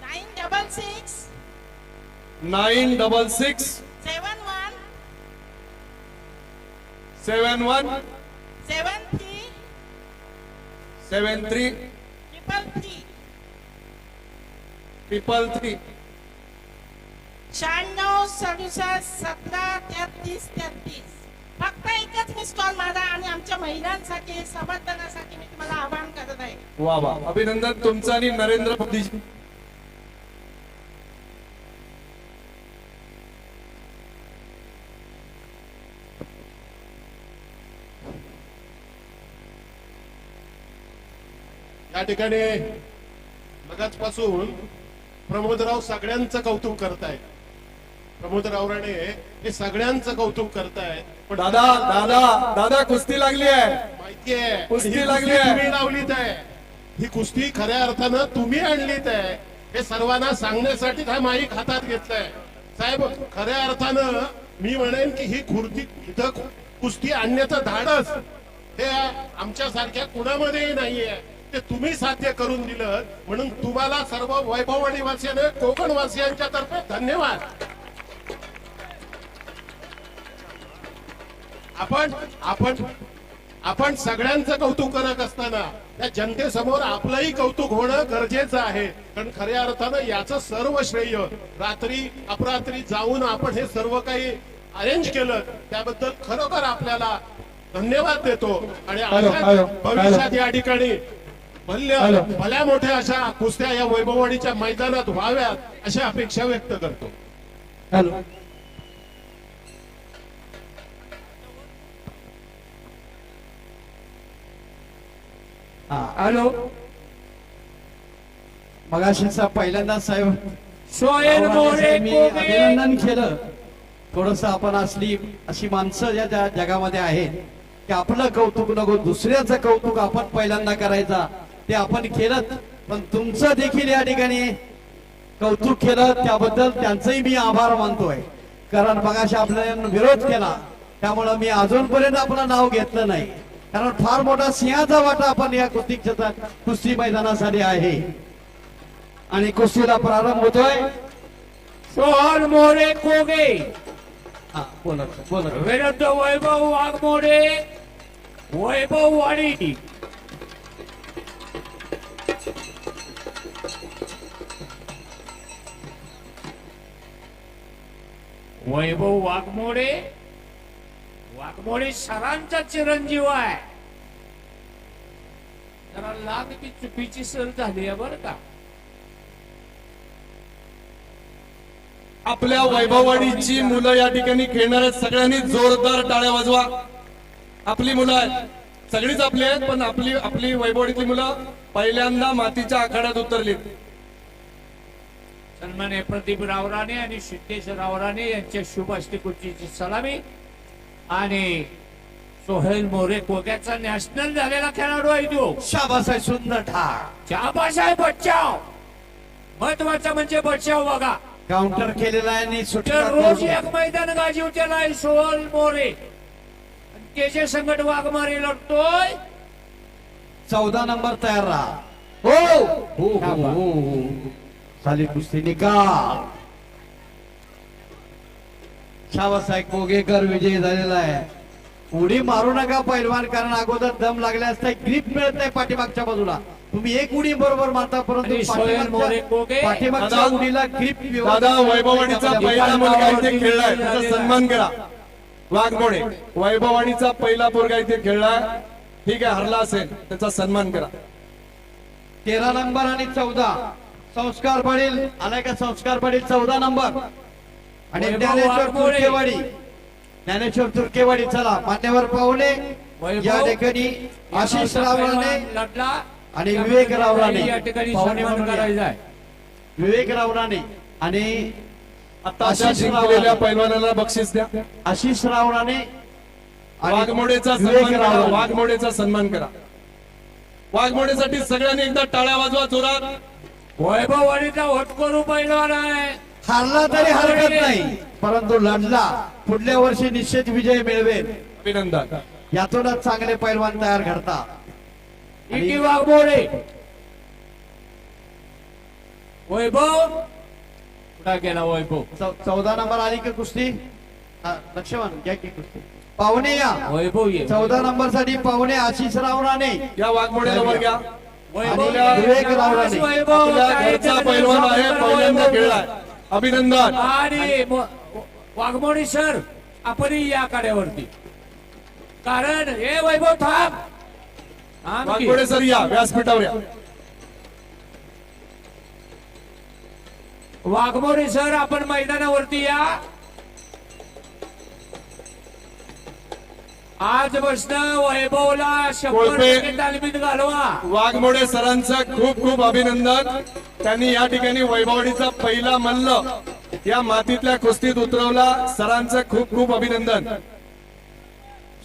966 966 71 71 73 73 333 96 67 17 33 33. फक्त एकच मिस कॉल मारा आणि आमच्या महिलांसाठी समर्थनासाठी मी तुम्हाला आवाहन करत आहे. वा वा, अभिनंदन तुमचं आणि नरेंद्र मोदीजी. या ठिकाणी मगाचपासून प्रमोदराव सगळ्यांचं कौतुक करतायत. प्रमोदराव राणे हे सगळ्यांचं कौतुक करतायत. पण दादा दादा दादा कुस्ती लागली आहे. माहितीये कुस्ती ही लागली आहे. तुम्ही लावलीत आहे. ही कुस्ती खऱ्या अर्थानं तुम्ही आणलीत आहे. हे सर्वांना सांगण्यासाठी हा माईक हातात घेतलाय. साहेब, खऱ्या अर्थानं मी म्हणेन की ही खुर्ती इथं कुस्ती आणण्याचं धाडस हे आमच्या सारख्या कुणामध्येही नाहीये. ते तुम्ही साध्य करून दिलं म्हणून तुम्हाला सर्व वैभववाडी वासियांना, कोकण वासियांच्या तर्फे धन्यवाद. आपण सगळ्यांचं कौतुक करत असताना त्या जनतेसमोर आपलंही कौतुक होणं गरजेचं आहे. कारण खऱ्या अर्थानं याचं सर्व श्रेय रात्री अपरात्री जाऊन आपण हे सर्व काही अरेंज केलं त्याबद्दल खरोखर आपल्याला धन्यवाद देतो. आणि भविष्यात या ठिकाणी भल्या मोठ्या अशा कुस्त्या या वैभववाडीच्या मैदानात व्हाव्यात अशी अपेक्षा व्यक्त करतो. हॅलो, हॅलो, मगाशीचा पहिल्यांदा साहेब सोहेल मोरे मी कोगे. अभिनंदन केलं. थोडस आपण अशी माणसं या जगामध्ये आहेत की आपलं कौतुक नको, दुसऱ्याचं कौतुक आपण पहिल्यांदा करायचा. ते आपण केलं, पण तुमचं देखील या ठिकाणी कौतुक केलं त्याबद्दल त्यांचंही मी आभार मानतोय. कारण मगाशी आपल्याला विरोध केला त्यामुळं मी अजूनपर्यंत आपलं नाव घेतलं नाही. कारण फार मोठा सिंहाचा वाटा आपण या कुस्ती मैदानासाठी आहे. आणि कुस्तीला प्रारंभ होतोय. सोहल मोरे कोगे हा, बोला बोला. विरुद्ध वैभव वाघमोडे, वैभववाडी. वैभव वाघमोडे सरांचा चिरंजीव आहे. जरा लाग की चुकीची सर झाली आहे बरं का. आपल्या वैभववाडीची मुलं या ठिकाणी खेळणार आहेत. सगळ्यांनी जोरदार टाळ्या वाजवा. आपली मुलं आहेत, सगळीच आपली आहेत, पण आपली वैभववाडीतली मुलं पहिल्यांदा मातीच्या आखाड्यात उतरली. सन्मान्य प्रदीप रावराणे आणि सिद्धेश रावराणे यांच्या शुभ हस्ते कुस्तीची सलामी. आणि सोहेल मोरे कोग्याचा नॅशनल झालेला खेळाडू आहे तो. शाबास आहे, सुंदर ठाक. शाबास आहे. बचाव महत्वाचा म्हणजे बचाव बघा. काउंटर केलेला आहे आणि सुटका तर रोज करून. एक मैदान गाजवतेला आहे सोहल मोरे. त्याचे संकट वाघमारी लढतोय. 14 नंबर तयार राहा. हो हो हो हो. झाली कुस्ती निकाल. शाबासाहेब कोगेकर विजयी झालेला आहे. उडी मारू नका पैलवान, कारण अगोदर दम लागले असता ग्रीप मिळत नाही पाठीमागच्या बाजूला. तुम्ही एक उडी बरोबर मारता, परंतु आणि सोहेल मोरे कोगे. पाठीमागच्या दादा, उडीला ग्रीप दादा वैभववाडीचा पहिला मुलगा इथे खेळलाय, त्याचा सन्मान करा. वाघमोडे वैभववाडीचा पहिला पोरगा इथे खेळलाय. ठीक आहे, हरला असेल त्याचा सन्मान करा. 13 नंबर आणि 14 संस्कार पाटील आलाय का? संस्कार पाटील 14 नंबर आणि वैभव ज्ञानेश्वर वाघमोडे. तुर्केवाडी. ज्ञानेश्वर तुर्केवाडी चला मान्यवर पाहुणे वैभव. या ठिकाणी आशिष रावराणे लढला आणि विवेक रावराणे या ठिकाणी पाहुणे सन्मान म्हणून या. करायचा आहे. विवेक रावराणे आणि आता आशिष जिंकलेल्या रावराणे. पैलवानाला बक्षीस द्या. आशिष रावराणे आणि वाघमोडेचा विवेक सन्मान करा. रावराणे. वाघमोडेचा सन्मान करा. वाघमोडेसाठी सगळ्यांनी एकदा टाळ्या वाजवा जोरात. वैभववाडीचा होतकरू पैलवान आहे. हारला तरी हरकत नाही, परंतु लढला. पुढल्या वर्षी निश्चित विजय मिळवेल. अभिनंदन. यातूनच चांगले पैलवान तयार घडतात. इटी वाघमोडे. वैभव कुठं गेला वैभव? 14 नंबर आली की कुस्ती. हा, लक्ष्मण घ्या की कुस्ती. पाहुणे या वैभव ये 14 नंबर साठी पाहुणे आशिषराव राणे या वाघमोडे वर घ्या. वैभव आपल्या विवेक रावराणे. वैभव आपल्या काय घरचा ते पैलवान आहे, पहिल्यांदा वैभव. खेळलाय. अभिनंदन. आणि वाघमोडी सर आपणही या काड्यावरती, कारण हे वैभव थांब थांब की. वाघमोडे सर या व्यासपीठावर या. वाघमोडे सर आपण मैदानावरती या. आज बसणं वैभवला 100% तालमीत घालवा. वाघमोडे सरांचं खूप खूप अभिनंदन. त्यांनी या ठिकाणी वैभवडीचा पहिला मल्ल या मातीतल्या कुस्तीत उतरवला. सरांचं खूप खूप अभिनंदन.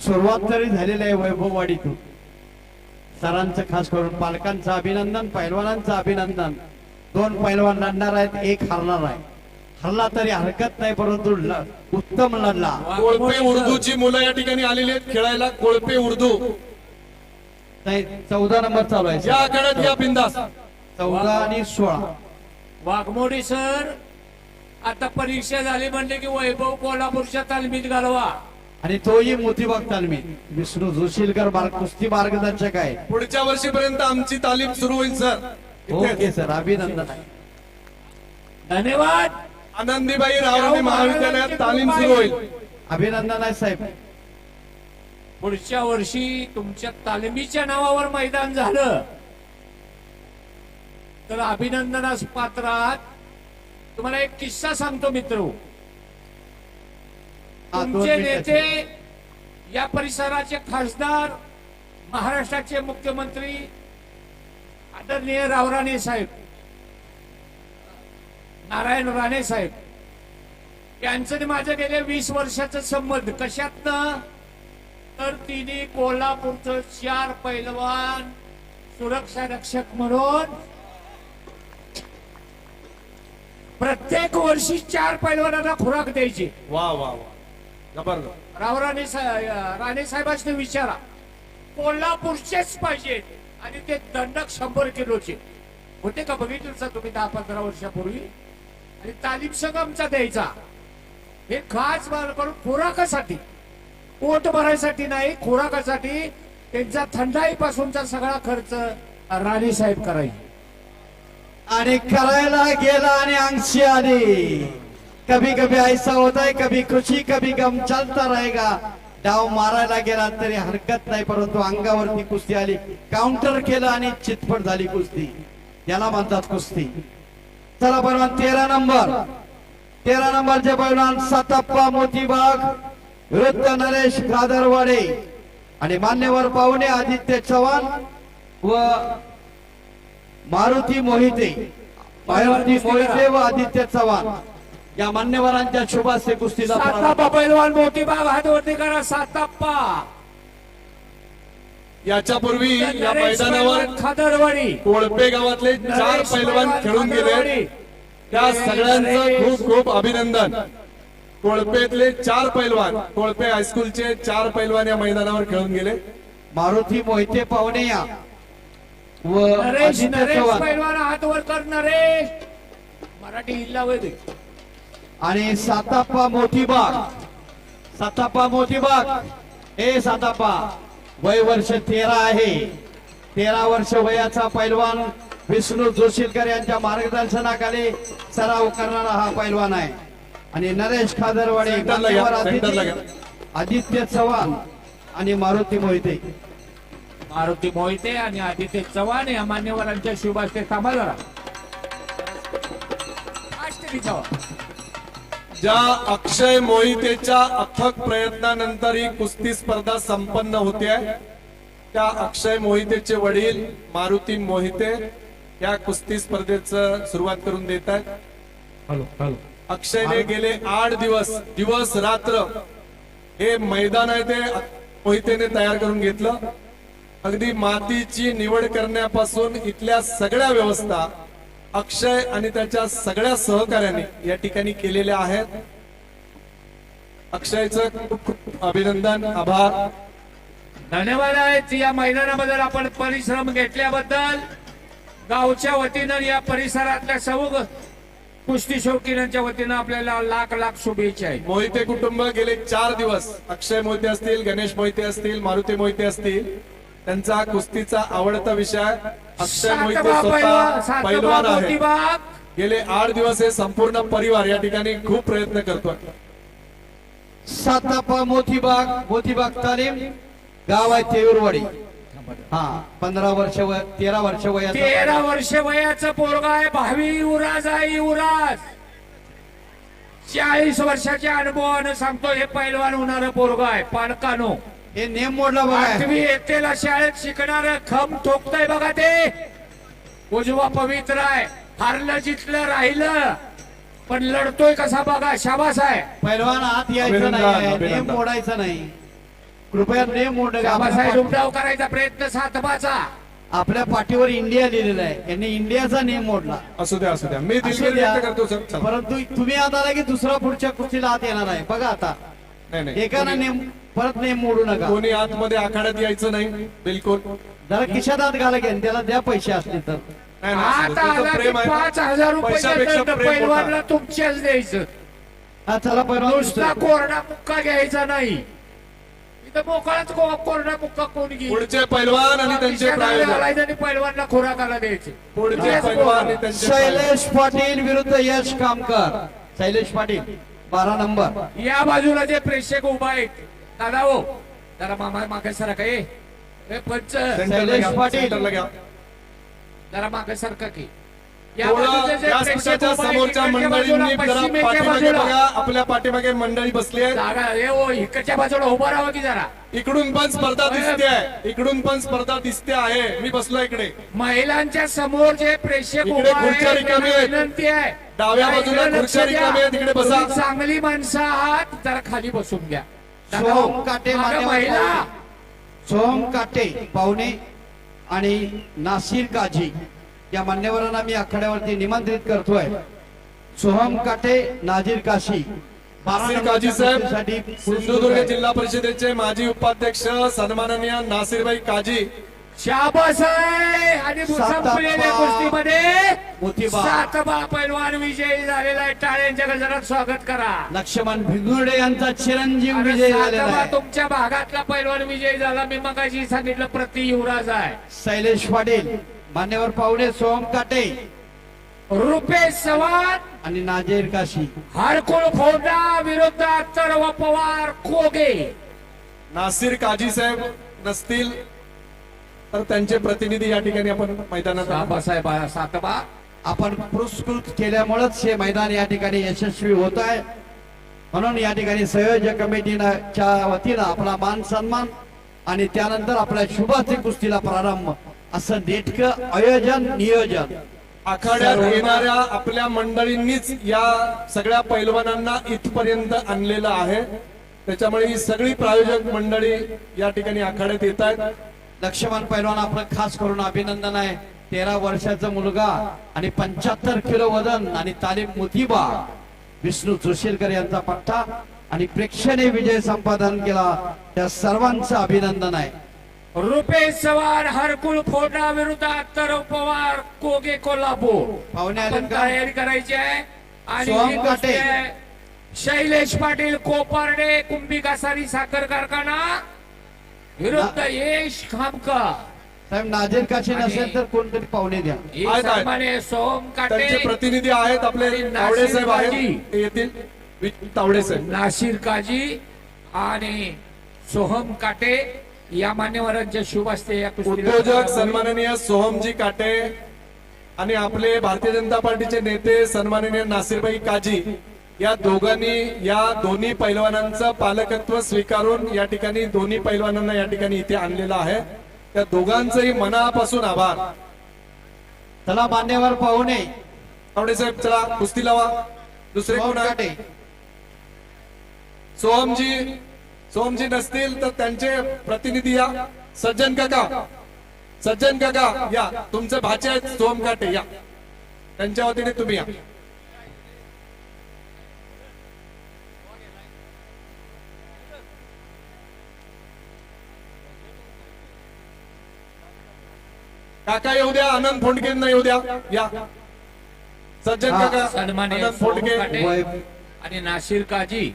सुरुवात तरी झालेली आहे वैभववाडीतून. सरांचं खास करून पालकांचं अभिनंदन, पैलवानांचं अभिनंदन. 2 पैलवान लढणार आहेत, 1 हरणार आहे. हरला तरी हरकत नाही, परंतु उत्तम लढला. कोळपे उर्दूची मुलं या ठिकाणी आलेली आहेत खेळायला. कोळपे उर्दू नाही, 14 नंबर चालू आहे. या आखाड्यात या बिंदास. 14 आणि 16. वाघमोडे सर आता परीक्षा झाली म्हणले की वैभव कोल्हापूरच्या तालमीत घालवा. आणि तोही मोतीबाग तालमीत. विष्णू जोशीलकर कुस्ती मार्गदर्शक आहे. पुढच्या वर्षीपर्यंत आमची तालीम सुरू होईल सर. ओके इथेच. सर, अभिनंदन आहे. धन्यवाद. आनंदीबाई रावणे महाविद्यालयात तालीम सुरू होईल. अभिनंदन आहे साहेब. पुढच्या वर्षी तुमच्या तालमीच्या नावावर मैदान झालं तर अभिनंदनास पात्र आहात. तुम्हाला एक किस्सा सांगतो मित्र. हा, 2 तुमचे मिनिटं. नेते, या परिसराचे खासदार, महाराष्ट्राचे मुख्यमंत्री आदरणीय रावराणे साहेब, नारायण राणे साहेब यांचं आणि माझं गेल्या 20 वर्षाचं संबंध. कशातनं तर तिने कोल्हापूरचं 4 पैलवान सुरक्षा रक्षक म्हणून प्रत्येक वर्षी 4 पैलवानांना खुराक द्यायची. वा वा वा, जबरदस्त. रावराणे राणे साहेबांनी विचारा, कोल्हापूरचेच पाहिजेत आणि ते दंडक 100 किलोचे होते का बघितलं सर तुम्ही 10-15 वर्षापूर्वी. आणि तालीम संघ आमचा द्यायचा. हे खास करून खुराकासाठी, पोट भरायसाठी नाही, खुराकासाठी. त्यांचा थंडाई पासूनचा सगळा खर्च राणे साहेब करायचे. आणि करायला गेला आणि अंशी आली. कभी कभी ऐसा होता है, कभी खुशी कभी गम चलता रहेगा. डाव मारायला गेला तरी हरकत नाही, परंतु अंगावरती कुस्ती आली. काउंटर केलं आणि चितपट झाली कुस्ती. याला म्हणतात कुस्ती. चला पैलवान 13 नंबर. 13 नंबरचे पैलवान सताप्पा मोतीबाग विरुद्ध नरेश गादरवाडे. आणि मान्यवर पाहुणे आदित्य चव्हाण व मारुती मोहिते. मारुती मोहिते व आदित्य चव्हाण या मान्यवरांच्या शुभास्ते कुस्तीला साताप्पा पैलवान मोतीबाग हात वरती करा. साताप्पा. याच्यापूर्वी या नरेश मैदानावर पैलवान खादरवाडी. कोळपे गावातले 4 पैलवान खेळून गेले. त्या सगळ्यांचं खूप खूप अभिनंदन. कोळपेतले 4 पैलवान, कोळपे हायस्कूलचे 4 पैलवान या मैदानावर खेळून गेले. मारुती मोहिते पाहुणे या व नरेश आदित्य चव्हाण पैलवान हात वर कर. नरेश मराठी हिल्ला होय ते. आणि साताप्पा मोतीबाग. साताप्पा मोतीबाग. हे साताप्पा वय वर्ष 13 आहे. 13 वर्ष वयाचा पैलवान विष्णू जोशीलकर यांच्या मार्गदर्शनाखाली सराव करणारा हा पैलवान आहे. आणि नरेश खादरवाडे, सेंटरला घ्या, मान्यवर सेंटरला घ्या. आदित्य चव्हाण आणि मारुती मोहिते. मारुती मोहिते आणि आदित्य चव्हाण या मान्यवरांच्या शुभास्ते थांबा जरा. ज्या अक्षय मोहितेच्या अथक प्रयत्नानंतर ही कुस्ती स्पर्धा संपन्न होते, त्या अक्षय मोहितेचे वडील मारुती मोहिते या कुस्ती स्पर्धेचं सुरुवात करून देत आहेत. Hello hello. अक्षयने गेले 8 दिवस रात्र हे मैदान आहे ते मोहितेने तयार करून घेतलं. अगदी मातीची निवड करण्यापासून इथल्या सगळ्या व्यवस्था अक्षय आणि त्याच्या सगळ्या सहकार्यांनी या ठिकाणी केलेल्या आहेत. अक्षयचं खूप खूप अभिनंदन, आभार. धन्यवाद आहेत या मैदानाबद्दल, आपण परिश्रम घेतल्याबद्दल. गावच्या वतीनं या परिसरातल्या सर्व कुस्ती शौकीनांच्या वतीनं आपल्याला लाख लाख शुभेच्छा आहेत. मोहिते कुटुंब गेले 4 दिवस अक्षय मोहिते असतील, गणेश मोहिते असतील, मारुती मोहिते असतील, त्यांचा कुस्तीचा आवडता विषय अक्षय मोहिते स्वतः पैलवान आहे. मोतीबाग गेले 8 दिवस हे संपूर्ण परिवार या ठिकाणी खूप प्रयत्न करतोय. सातापा मोतीबाग तालीम गाव आहे तेऊरवाडी. हा 15 वर्ष वय 13 वर्ष वयाचा 13 वर्ष वयाचं पोरगा आहे. भावी युवराज आहे. युवराज 40 वर्षाच्या अनुभवानं सांगतो हे पैलवान होणारं पोरगा आहे. पालकानो हे नेम मोडला बघा. 8वी येतेला शाळेत शिकणार खम ठोकताय बघा ते. उजवा पवित्र आहे. हारलं जितलं राहिलं पण लढतोय कसा बघा. शाबास आहे. पैलवान आत यायचं अभिनंदन, नाही, अभिनंदन. नेम मोडायचा नाही. कृपया नेम मोडलं. शाबास आहे. आपल्या डुबडाव करायचा प्रयत्न सातबाचा. आपल्या पाठीवर इंडिया लिहिलेला आहे. यांनी इंडियाचा नेम मोडला. असू द्या असू द्या, मी असू दिलगिरी द्या. व्यक्त करतो सर. चला. परंतु तुम्ही आत आला की दुसरा पुढच्या कुस्तीला आत येणार आहे. बघा आता नाही नाही, एकानं नेम परत नेम मोडू नका. कोणी आतमध्ये आखाड्यात यायचं नाही बिलकुल. जरा खिशात आत घाला घ्या त्याला द्या पैसे असले तर. नाही, नाही, असू द्या. आता तुमचं आला प्रेम की आहे. 5,000 पैशापेक्षा रुपये प्रेम पैलवानला मोठा. तुमच्याच द्यायचं. हा चला पैलवान नुसता कोरडा मुक्का घ्यायचा नाही. इथं मोकळाच कोरडा मुक्का कोण घेईल. पुढचे पैलवान आणि त्यांचे खिशात प्रायोजक. घालायचं आणि पैलवानला खोराकाला द्यायचे. पुढचे तेच पैलवान आणि बोला. त्यांचे प्रायोजक. शैलेश पाटील विरुद्ध यश कामकर. शैलेश पाटील 12 नंबर. या बाजूला जे प्रेक्षक उभा आहेत दादा हो जरा मामा मागे सारखा ये पंच सेंटरला घ्या, पाटील. सेंटरला घ्या. जरा मागे सारखा की या थोडं बाजूचे जे प्रेक्षक व्यासपीठाच्या उभा आहेत, समोरच्या इकडच्या मंडळींनी बाजूला, जरा पश्चिमेच्या पाठीमागे बाजूला. बघा. आपल्या पाठीमागे मंडळी बसली आहे. जागा हे हो इकडच्या बाजूला उभा राहा की जरा. इकडून पण स्पर्धा दिसते आहे. इकडून पण स्पर्धा दिसते आहे. मी बसलो इकडे. महिलांच्या समोर जे प्रेक्षक इकडे उभा खुर्च्या आहेत रिकामी त्यांना आहेत. विनंती आहे डाव्या या बाजूला इकडे खुर्च्या लक्ष द्या. रिकामी आहेत. इकडे बसा. तुम्ही चांगली माणसं आहात जरा खाली बसून घ्या दादा हो. सोहम काटे मागं मान्यवर महिला पाहुणे. सोहम काटे पाहुणे आणि नासिर काझी या मान्यवरांना मी आखाड्यावरती निमंत्रित करतोय. सोहम काटे नाझीर काशी 12 नासिर नंबरच्या काझी साहेब कुस्तीसाठी सिंधुदुर्ग जिल्हा परिषदेचे माजी उपाध्यक्ष सन्माननीय नासिरभाई काजी. शाबास आहे. आणि संपलेल्या कुस्तीमध्ये मोतीबाग. सातबा पैलवान विजयी झालेला आहे. टाळ्यांच्या गजरात स्वागत करा. लक्ष्मण भिंगुर्डे यांचा चिरंजीव आणि विजय झालेला सातबा आहे. तुमच्या भागातला पैलवान विजयी झाला. मी मगाशी सांगितलं प्रति युवराज आहे. शैलेश पाटील मान्यवर पाहुणे सोहम काटे रुपेश चव्हाण आणि नाझीर काशी. हरकुळ फोडा विरुद्ध अथर्व पवार कोगे. नासिर काजी साहेब नसतील तर त्यांचे प्रतिनिधी या ठिकाणी आपण मैदानात आणू. बाबासाहेब सातबा आपण पुरस्कृत केल्यामुळेच हे मैदान या ठिकाणी यशस्वी होत आहे. म्हणून या ठिकाणी संयोजक कमिटीच्या वतीनं आपला मान सन्मान आणि त्यानंतर आपल्या शुभाची कुस्तीला प्रारंभ असं नेटकं आयोजन नियोजन आखाड्यात येणाऱ्या आपल्या मंडळींनीच या सगळ्या पैलवानांना इथपर्यंत आणलेलं आहे. त्याच्यामुळे ही सगळी प्रायोजक मंडळी या ठिकाणी आखाड्यात येत आहेत. लक्ष्मण पैलवान आपलं खास करून अभिनंदन आहे. 13 वर्षाचा मुलगा आणि 75 किलो वजन आणि तालीम मोतीबाग विष्णू जोशीलकर यांचा पट्टा आणि प्रेक्षणीय विजय संपादन केला. त्या सर्वांचं अभिनंदन आहे. रुपेश चव्हाण हरकुळ फोडा विरुद्ध अथर्व पवार कोगे कोल्हापूर. पाहुणे आले आपण का? तयारी करायची आहे. आणि सोहम ही कुस्ती काटे. आहे. शैलेश पाटील कोपर्डे कुंभी कासारी साखर कारखाना विरुद्ध यश खामकर. साहेब नाझीर काशी नसेल तर कोणतरी पाहुणे द्या. ही आहेत, आहेत. सन्माननीय सोहम त्यांचे काटे प्रतिनिधी आहेत आपले आणि तावडे साहेब नासिर आहेत. काजी. ते येतील. तावडे साहेब नासिर काजी आणि सोहम काटे या मान्यवरांच्या शुभ असते या कुस्तीला. उद्योजक सन्माननीय सोहमजी काटे आणि आपले भारतीय जनता पार्टीचे नेते सन्माननीय नासिरभाई काजी या दोघांनी या दोन्ही पैलवानांचं पालकत्व स्वीकारून या ठिकाणी दोन्ही पैलवानांना या ठिकाणी इथे आणलेलं आहे. त्या दोघांचंही मनापासून आभार. चला मान्यवर पाहुणे तावडे साहेब चला कुस्ती लावा. दुसरे सोहम कोण आहे? काटे सोहमजी नसतील तर त्यांचे प्रतिनिधी या. सज्जन काका या. तुमचे भाचे आहेत सोहम काटे या. त्यांच्या वतीने तुम्ही या. काका येऊ द्या. आनंद फोंडकेंना येऊ द्या या. सज्जन काका सन्माननीय आनंद फोडके सोनू काटे वै- आणि नाशिर काजी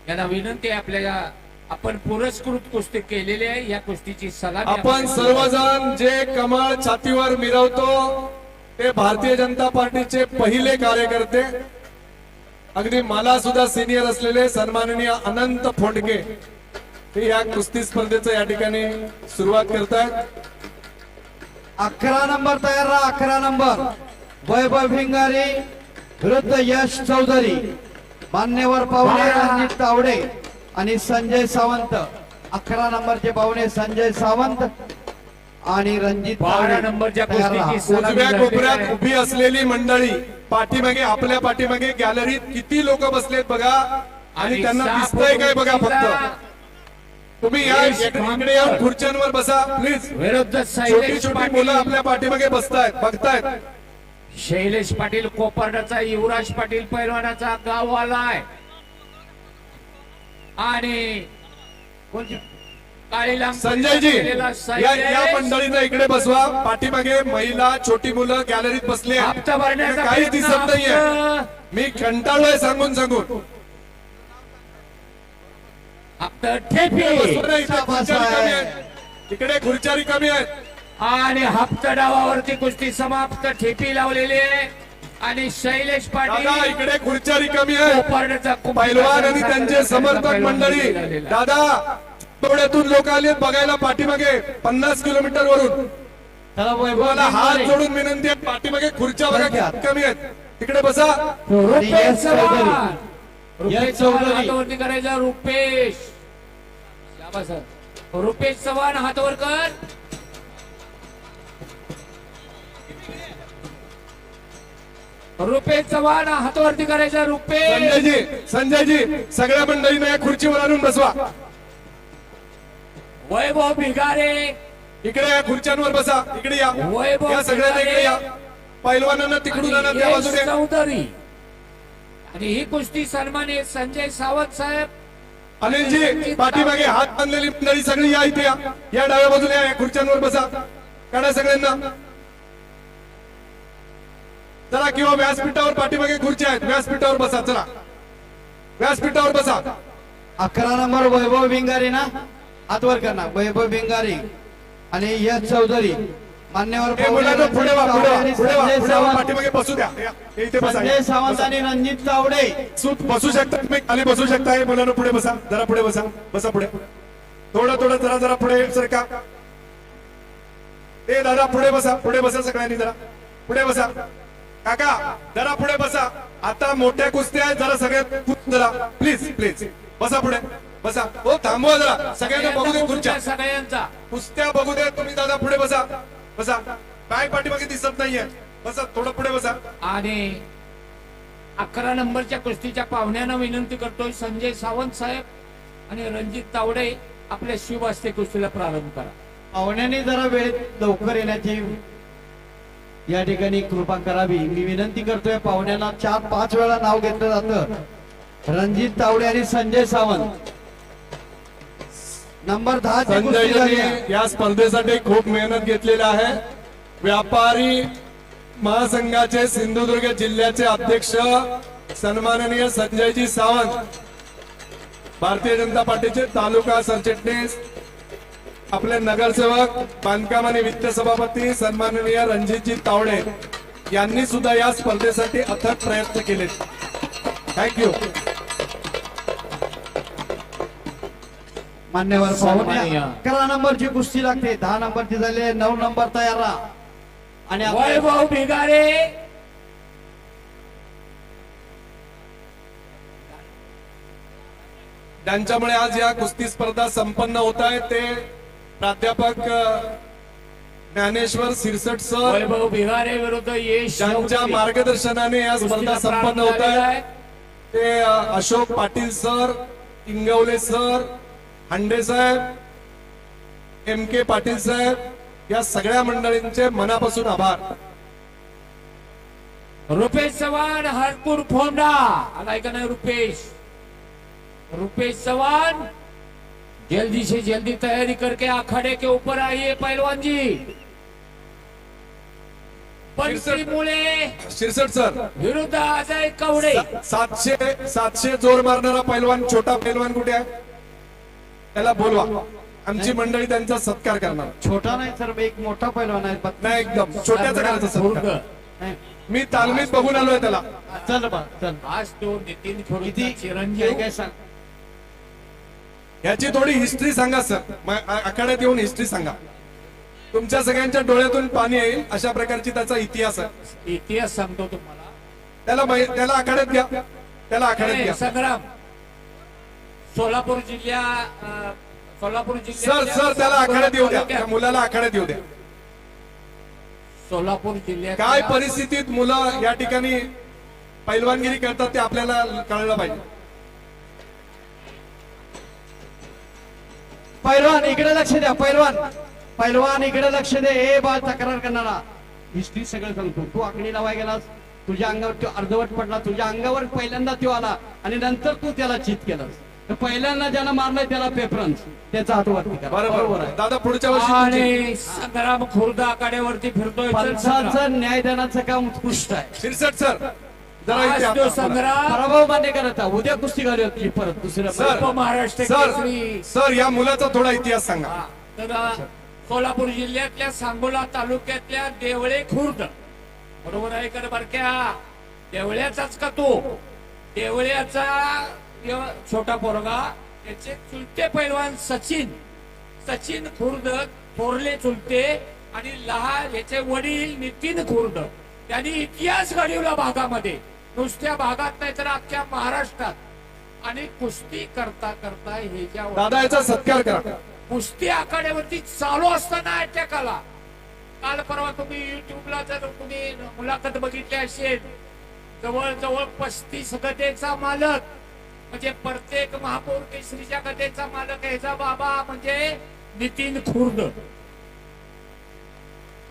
यांना विनंती आहे, आपल्या आपण पुरस्कृत कुस्ती केलेली आहे, या कुस्तीची सलामी आपण सर्वजण जे कमळ छातीवर मिरवतो ते भारतीय जनता पार्टीचे पहिले कार्यकर्ते, अगदी मला सुद्धा सिनियर असलेले सन्माननीय अनंत फोंडके हे या कुस्ती स्पर्धेचं या ठिकाणी सुरुवात करतायत. 11 नंबर तयार राहा. 11 नंबर वैभव भिंगारे विरुद्ध यश चौधरी. मान्यवर पाहुणे रणजित तावडे आणि संजय सावंत. 11 नंबरचे पाहुणे संजय सावंत आणि रणजित 12 नंबरच्या तयार राहा. कुस्तीची सलामी उजव्या झालेली कोपऱ्यात आहे. उभी असलेली मंडळी पाठीमागे, आपल्या पाठीमागे गॅलरीत किती लोक बसलेत बघा, आणि त्यांना दिसतंय काय बघा. फक्त तुम्ही या इकडे या खुर्च्यांवर बसा प्लीज. विरुद्ध छोटी शैलेश छोटी मुलं पाटील, आपल्या पाठीमागे बसतायत, बघतायत. शैलेश पाटील कोपर्डाचा, युवराज पाटील पैलवानाचा गाव आलाय आणि काळी लांब संजयजी केलेला या शैलेश. मंडळींना इकडे बसवा. पाठीमागे महिला, छोटी मुलं गॅलरीत बसले, हप्ता भरण्याचा काहीच प्रयत्न दिसत नाहीये. हप्ता- मी कंटाळलोय सांगून सांगून. हप्ता ठेपी बसवा, इकडे खुर्च्या रिकामी आहेत. इकडे खुर्च्या रिकामी आहेत. आणि हप्ता डावावरती कुस्ती समाप्त. ठेपी लावलेली आहे आणि शैलेश दादा पाटील इकडे खुर्च्या रिकामी आहेत. कोपर्डाचा पैलवान आणि त्यांचे समर्थक मंडळी. दादा थोड्यातून लोक आले बघायला पाठीमागे 50 किलोमीटर वरून. चला वैभव तुम्हाला हात भिंगारे जोडून विनंती आहे, पाठीमागे खुर्च्या बघा किती कमी आहेत. तिकडे बसा. आणि यश चौधरी. रुपेश यश चव्हाण चौधरी. हातावरती करायचा. रुपेश शाबास सर. रुपेश चव्हाण हातावर कर. रुपेश चव्हाण हातावरती करायचा. रुपेश संजयजी सगळ्या मंडळींना या खुर्चीवर आणून बसवा. वैभव भिगारे. इकडे या खुर्च्यांवर बसा. इकडे या. वैभव या सगळ्यांना इकडे या. पैलवानांना तिकडून आणा त्या यश बाजूने. चौधरी आणि ही कुस्ती सन्मानित संजय सावंत साहेब. अनिलजी पाठीमागे हात बांधलेली मंडळी सगळी या इथे या. या डाव्या बाजूने या खुर्च्यांवर बसा. काढा सगळ्यांना चला, किंवा व्यासपीठावर पाठीमागे खुर्च्या आहेत, व्यासपीठावर बसा. चला व्यासपीठावर बसा. 11 नंबर वैभव भिंगारे ना, हातवर करणार. वैभव भिंगारे आणि यश चौधरी. मान्यवर हे मुलांना पुढे वा, पुढे वा, आणि पुढे वा, संजय पुढे वा, सावंत. पाठीमागे बसू द्या. या, इथे बसा. संजय सावंत आणि रणजित तावडे. बसू शकता तुम्ही, खाली बसू शकता. हे मुलांना पुढे बसा, जरा पुढे बसा. बसा पुढे, थोडं थोडं जरा जरा पुढे सरका. ए दादा पुढे बसा, पुढे बसा सगळ्यांनी, जरा पुढे बसा. काका जरा पुढे बसा. आता मोठ्या कुस्त्या आहेत, जरा सगळ्यात जरा प्लीज प्लीज बसा पुढे बसा. हो थांबवा जरा, सगळ्यांना बघू दे खुर्च्या. सगळ्यांचा कुस्त्या बघू दे. तुम्ही दादा पुढे बसा. बसा. काय पाठीमागे दिसत नाहीये. बसा, थोडं पुढे बसा. आणि 11 नंबरच्या कुस्तीच्या पाहुण्यांना विनंती करतोय, संजय सावंत साहेब आणि रणजित तावडे आपल्या शुभ हस्ते कुस्तीला प्रारंभ करा. पाहुण्यांनी जरा वेळेत लवकर येण्याची या ठिकाणी कृपा करावी. मी विनंती करतोय पाहुण्यांना. 4-5 वेळा नाव घेतलं जातं. रणजित तावडे आणि संजय सावंत. नंबर 10 ची कुस्ती झाली आहे. संजयजी या स्पर्धेसाठी खूप मेहनत घेतलेली आहे. व्यापारी महासंघाचे सिंधुदुर्ग जिल्ह्याचे अध्यक्ष सन्माननीय संजयजी सावंत, भारतीय जनता पार्टीचे तालुका सरचिटणीस, आपले नगरसेवक, बांधकाम आणि वित्त सभापती सन्माननीय रणजितजी तावडे यांनी सुद्धा या स्पर्धेसाठी अथक प्रयत्न केले. थँक्यू. मान्यवर पाहुणे. सन्माननीय. 11 नंबरची कुस्ती लागते. 10 नंबरची झाली आहे. 9 नंबर तयार राहा. आणि आपले- वैभव भिगारे. त्यांच्यामुळे आज या कुस्ती स्पर्धा संपन्न होत आहेत ते प्राध्यापक ज्ञानेश्वर सिरसट सर, वैभव भिगारे विरुद्ध यश ज्यांच्या चौधरी. मार्गदर्शनाने या स्पर्धा कुस्तीला संपन्न प्रारंभ होत झालेला आहेत. आहे. ते अशोक पाटील सर, इंगवले सर, हांडे साहेब, एम के पाटील साहेब या सगळ्या मंडळींचे मनापासून आभार. रुपेश चव्हाण हरपूर फोंडा आलाय का नाही रुपेश? रुपेश चव्हाण जल्दी से जल्दी तैयारी करके अखाड़े के ऊपर आइए पहलवान जी. बंटीमुळे शिरसट सर, विरुद्ध अजय कवडे. 700 जोर मारणारा पैलवान, छोटा पैलवान कुठे आहे? त्याला बोलवा, आमची मंडळी त्यांचा सत्कार करणार. छोटा नाही सर, एक मोठा पैलवान आहे. नाही, एकदम छोट्याचा करायचा सत्कार. खुर्द. मी तालमीत बघून आलोय त्याला. चल बा चल. आज तो नितीन खुर्द किती चिरंजीव. काय सांग. याची थोडी हिस्ट्री सांगा सर, आखाड्यात येऊन हिस्ट्री सांगा. तुमच्या सगळ्यांच्या डोळ्यातून पाणी येईल अशा प्रकारची त्याचा इतिहास आहे. इतिहास सांगतो तुम्हाला. त्याला आखाड्यात घ्या, त्याला आखाड्यात घ्या. संग्राम सोलापूर जिल्हा सर त्याला आखाड्यात येऊ द्या, त्या मुलाला आखाड्यात येऊ द्या. सोलापूर जिल्ह्यात काय परिस्थितीत मुलं या ठिकाणी पैलवानगिरी करतात ते आपल्याला कळलं पाहिजे. पैलवान इकडे लक्ष द्या. पैलवान इकडे लक्ष दे. हे बा तक्रार करणारा हिस्ट्री सगळं सांगतो. तू आकडी लावाय गेलास, तुझ्या अंगावर तो अर्धवट पडला, तुझ्या अंगावर पहिल्यांदा तो आला आणि नंतर तू त्याला चित केलास. तर पहिल्यांदा ज्याला मारलाय त्याला प्रेफरन्स, त्याचा हात वरती करा. बरोबर आहे दादा. पुढच्या वर्षी आणि संग्राम खुर्द आखाड्यावरती फिरतोय. पंचाचं न्यायदानाचं काम उत्कृष्ट आहे. शिरसट सर जरा इथे आज तो आता. संग्राम पराभव मान्य करत आहे. उद्या कुस्ती घालू होती परत दुसऱ्या सर, महाराष्ट्र सर केसरी. सर या मुलाचा थोडा इतिहास सांगा. तर सोलापूर जिल्ह्यातल्या सांगोला तालुक्यातल्या देवळे खुर्द, बरोबर आहे का बारक्या? देवळ्याचाच का तो? देवळ्याचा छोटा पोरगा, त्याचे चुलते पैलवान सचिन खुर्द, थोरले चुलते, आणि लहान याचे वडील नितीन खुर्द. त्यांनी इतिहास घडवला भागामध्ये, नुसत्या भागात नाही तर अख्ख्या महाराष्ट्रात. आणि कुस्ती करता करता हे ज्या दादा याचा सत्कार करा. कुस्ती आखाड्यावरती चालू असताना अटॅक आला. काल परवा तुम्ही युट्यूबला जर तुम्ही मुलाखत बघितली असेल, जवळजवळ 35 गदेचा मालक, म्हणजे प्रत्येक महापौर केसरीच्या गदेचा मालक याचा बाबा म्हणजे नितीन खुर्द.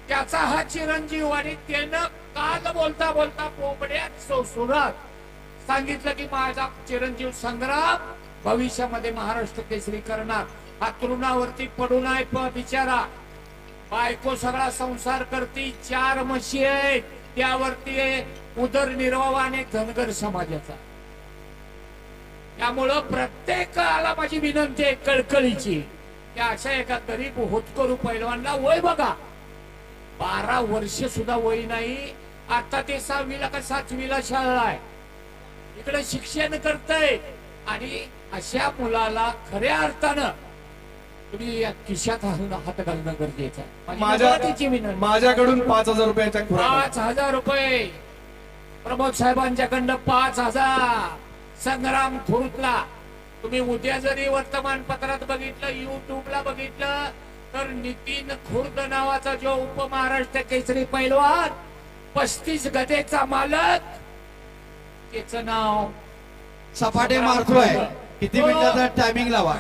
त्याचा हा चिरंजीव. आणि त्यानं काल बोलता बोलता पोपड्यात सुरात सांगितलं की माझा चिरंजीव संग्राम भविष्यामध्ये महाराष्ट्र केसरी करणार. हा तरुणावरती पडू नये बिचारा. बायको सगळा संसार करती, 4 म्हशी आहेत, त्यावरती उदरनिर्वाह आणि धनगर समाजाचा. त्यामुळं प्रत्येकाला माझी विनंती आहे कळकळीची, त्या अशा एका गरीब होतकरू पैलवानला वय बघा, 12 वर्ष सुद्धा वय नाही. आता ते 6वीला का 7वीला शाळा आहे, इकडे शिक्षण करतय. आणि अशा मुलाला खऱ्या अर्थानं तुम्ही या खिशात हात घालणं गरजेचं आहे. माझ्याकडून 5,000 रुपयाच्या 5,000 रुपये प्रमोद साहेबांच्याकडनं 5,000 संग्राम खुर्दला. तुम्ही उद्या जरी वर्तमानपत्रात बघितलं, युट्यूबला बघितलं, तर नितीन खुर्द नावाचा जो उपमहाराष्ट्र केसरी पैलवान, 35 गदेचा मालक, त्याचं नाव सपाटे मारतोय. किती मिनिटाचा टायमिंग लावा.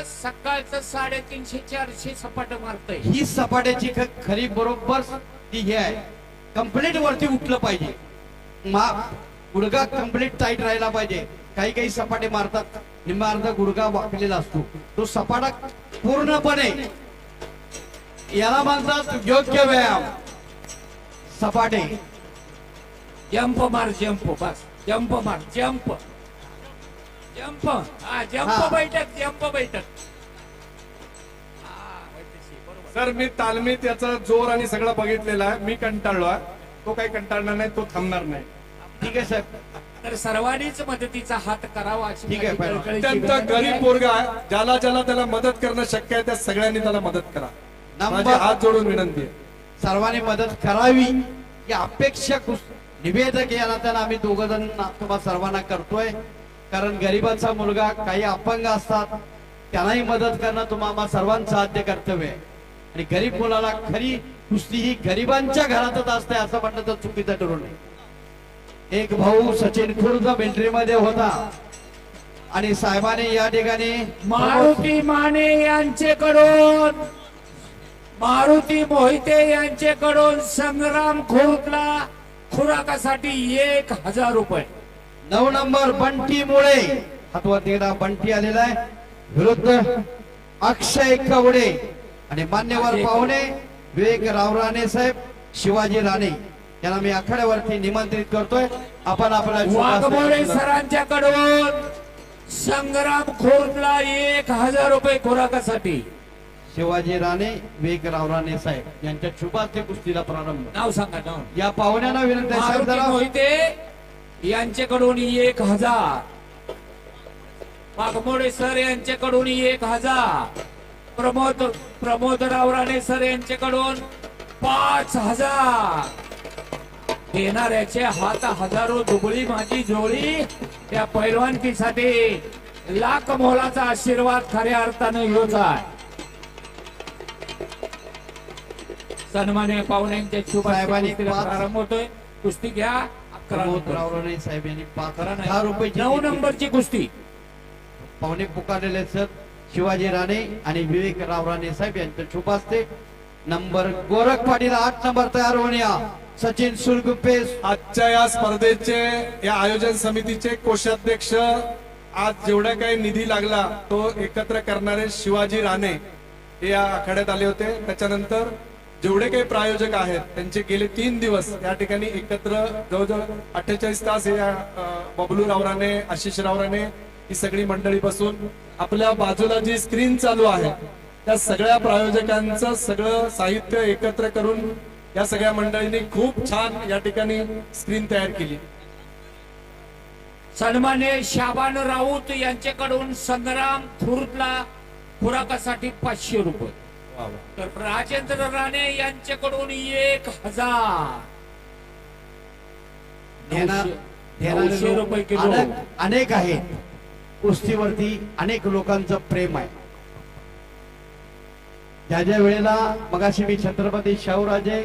सकाळचं 350-400 सपाट मारतोय. ही सपाट्याची खरी बरोबर ती हे आहे. कंप्लीट वरती उठलं पाहिजे, गुडगा कंप्लीट टाईट राहिला पाहिजे. काही सपाटे मारतात, निम्मा अर्धा गुडगा वाकलेला असतो. तो सपाटा पूर्णपणे, याला म्हणतात योग्य व्यायाम. सपाटे जंप मार, जंप, बस जंप मार, जंप बैठक, जंप बैठक. सर मी तालमीत याचा जोर आणि सगळं बघितलेला आहे. मी कंटाळलोय, तो काही कंटाळणार नाही, तो थांबणार नाही. ठीक आहे साहेब. तर सर्वांनीच मदतीचा हात करावा अशी ठीक आहे, माझी कळकळीची अत्यंत विनंती गरीब आहे. पोरगा आहे, ज्याला त्याला मदत करणं शक्य आहे त्या सगळ्यांनी त्याला मदत करा. माझी नंबर हात जोडून विनंती आहे. सर्वांनी मदत करावी ही अपेक्षा निवेदक या नात्यानं आम्ही 2 जण तुम्हा सर्वांना करतोय. कारण गरीबाचा मुलगा, काही अपंग असतात, त्यांनाही मदत करणं तुम्हा सर्वांचं आद्य कर्तव्य आहे. आणि गरीब मुलाला खरी कुस्ती ही गरिबांच्या घरातच असते असं म्हणणं तर चुकीचं ठरू नये. एक भाऊ सचिन खुर्द मिलिटरीमध्ये होता आणि साहेबांनी या ठिकाणी मारुती माने यांचेकडून, मारुती मोहिते यांचेकडून संग्राम खुर्दला खुराकासाठी 1,000 रुपये. 9 नंबर बंटी मुळे हातवर तिकडा बंटी आलेला आहे, विरुद्ध अक्षय कवडे. आणि मान्यवर पाहुणे विवेक रावराणे साहेब शिवाजी राणे यांना मी आखाड्यावरती निमंत्रित करतोय. आपण आपल्या वाघमोडे सरांच्याकडून संग्राम खोरला 1000 रुपये खुराकासाठी. शिवाजी राणे विवेकराव राणे साहेब यांच्या शुभास्ते कुस्तीला प्रारंभ. नाव सांगा नाव. या पाहुण्यांना विनंती आहे, साहेब मारुती जरा मोहिते यांच्याकडून 1000. वाघमोडे सर यांच्याकडून 1000. प्रमोदराव राणे सर यांच्याकडून 5000. देणाऱ्याचे हात हजारो दुबळी माझी जोळी. त्या पैलवानकीसाठी लाख मोलाचा आशीर्वाद खऱ्या अर्थानं ह्योच आहे. सन्मान्य पाहुण्यांच्या शुभ साहेबांनी प्रारंभ होतोय. कुस्ती घ्या. 11 प्रमोदराव राणे साहेब यांनी 1000 रुपये 9 नंबरची कुस्ती. पाहुणे पुकारलेले सर शिवाजी राणे आणि विवेकराव राणे साहेब यांच्या शुभास्ते. नंबर गोरख पाटील 8 नंबर तयार होऊन या. सचिन सुरगुप्पे आजच्या या स्पर्धेचे या आयोजन समितीचे कोषाध्यक्ष, आज जेवढा काही निधी लागला तो एकत्र करणारे शिवाजी राणे हे या आखाड्यात आले होते. त्याच्यानंतर जेवढे काही प्रायोजक आहेत त्यांचे गेले 3 दिवस या ठिकाणी एकत्र जवळजवळ 48 तास या बबलू रावराने, आशिष रावराने ही सगळी मंडळी बसून आपल्या बाजूला जी स्क्रीन चालू आहे त्या सगळ्या प्रायोजकांचं सगळं साहित्य एकत्र करून या सगळ्या मंडळींनी खूप छान या ठिकाणी स्क्रीन तयार केली. सन्मान्य शाबान राऊत यांच्याकडून संग्राम खुर्दला खुराकासाठी 500 रुपये. तर राजेंद्र राणे यांच्याकडून 1000. 900 रुपये किलो. अनेक आहेत कुस्तीवरती, अनेक लोकांचं प्रेम आहे. ज्या ज्या वेळेला मगाशी मी छत्रपती शाहूराजे,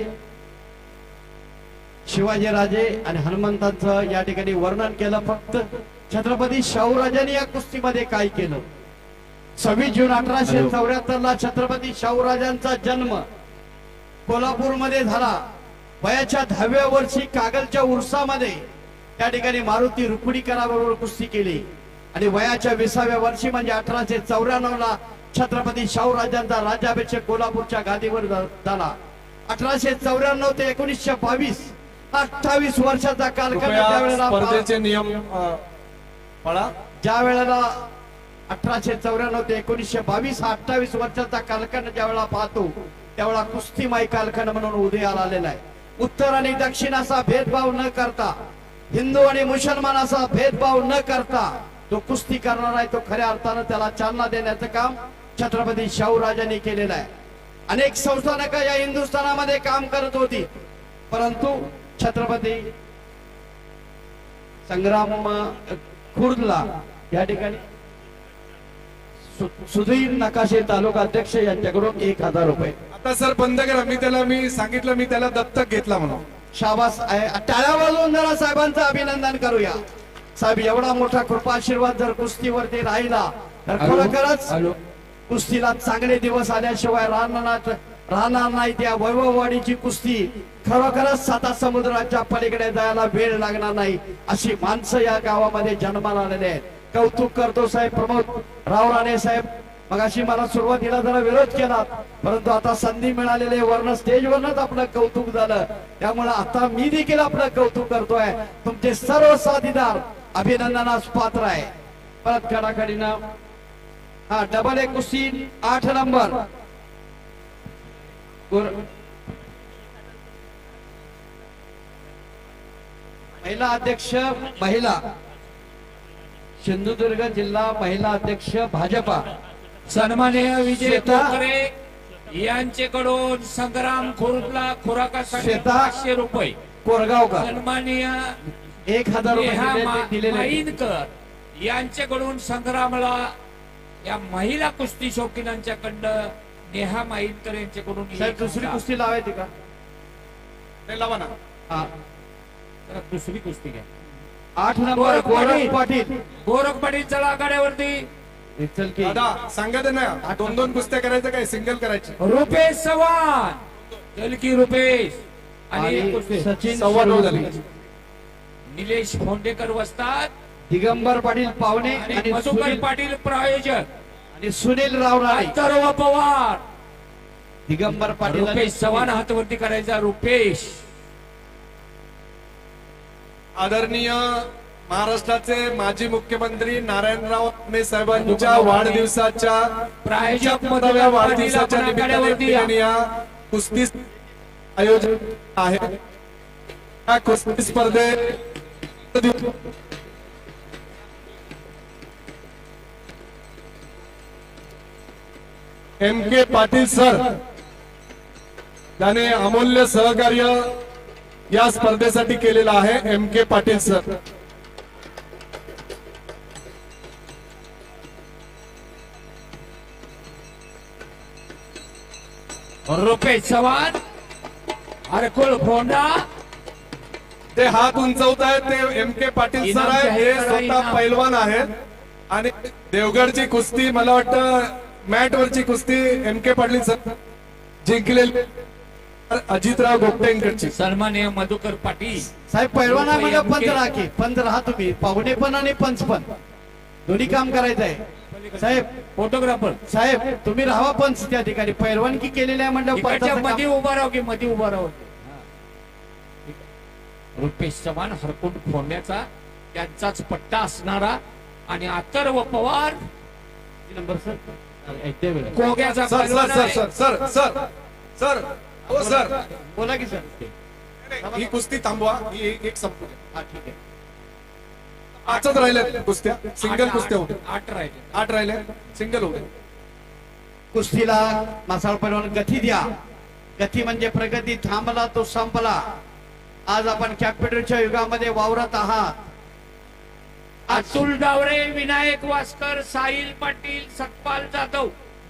शिवाजीराजे आणि हनुमंतांचं या ठिकाणी वर्णन केलं. फक्त छत्रपती शाहूराजांनी या कुस्तीमध्ये काय केलं. 26 जून 1874 ला छत्रपती शाहूराजांचा जन्म कोल्हापूरमध्ये झाला. वयाच्या 10व्या वर्षी कागलच्या उर्सामध्ये त्या ठिकाणी मारुती रुक्मिणीकराबरोबर कुस्ती केली आणि वयाच्या 20व्या वर्षी म्हणजे 1894 ला छत्रपती शाहूराजांचा राज्याभिषेक कोल्हापूरच्या गादीवर झाला. 1894 ते 1922 28 वर्षाचा कालखंड. कृपया स्पर्धेचे नियम पळा. ज्या वेळेला 1894 ते 1922 हा 28 वर्षाचा कालखंड ज्या वेळेला पाहतो त्यावेळेला कुस्तीमाई कालखंड म्हणून उदयाला आलेला आहे. उत्तर आणि दक्षिण असा भेदभाव न करता, हिंदू आणि मुसलमान असा भेदभाव न करता तो कुस्ती करणार आहे. तो खऱ्या अर्थानं त्याला चालना देण्याचं काम छत्रपती शाहूराजांनी केलेलं आहे. अनेक संस्थानक या हिंदुस्थानामध्ये काम करत होती, परंतु छत्रपती संग्राम खुर्दला या ठिकाणी सुधीर नकाशे तालुका अध्यक्ष यांच्याकडून 1000 रुपये. आता सर बंद करा. मी सांगितलं मी त्याला दत्तक घेतला म्हणून. शाबास आहे. टाळ्या वाजवून जरा साहेबांचं अभिनंदन करूया. साहेब एवढा मोठा कृपा आशीर्वाद जर कुस्तीवरती राहिला तर खरोखरच कुस्तीला चांगले दिवस आल्याशिवाय राहणार नाही. त्या वैभववाडीची कुस्ती खरोखरच 7 समुद्राच्या पलीकडे जायला वेळ लागणार नाही अशी माणसं या गावामध्ये जन्माला आलेले आहेत. कौतुक करतो साहेब प्रमोद राव राणे साहेब. मगाशी मला सुरुवातीला जरा विरोध केला, परंतु आता संधी मिळालेले वर्ण स्टेजवरच आपलं कौतुक झालं. त्यामुळे आता मी देखील आपलं कौतुक करतोय. तुमचे सर्व साथीदार अभिनंदनास पात्र आहे. परत कडाकडीनं हा डबल एक कुस्ती 8 नंबर महिला अध्यक्ष, महिला सिंधुदुर्ग जिल्हा महिला अध्यक्ष भाजपा सन्माननीय विजय ठाकरे यांच्याकडून संग्राम खुर्दला खुराकासाठी 500 रुपये. कोरगावकर सन्माननीय 1000 रुपये दिलेले. माईनकर यांच्याकडून संग्रामला या महिला कुस्ती शौकीनांच्याकडं नेहा माईनकर यांच्याकडून साहेब दुसरी कुस्ती लावायची का? नाही, लावा ना. हा जरा दुसरी कुस्ती घ्या. 8 नंबर गोरख पाटील. गोरख पाटील चला आघाड्यावरती. चल की दादा सांगा दे ना. 2-2 कुस्त्या करायचं काय सिंगल करायची? रुपेश चव्हाण. चल की रुपेश. आणि एक आणि कुस्ती. सचिन 9:15 झाली. निलेश फोंडेकर वस्ताद दिगंबर पाटील पावणे आणि आणि मधुकर सुनील पाटील प्रायोजक आणि सुनील राव राणे. अथर्व पवार. दिगंबर पाटील रुपेश चव्हाण हातवरती करायचा. रुपेश आदरणीय महाराष्ट्राचे माजी मुख्यमंत्री नारायणराव राणे साहेबांच्या वाढदिवसाच्या प्रायोजक 75व्या वाढदिवसाच्या आपण निमित्ताने आघाड्यावरती या. ठिकाणी या कुस्ती आयोजन आहे. या कुस्ती स्पर्धेत एम के पाटील सर त्याने अमूल्य सहकार्य या स्पर्धेसाठी केलेलं आहे. एम के पाटील सर रुपेश चव्हाण हरकुळ फोंडा ते हात उंचवत आहेत ते एम के पाटील सर आहेत. हे स्वतः पैलवान आहेत आणि देवगडची कुस्ती मला वाटतं मॅट वरची कुस्ती एम के पाटील सर जिंकलेली अजितराव गोपटेंकडची. सन्माननीय मधुकर पाटील साहेब पैलवाना म्हणजे पंच राहा की पंच राहा तुम्ही पाहुणे पण आणि पंच पण दोन्ही काम करायचं आहे साहेब. फोटोग्राफर साहेब तुम्ही राहावा पंच त्या ठिकाणी पैलवानकी केलेली आहे म्हणलं इकडच्या पंचाचं मध्ये काम. उभा राहू की मध्ये उभा राहू. रुपेश चव्हाण हरकुंड फोडण्याचा त्यांचाच पट्टा असणारा आणि अथर्व पवार नंबर सर एकटे वेळ कोग्याचा सर पैलवान सर आहे. सर सर सर सर हो सर बोला की सर. ही कुस्ती थांबवा. ही एक संपू द्या. हा ठीक आहे. पाचच राहिले कुस्त्या. सिंगल कुस्त्या होते. 8 राहिले. 8 राहिले सिंगल होते. कुस्तीला मासाळ पैलवान गती द्या. गती म्हणजे प्रगती. थांबला तो संपला. आज आपण कॅम्प्युटरच्या युगामध्ये वावरत आहात. अतुल डावरे, विनायक वासकर, साहिल पाटील, सतपाल जाधव,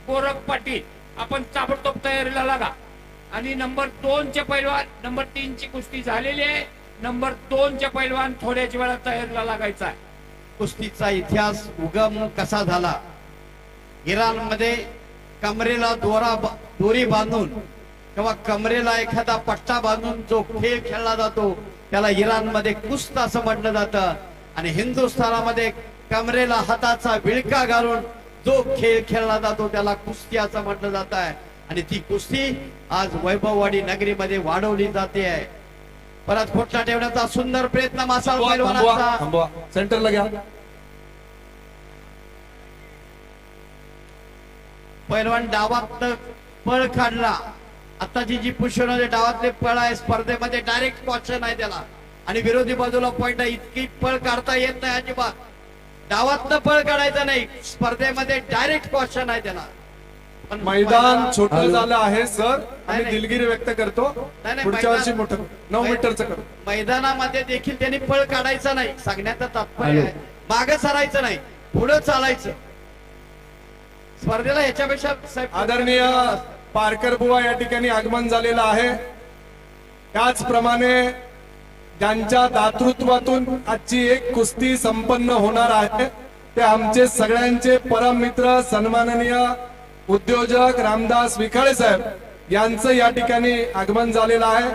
गोरख पाटील आपण ताबडतोब तयारीला लागा. आणि नंबर 2 चे पैलवान नंबर 3 ची कुस्ती झालेली आहे. नंबर 2 चे पैलवान थोड्याच वेळात तयारीला लागायचा आहे. कुस्तीचा इतिहास उगम कसा झाला. इराणमध्ये कमरेला दोरी बांधून किंवा कमरेला एखादा पट्टा बांधून जो खेळ खेळला जातो त्याला इराणमध्ये कुस्त असं म्हटलं जातं. आणि हिंदुस्थानामध्ये कमरेला हाताचा विळका घालून जो खेळ खेळला जातो त्याला कुस्ती असं म्हटलं जात आहे. आणि ती कुस्ती आज वैभववाडी नगरीमध्ये वाढवली जाते आहे. परत खोटला ठेवण्याचा सुंदर प्रयत्न मासाळ पैलवानाचा. थांबवा. सेंटरला घ्या. पैलवान डावात पळ काढला. आताची जी पुष्कळ डावातले पळ आहे स्पर्धेमध्ये डायरेक्ट क्वेश्चन आहे त्याला. आणि विरोधी बाजूला पॉइंट आहे. इतकी पळ काढता येत नाही अजिबात. डावातनं पळ काढायचं नाही. स्पर्धेमध्ये डायरेक्ट क्वेश्चन आहे त्याला. पण मैदान छोटं झालं आहे सर. आम्ही नाही. दिलगिरी व्यक्त करतो. नाही, पुढच्या वर्षी मैदान- मोठं 9 मीटरचं करू. मैदानामध्ये देखील त्यांनी पळ काढायचा नाही. सांगण्याचं तात्पर्य आहे मागं सरायचं नाही, पुढे चालायचं. स्पर्धेला याच्यापेक्षा साहेब आदरणीय पारकर बुवा या ठिकाणी आगमन झालेलं आहे. त्याचप्रमाणे ज्यांच्या दातृत्वातून आजची एक कुस्ती संपन्न होणार आहे ते आमचे सगळ्यांचे परम मित्र सन्माननीय उद्योजक रामदास विखाळे साहेब यांचं या ठिकाणी आगमन झालेलं आहे.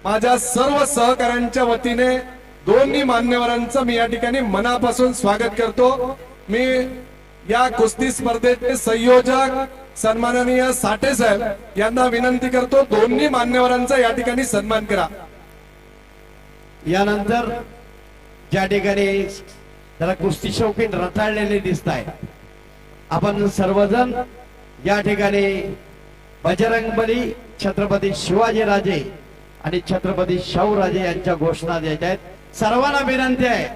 माझ्या सर्व सहकाऱ्यांच्या वतीने दोन्ही मान्यवरांचं मी या ठिकाणी मनापासून स्वागत करतो. मी या कुस्ती स्पर्धेचे संयोजक सन्माननीय साठे साहेब यांना विनंती करतो दोन्ही मान्यवरांचा या ठिकाणी सन्मान करा. यानंतर ज्या ठिकाणी जरा कुस्ती शौकीन रताळलेले दिसत आहे. आपण सर्वजण या ठिकाणी बजरंगबली, छत्रपती शिवाजीराजे आणि छत्रपती शाहूराजे यांच्या घोषणा द्यायच्या आहेत. सर्वांना विनंती आहे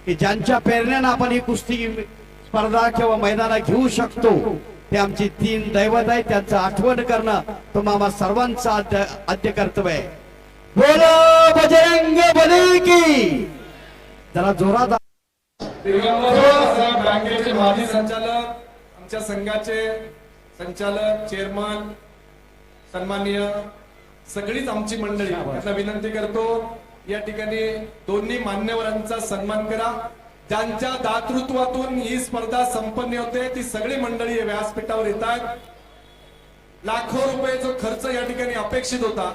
की ज्यांच्या प्रेरणेने आपण ही कुस्ती स्पर्धा किंवा मैदानात घेऊ शकतो ते आमची 3 दैवत आहे. त्यांचं आठवण करणं तुम्हाला सर्वांचं आद्य कर्तव्य आहे. बोलो बजरंग बली की. जरा जोरात बँकेचे माजी संचालक, आमच्या संघाचे संचालक, चेअरमन, सन्माननीय सगळीच आमची मंडळी यांना विनंती करतो या ठिकाणी दोन्ही मान्यवरांचा सन्मान करा. ज्यांच्या दातृत्वातून ही स्पर्धा संपन्न होते ती सगळी मंडळी या व्यासपीठावर येतात. लाखो रुपये जो खर्च या ठिकाणी अपेक्षित होता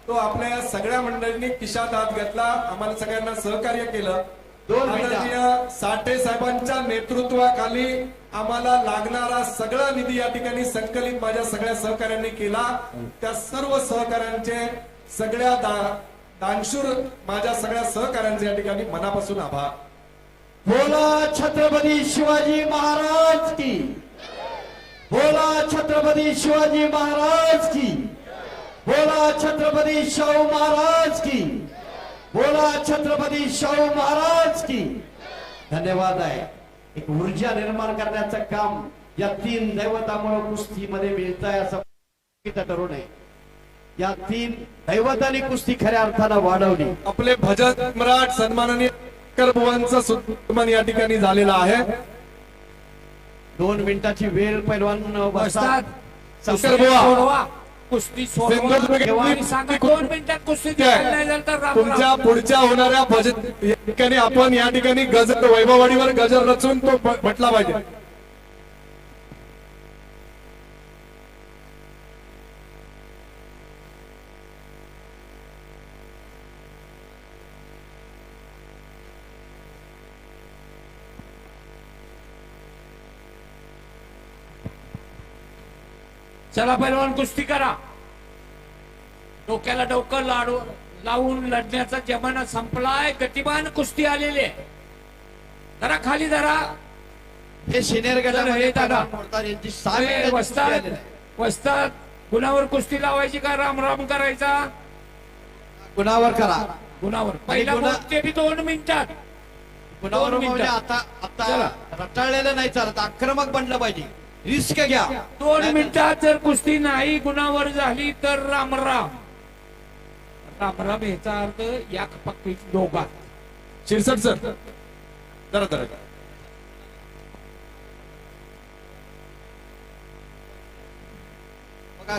तो आपल्या या सगळ्या मंडळींनी खिशात हात घातला, आम्हाला सगळ्यांना सहकार्य केलं 2 मिनिटं. आदरणीय साठे साहेबांच्या नेतृत्वाखाली आम्हाला लागणारा सगळा निधी या ठिकाणी संकलित माझ्या सगळ्या सहकाऱ्यांनी केला. त्या सर्व सहकाऱ्यांचे सगळ्या दानशूर माझ्या सगळ्या सहकाऱ्यांचे या ठिकाणी मनापासून आभार. बोला छत्रपती शिवाजी महाराज की, बोला छत्रपती शिवाजी महाराज की, बोला छत्रपती शाहू महाराज की, बोला छत्रपती शाहू महाराज की. धन्यवाद आहे. एक ऊर्जा निर्माण करण्याचं काम या 3 दैवतामुळे कुस्तीमध्ये मिळत आहे असं ठरवू नये. या 3 दैवतांनी कुस्ती खऱ्या अर्थानं वाढवली. आपले भजन सम्राट सन्माननीय करबुवांचं सन्मान या ठिकाणी झालेला आहे. 2 मिनिटाची वेळ पैलवान बसतात. शंकरबुवा. सोडवा. कुस्ती सोडवा. सिंधुदुर्ग आणि सांगा 2 मिनिटात कुस्ती जिंकायला नाही झालं तर राम तुमच्या राम. पुढच्या होणाऱ्या भजन या ठिकाणी आपण या ठिकाणी गजर वैभववाडीवर गजर रचून तो म्हटला पाहिजे. चला पैलवान कुस्ती करा. डोक्याला डोकं लावून लढण्याचा जमाना संपलाय. गतिमान कुस्ती आलेली आहे. जरा खाली जरा हे सिनियर गटामध्ये दादा. यांची 6 मिनिटाची कुस्ती वस्ताद आलेली आहे. वस्ताद गुणावर कुस्ती लावायची का राम राम करायचा? गुणावर करा. गुणावर पहिला गुन्हा- बोल ते बी 2 मिनिटात. गुणावर 2 म्हणजे मिनिटात. आता चला. रटाळलेलं नाही चालत. आक्रमक बनलं पाहिजे. रिस्क घ्या. 2 मिनिटात जर कुस्ती नाही गुणावर झाली तर राम राम. राम राम याचा अर्थ या पक्की दोघा. शिरसट सर जरा जरा बघा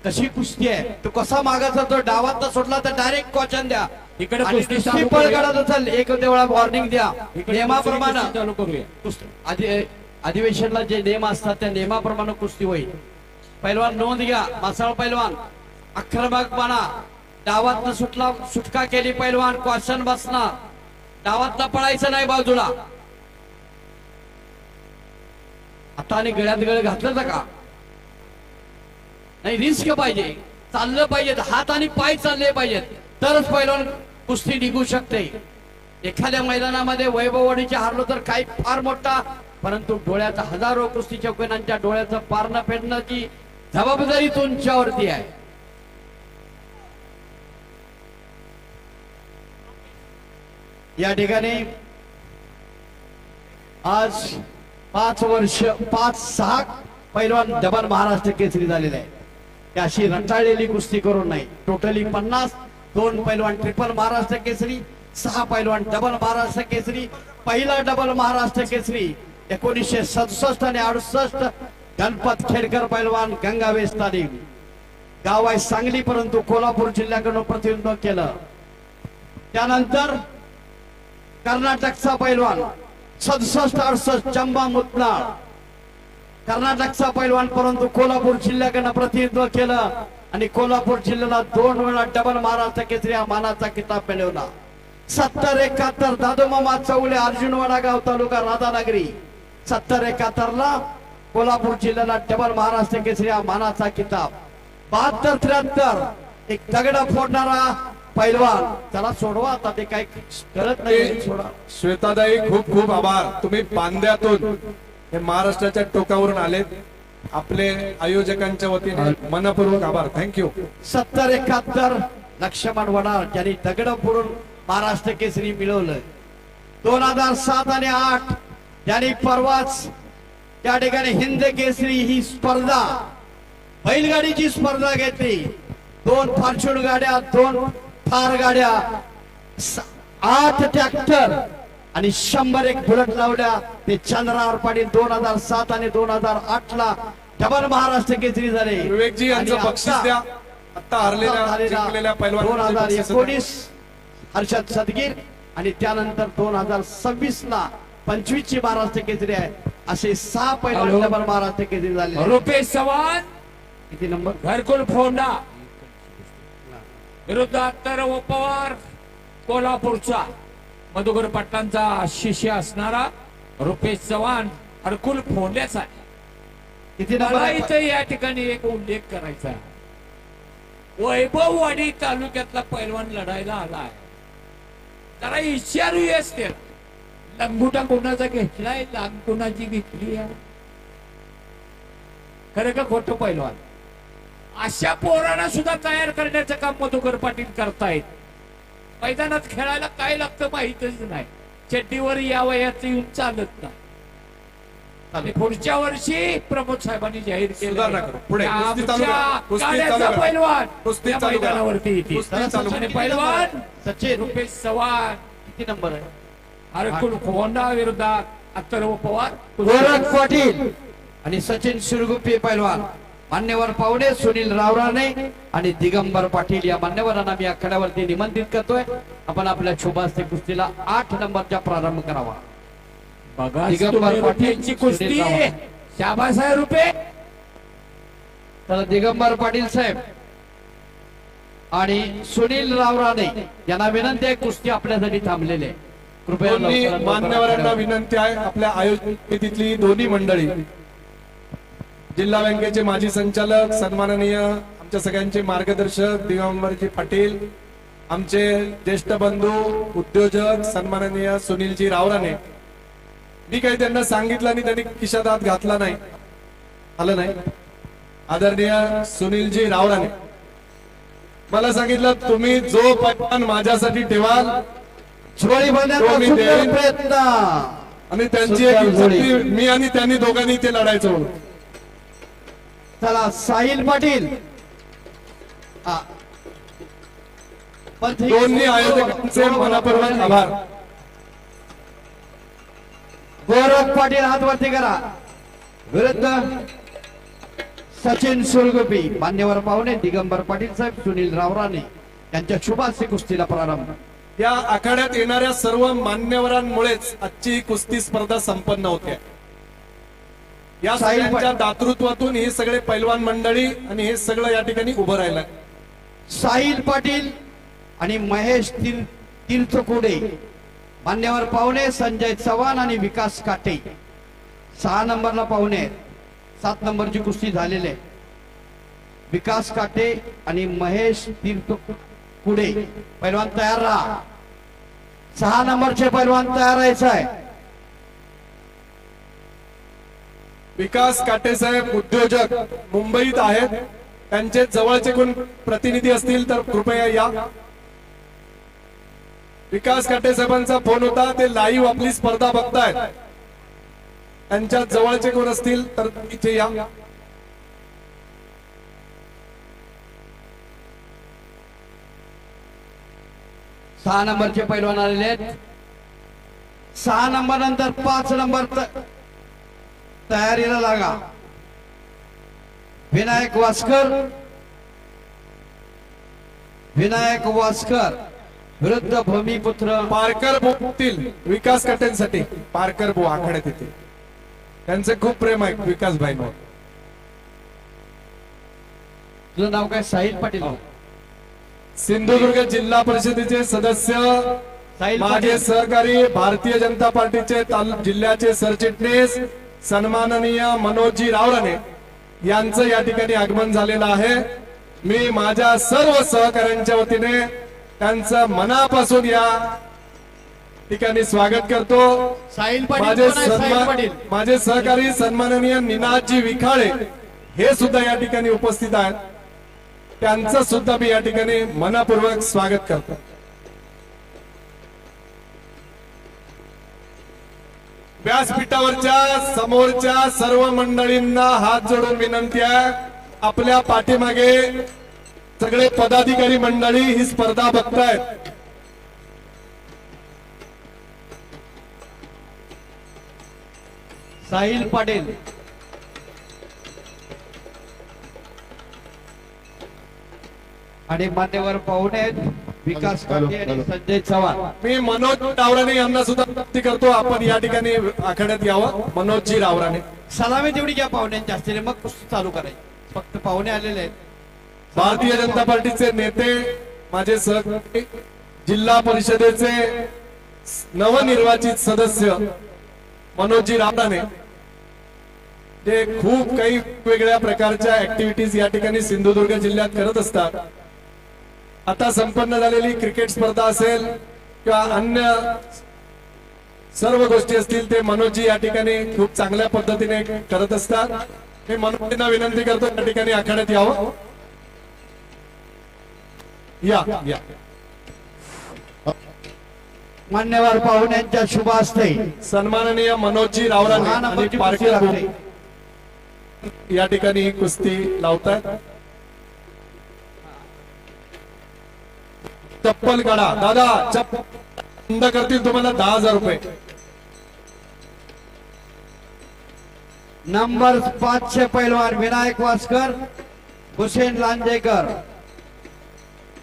कशी कुस्ती आहे. तो कसा मागाचा तो डावात सोडला तर डायरेक्ट क्वचन द्या. इकडे आणि कुस्ती दुसरी चालू पळ करूया. काढत असेल एक वेळा वॉर्निंग द्या. इकडे नियमाप्रमाणे कुस्ती चालू करूया. अधिवेशनला जे नियम असतात त्या नियमाप्रमाणे कुस्ती होईल. पैलवान नोंद घ्या. मासाळ पैलवान आक्रमकपणा डावातनं सुटका केली. पैलवान क्वेश्चन बसणार. डावातनं पळायचं नाही बाजूला. हाताने गळ्यात गळ घातलं तर का नाही. रिस्क पाहिजे. चाललं पाहिजे. हात आणि पाय चालले पाहिजेत तरच पैलवान कुस्ती निघू शकते. एखाद्या मैदानामध्ये वैभववाडीचे हारलो तर काही फार मोठा, परंतु डोळ्याचा हजारो कुस्ती चौकीनांच्या डोळ्याचं पारणं फेडण्याची जबाबदारी तुमच्यावरती आहे. या ठिकाणी आज 5-6 पैलवान डबल महाराष्ट्र केसरी झालेले आहे. अशी रटाळलेली कुस्ती करून नाही. टोटली 50. 2 पैलवान ट्रिपल महाराष्ट्र केसरी, 6 पैलवान डबल महाराष्ट्र केसरी. पहिला डबल महाराष्ट्र केसरी 1967 आणि 68 गणपत खेडकर पैलवान गंगावेश तालीम. गाव आहे सांगली परंतु कोल्हापूर जिल्ह्याकडून प्रतिनिधित्व केलं. त्यानंतर कर्नाटकचा पैलवान 67-68 चंबा मुतनाळ कर्नाटकचा पैलवान परंतु कोल्हापूर जिल्ह्याकडनं प्रतिनिधित्व केलं आणि कोल्हापूर जिल्ह्याला 2 वेळा डबल महाराष्ट्र केसरी हा मानाचा किताब मिळवला. 70-71 दादोमामा चौले अर्जुनवाडा गाव तालुका राधानगरी. 70-71 कोल्हापूर जिल्ह्याला डबल महाराष्ट्र केसरी हा मानाचा किताब. 72-73 एक दगड फोडणारा पैलवान. त्याला सोडवा आता. ते काय करत नाही. सोडा. श्वेताताई खूप खूप आभार. तुम्ही बांद्यातून हे महाराष्ट्राच्या टोकावरून आले. आपले आयोजकांच्या वतीने मनपूर्वक आभार. थँक्यू. 70-71 लक्ष्मण वडार ज्यांनी दगड फोडून महाराष्ट्र केसरी मिळवलं. 2007 आणि 8 ज्यांनी परवाच त्या ठिकाणी हिंद केसरी ही स्पर्धा बैलगाडीची स्पर्धा घेतली. 2 फॉर्च्यून गाड्या, 2 थार गाड्या, 8 ट्रॅक्टर आणि 101 बुलेट लावल्या. ते चंद्रावर पाटील 2007 आणि 2008 ला डबल महाराष्ट्र केसरी झाले. विवेकजी यांचं आणि बक्षीस द्या. आता हरलेल्या जिंकलेल्या पैलवानांना बक्षीस द्या. 2019 हर्षद सदगीर आणि त्यानंतर 2026 ला 25 ची महाराष्ट्र केसरी आहे. असे 6 पैलवान डबल महाराष्ट्र केसरी झाले. रुपेश चव्हाण किती नंबर? घरकुल फोंडा विरुद्ध अत्तर पवार कोल्हापूरचा. मधुकर पाटलांचा शिष्य असणारा रुपेश चव्हाण हरकुल फोंड्याचा आहे. किती नंबर मला आहे? इथे या ठिकाणी एक उल्लेख करायचा आहे. वैभववाडी तालुक्यातला पैलवान लढायला आलाय. जरा विचारूयाच ते लंगुटा कोणाचा घेतलाय, लांग कोणाची घेतली आहे? खरं का खोटं पैलवान? अशा पोरांना सुद्धा तयार करण्याचं काम मधुकर पाटील करतायत. मैदानात खेळायला काय लागतं माहितच नाही. चड्डीवर या वयात येऊन चालत नाही. आणि पुढच्या वर्षी प्रमोद साहेबांनी जाहीर केलं सुधारणा करू. पुढे कुस्ती चालू करा. कुस्ती चालू करा. पैलवान कुस्ती या चालू करा. मैदानावरती येतील. कुस्ती चालू करा. आणि पैलवान सचिन रुपेश चव्हाण किती नंबर आहे? हरकुल फोंडा विरोधात अथर्व पवार. गोरख पाटील आणि सचिन शिरगुप्पे पैलवान, मान्यवर पाहुणे सुनील रावराणे आणि दिगंबर पाटील या मान्यवरांना मी आखाड्यावरती निमंत्रित करतोय. आपण आपल्या शुभास्ते कुस्तीला 8 नंबरचा प्रारंभ करावा. बघा दिगंबर रुपयांची कुस्ती. सुनील रावराणे. शाबासाहेब रुपये. तर दिगंबर पाटील साहेब आणि सुनील रावराणे यांना विनंती आहे, कुस्ती आपल्यासाठी थांबलेले आहे. कृपया दोन्ही लवकरात लवकर मान्यवरांना आखाड्यावर. विनंती आहे. आपल्या आयोजन समितीतली दोन्ही मंडळी, जिल्हा बँकेचे माजी संचालक सन्माननीय आमच्या सगळ्यांचे मार्गदर्शक दिगंबरजी पाटील, आमचे ज्येष्ठ बंधू उद्योजक सन्माननीय सुनीलजी रावराणे. मी काही त्यांना सांगितलं आणि त्यांनी खिशात हात घातला नाही, आलं नाही. आदरणीय सुनीलजी रावराणे मला सांगितलं, तुम्ही जो पैलवान माझ्यासाठी ठेवाल जोडी बांधण्याचा तो मी सुंदर देईन. प्रयत्न. आणि त्यांची एक सुंदर जोडी. इच्छा होती, मी आणि त्यांनी दोघांनी ते लढायचं म्हणून. चला साहिल पाटील. हा. पण ठीक- दोन्ही आयोजकांचे मनपूर्वक आभार. गोरख पाटील हात वरती करा. विरुद्ध सचिन सुरगुपी, मान्यवर पाहुणे दिगंबर पाटील साहेब, सुनील रावराणे यांच्या शुभास्ते कुस्तीला प्रारंभ. या आखाड्यात येणाऱ्या सर्व मान्यवरांमुळेच आजची कुस्ती स्पर्धा संपन्न होते. या साहिल सगळ्यांच्या पाटील. दातृत्वातून हे सगळे पैलवान मंडळी आणि हे सगळं या ठिकाणी उभं राहिलं. साहिल पाटील आणि महेश तीर्थकुडे, मान्यवर पाहुणे संजय चव्हाण आणि विकास काटे 6 नंबरला पाहुणे. 7 नंबरची कुस्ती झालेली आहे. विकास काटे आणि महेश तीर्थकुडे पैलवान तयार राहा. 6 नंबरचे पैलवान तयार राहायचं आहे. विकास काटे साहेब उद्योजक मुंबईत आहेत. त्यांचे जवळचे कोण प्रतिनिधी असतील तर कृपया या. विकास काटे साहेबांचा फोन होता, ते लाईव्ह आपली स्पर्धा बघतायत. त्यांच्या जवळचे कोण असतील तर इथे या. सहा नंबरचे पैलवान आलेले आहेत. 6 नंबर नंतर 5 नंबर तयारीला लागा. विनायक वास्कर विरुद्ध भूमिपुत्र पारकर बुतील विकास काटेंसाठी. पारकर बु आखाड्यात येते, त्यांचे खूप प्रेम आहे विकास भाईंवर. तुझं नाव काय? साहिल पाटील. सिंधुदुर्ग जिल्हा परिषदेचे सदस्य, साहिल माझे पाटील. सहकारी, भारतीय जनता पार्टीचे जिल्ह्याचे सरचिटणीस सन्माननीय मनोजजी रावराणे यांचं या ठिकाणी आगमन झालेलं आहे. मी माझ्या सर्व सहकाऱ्यांच्या वतीने त्यांचं मनापासून या ठिकाणी स्वागत करतो. साहिल माझे सहकारी सन्माननीय निनादजी विखाळे हे सुद्धा या ठिकाणी उपस्थित आहेत. त्यांचं सुद्धा मी या ठिकाणी मनापूर्वक स्वागत करतो. व्यासपीठावरच्या समोरच्या सर्व मंडळींना हात जोडून विनंती आहे, आपल्या पाठीमागे सगळे पदाधिकारी मंडळी ही स्पर्धा बघतायत. साहिल पाटील आणि मान्यवर पाहुणे आहेत विकास काटे आणि संजय चव्हाण. मी मनोज रावराणे यांना सुद्धा विनंती करतो, आपण या ठिकाणी आखाड्यात यावं. मनोजजी रावराणे. सलामी तेवढी घ्या पाहुण्यांच्या असलेले, मग कुस्ती चालू करायची. फक्त पाहुणे आलेले आहेत. भारतीय जनता पार्टीचे नेते, माझे सहकारी, जिल्हा परिषदेचे नवनिर्वाचित सदस्य मनोजी रामदाने ते खूप काही वेगळ्या प्रकारच्या ऍक्टिव्हिटीज या ठिकाणी सिंधुदुर्ग जिल्ह्यात करत असतात. आता संपन्न झालेली क्रिकेट स्पर्धा असेल किंवा अन्य सर्व गोष्टी असतील ते मनोजी या ठिकाणी खूप चांगल्या पद्धतीने करत असतात. मी मनोजींना विनंती करतो या ठिकाणी आखाड्यात यावं. या या मान्यवर पाहुण्यांच्या शुभ हस्ते सन्माननीय मनोजी रावराणे सहा आणि नंबरची कुस्ती पारकर लागते. भाऊ या ठिकाणी ही कुस्ती लावतात. चप्पल काढा दादा, चप्पल बंद करतील तुम्हाला 10,000 रुपये. नंबर 5 पैलवान विनायक वासकर, हुसेन लांजेकर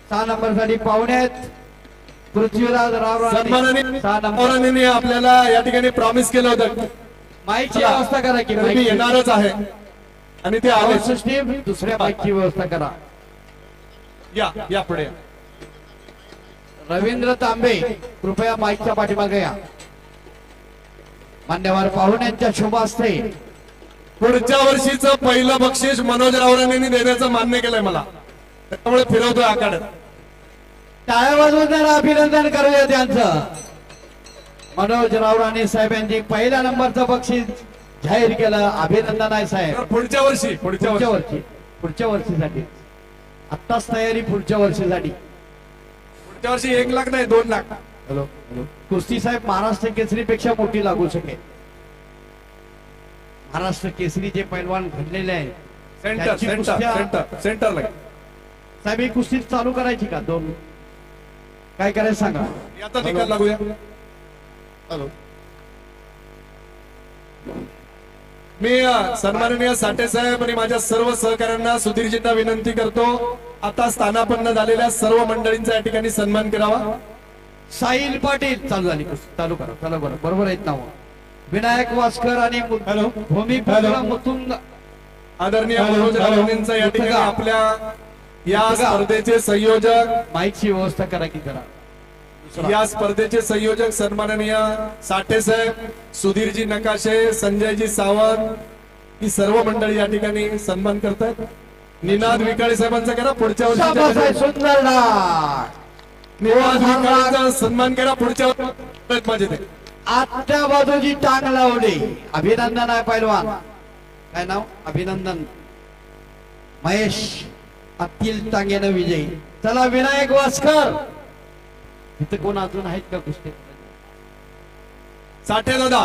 6 नंबर साठी पाहुणे आहेत. पृथ्वीराज रावराणे सन्माननीय 6 नंबर. रावराणेंनी आपल्याला या ठिकाणी प्रॉमिस केलं होतं माईकची व्यवस्था करा की मी माईकची. येणारच आहे आणि ते आले. सिस्टीम दुसऱ्या माईकची व्यवस्था करा. या या पुढे या. रवींद्र तांबे कृपया माईकच्या पाठीमागे या. मान्यवर पाहुण्यांच्या शुभ हस्ते पुढच्या वर्षीचं पहिलं बक्षीस मनोज रावराणेंनी देण्याचं मान्य केलंय मला, त्यामुळे फिरवतोय आखाड्यात. टाळ्या वाजवून त्यांना अभिनंदन करूया त्यांचं. मनोज रावराणे साहेबांनी पहिल्या नंबरचं बक्षीस जाहीर केलं. अभिनंदन आहे साहेब. तर पुढच्या वर्षी पुढच्या वर्षीसाठी आत्ताच तयारी पुढच्या वर्षीसाठी. पुढच्या वर्षी 1 लाख नाही 2 लाख. कुस्ती साहेब महाराष्ट्र केसरी पेक्षा मोठी लागू शकेल. महाराष्ट्र केसरी जे पैलवान घडलेले आहेत सेंटर त्यांची सेंटर कुस्त्या- सेंटर सेंटर लागे. साहेब ही कुस्ती चालू करायची का? 2 काय करायचं सांगा. याचा निकाल लागूया. मी सन्माननीय साठे साहेब आणि माझ्या सर्व सहकाऱ्यांना सुधीरजींना विनंती करतो आता स्थानापन्न झालेल्या सर्व मंडळींचा या ठिकाणी सन्मान करावा. साहिल पाटील चालू झाली कुस्ती. चालू करा. चला बरं बरोबर आहेत नाव. विनायक वासकर आणि भूमिपुत्र मुतुंग आदरणीय मनोज रावराणेंचा या ठिकाणी आपल्या या स्पर्धेचे संयोजक माईकची व्यवस्था करा की करा. या स्पर्धेचे संयोजक सन्माननीय साठे साहेब, सुधीरजी नकाशे, संजयजी सावंत ही सर्व मंडळी या ठिकाणी सन्मान करतात. निनाद विकाळे साहेबांचा करा पुढच्या शाबास आहे, वर्षी. सुंदर डाग. निनाद विकाळेचा सन्मान करा पुढच्या वर्षी. माझे ते आत्या बाजूची टांग लावली. अभिनंदन आहे पैलवान. काय नाव? अभिनंदन. महेश अत्तील टांगेनं विजयी. चला विनायक वासकर. इथं कोण अजून आहेत का कुस्ती? साठे दादा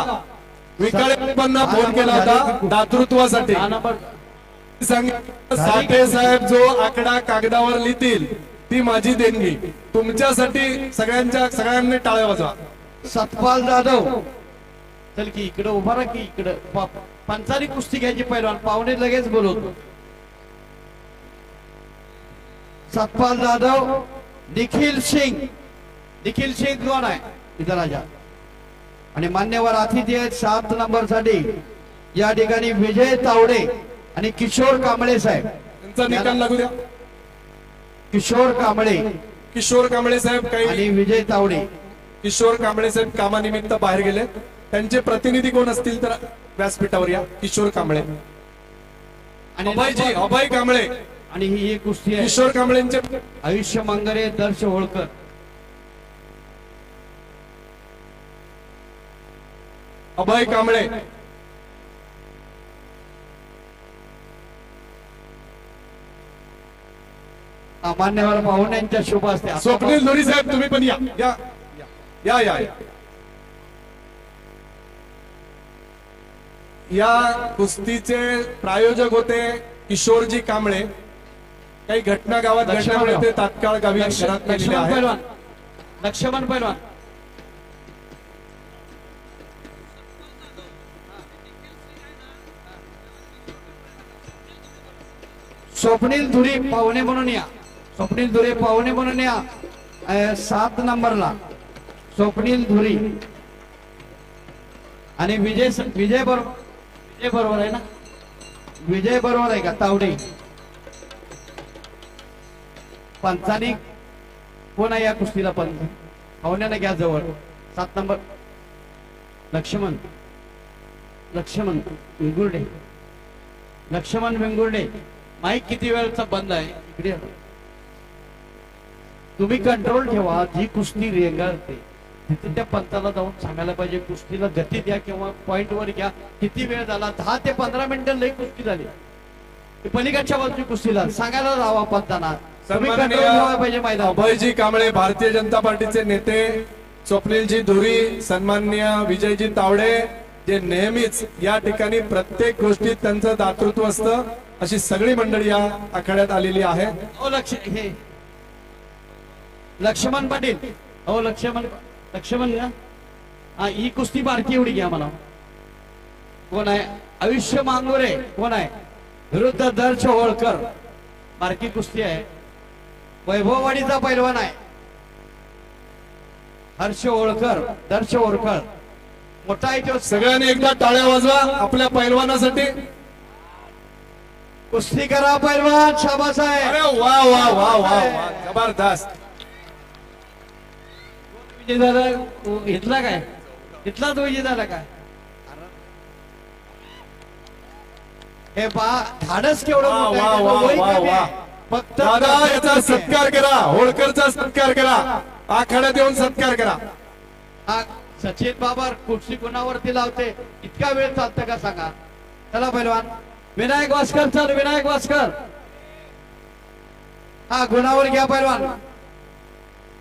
विकाळे साहेबांना फोन केला होता दातृत्वासाठी. 6 नंबर सांगितलं साठे साहेब जो आकडा कागदावर लिहितील ती माझी देणगी तुमच्यासाठी. सगळ्यांनी टाळ्या वाजवा. सतपाल जाधव चल की इकडे उभा राहा की इकडे. पंचारी कुस्ती घ्यायची पैलवान. पाहुणे लगेच बोलवतो. सतपाल जाधव. निखिल सिंग. निखिल सिंग कोण आहे? इथं राजा. आणि मान्यवर अतिथी आहेत 7 नंबर साठी या ठिकाणी विजय तावडे आणि किशोर कांबळे साहेब. त्यांचा निकाल लागू द्या. किशोर कांबळे किशोर कांबळे साहेब काही आणि विजय तावडे. किशोर कांबळे साहेब कामानिमित्त बाहेर गेले. त्यांचे प्रतिनिधी कोण असतील तर व्यासपीठावर या. किशोर कांबळे आणि अभयजी अभय कांबळे. आणि ही एक कुस्ती आहे किशोर कांबळेंचे आयुष्य मंगरे दर्श होळकर. अभय कांबळे. मान्यवर पाहुण्यांच्या शुभ असते. स्वप्नील धोरी साहेब तुम्ही पण या या या या या. या कुस्तीचे प्रायोजक होते किशोरजी कांबळे. काही घटना गावात घडल्यामुळे ते तात्काळ गावी घरात गेलेले आहेत. पैलवान लक्ष्मण पैलवान. स्वप्नील धुरी पाहुणे म्हणून या. स्वप्नील धुरे पाहुणे म्हणून या. 7 नंबरला स्वप्नील धुरी आणि विजय बरोबर आहे ना? विजय बरोबर आहे का? तावडे. पंचानी कोण आहे या कुस्तीला? पंच पाहुण्याने घ्या जवळ. 7 नंबर लक्ष्मण वेंगुर्डे. लक्ष्मण वेंगुर्डे, माईक किती वेळचा बंद आहे इकडे या. तुम्ही कंट्रोल ठेवा. जी कुस्ती रेंगाळते तिथे त्या पंताला जाऊन सांगायला पाहिजे कुस्तीला गती द्या किंवा पॉइंट वर घ्या. किती वेळ झाला? 10 ते 15 मिनिटं लई कुस्ती झाली. ती पलीकडच्या बाजूची कुस्तीला सांगायला जावा पंतांना. तुम्ही कंट्रोल ठेवायला पाहिजे मैदान. अभयजी कांबळे, भारतीय जनता पार्टीचे नेते, स्वप्नीलजी धुरी, सन्माननीय विजयजी तावडे, जे नेहमीच या ठिकाणी प्रत्येक गोष्टीत त्यांचं दातृत्व असतं, अशी सगळी मंडळी या आखाड्यात आलेली आहे. लक्ष्मण पाटील, हो लक्ष्मण घ्या. हा, ही कुस्ती बारकी एवढी घ्या मला. कोण आहे? आयुष्य मांगोरे कोण आहे? विरुद्ध दर्श होळकर. बारकी कुस्ती आहे. वैभववाडीचा पैलवान आहे हर्ष होळकर, दर्श होळकर. मोठा आहे तो. सगळ्यांनी एकदा टाळ्या वाजवा आपल्या पैलवानासाठी. कुस्ती करा पैलवान, शाबास आहे. अरे वा वा वा वा वा, जबरदस्त. विजय झाला घेतला काय? इथलाच विजय झाला काय? हे पा धाडस केवढं वा मोठं वा आहे, वा त्याचं वय वा कमी वा. आहे. फक्त दादा याचा सत्कार करा, होळकरचा सत्कार करा, आखाड्यात येऊन सत्कार करा. हा, सचिन बाबर कुस्ती कोणावरती लावते? इतका वेळ चालतं का सांगा? चला पैलवान. विनायक वास्कर, चल विनायक वास्कर. हा, गुणावर घ्या पैलवान.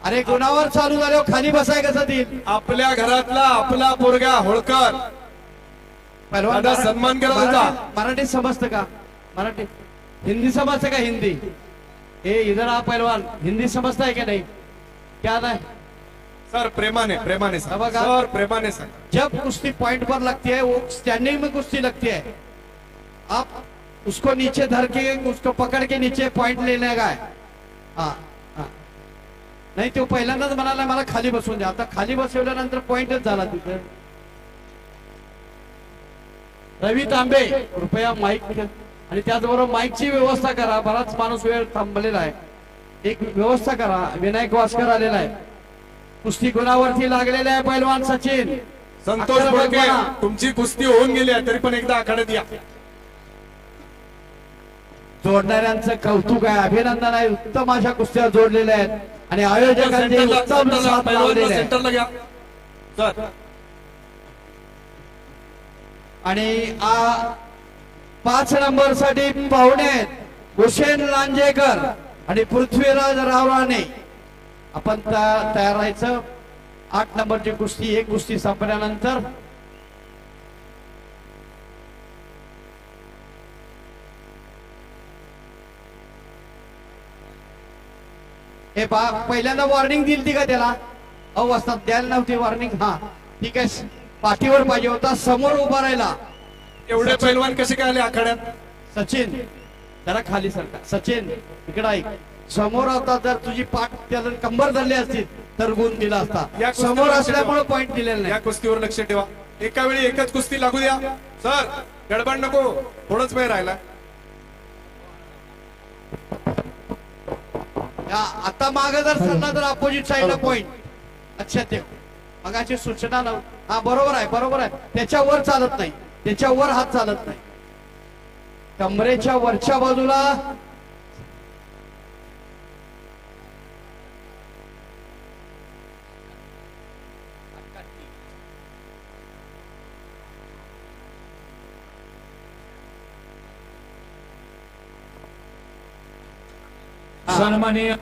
अरे गुणावर चालू झाल्यावर खाली बसाय कसं देईल? आपल्या घरातला आपला पोरगा होळकर. पैलवान दादा, सन्मान करा त्याचा. मराठी समजतं का? मराठी हिंदी समजतं का? हिंदी. ए इधर आ पैलवान, हिंदी समजता है क्या? नहीं क्या नहीं? सर प्रेमाने प्रेमाने सर, बघा. सर प्रेमाने सर. जब कुश्ती पॉइंट पर लगती है वो स्टैंडिंग में कुश्ती लगती है. आप उसको नीचे धर के उसको पकड़ के नीचे पॉइंट लेने का है. हाँ हाँ, नाही तो पहिल्यांदाच म्हणाला मला खाली बसवून द्या. आता खाली बसवल्यानंतर पॉइंटच झाला तिथे. रवी तांबे कृपया माईक आणि त्याचबरोबर माईकची व्यवस्था करा. बराच माणूस वेळ थांबलेला आहे. एक व्यवस्था करा. विनायक वास्कर आलेला आहे. कुस्ती गुणावरती लागलेले आहे पैलवान सचिन. संतोष बोडके, तुमची कुस्ती होऊन गेली आहे तरी पण एकदा आखाड्यात या. जोडणाऱ्यांचं कौतुक आहे, अभिनंदन आहे. उत्तम अशा कुस्त्या जोडलेल्या आहेत आणि आयोजकांनी उत्तम साथ लावलेली आहे. सेंटरला घ्या सर. आणि 5 नंबर साठी पाहुणे आहेत हुसेन लांजेकर आणि पृथ्वीराज रावराणे. आपण तयार राहायचं. 8 नंबरची कुस्ती, एक कुस्ती संपल्यानंतर हे पहिल्यांदा वॉर्निंग दिली का त्याला? अवस्था द्यायला नव्हती वॉर्निंग. हा ठीक आहे, पाठीवर पाहिजे होता, समोर उभा राहिला. एवढे पैलवान कसे काय आले आखाड्यात? सचिन जरा खाली सरका. सचिन इकडे ऐक. समोर होता तर तुझी पाठ त्याला कंबर धरली असती तर गुण दिला असता. या कुस्तीवर समोर लक्ष असल्यामुळे ठेवा. पॉइंट दिलेला या नाही. कुस्तीवर लक्ष ठेवा. एका वेळी एकच कुस्ती लागू द्या सर. गडबड नको, थोडंच वेळ राहिला. आता मागे जर सरला तर अपोजिट साईडला पॉइंट. लक्षात ठेव. मगाची सूचना नव्हती. हा बरोबर आहे, बरोबर आहे. त्याच्यावर चालत नाही, त्याच्यावर हात चालत नाही. कमरेच्या वरच्या बाजूला सन्माननीय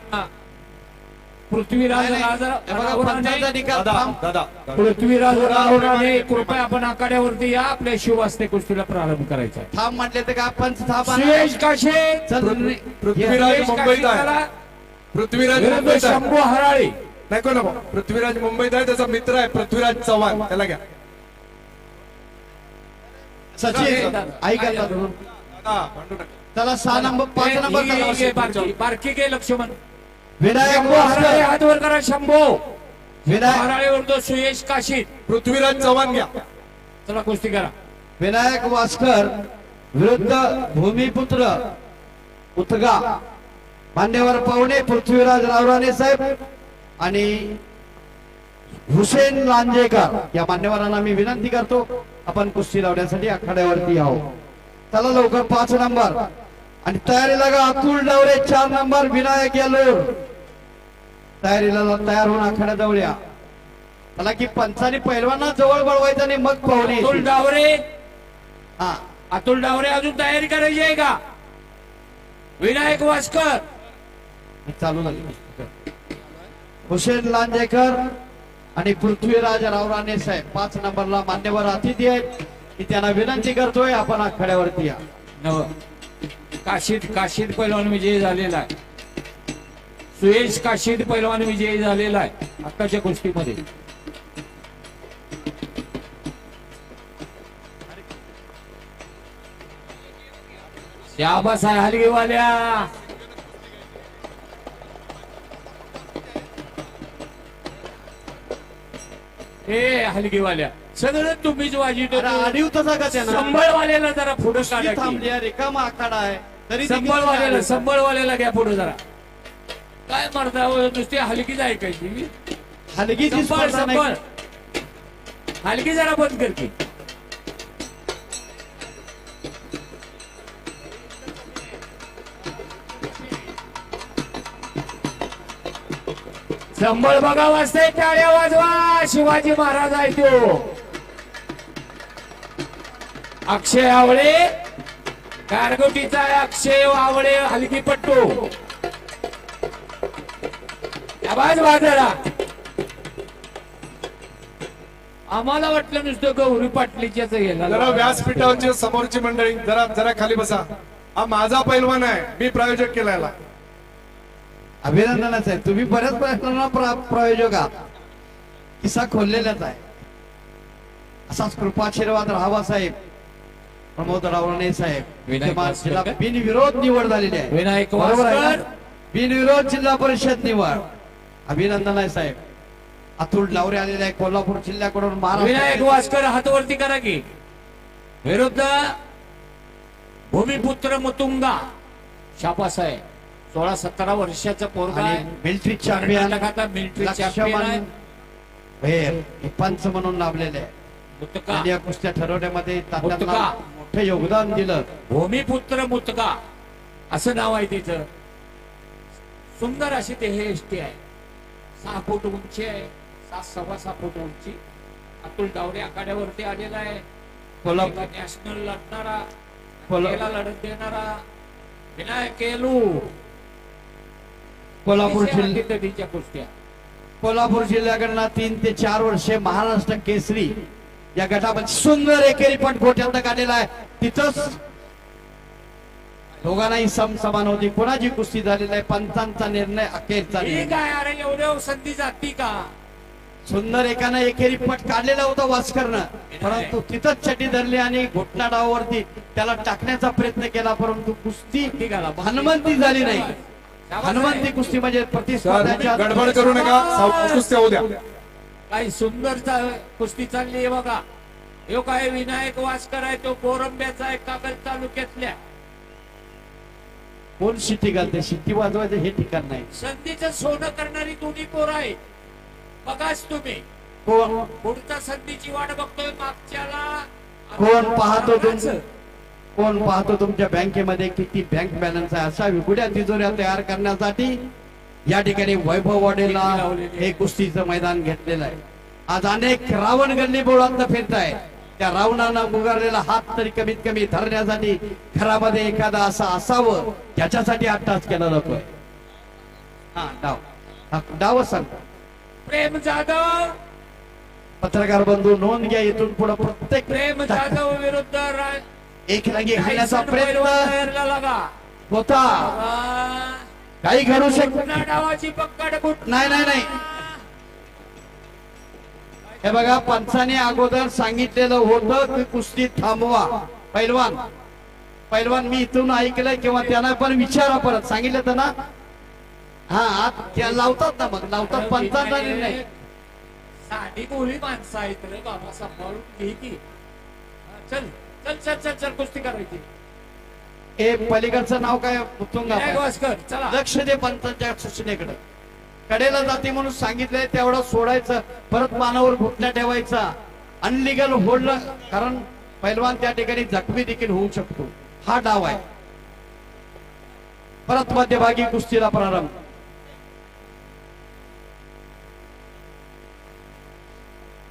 पृथ्वीराज पंचाचा निकाल. थांब. दादा पृथ्वीराज रावराणे, कृपया आपण आखाड्यावरती या. आपल्या शुभ हस्ते कुस्तीला प्रारंभ करायचा आहे. थांब म्हटले तर का पंच थांब. सुयश काशे, पृथ्वीराज मुंबईत आहे. पृथ्वीराज विरुद्ध मुंबईत आहे. शंभू हराळी. नको नको, पृथ्वीराज मुंबईत आहे. त्याचा मित्र आहे पृथ्वीराज चव्हाण, त्याला घ्या. सचिन ऐका दादा भांडू नका. चला 6 नंबर 5 नंबर घे, बारकी बारकी घे लक्ष्मण. विनायक शंभू हराळे वास्कर. हात वर करा. शंभू विनायक हराळे विरुद्ध सुयश काशीद. पृथ्वीराज चव्हाण घ्या. चला कुस्ती करा. विनायक वास्कर विरुद्ध भूमिपुत्र उतगा. मान्यवर पाहुणे पृथ्वीराज रावराणे साहेब आणि हुसेन लांजेकर या मान्यवरांना मी विनंती करतो आपण कुस्ती लावण्यासाठी आखाड्यावरती यावं. चला लवकर 5 नंबर आणि तयारीला गा अतुल डावरे 4 नंबर विनायक यालोर तयारीला तयार होऊन आखाड्याजवळ या. चला की पंचाने पैलवांना जवळ बळवायचं आणि मग पाहुणे अतुल डावरे हा अतुल डावरे अजून तयारी करायची आहे का? विनायक वासकर चालू झाली. हुसेन लांजेकर आणि पृथ्वीराज रावराणे साहेब 5 नंबरला मान्यवर अतिथी आहेत की त्यांना विनंती करतोय आपण आखाड्यावरती या. नव काशीद पैलवान विजयी झालेला आहे. सुयश काशीद पैलवान विजयी झालेला आहे आत्ताच्या कुस्तीमध्ये. शाबास आहे हलगीवाल्या. हे हलगीवाल्या सगळं तुम्हीच वाजित अरे आडीव तसा का त्यानं संबळवाल्याला जरा पुढे काढा की. थांबली रिकामा आखाडा आहे तरी ते संबळवाल्याला घ्या पुढे जरा. काय मारता हो, नुसती हलकीच ऐकायची. हलगीची संबळ स्पर्धा नाही. संबळ हलकी जरा बंद करते. संबळ बघा वाजते टाळ्या वाजवा. शिवाजी महाराज आहे तो. अक्षय आवळे गारगोटीचा आहे. अक्षय आवळे हलकीपट्टू आवाज वाजला. आम्हाला वाटलं नुसतं गौरी पाटलीच्याच जरा गेला. व्यासपीठावरची समोरची मंडळी जरा जरा खाली बसा. हा माझा पैलवान आहे, मी प्रायोजक केलाय. अभिनंदनच आहे. तुम्ही बऱ्याच प्रश्नांना प्रायोजक आहात. किस्सा खोललेलाच आहे. असाच कृपाशीर्वाद राहावा साहेब. प्रमोद रावणे साहेब विनायक वासकर जिल्हा का? बिनविरोध निवड झालेली आहे. विनायक बरोबर आहे वासकर. ना? बिनविरोध जिल्हा परिषद निवड. अभिनंदन आहे साहेब. अतुल डावरे आलेले आहे कोल्हापूर जिल्ह्याकडून. विनायक महाराष्ट्र वासकर हातवरती करा की. विरुद्ध भूमिपुत्र मुतुंगा शाबास आहे. 16-17 वर्षाचा पोरगा आहे. मिलिटरी चॅम्पियन मिलिटरी चॅम्पियन आहे. लक्ष्मण पंच म्हणून लाभलेले आहे. मुतका आणि या कुस्त्या ठरवण्यामध्ये तात्यांना मुतका. मोठं योगदान दिलं. भूमिपुत्र मुतका असं नाव आहे तिचं. सुंदर अशी ते हे एसटी आहे. 6 फूट उंची आहे. 7-6.25 फूट उंची. अतुल डावरे आखाड्यावरती आलेला आहे. कोल्हापूर नॅशनल लढणारा कोल्हा- याला लढत देणारा विनायक केलू. कोल्हापूर अतिशय जिल्हा हद्दीच्या कुस्त्या. कोल्हापूर जिल्ह्याकडनं 3 ते 4 वर्षे महाराष्ट्र केसरी या गटामध्ये सुंदर एकेरी पण गोठ्यांना काढलेला आहे. तिथंच दोघांनाही समान होती. कोणाची कुस्ती झालेली आहे. पंचांचा निर्णय अखेरचा ही निर्णय. काय अरे एवढ्या संधी जाती का? सुंदर एकानं एकेरी पट काढलेला होता वासकरनं. परंतु तिथंच चटी धरली आणि घोटना डावावरती त्याला टाकण्याचा प्रयत्न केला. परंतु कुस्ती हनुमंती झाली नाही. हनुमंती कुस्ती म्हणजे प्रतिस्पर्ध्याच्या गडबड करू नका. सावकाश कुस्त्या होऊ द्या. काही सुंदर कुस्ती चालली आहे बघा. यो काय विनायक वासकर आहे तो गोरंब्याचा आहे कागल तालुक्यातल्या. कोण शिट्टी घालते? शिट्टी वाजवायचं हे ठिकाण नाही. संधीचं सोनं करणारी दोन्ही पोरं आहे. बघाच तुम्ही. कोण पुढचा संधीची वाट बघतोय. मागच्याला कोण पाहतो तुमचं? कोण पाहतो तुमच्या बँकेमध्ये किती बँक बॅलन्स आहे? अशा विकुड्या तिजोऱ्या तयार करण्यासाठी या ठिकाणी वैभव वाडेला हे कुस्तीचं मैदान घेतलेलं आहे. आज अनेक रावण गल्ली बोळात फिरत आहे. त्या रावणानं मुगारलेला हात तरी कमीत कमी धरण्यासाठी घरामध्ये एखादा असा असावं त्याच्यासाठी अट्टास केला जातोय. हा डाव हा डावच सांगतो. प्रेम जाधव. पत्रकार बंधू नोंद घ्या. इथून पुढे प्रत्येक प्रेम जाधव विरुद्ध एक लगी घालण्याचा प्रयत्न तयारीला लागा. होता. काही घडू शकत डावाची पक्कड कुठ नाही नाही नाही. हे बघा पंचाने अगोदर सांगितलेलं होतं की कुस्ती थांबवा. पैलवान मी इथून ऐकलंय किंवा त्यांना पण विचारा. परत सांगितलं तर ना. हा आत त्या लावतात ना. मग लावतात पंचांचा निर्णय. साधी बोली माणसं आहेत रे बाबा. सांभाळून घे की. चल चल चल चल चल कुस्ती करायची. हे पलीकडचं नाव काय? मुतुंगा. विनायक वासकर चला. लक्ष दे पंचांच्या सूचनेकडे. कडेला जाते म्हणून सांगितलंय तेवढं सोडायचं. परत मानावर घुटण्या ठेवायचा अनलिगल होल्ड, कारण पैलवान त्या ठिकाणी जखमी देखील होऊ शकतो. हा डाव आहे. परत मध्यभागी कुस्तीला प्रारंभ.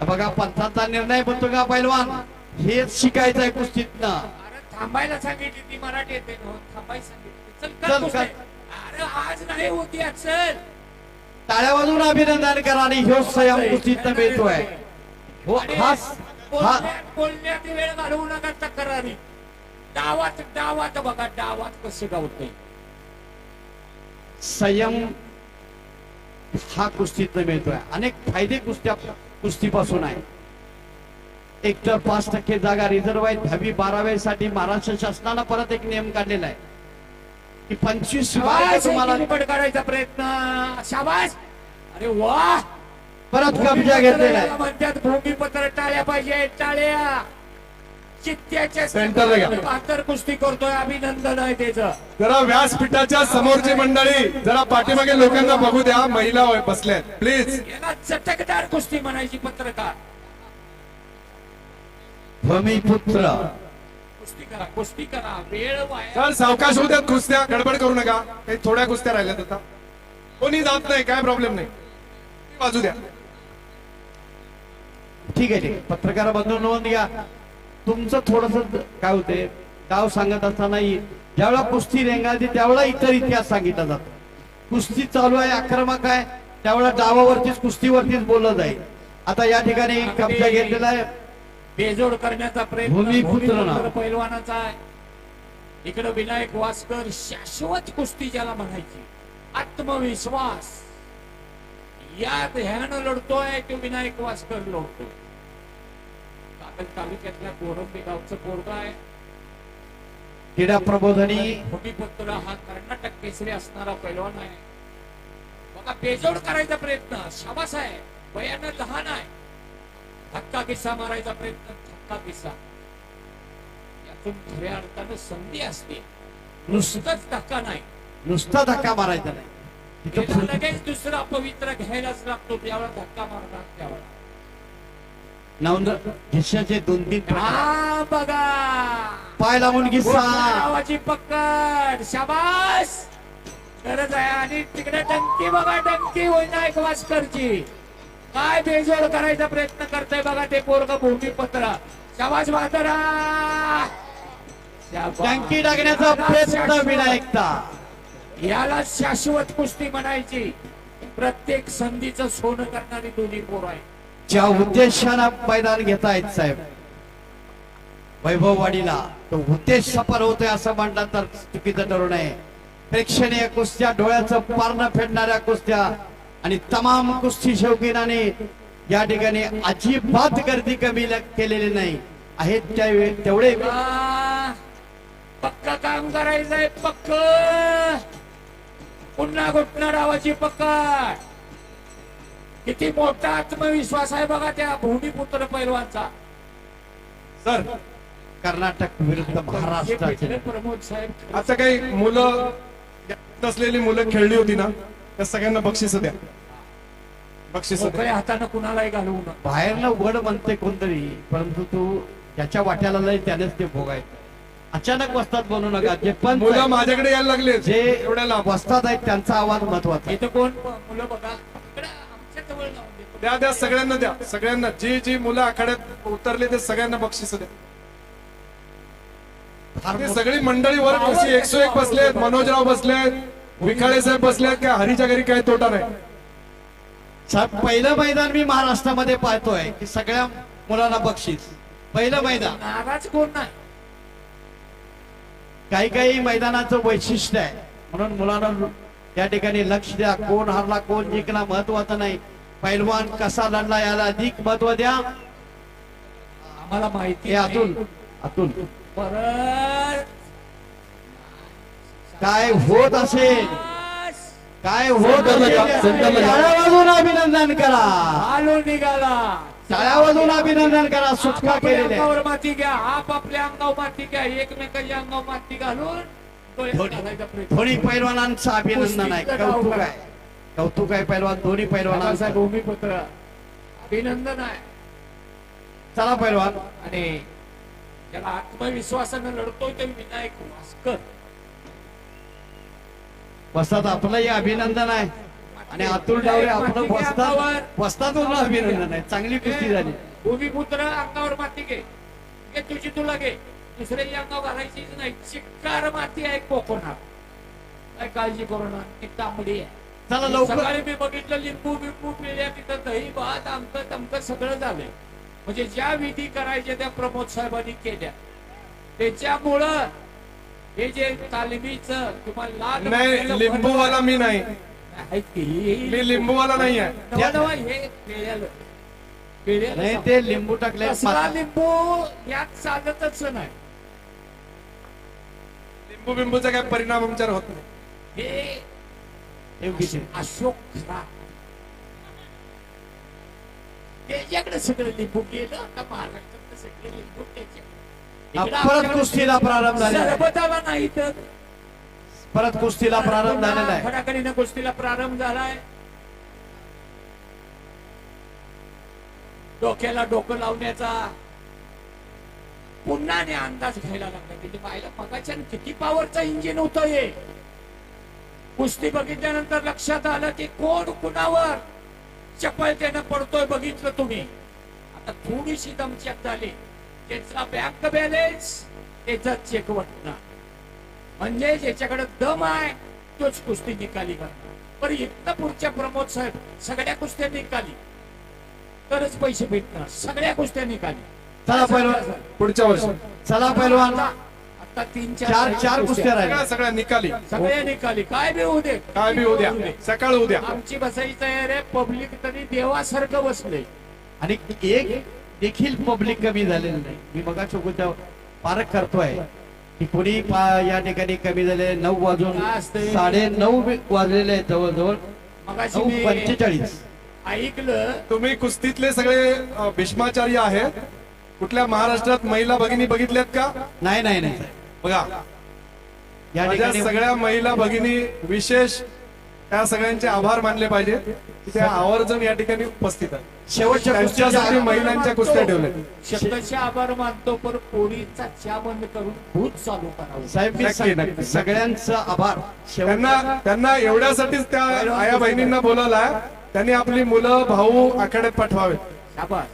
बघा पंथाचा निर्णय म्हणतो का पैलवान, हेच शिकायचं आहे कुस्तीतनं. अरे थांबायला सांगितली ती मराठी येते ना, थांबायला सांगितली. चल चल, कर कुस्ती. कर. अरे आज नाही होती चल. टाळ्या वाजून अभिनंदन करा आणि ह्यो संयम कुस्तीतनं मिळतोय. हो आणि हा बोलण्यात वेळ घालवू नका तक्रारी. डावात डावात बघा, डावात कसे गावतोय. संयम हा कुस्तीतनं मिळतोय. अनेक फायदे कुस्तीपासून आहे. एकतर 5% जागा रिझर्व्ह आहे. 10वी-12वी साठी महाराष्ट्र शासनानं परत एक नियम काढलेला आहे की 25 मार्क तुम्हाला निवड काढायचा प्रयत्न. शाबास. अरे वा. परत कब्जा घेतलेला आहे. म्हणतात भूमिपत्र टाळ्या पाहिजे, टाळ्या. चित्त्याच्या सेंटरला घ्या. बहात्तर कुस्ती करतोय, अभिनंदन आहे त्याचं. जरा व्यासपीठाच्या समोरची मंडळी जरा पाठीमागे लोकांना बघू द्या. महिला बसल्यात प्लीज. याला चटकदार कुस्ती म्हणायची. पत्रकार भूमिपुत्र कुस्ती करा. वेळ वाया. सर सावकाश होऊ द्यात कुस्त्या, गडबड करू नका. काही थोड्या कुस्त्या राहिल्यात आता. कोणी जात नाही, काय प्रॉब्लेम नाही. वाजू द्या. ठीक आहे. पत्रकार बंधू नोंद घ्या. तुमचं थोडस काय होते, डाव सांगत असताना ज्यावेळेला कुस्ती रेंगाळते त्यावेळेला इतर इतिहास सांगितला जातो. कुस्ती चालू आहे, आक्रमक आहे, त्यावेळेला डावावरतीच कुस्तीवरतीच बोललं जाईल. आता या ठिकाणी कब्जा घेतलेला आहे. बेजोड करण्याचा प्रयत्न भूमिपुत्र ना. भूमिपुत्र पैलवानाचा आहे. इकडे विनायक वासकर शाश्वत कुस्ती ज्याला म्हणायची. आत्मविश्वास या ध्यान लढतोय तो विनायक वासकर लढतोय. कागल तालुक्यातल्या कोरंबे गावचं पोरगा आहे. क्रीडा प्रबोधनी भूमिपुत्र हा कर्नाटक केसरी असणारा पैलवान आहे. बघा बेजोड करायचा प्रयत्न. शाबास आहे. वयानं लहान आहे. धक्का किस्सा मारायचा प्रयत्न. धक्का किस्सा यातून खऱ्या अर्थानं संधी असते. नुसतंच धक्का नाही, नुसता धक्का मारायचा नाही. तिथं त्याला पुढे लगेच दुसरा पवित्र घ्यायलाच लागतो. त्यावेळेला धक्का मारणार. त्यावेळेला नवंद घिस्साचे 2-3 प्रकार. हा बघा पाय लावून घिस्सा. नावाची पकड. शाबास. गरज आहे. आणि तिकडे डंकी बघा, डंकी विनायक वासकरची. काय बेजोड करायचा प्रयत्न करतोय बघा ते पोरग भूमिपुत्र. शाबास बहादरा. टंकी टाकण्याचा प्रयत्न विनायकता. याला शाश्वत कुस्ती म्हणायची. प्रत्येक संधीचं सोनं करणारी दोन्ही पोर आहे. ज्या उद्देशानं मैदान घेतायत साहेब वैभववाडीला, तो उद्देश सफल होतोय असं म्हणलं तर चुकीचं ठरू नये. प्रेक्षणीय कुस्त्या, डोळ्याचं पारणं फेडणाऱ्या कुस्त्या आणि तमाम कुस्ती शौकीनाने या ठिकाणी अजिबात गर्दी कमी केलेली नाही. आहेत तेवढे पक्का काम करायचंय. पक्क पुन्हा घुटणार आवाजी पक्का. किती मोठा आत्मविश्वास आहे बघा त्या भूमिपुत्र पैलवानचा. सर कर्नाटक विरुद्ध महाराष्ट्राचे प्रमोद साहेब. आता काही मुलं असलेली मुलं खेळली होती ना, त्या सगळ्यांना बक्षीस द्या. बक्षीस द्या. मोकळ्या हातानं कुणालाही घालवू नका. बाहेरनं वड म्हणते कोणतरी, परंतु तू ज्याच्या वाट्याला लय त्यानेच ते भोगायचं. अचानक वस्तात बनू नका. जे पण मुलं माझ्याकडे यायला लागले जे एवढ्या लांब. वस्तात आहेत त्यांचा आवाज महत्वाचा आहे. इथं कोण मुलं बघा. इकडं आमच्या जवळ जाऊन दे. द्या द्या सगळ्यांना द्या. सगळ्यांना जी जी मुलं आखाड्यात उतरले ते सगळ्यांना बक्षीस द्या. ते सगळी मंडळी वर कशी 101 बसलेत. मनोजराव बसलेत, विखाळे साहेब बसलेत. काय हरीच्या घरी काय तोटा नाही. साहेब पहिलं मैदान मी महाराष्ट्रामध्ये पाहतोय की सगळ्या मुलांना बक्षीस. पहिलं मैदान. नाराज कोण नाही. काही काही मैदानाचं वैशिष्ट्य आहे, म्हणून मुलांना या ठिकाणी लक्ष द्या. कोण हारला कोण जिंकला महत्वाचं नाही, पैलवान कसा लढला याला अधिक महत्व द्या. आम्हाला माहिती हे आहे. अतुल परत काय होत असेल, काय होत असेल सेंटरला घ्या. टाळ्या वाजवून अभिनंदन करा. आलो निघाला. टाळ्या वाजवून अभिनंदन करा. सुटका आपापल्या केलेली आहे. अंगावर माती घ्या. आपापल्या अंगावर माती घ्या. एकमेकांच्या अंगावर माती घालून डोळ्यात घालायचा प्रयत्न. दोन्ही पैलवानांचं अभिनंदन आहे. कौतुक आहे, कौतुक आहे पैलवान दोन्ही पैलवानांचं. बाबासाहेब भूमिपुत्र अभिनंदन आहे. चला पैलवान. आणि त्याला आत्मविश्वासानं लढतोय ते विनायक वास्कर. वस्तात आपलंही अभिनंदन आहे आणि अतुल डावरे आपलं वस्तातून अभिनंदन आहे. चांगली कुस्ती झाली. भूमिपुत्र अंगावर माती घे, घे तुझी तुला घे, दुसऱ्याची अंगावर घालायचीच नाही. चिक्कार माती आहे कोकणात, काय काळजी करू नका. ती तांबडी आहे. चला लवकर. सकाळी मी बघितलं लिंबू बिंबू पिळल्या, तिथं दही भात आमचं तमकं सगळं झालंय. म्हणजे ज्या विधी करायच्या त्या प्रमोद साहेबांनी केल्या, त्याच्यामुळं हे जे तालमीचं तुम्हाला लाल नाही, लिंबूवाला मी नाही. आहेत की, मी लिंबूवाला नाही आहे. हे पिळ्यालं नाही ते लिंबू टाकले. कसला लिंबू यात चालतच नाही. लिंबू बिंबूचा काय परिणाम आमच्यावर होत नाही. हे अशोक खरा त्याच्याकडे सगळं लिंबू गेलं. आता महाराष्ट्रात सगळे लिंबू त्याच्या परत कुस्तीला प्रारंभ झालेला आहे. सरबताला नाही तर परत कुस्तीला प्रारंभ झालेला आहे. खडाखडीनं कुस्तीला प्रारंभ झालाय. डोक्याला डोकं लावण्याचा पुन्हा अंदाज घ्यायला लागला. म्हणजे पाहिलं मगाच्या किती पॉवरचा इंजिन होतं हे. कुस्ती बघितल्यानंतर लक्षात आलं की कोण कुणावर चपळतेनं पडतोय. बघितलं तुम्ही. आता थोडीशी दमचक झाली. त्याचा बँक बॅलन्स त्याचा चेक वाटणार. म्हणजे ज्याच्याकडे दम आहे तोच कुस्ती निकाली करणार. पण इथं पुढच्या प्रमोद साहेब सगळ्या कुस्त्या निकाली तरच पैसे भेटणार. सगळ्या कुस्त्या निकाली. चला पैलवान पुढच्या वर्षी चला पैलवान. आता चार कुस्त्या राहिल्या. सगळ्या निकाली. सगळ्या निकाली. काय बी होऊ दे, काय बी उद्या सकाळ उद्या आमची बसायची तयारी आहे. पब्लिक तरी देवासारखं बसले. आणि एक देखील पब्लिक कमी झालेलं नाही. मी बघा चोकूच्या पारख करतोय की कोणी या ठिकाणी कमी झाले. 9 वाजून 9:30 वाजलेले आहेत जवळजवळ. मगाशी 9:45 ऐकलं. तुम्ही कुस्तीतले सगळे भीष्माचार्य आहेत. कुठल्या महाराष्ट्रात महिला भगिनी बघितल्यात का? नाही नाही नाही बघा, या माझ्या ठिकाणी सगळ्या महिला भगिनी विशेष त्या सगळ्यांचे आभार मानले पाहिजे की त्या आवर्जून या ठिकाणी उपस्थित आहेत. शेवटच्या त्यांच्यासाठी कुस्तीच्या महिलांच्या कुस्त्या ठेवल्या. शब्दाचे आभार मानतो, पण पोळीचा चहा बंद करून भूत चालू करावं. साहेब मी नक्की, नक्की. सगळ्यांचं आभार. त्यांना एवढ्यासाठीच त्या आया बहिणींना बोलवलाय. त्यांनी आपली मुलं भाऊ आखाड्यात पाठवावे. शाबास.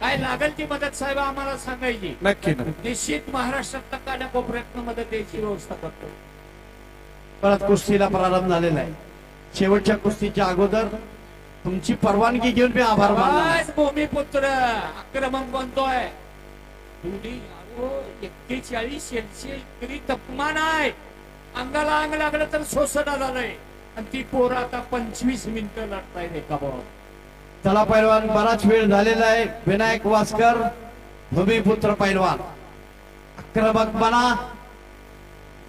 काय लागेल ती मदत साहेब आम्हाला सांगायची. नक्की नक्की. निश्चित महाराष्ट्रात काड्या कोपऱ्यातनं मदत द्यायची व्यवस्था करतो. परत कुस्तीला प्रारंभ झालेला आहे. शेवटच्या कुस्तीच्या अगोदर तुमची परवानगी घेऊन मी आभार मानला. आज भूमिपुत्र आक्रमक बनतोय. 41 सेल्सिअस डिग्री तापमान आहे. अंगाला अंग लागलं तर सोसना झालंय. आणि ती पोरं आता 25 मिनिटं लढतायत एका बरोबर. चला पैलवान, बराच वेळ झालेला आहे. विनायक वास्कर भूमिपुत्र पैलवान आक्रमक बना.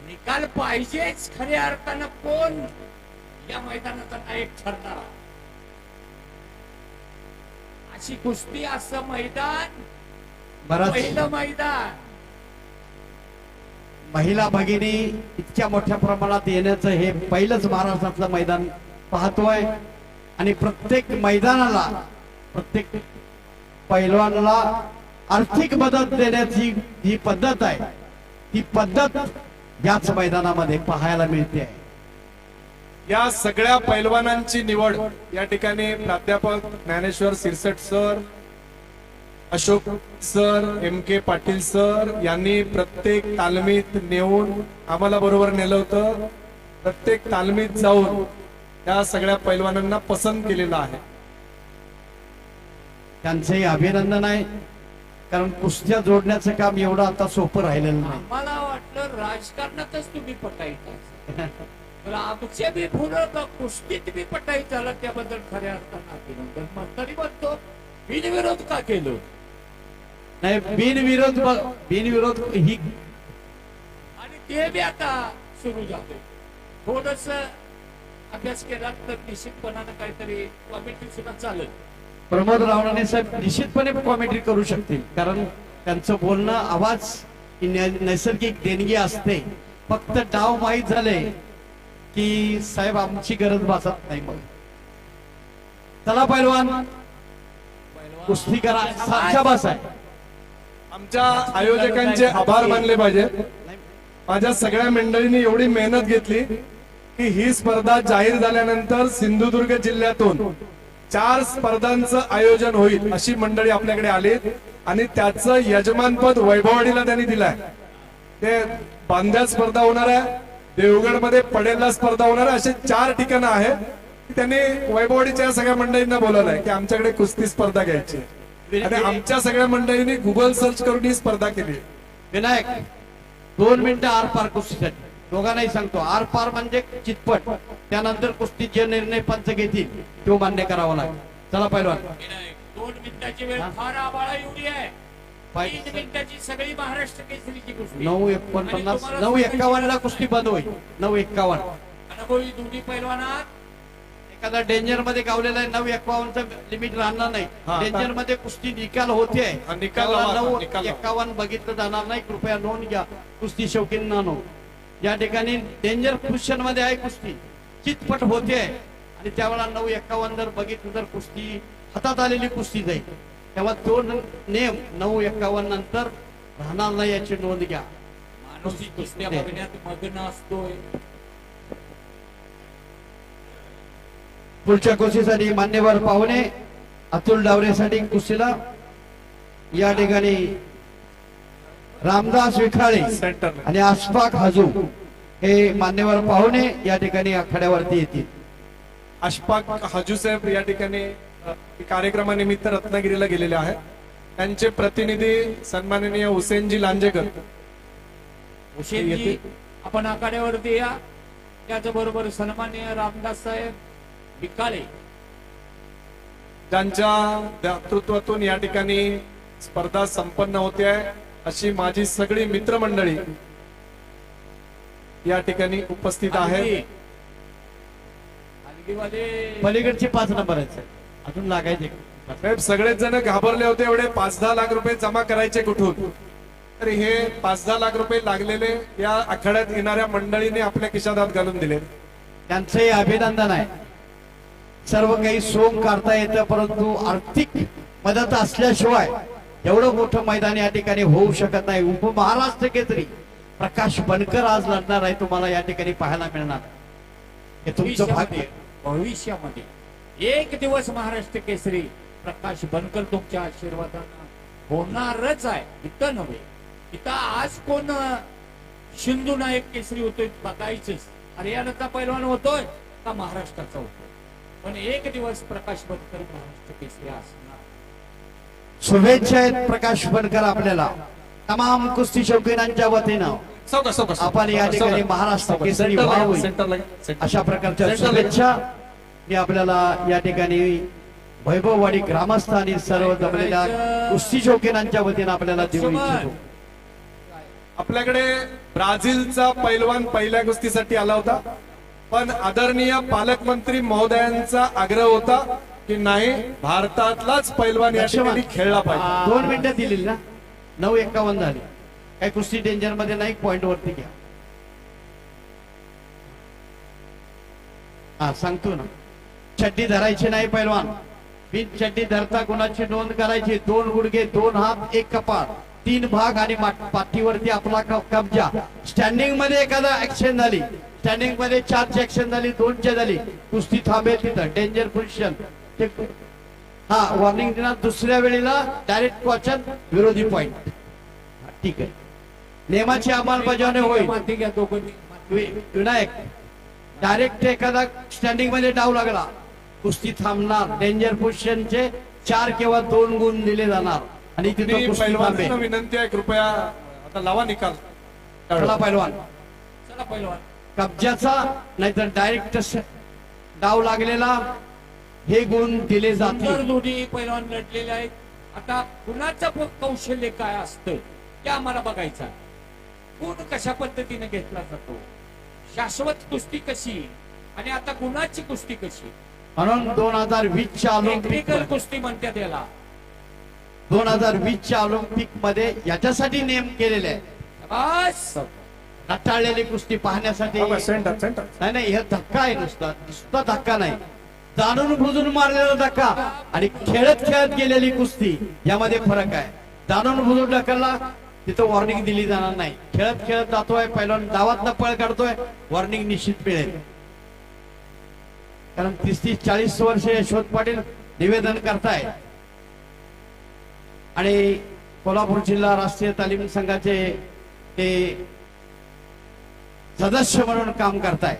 निकाल पाहिजेच. खऱ्या अर्थानं कोण या मैदानाचा नायक ठरणार. अशी कुस्ती, असं मैदान, बराच पहिलं मैदान. महिला भगिनी इतक्या मोठ्या प्रमाणात येण्याचं हे पहिलंच महाराष्ट्रातलं मैदान पाहतोय. आणि प्रत्येक मैदानाला, प्रत्येक पैलवानाला आर्थिक मदत देण्याची जी पद्धत आहे, ती पद्धत याच मैदानामध्ये पाहायला मिळते. या सगळ्या पैलवानांची निवड या ठिकाणी प्राध्यापक Dnyaneshwar Sirsat sir, Ashok sir, MK Patil sir यांनी प्रत्येक तालमीत नेऊन आम्हाला बरोबर नेलं होतं. प्रत्येक तालमीत जाऊन या सगळ्या पैलवानांना पसंत केलेलं आहे. त्यांचंही अभिनंदन आहे. कारण कुस्त्या जोडण्याचं काम एवढं आता सोपं राहिलेलं नाही. मला वाटलं राजकारणातच तुम्ही पटायचं. तर आमचे बी फुलं कुस्तीत बी पटायचं झालं. त्याबद्दल खऱ्या अर्थानं अभिनंदन. मग तरी म्हणतो बिनविरोध का केलं. नाही, बिनविरोध ही. आणि ते बी आता सुरू झालं. थोडस अभ्यास केला तर निश्चितपणानं काहीतरी कॉमेंट्री सुद्धा चालेल. प्रमोद रावणाने साहेब निश्चितपणे कॉमेंट्री करू शकतील. कारण त्यांचं बोलणं, आवाज ही नैसर्गिक देणगी असते. फक्त डाव माहीत झाले की साहेब आमची गरज भासत नाही. मग चला पैलवान, कुस्ती करा शाबास आहे. आमच्या आयोजकांचे आभार मानले पाहिजे. माझ्या सगळ्या मंडळींनी एवढी मेहनत घेतली की ही स्पर्धा जाहीर झाल्यानंतर सिंधुदुर्ग जिल्ह्यातून 4 स्पर्धांचं आयोजन होईल अशी मंडळी आपल्याकडे आली आणि त्याचं यजमानपद वैभववाडीला त्यांनी दिलंय. ते बांध्या स्पर्धा होणार आहे, देवगडमध्ये पडेलला स्पर्धा होणार आहे, असे 4 ठिकाणं आहेत. त्यांनी वैभववाडीच्या सगळ्या मंडळींना बोलवलंय की आमच्याकडे कुस्ती स्पर्धा घ्यायची आहे. आणि आमच्या सगळ्या मंडळींनी गुगल सर्च करून ही स्पर्धा केली. विनायक 2 मिनिटं आर पार कुस्तीसाठी दोघांनाही सांगतो. आर पार म्हणजे चितपट, त्यानंतर कुस्ती जे निर्णय पंच घेतील तो मान्य करावा लागेल. चला पहिलवान. 2 मिनिटाची वेळ फार आबाळा एवढी आहे. 3 मिनिटाची सगळी महाराष्ट्र केसरीची कुस्ती. 9:49 9:51 ला कुस्ती बंद होईल. 9:51 अनुभवी दोन्ही पैलवानात एखादा डेंजर मध्ये गावलेला आहे. 9:51 लिमिट राहणार नाही. डेंजर मध्ये कुस्ती निकाल होते. निकाल लावा, निकाल लावा. 9:51 बघितलं जाणार नाही. कृपया नोंद घ्या कुस्ती शौकीनांनो. या ठिकाणी डेंजर पोझिशन मध्ये आहे कुस्ती, चितपट होते आणि त्यावेळेला 9:51 जर बघितलं तर कुस्ती हातात आलेली कुस्ती जाईल. तेव्हा तो नेम 9:51 नंतर राहणार नाही याची नोंद घ्या. माणूस कुस्त्या बघण्यात मग्न असतोय. पुढच्या कुस्तीसाठी मान्यवर पाहुणे अतुल डावरेसाठी कुस्तीला या ठिकाणी रामदास विखाळे सेंटर आणि अशफाक हाजू हे मान्यवर पाहुणे या ठिकाणी आखाड्यावरती येतील. अशफाक हाजू साहेब या ठिकाणी कार्यक्रमानिमित्त रत्नागिरीला गेलेले आहेत. त्यांचे प्रतिनिधी सन्माननीय हुसेनजी लांजेकर हुसेनजी आपण आखाड्यावरती या. त्याचबरोबर सन्माननीय रामदास साहेब विकाळे ज्यांच्या नेतृत्वातून या ठिकाणी स्पर्धा संपन्न होते आहे अशी माझी सगळी मित्रमंडळी या ठिकाणी उपस्थित आहेत. पलीकडचे 5 नंबर आहेत अजून लागायचे. साहेब सगळेच जण घाबरले होते एवढे 5-10 लाख रुपये जमा करायचे कुठून. तर हे 5-10 लाख रुपये लागलेले या आखाड्यात येणाऱ्या मंडळीने आपल्या खिशात हात घालून दिले. त्यांचंही अभिनंदन आहे. सर्व काही सोंग काढता येतं परंतु आर्थिक मदत असल्याशिवाय एवढं मोठं मैदान या ठिकाणी होऊ शकत नाही. उपमहाराष्ट्र केसरी प्रकाश बनकर आज लढणार आहे. तुम्हाला या ठिकाणी पाहायला मिळणार. हे तुमचं भाग्य. भविष्यामध्ये एक दिवस महाराष्ट्र केसरी प्रकाश बनकर तुमच्या आशीर्वादानं होणारच आहे. इथं नव्हे, इथं आज कोण सिंधू नायक केसरी होतोय बघायचंच. हरियाणाचा पैलवान होतोय का महाराष्ट्राचा होतोय, पण एक दिवस प्रकाश बनकर महाराष्ट्र केसरी असणार. शुभेच्छा आहेत प्रकाश बनकर आपल्याला तमाम कुस्ती शौकीनांच्या वतीनं. आपण या ठिकाणी महाराष्ट्र केसरी व्हावं अशा प्रकारच्या शुभेच्छा मी आपल्याला या ठिकाणी वैभववाडी ग्रामस्थ आणि सर्व जमलेल्या कुस्ती शौकीनांच्या वतीनं आपल्याला देऊ इच्छितो. आपल्याकडे ब्राझीलचा पैलवान पहिल्या कुस्तीसाठी आला होता, पण आदरणीय पालकमंत्री महोदयांचा आग्रह होता की नाही भारतातलाच पैलवान या ठिकाणी खेळला पाहिजे. 2 मिनिटं दिली ना. 9:51 झाली. काही कुस्ती डेंजर मध्ये नाही. पॉइंट वरती घ्या. हा सांगतो ना. चड्डी धरायची नाही पैलवान. बिन चड्डी धरता गुणाची नोंद करायची. 2 गुडघे 2 हात 1 कपाळ 3 भाग आणि पाठीवरती आपला कब्जा. स्टँडिंग मध्ये एखादा ऍक्शन झाली, स्टँडिंग मध्ये 4ची ऍक्शन झाली, 2ची झाली, कुस्ती थांबेल तिथं. Danger position. हा वॉर्निंग देणार. दुसऱ्या वेळेला डायरेक्ट क्वॉचन विरोधी पॉइंट. ठीक आहे. नियमाची अंमलबजावणी होईल. विनायक डायरेक्ट एखादा स्टँडिंग मध्ये डाव लागला कुस्ती थांबणार. डेंजर पोझिशनचे 4 किंवा 2 गुण दिले जाणार आणि तिथं कुस्ती पैलवानांना थांबेल. विनंती आहे कृपया आता लावा निकाल. चला पैलवान. चला पैलवान. कब्जाचा नाहीतर डायरेक्ट डाव लागलेला हे गुण दिले सुंदर जातील. दोन्ही पैलवान लढलेले आहेत. आता कुणाचं कौशल्य काय असतं ते आम्हाला बघायचं आहे. गुण कशा पद्धतीने घेतला जातो, शाश्वत कुस्ती कशी आणि आता गुणाची कुस्ती कशी. म्हणून 2020च्या ऑलिम्पिक टेक्निकल कुस्ती म्हणतात याला. 2020च्या ऑलिम्पिक मध्ये याच्यासाठी नेम केलेले आहे. बस रटाळलेली कुस्ती पाहण्यासाठी. सेंटर सेंटर नाही नाही, हे धक्का आहे. नुसता धक्का नाही. जाणून बुजून मारलेला धक्का आणि खेळत खेळत गेलेली कुस्ती यामध्ये फरक आहे. जाणून बुजून ढकलला तिथं वॉर्निंग दिली जाणार नाही. खेळत खेळत जातोय पहिलवान डावातनं पळ काढतोय, वॉर्निंग निश्चित मिळेल. कारण 30-40 वर्ष यशवंत पाटील निवेदन करताय आणि कोल्हापूर जिल्हा राष्ट्रीय तालीम संघाचे ते सदस्य म्हणून काम करताय.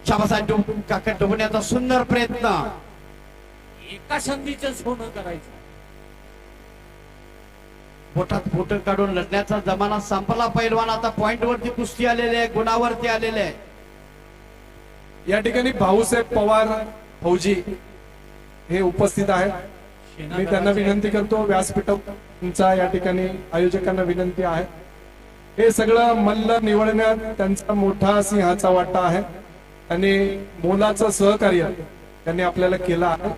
शाबासाहेब काका डोबण्याचा सुंदर प्रयत्न. एका संधीचं सोनं करायचं. पोटात पोट काढून लढण्याचा जमाना संपला. पैलवान आता पॉइंट वरती कुस्ती आलेले आहे, गुणावरती आलेले आहे. या ठिकाणी भाऊसाहेब पवार फौजी हे उपस्थित आहेत. मी त्यांना विनंती करतो, व्यासपीठाचा या ठिकाणी आयोजकांना विनंती आहे. हे सगळं मल्ल निवडण्यात त्यांचा मोठा सिंहाचा वाटा आहे आणि मोलाचं सहकार्य त्यांनी आपल्याला केलं आहे.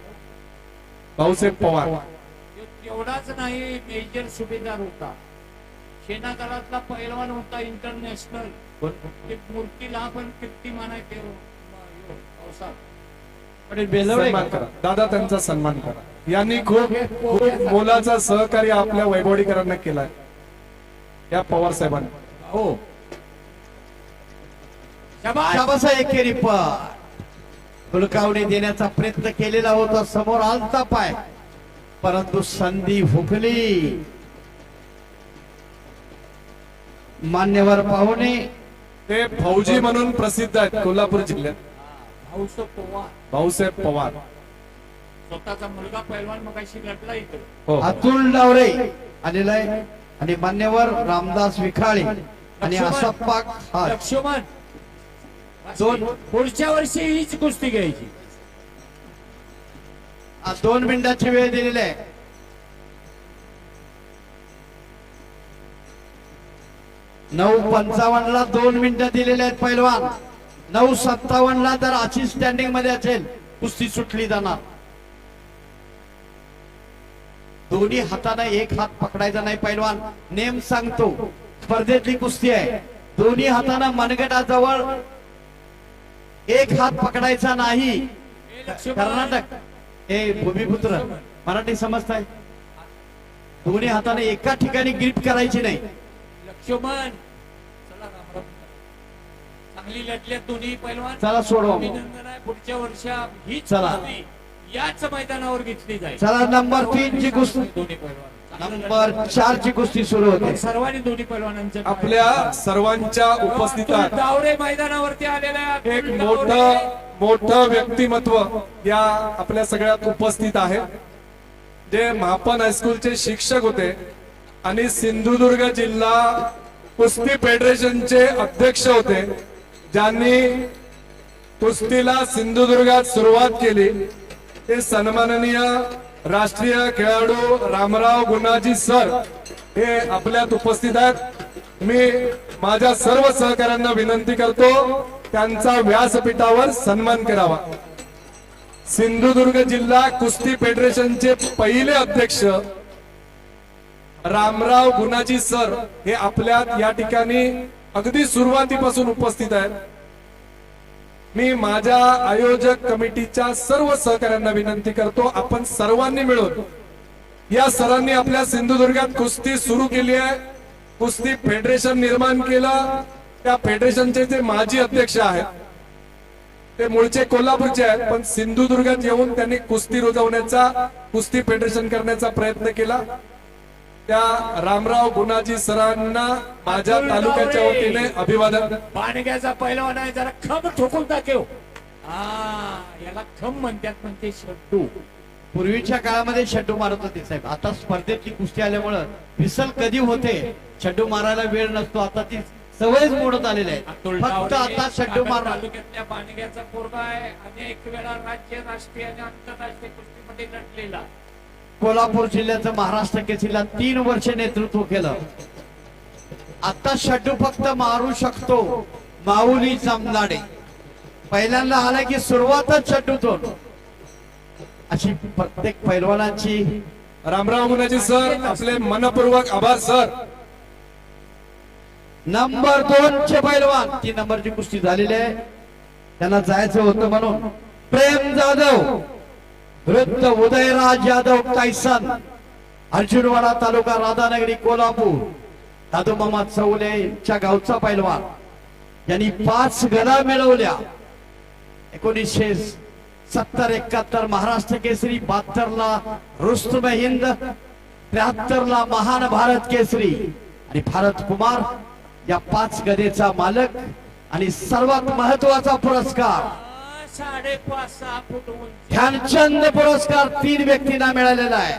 भाऊसाहेब पवार एवढाच नाही, मेजर सुभेदार होता, सेना दलातला पहिलवान होता, इंटरनॅशनल. मूर्तीला आपण कीर्तिमान आहे ते सन्मान करा दादा, त्यांचा सन्मान करा. यांनी खूप खूप मोलाचा सहकार्य आपल्या वैभवडीकरांना केलाय या पवार साहेबांनी. हो. शाबासाहेब एकेरी पण हुलकावणी देण्याचा प्रयत्न केलेला होता. समोर आलता पाय, परंतु संधी हुकली. मान्यवर पाहुणे ते फौजी म्हणून प्रसिद्ध आहेत कोल्हापूर जिल्ह्यात. भाऊसाहेब पवार स्वतःचा मुलगा पैलवान मगाशी लढला इकडे. हो. अतुल डावरे आलेला आहे आणि मान्यवर रामदास विखाळे आणि आसप्पा खान. लक्ष्मण दोन पुढच्या वर्षी हीच कुस्ती घ्यायची. 2 मिनिटाची वेळ दिलेली आहे. 9:55 ला 2 मिनिटं दिलेले आहेत पैलवान. 9:57 ला जर अशी स्टँडिंग मध्ये असेल कुस्ती सुटली जाणार. दोन्ही हाताने एक हात पकडायचा नाही पैलवान. नेम सांगतो, स्पर्धेतली कुस्ती आहे. दोन्ही हाताने मनगटाजवळ एक हात पकडायचा नाही. कर्नाटक हे भूमिपुत्र मराठी समजताय. दोन्ही हाताने एका ठिकाणी ग्रिप करायची नाही. लक्ष्मण चला रामराम. चांगली लढल्यात दोन्ही पैलवान. चला सोडवा. अभिनंदन आहे. पुढच्या वर्षात हीच चला. कुस्ती याच मैदानावर घेतली जाईल. चला नंबर 3 ची कुस्ती, दोन्ही पैलवान. नंबर 4 ची कुस्ती सुरू होते. सर्वांनी दोन्ही पैलवानांच्या आपल्या सर्वांच्या उपस्थितीत दावरे मैदानावरती आलेले आहेत. एक मोठं व्यक्तिमत्व या आपल्या सगळ्यात उपस्थित आहे, जे महापन हायस्कूलचे शिक्षक होते आणि सिंधुदुर्ग जिल्हा कुस्ती फेडरेशनचे अध्यक्ष होते, ज्यांनी कुस्तीला सिंधुदुर्गात सुरुवात केली. ते सन्माननीय राष्ट्रीय खेळाडू रामराव गुणाजी सर हे आपल्यात उपस्थित आहेत. मी माझ्या सर्व सहकाऱ्यांना विनंती करतो, त्यांचा व्यासपीठावर सन्मान करावा. सिंधुदुर्ग जिल्हा कुस्ती फेडरेशनचे पहिले अध्यक्ष रामराव गुणाजी सर हे आपल्यात या ठिकाणी अगदी सुरुवातीपासून उपस्थित आहेत. मी माझ्या आयोजक कमिटीच्या सर्व सहकाऱ्यांना विनंती करतो, आपण सर्वांनी मिळून या सरांनी आपल्या सिंधुदुर्गात कुस्ती सुरू केली आहे, कुस्ती फेडरेशन निर्माण केलं. त्या फेडरेशनचे जे माजी अध्यक्ष आहेत ते मूळचे कोल्हापूरचे आहेत, पण सिंधुदुर्गात येऊन त्यांनी कुस्ती रुजवण्याचा, कुस्ती फेडरेशन करण्याचा प्रयत्न केला. त्या रामराव गुणाजी सरांना माझ्या तालुक्याच्या वतीने अभिवादन. बाणग्याचा पैलवान आहे, जरा खम ठोकून दाखव. याला खम म्हणतात, म्हणते शड्डू. पूर्वीच्या काळामध्ये शड्डू मारत होते साहेब. आता स्पर्धेतली कुस्ती आल्यामुळं विसल कधी होते, शड्डू मारायला वेळ नसतो. आता ती सवयच मोडत आलेली आहे. फक्त आता शड्डू मारणार. तालुक्यातल्या बाणग्याचा पोरगा आहे, अनेक वेळा राज्य, राष्ट्रीय आणि आंतरराष्ट्रीय कुस्तीमध्ये लढलेला. कोल्हापूर जिल्ह्याचं महाराष्ट्र केसरीला 3 वर्ष नेतृत्व केलं. आता शड्डू फक्त मारू शकतो माऊली जमनाडे. पहिल्यांदा आला की सुरुवातच शड्डूतून. अशी प्रत्येक पैलवानाची. रामराव गुणाजी सर आपले मनपूर्वक आभार सर. नंबर 2 चे पैलवान 3 नंबरची कुस्ती झालेली आहे. त्यांना जायचं होतं म्हणून प्रेम जाधव विरुद्ध उदयराज यादव टायसन, अर्जुनवाडा तालुका राधानगरी कोल्हापूर, दादू मामा चौलेच्या गावचा पैलवान यांनी 5 गदा मिळवल्या. 1970-71 महाराष्ट्र केसरी, 72ला रुस्तुम हिंद, 73ला महान भारत केसरी आणि भारत कुमार या 5 गदेचा मालक. आणि सर्वात महत्वाचा पुरस्कार 5.5-6 फूट उंच. ध्यानचंद पुरस्कार 3 व्यक्तींना मिळालेला आहे.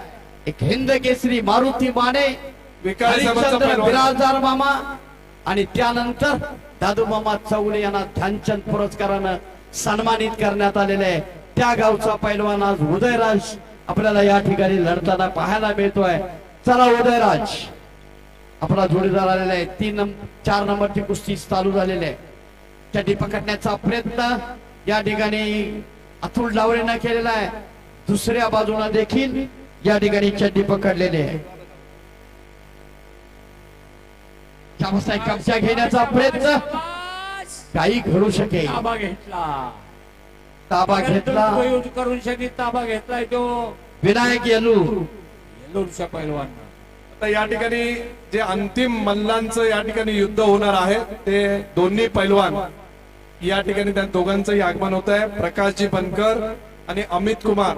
एक हिंद केसरी मारुती माने, विकास साहेबांचा हरिश्चंद्र पैलवान. बिराजदार मामा आणि त्यानंतर दादू मामा चौले यांना ध्यानचंद पुरस्कारानं सन्मानित करण्यात आलेले आहे. त्या गावचा पैलवान आज उदयराज आपल्याला या ठिकाणी लढताना पाहायला मिळतोय. चला उदयराज आपला जोडीदार आलेला आहे. 4 नंबरची कुस्ती चालू झालेली आहे. चड्डी पकडण्याचा प्रयत्न या ठिकाणी अतुल डावरेनं केलेला आहे. दुसऱ्या बाजूला देखील या ठिकाणी चड्डी पकडलेली आहे. कब्जा घेण्याचा प्रयत्न काही घडू शकेल. ताबा घेतला, ताबा घेतला उपयोग करून शनी ताबा घेतलाय तो विनायक येलूर. येलूरच्या पैलवान. आता या ठिकाणी जे अंतिम मल्लांचं या ठिकाणी युद्ध होणार आहे ते दोन्ही पैलवान या ठिकाणी त्या दोघांचंही आगमन होत आहे. प्रकाशजी बनकर आणि अमित कुमार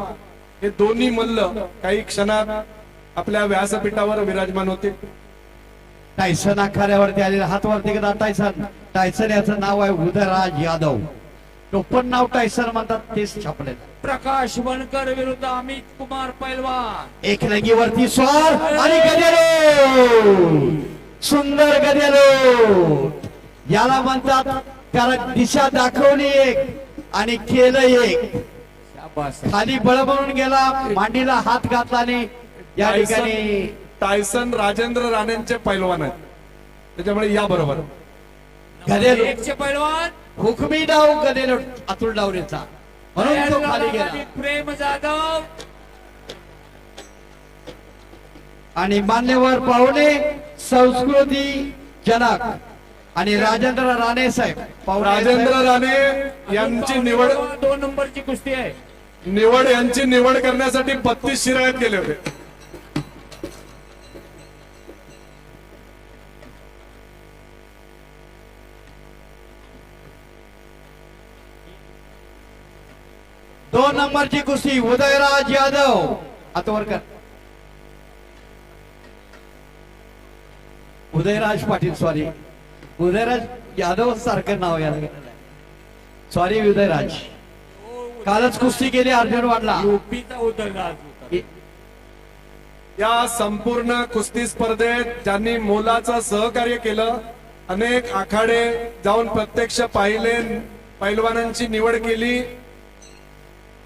हे दोन्ही मल्ल काही क्षणात आपल्या व्यासपीठावर विराजमान होते. टायसन आखाड्यावरती आलेला, हातवरती करा टायसन. टायसन याचं नाव आहे उदयराज यादव. टोपण नाव टायसन म्हणतात, तेच छापले. प्रकाश बनकर विरुद्ध अमित कुमार पैलवान. एक लंगीवरती स्वार आणि गदेलो, सुंदर गदेलो याला म्हणतात. कारण दिशा दाखवली एक आणि केलं एक. शाबास. खाली बळ म्हणून गेला, मांडीला हात घातला आणि या ठिकाणी टायसन राजेंद्र राणेंचे पैलवान आहेत, त्याच्यामुळे या बरोबर गदेलो. एकचे पैलवान हुकमी डाव गदेलो अतुल डावरेचा, म्हणून तो खाली गेला. प्रेम जाधव आणि मान्यवर पाहुणे, संस्कृती जनक आणि राजेंद्र राणे साहेब. राजेंद्र राणे यांची निवड 2 नंबरची कुस्ती आहे. यांची निवड करण्यासाठी 32 शिरायत गेले होते. दोन नंबरची कुस्ती उदयराज यादव आतवरकर, उदयराज पाटील, सॉरी उदयराज यादव सारखं नाव याला. सॉरी उदयराज. कालच कुस्ती केली अर्जुन वाडला. युपीचा उदयराज होता. या संपूर्ण कुस्ती स्पर्धेत ज्यांनी मोलाचं सहकार्य केलं, अनेक आखाडे जाऊन प्रत्यक्ष पाहिले, पैलवानांची निवड केली,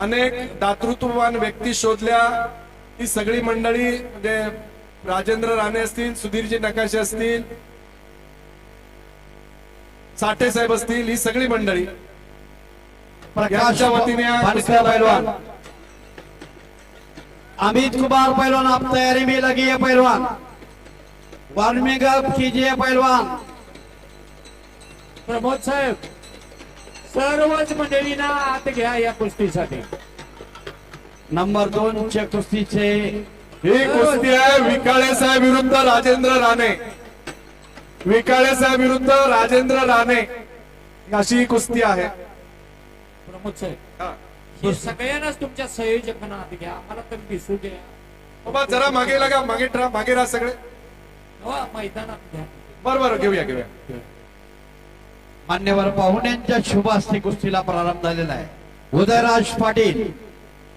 अनेक दातृत्ववान व्यक्ती शोधल्या, ही सगळी मंडळी म्हणजे राजेंद्र राणे असतील, सुधीरजी नकाशे असतील, साठे साहेब असतील, ही सगळी मंडळी यांच्या वतीने बनकर पहलवान, अमित कुमार पहलवान, आप तैयारी में लगी है पहलवान. वार्मिंग अप कीजिए पहलवान. प्रमोद साहेब, सर्वच मंडळींना आत घ्या या कुस्तीसाठी. नंबर 2 च्या कुस्तीचे ही कुस्ती आहे विकाळे साहेब विरुद्ध राजेंद्र राणे. विकाळे साहेब विरुद्ध राजेंद्र राणे अशी ही कुस्ती आहे. प्रमोद साहेब, हे सगळ्यांनाच तुमच्या संयोजकांना आत घ्या, आम्हाला तर दिसू द्या. बाबा जरा मागे लागा, मागे राहा सगळे. मैदानात घ्या. बरोबर, घेऊया. मान्यवर पाहुण्यांच्या शुभ हस्ते कुस्तीला प्रारंभ झालेला आहे. उदयराज पाटील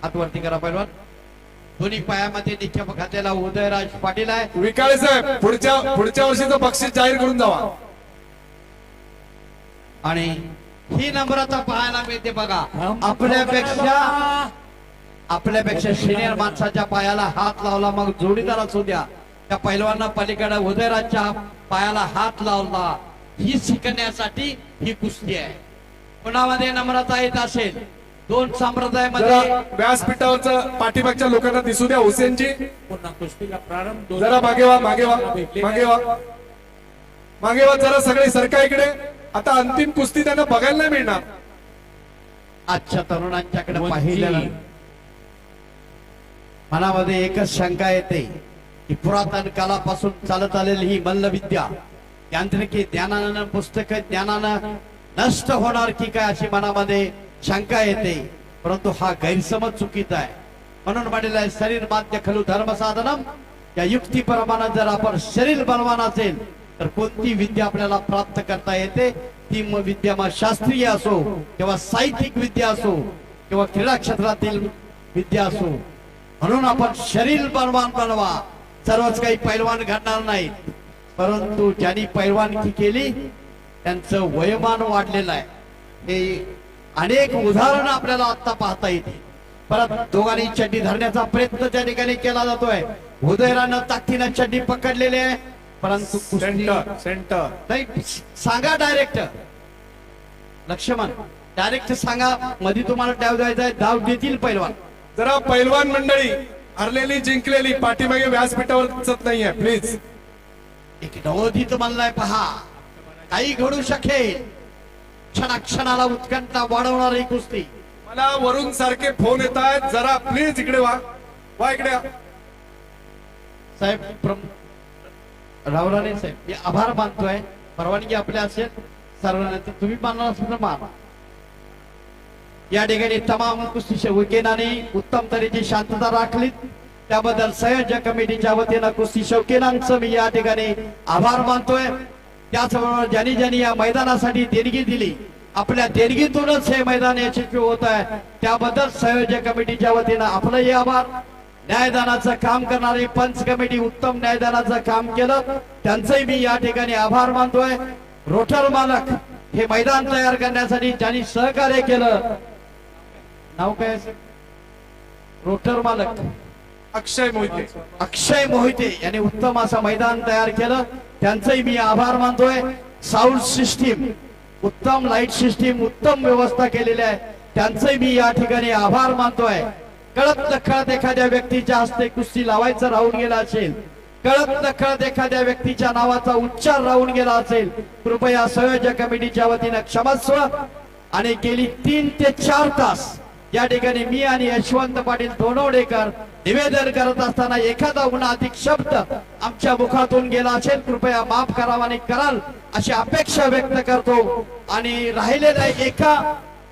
हातवरती करा पहलवान. दोन्ही पायामध्ये निक्षेप घातलेला उदयराज पाटील आहे. विकाळे साहेब पुढच्या वर्षीचं बक्षीस जाहीर करून जावा. आणि ही नम्रता पाहायला मिळते बघा. आपल्यापेक्षा सिनियर माणसाच्या पायाला हात लावला, मग जोडीदार असू द्या, त्या पैलवांना पलीकडे उदयराजच्या पायाला हात लावला, ही शिकण्यासाठी ही कुस्ती आहे. कोणामध्ये नम्रता येत असेल, दोन संप्रदायामध्ये व्यासपीठावरचं पाठीमागच्या लोकांना दिसू द्या. हुसेनजी पुन्हा कुस्तीला प्रारंभ. जरा मागे वा जरा सगळे सरका इकडे. आता अंतिम कुस्ती त्यांना बघायला नाही मिळणार. आजच्या तरुणांच्याकडे पाहिलं मनामध्ये एकच शंका येते की पुरातन काळापासून चालत आलेली ही मल्लविद्या यांत्रिकी ज्ञानानं पुस्तक ज्ञानानं नष्ट होणार की काय अशी मनामध्ये शंका येते, परंतु हा गैरसमज चुकीचा आहे. म्हणून म्हटलेलं आहे शरीर माध्य खलु धर्म साधनम. या युक्तीप्रमाणे जर आपण शरीर बलवान असेल तर कोणती विद्या आपल्याला प्राप्त करता येते. ती विद्या मग शास्त्रीय असो किंवा साहित्यिक विद्या असो किंवा क्रीडा क्षेत्रातील विद्या असो. म्हणून आपण शरीर बलवान बनवा. सर्वच काही पैलवान घडणार नाही, परंतु ज्यांनी पैलवानकी केली त्यांचं वयोमान वाढलेलं आहे. हे अनेक उदाहरणं आपल्याला आता पाहता येते. परत दोघांनी चड्डी धरण्याचा प्रयत्न त्या ठिकाणी केला जातोय. उदयरानं ताकदीनं चड्डी पकडलेली आहे, परंतु सेंटर नाही. सांगा डायरेक्ट लक्ष्मण, डायरेक्ट सांगा मध्ये तुम्हाला डाव द्यायचा आहे, डाव देतील पैलवान. जरा पैलवान मंडळी हरलेली जिंकलेली पाठीमागे व्यासपीठावर दिसत नाहीये प्लीज. एक नवोदित म्हणलाय पहा, काही घडू शकेल. क्षणाक्षणाला उत्कंठा वाढवणारी कुस्ती. मला वरून सारखे फोन येत आहेत, जरा प्लीज इकडे वा इकडे या. साहेब रावराणे साहेब, मी आभार मानतोय. परवानगी आपल्या असेल सर्वांना तर तुम्ही मानणार असेल तर माना. या ठिकाणी तमाम कुस्ती शौकीनांनी उत्तम तऱ्हेची शांतता राखली, त्याबद्दल संयोजक कमिटीच्या वतीनं कुस्ती शौकीनांचं मी या ठिकाणी आभार मानतोय. त्याचबरोबर ज्यांनी ज्यांनी या मैदानासाठी देणगी दिली, आपल्या देणगीतूनच हे मैदान यशस्वी होत आहे, त्याबद्दल संयोजक कमिटीच्या वतीनं आपलंही आभार. न्यायदानाचं काम करणारी पंच कमिटी उत्तम न्यायदानाचं काम केलं, त्यांचंही मी या ठिकाणी आभार मानतोय. रोटर मालक हे मैदान तयार करण्यासाठी ज्यांनी सहकार्य केलं, नाव काय असेल? रोटर मालक अक्षय मोहिते यांनी उत्तम असं मैदान तयार केलं, त्यांचंही मी आभार मानतोय. साऊंड सिस्टीम उत्तम, लाईट सिस्टीम उत्तम व्यवस्था केलेली आहे, त्यांचंही मी या ठिकाणी आभार मानतोय. कळत नकळत एखाद्या व्यक्तीच्या हस्ते कुस्ती लावायचं राहून गेला असेल, कळत नकळत एखाद्या व्यक्तीच्या नावाचा उच्चार राहून गेला असेल, कृपया संयोजक कमिटीच्या वतीनं क्षमस्व. आणि गेली 3 ते 4 तास या ठिकाणी मी आणि यशवंत पाटील धोनवडेकर निवेदन करत असताना एखादा गुणाधिक शब्द आमच्या मुखातून गेला असेल, कृपया माफ करावा आणि कराल अशी अपेक्षा व्यक्त करतो. आणि राहिलेल्या एका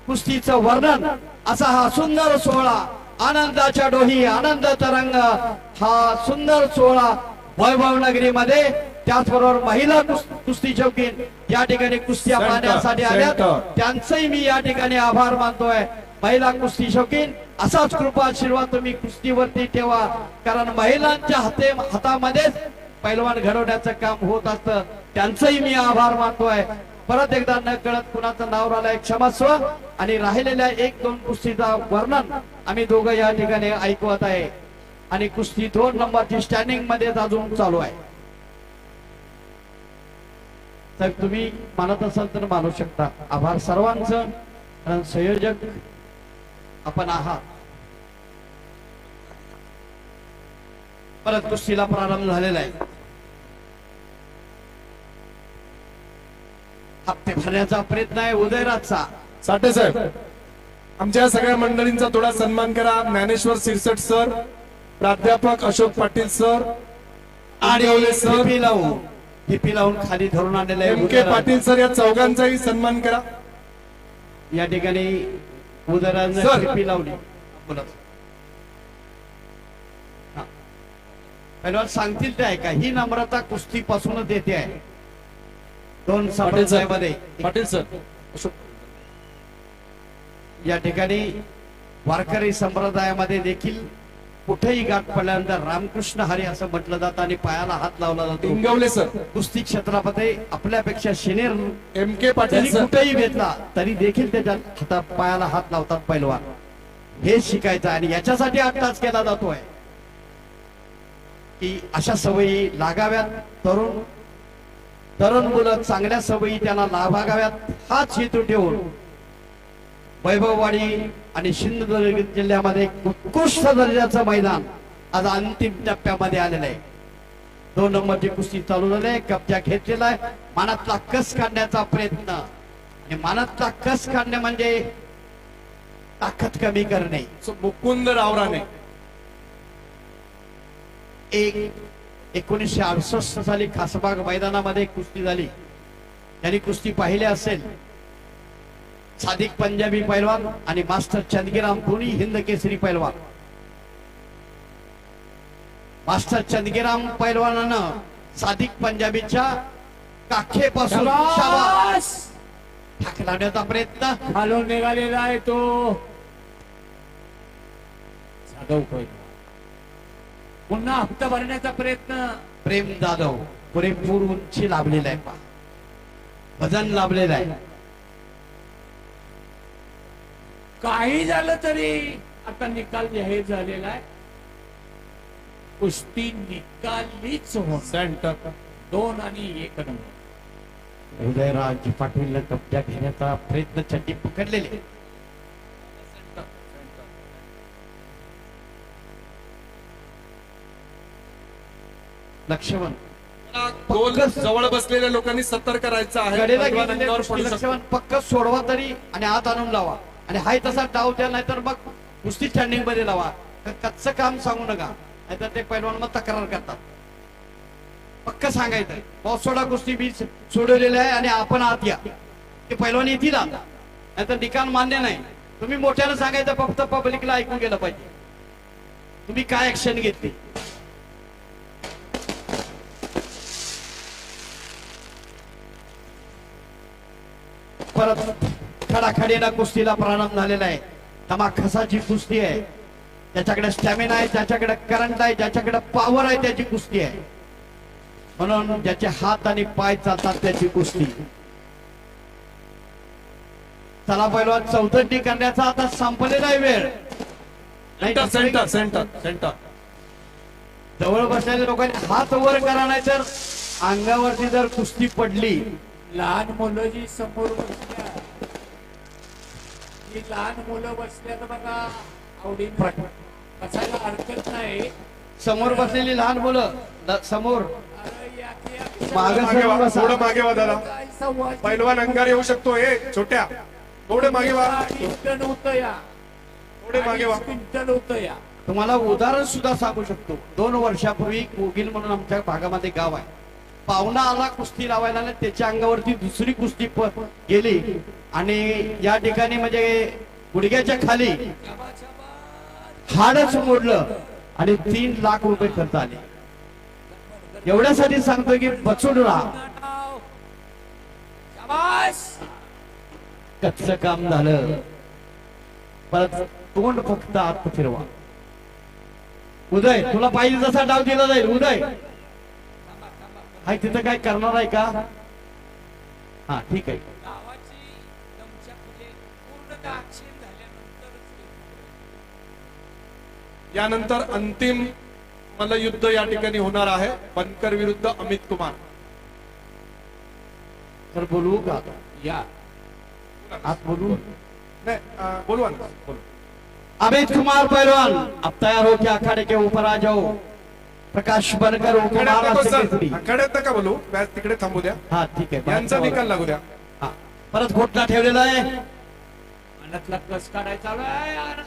कुस्तीचं वर्णन असा हा सुंदर सोहळा, आनंदाच्या डोही आनंद तरंग, हा सुंदर सोहळा वैभव नगरीमध्ये. त्याचबरोबर महिला कुस्ती शौकीन या ठिकाणी कुस्त्या पाहण्यासाठी आल्या, त्यांचंही मी या ठिकाणी आभार मानतोय. महिला कुस्ती शौकीन असाच कृपा आशीर्वाद तुम्ही कुस्तीवरती ठेवा, कारण महिलांच्या हातामध्येच पैलवान घडवण्याचं काम होत असतं, त्यांचंही मी आभार मानतोय. परत एकदा न कळत कुणाचं नाव राहिलंय क्षमस्व. आणि राहिलेल्या 1-2 कुस्तीचा वर्णन आम्ही दोघं या ठिकाणी ऐकवत आहे. आणि कुस्ती 2 नंबरची स्टँडिंग मध्ये अजून चालू आहे. साहेब तुम्ही मानत असाल तर मानू शकता. आभार सर्वांचं, कारण संयोजक आपण आहात. परत कुस्तीला प्रारंभ झालेला आहे. हप्ते भरण्याचा प्रयत्न आहे उदयराजचा. साठे साहेब, आमच्या सगळ्या मंडळींचा थोडा सन्मान करा. ज्ञानेश्वर सिरसट सर, प्राध्यापक अशोक पाटील सर आणि सर, टिपी लावून खाली धरून आणलेला आहे MK पाटील सर, या चौघांचाही सन्मान करा. या ठिकाणी उदयराज सर. टिपी लावली. बोला पहिल्वान सांगतील ते ऐका. ही नम्रता कुस्ती पासूनच येते आहे. 2 संप्रदायामध्ये पाटील सर, या ठिकाणी वारकरी संप्रदायामध्ये देखील कुठेही गाठ पडल्यानंतर रामकृष्ण हरी असं म्हटलं जातं आणि पायाला हात लावला जातो. इंगवले सर, कुस्ती क्षेत्रामध्ये आपल्यापेक्षा सिनियर MK पाटील जरी सर, कुठेही भेटला तरी देखील त्याच्या पायाला हात लावतात पैलवान. हे शिकायचं आणि याच्यासाठी अट्टाच केला जातोय की अशा सवयी लागाव्यात. तरुण मुलं चांगल्या सवयी त्यांना लाभागाव्यात, हाच हेतू ठेवून वैभववाडी आणि सिंधुदुर्ग जिल्ह्यामध्ये उत्कृष्ट दर्जाचं मैदान आज अंतिम टप्प्यामध्ये आलेलं आहे. 2 नंबरची कुस्ती चालू झाली आहे. कब्जा घेतलेला आहे. मनातला कस काढण्याचा प्रयत्न. आणि मनातला कस काढणे म्हणजे ताकद कमी करणे. मुकुंद रावराणे 1968 साली खासबाग मैदानामध्ये कुस्ती झाली. त्यांनी कुस्ती पाहिली असेल. सादिक पंजाबी पैलवान आणि मास्टर चंदगीराम दोन्ही हिंद केसरी पैलवान. मास्टर चंदगीराम पैलवानानं सादिक पंजाबीच्या काखेपासून शाबास ठाक लावण्याचा प्रयत्न. खालून निघालेला आहे तो जाधव पैलवान. पुन्हा हप्ता भरण्याचा प्रयत्न. प्रेम जाधव पुरेपूर उंची लाभलेला आहे. पहा वजन लाभलेलं आहे. काही झालं तरी आता निकाल जाहीर झालेला आहे. कुस्ती निकालीच हो. सेंटर 2 आणि 1 नंबर. उदयराज पाटील कब्जा घेण्याचा प्रयत्न चड्डी पकडलेले. लक्ष्मण गोल जवळ बसलेल्या लोकांनी सतर्क करायचं आहे. गडेला पैलवान गेलेले अंगावर कुस्ती पडू शकतो. लक्ष्मण पक्क सोडवा तरी आणि हात आणून लावा आणि हाय तसा डाव द्या. नाहीतर मग कुस्ती स्टँडिंग मध्ये लावा. कच्चं काम सांगू नका, नाहीतर ते पैलवान मग तक्रार करतात. पक्क सांगायचं पाऊस सोडा कुस्ती बी सोडवलेलं आहे आणि आपण आत या. ते पैलवान येतील आता, नाहीतर निकाल मान्य नाही. तुम्ही मोठ्यानं सांगायचं, फक्त पब्लिकला ऐकून गेलं पाहिजे तुम्ही काय ऍक्शन घेतली. परत खडाखडीला कुस्तीला प्रारंभ झालेला आहे. तमाखसाची कुस्ती आहे. ज्याच्याकडे स्टॅमिना आहे, ज्याच्याकडे करंट आहे, ज्याच्याकडे पॉवर आहे त्याची कुस्ती आहे. म्हणून ज्याचे हात आणि पाय चालतात त्याची कुस्ती. चला पैलवान चौथंडी करण्याचा आता संपलेला आहे वेळ. Centre centre centre centre. जवळ बसलेल्या लोकांनी हात वर करा, नाही तर अंगावरती जर कुस्ती पडली. लहान मुलं जी समोर बसल्या, ही लहान मुलं बसल्यात बघा, आवडीने बसायला हरकत नाही. समोर बसलेली लहान मुलं समोर अरे या की या. मागे मागे वा, सरून बसा. थोडं मागे वा दादा. काय संवाद? पैलवान अंगार येऊ शकतो. छोट्या थोडे मागे वा, इंटन होतं या, थोडे मागे वा. इंटन होतं या. तुम्हाला उदाहरण सुद्धा सांगू शकतो. 2 वर्षापूर्वी कोगिल म्हणून आमच्या भागामध्ये गाव आहे. पाहुणा आला कुस्ती लावायला आणि त्याच्या अंगावरती दुसरी कुस्ती गेली आणि या ठिकाणी म्हणजे गुडघ्याच्या खाली हाडच मोडलं आणि 3 लाख रुपये खर्च आले. एवढ्यासाठी सांगतोय की बचून राहा. शाबास. कच्चं काम झालं. परत तोंड फक्त आत फिरवा. उदय तुला पाहिजे जसा डाव दिला जाईल. उदय हाय तिथं काय करणार आहे का? हा ठीक आहे. गावाची तुमच्या पुढे पूर्ण अक्षीण झाल्यानंतरच यानंतर अंतिम मल्लयुद्ध या ठिकाणी होणार आहे. बनकर विरुद्ध अमित कुमार. तर बोलू का? या. आत बोलू. नाही बोलवा ना, बोलू. अमित कुमार पहलवान अब तैयार हो के अखाड़े के ऊपर आ जाओ. प्रकाश बनकर हो के आखाड्यात नको महाराष्ट्र सर, केसरी. आखाड्यात नका बोलू. व्यास तिकडे थांबू द्या. हा ठीक आहे. यांचा निकाल लागू द्या. हा. परत घोटना ठेवलेला आहे. मनातला कस काढायचा चालू आहे यार.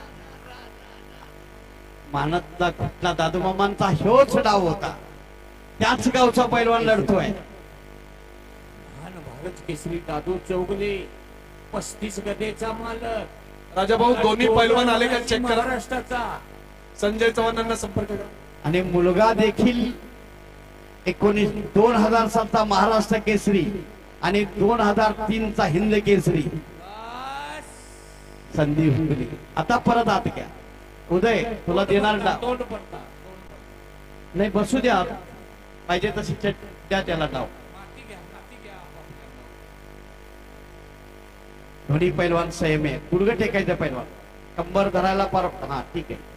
मानतला घोटना दादू मामांचा ह्योच डाव होता. त्याच गावचा पैलवान लढतोय. महान भारत केसरी दादू चौगले 35 गदेचा मालक. राजाभाऊ दोन्ही पैलवान आले का चेक करा. महाराष्ट्राचा संजय चव्हाणांना संपर्क करा. आणि मुलगा देखील 2007चा महाराष्ट्र केसरी आणि 2003 चा हिंद केसरी संदीप हुंगली. आता परत आत घ्या. उदय तुला देणार डाव तोंड पडता. नाही, बसू द्या. पाहिजे तशी द्या त्याला डाव. माती घ्या, माती घ्या. दोन्ही पैलवान संयम आहे. गुडघे टेकायचं पैलवान, कंबर धरायला पार. हा ठीक आहे.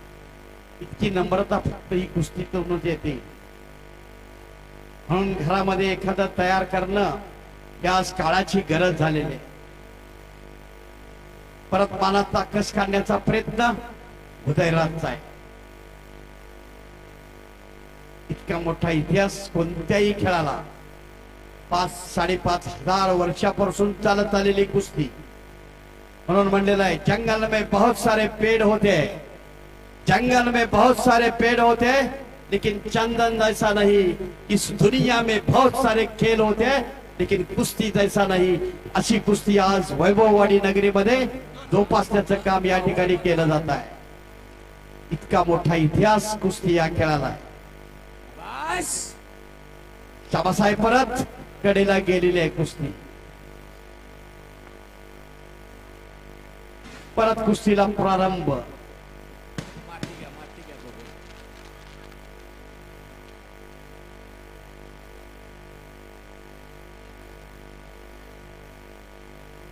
इतकी नम्रता फक्त ही कुस्तीतूनच येते. म्हणून घरामध्ये एखादं तयार करणं या आज काळाची गरज झालेली आहे. परत मानाचा कस काढण्याचा प्रयत्न उदयराजचा आहे. इतका मोठा इतिहास कोणत्याही खेळाला 5-5.5 हजार वर्षापासून चालत आलेली कुस्ती म्हणून म्हणलेलं आहे जंगल में बहुत सारे पेड़ होते हैं, जंगल में बहुत सारे पेड़ होते हैं, लेकिन चंदन जैसा नहीं। इस दुनिया में बहुत सारे खेल होते हैं, लेकिन कुस्ती जैसा नहीं। अशी कुस्ती आज वैभववाडी नगरीमध्ये जोपासण्याचं काम या ठिकाणी केलं जात आहे। इतका मोठा इतिहास कुस्ती या खेळाला आहे। बस शाबासाहेब परत कडेला गेलेली आहे कुस्ती, परत कुस्तीला प्रारंभ। माती घ्या बघू.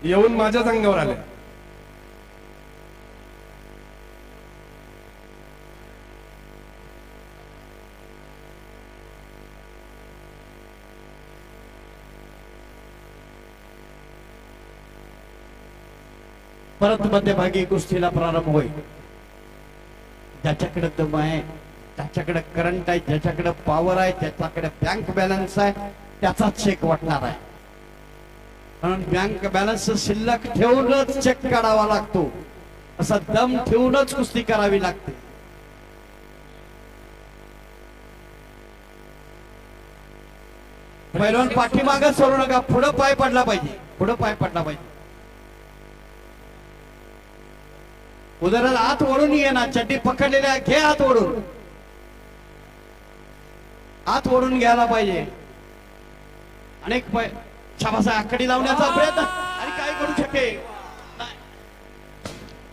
येऊन माझ्याच अंगावर आले। परत मध्यभागी कुस्तीला प्रारंभ होईल। ज्याच्याकडे दम आहे, ज्याच्याकडे करंट आहे, ज्याच्याकडे पॉवर आहे, ज्याच्याकडे बँक बॅलन्स आहे, त्याचा चेक वाटणार आहे। म्हणून बँक बॅलन्स शिल्लक ठेवूनच चेक काढावा लागतो, असा दम ठेवूनच कुस्ती करावी लागते। पैलवान पाठीमागं सरू नका, पुढं पाय पडला पाहिजे, पुढं पाय पडला पाहिजे। उदाहरण हात ओढून ये ना, चड्डी पकडलेल्या घे, हात ओढून, हात ओढून घ्यायला पाहिजे। अनेक शाबासा आकडी लावण्याचा प्रयत्न आणि काय करू शके,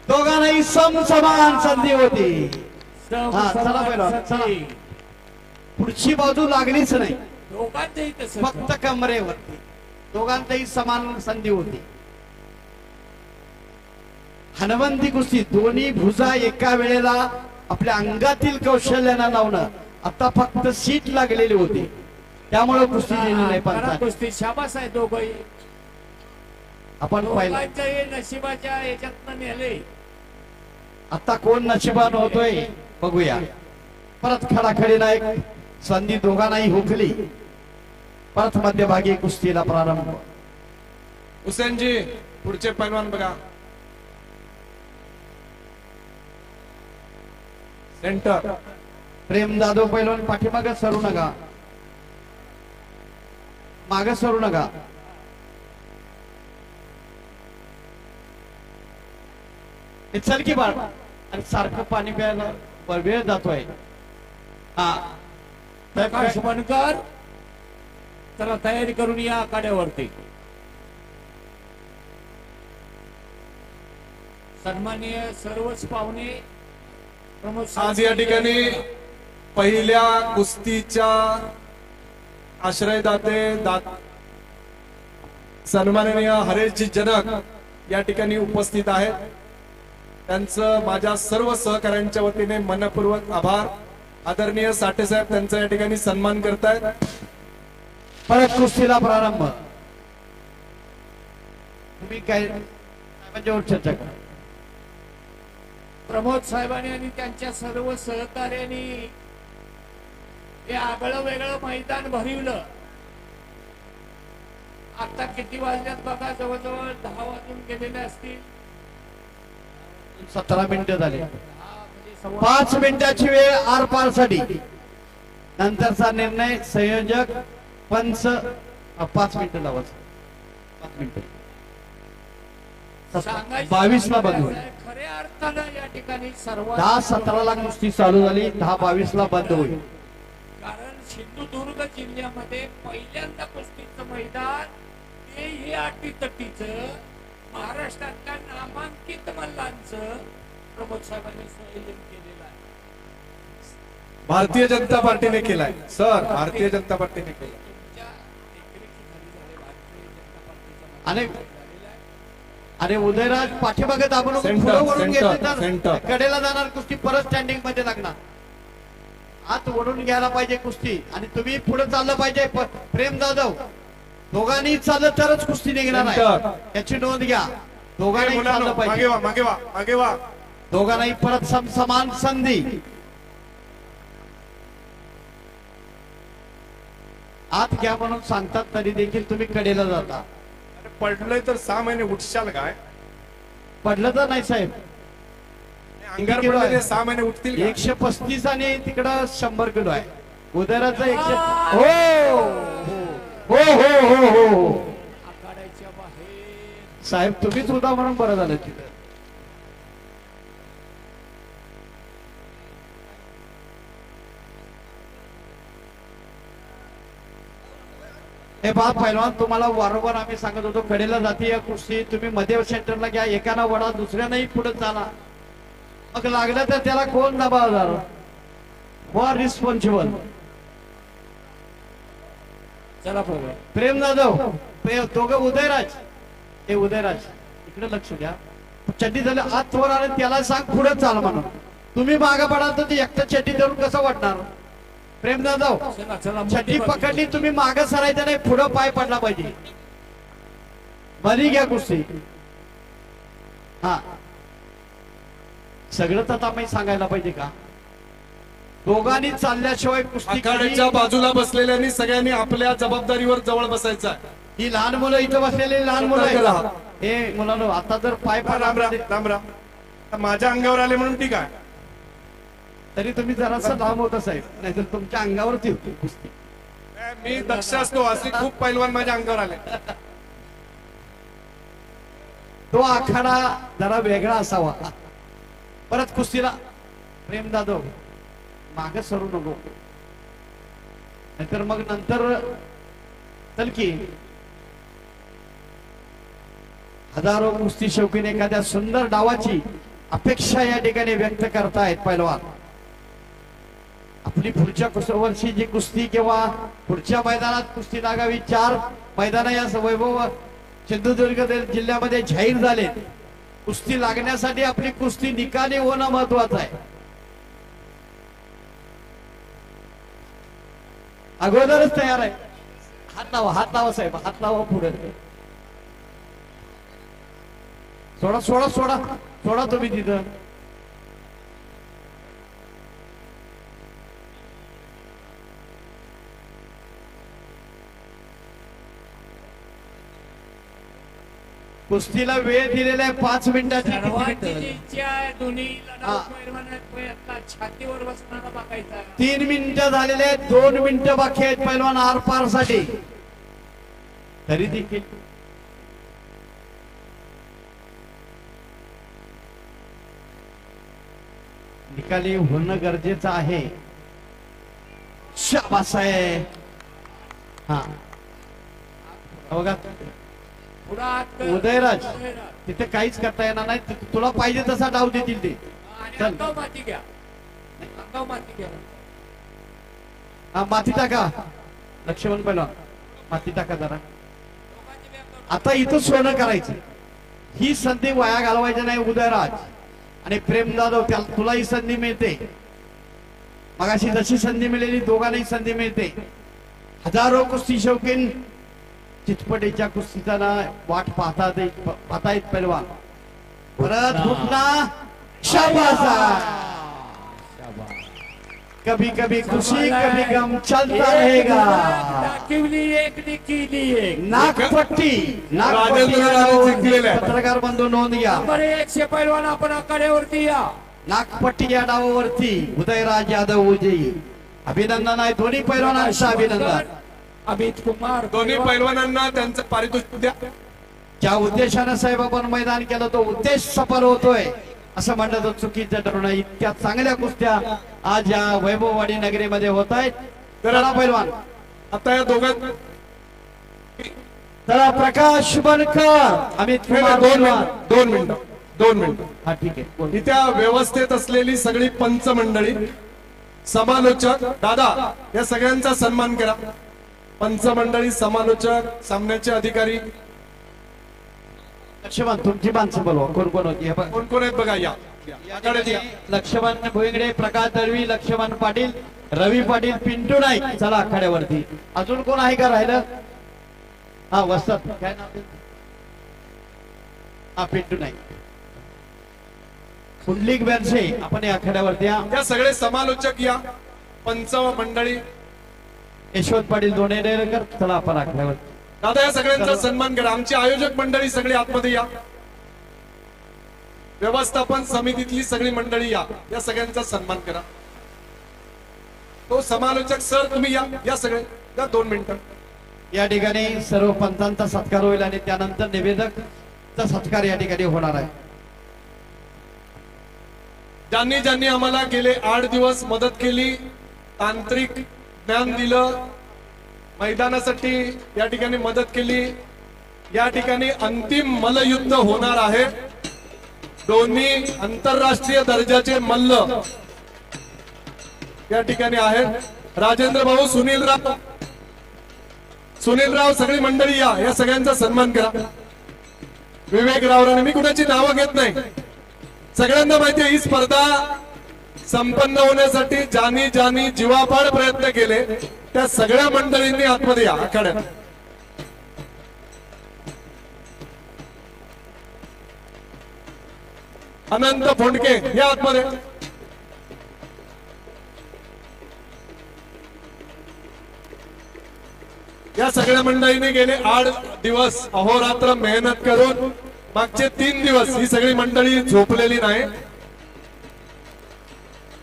दोघांनाही समसमान संधी होती। हा चला पहिला चला, पुढची बाजू लागलीच नाही, दोघांचंही तसंच. फक्त कमरेवरती, दोघांतही समान संधी होती। हनुमंती कुस्ती दोन्ही भुजा एका वेळेला आपल्या अंगातील कौशल्याला लावणं, आता फक्त सीट लागलेली होती, त्यामुळे कुस्ती जिंकली नाही करा पंचायत। कुस्ती, शाबास आहे दोघंही. आपण पाहिलं दोघांच्याही नशिबाच्या याच्यातनं नेले. आता कोण नशिबान होतोय बघूया। परत खडाखडीला एक संधी दोघांनाही हुकली। परत मध्यभागी कुस्तीला प्रारंभ। हुसेनजी पुढचे पैलवान बघा, सेंटर। प्रेम जाधव पैलवान पाठीमागे सरू नका, मागे सरू नका। हे चल की बाळ, आणि सारखं पाणी प्यायला वेळ जातोय। हा प्रकाश बनकर, चला तयारी करून या आखाड्यावरती. सन्माननीय सर्वच पाहुणे, प्रमोद आज या ठिकाणी पहिल्या कुस्तीच्या आश्रयदाते सन्माननीय हरेशजी जनक या ठिकाणी उपस्थित आहेत। त्यांचं माझ्या सर्व सहकाऱ्यांच्या वतीने मनपूर्वक आभार। आदरणीय साठे साहेब त्यांचा या ठिकाणी सन्मान करतायत। परत कुस्तीला प्रारंभ। तुम्ही काय साहेबांच्यावर चर्चा करा। प्रमोद साहेबांनी आणि त्यांच्या सर्व सहकार्यांनी हे आगळं वेगळं मैदान भरवलं। आता किती वाजल्यात बघा, जवळजवळ 10 वाजून गेलेले असतील। 17 मिनिटं झाले। 5 मिनिटाची वेळ आरपार साठी, नंतरचा निर्णय संयोजक पंच 5 मिनिटं लावायचं, 5 मिनिटं 22 ला बंद होईल। खऱ्या अर्थानं या ठिकाणी सर्व 10-17 ला कुस्ती चालू झाली, 10-22 ला बंद होईल। कारण सिंधुदुर्ग जिल्ह्यामध्ये पहिल्यांदा कुस्तीचं मैदान हे अटीतटीचं महाराष्ट्रातल्या नामांकित मल्लांचं प्रमोद साहेबांनी संयोजन केलेलं आहे। भारतीय जनता पार्टीने केलाय सर, भारतीय जनता पार्टीने केलाय। तुमच्या देखरेखीखाली झाले भारतीय जनता पार्टीचा आणि अरे उदयराज पाठीमागे दाबून सेंटर, पुढे वळून सेंटर, घेतले सेंटर. तर कडेला जाणार कुस्ती परत स्टँडिंग मध्ये लागणार। हात ओढून घ्यायला पाहिजे कुस्ती, आणि तुम्ही पुढे चाललं पाहिजे। प्रेम जाधव, दोघांनी चाललं तरच कुस्ती निघणार आहे, सेंटर. याची नोंद घ्या। दोघांनी चाललं मागे पाहिजे, वा, मागे वा, मागे वा। दोघांनाही परत समान संधी। आत घ्या म्हणून सांगतात तरी देखील तुम्ही कडेला जाता। पडलंय तर 6 महिने उठशाल काय? पडलं तर नाही साहेब. अंगार किलो आहे? पडलेले 6 महिने उठतील का? 135 आणि तिकडं 100 किलो आहे. उदराचा 100. हो हो हो हो हो आखाड्याच्या बाहेर साहेब तुम्हीच होता म्हणून बरं झालं तिथं. हे पहा पहिलवान, तुम्हाला वारंवार आम्ही सांगत होतो कडेला जाती या कुस्ती तुम्ही मध्ये सेंटरला घ्या, एकाना वडा दुसऱ्यानाही पुढे चाला. मग लागलं तर त्याला कोण जबाबदार? For responsible. चला बरोबर. प्रेम जाधव, दोघं उदयराज. हे उदयराज इकडे लक्ष द्या. चड्डी झाली आत वर आले त्याला सांग पुढे चाल म्हणून. तुम्ही मागे पडाल तर ते एकटं चड्डी धरून कसं वाटणार? प्रेम जाधव चला चला चड्डी पकडली तुम्ही मागे सरायचं नाही, पुढं पाय पडला पाहिजे. बरी घ्या कुस्ती. हा सगळं तर आम्ही सांगायला पाहिजे का? दोघांनी चालल्याशिवाय कुस्ती आखाड्याच्या बाजूला बसलेल्यांनी सगळ्यांनी आपल्या जबाबदारीवर जवळ बसायचं आहे. ही लहान मुलं इथं बसलेली लहान मुलं सतर्क राहा. आहेत. हे मुलांनो आता जर पाय राम राम पडला राम राम. माझ्या अंगावर आले म्हणून ठीक आहे. तरी तुम्ही जरासं लांब होता साहेब, नाहीतर तुमच्या अंगावरती होती कुस्ती. मी दक्ष असतो, असे खूप पैलवान माझ्या अंगावर आले. तो आखाडा जरा वेगळा असावा. परत कुस्तीला प्रेम जाधव मागे सरू नको, नाहीतर मग नंतर चल की. हजारो कुस्ती शौकीन एखाद्या सुंदर डावाची अपेक्षा या ठिकाणी व्यक्त करतायत पैलवान. आपली पुढच्या वर्षी जी कुस्ती किंवा पुढच्या मैदानात कुस्ती लागावी, 4 मैदान या वैभव सिंधुदुर्ग जिल्ह्यामध्ये जाहीर झाले. कुस्ती लागण्यासाठी आपली कुस्ती निकाली होणं महत्वाचं आहे. अगोदरच तयार आहे. हात लावा साहेब, हात लावा पुढे. सोडा सोडा सोडा सोडा तुम्ही तिथं. कुस्तीला वेळ दिलेला आहे 5 मिनिटाची. सर्वांची जी इच्छा आहे दोन्ही लढाऊ पैलवानात प्रयत्न छातीवर बसणारा बघायचा. 3 मिनिटं झालेले आहेत, 2 मिनिटं बाकी आहेत पैलवान आरपार साठी. तरी देखील निकाली होणं गरजेचं आहे. शाबास आहे. हा बघा पुढात उदयराज, तिथे काहीच करता येणार नाही. तुला पाहिजे तसा डाव देतील ते. आणि अंगाव माती घ्या, अंगाव माती घ्या. हा माती टाका लक्ष्मण पहिला, माती टाका जरा. आता इथं सोनं करायचं. ही संधी वाया घालवायची नाही उदयराज. आणि प्रेम जाधव, त्याला तुलाही संधी मिळते. मगाशी जशी संधी मिळाली दोघांनाही संधी मिळते. हजारो कुस्ती शौकीन चितपटीच्या कुस्तीचा वाट पाहतायत पैलवान. परत घुटना. शाबास. कभी कभी खुशी कभी गम चलता रहेगा. दाखवली एक निकीली एक. नागपट्टी राजेंद्र जिंकलेलं आहे. पत्रकार बंधू नोंद घ्या. नंबर 100 पैलवान आपण आखाड्यावरती या. नागपट्टी या डावावरती उदयराज यादव विजयी. अभिनंदन आहे दोन्ही पैलवानांचं अभिनंदन. अमित कुमार दोन्ही पैलवानांना त्यांचं पारितोषिक द्या. ज्या उद्देशानं साहेब आपण मैदान केलं तो उद्देश सफल होतोय असं म्हणलं तर चुकीचं ठरू नये. इतक्या चांगल्या कुस्त्या आज या वैभववाडी नगरीमध्ये होत आहेत. चला पैलवान, आता या दोघांत चला प्रकाश बनकर, अमित कुमार 2 मिनिटं. हा ठीक आहे बोल. इथे व्यवस्थेत असलेली सगळी पंच मंडळी, समालोचक दादा, या सगळ्यांचा सन्मान करा. पंच मंडळी, समालोचक, सामन्याचे अधिकारी, लक्ष्मण तुमची माणसं बोलवा. कोण कोण होती हे बघ. कोण कोण आहेत बघा. या आखाड्यात या. लक्ष्मण भोईंगडे, प्रकाश दळवी, लक्ष्मण पाटील, रवी पाटील, पिंटू नाईक. चला आखाड्यावरती. अजून कोण आहे का राहिलं? हा वसत, काय नाव आहे? हा पिंटू नाईक. पुंडलिक बेनसे आपण या आखाड्यावरती या. या सगळे समालोचक या. पंच मंडळी, यशवंत पाटील दोनेरेकर. चला आपण आखाड्यावरती. दादा या सगळ्यांचा सन्मान करा. आमची आयोजक मंडळी सगळी आतमध्ये या. व्यवस्थापन समितीतली सगळी मंडळी या सगळ्यांचा सन्मान करा. तो समालोचक सर तुम्ही या सगळे या 2 मिनिटं. या ठिकाणी सर्व पंथांचा सत्कार होईल आणि त्यानंतर निवेदकचा सत्कार या ठिकाणी होणार आहे. ज्यांनी ज्यांनी आम्हाला गेले 8 दिवस मदत केली, तांत्रिक ज्ञान दिलं, मैदानासाठी या ठिकाणी मदत केली, या ठिकाणी अंतिम मल्लयुद्ध होणार आहे. दोन्ही आंतरराष्ट्रीय दर्जाचे मल्ल या ठिकाणी आहेत. राजेंद्र भाऊ, सुनीलराव सगळी मंडळी या सगळ्यांचा सन्मान करा. विवेक रावराणे, मी कुणाची नावं घेत नाही, सगळ्यांना माहिती आहे ही स्पर्धा संपन्न होण्यासाठी ज्यांनी ज्यांनी जीवापाड प्रयत्न केले त्या सगळ्या मंडळींनी आतमध्ये या आखाड्यात. अनंत फोंडके या आतमध्ये. या सगळ्या मंडळींनी गेले 8 दिवस अहोरात्र मेहनत करून मागचे 3 दिवस ही सगळी मंडळी झोपलेली नाही.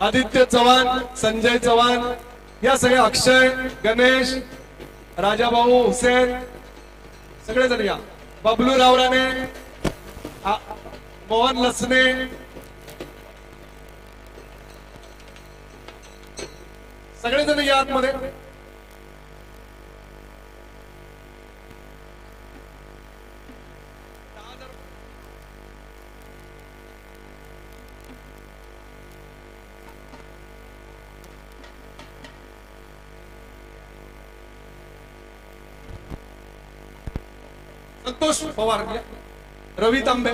आदित्य चव्हाण, संजय चव्हाण, या सगळ्या, अक्षय, गणेश, राजाभाऊ, हुसेन, सगळेजण या. बबलू रावराणे, मोहन लसने, सगळेजण या आतमध्ये. संतोष पवार या. रवी तांबे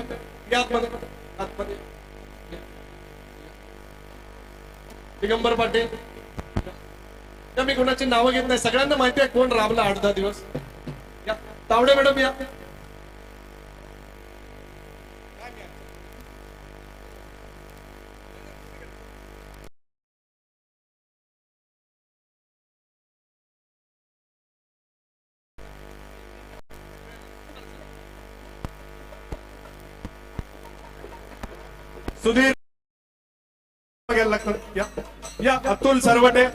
या आतमध्ये. दिगंबर पाटील या. मी कोणाची नावं घेत नाही, सगळ्यांना माहिती आहे कोण राबला 8-10 दिवस. या तावडे मॅडम या. सुधीर या. अतुल सरवटे.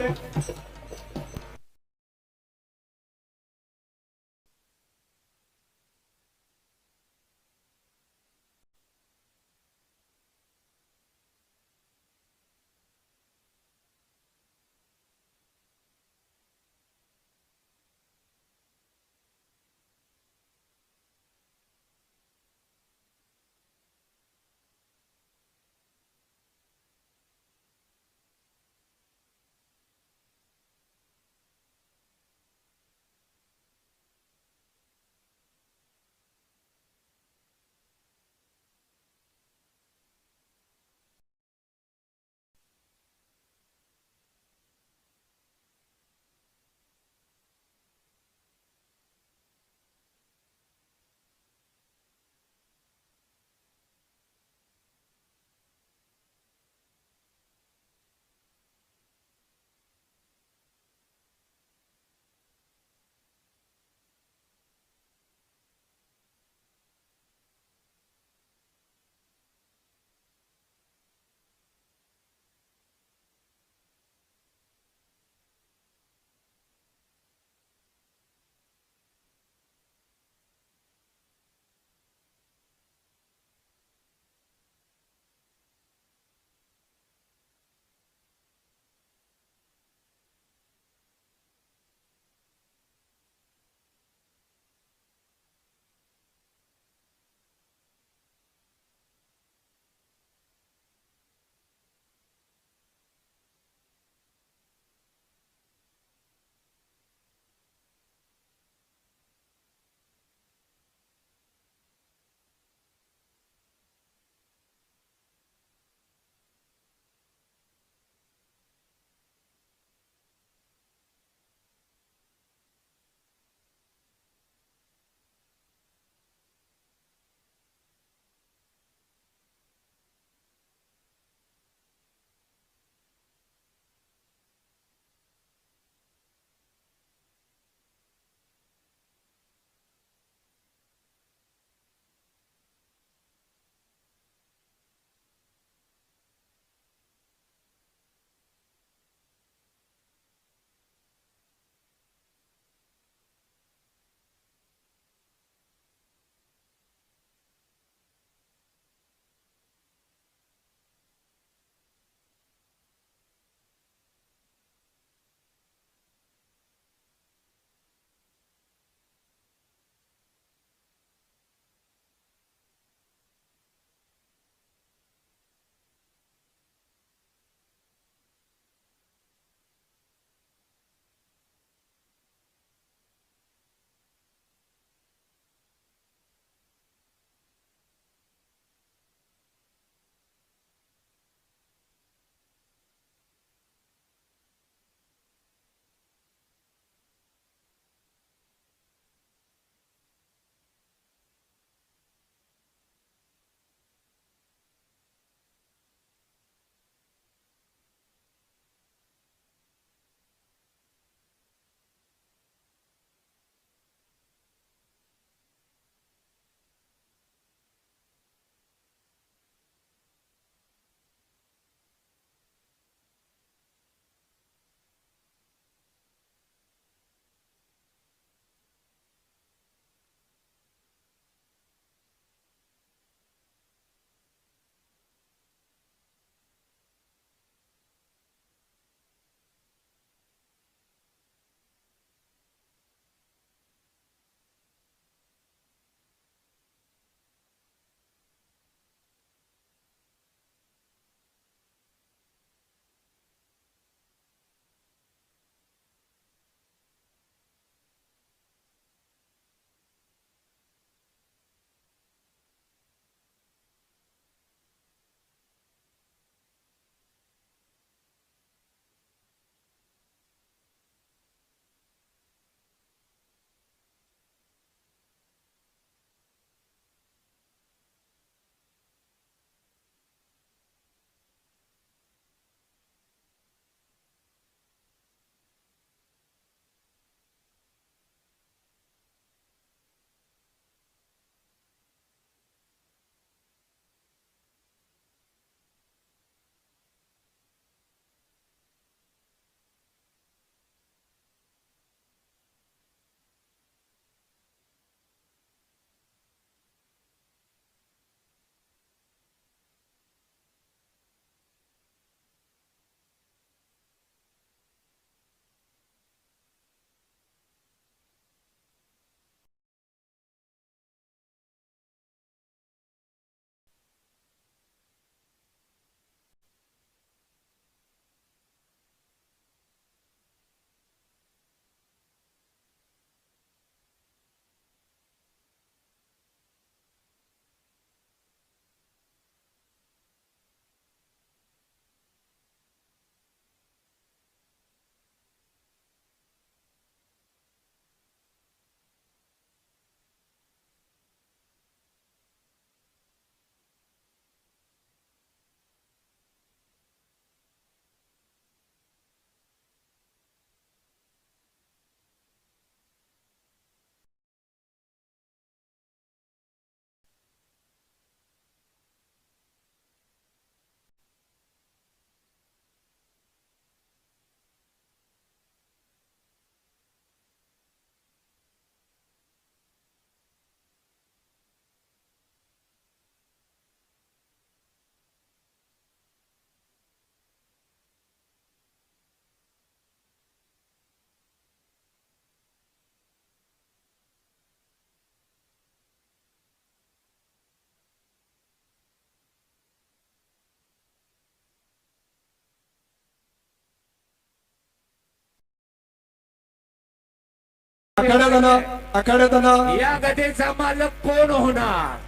आखाड्यात आणा. या गदेचा मालक कोण होणार?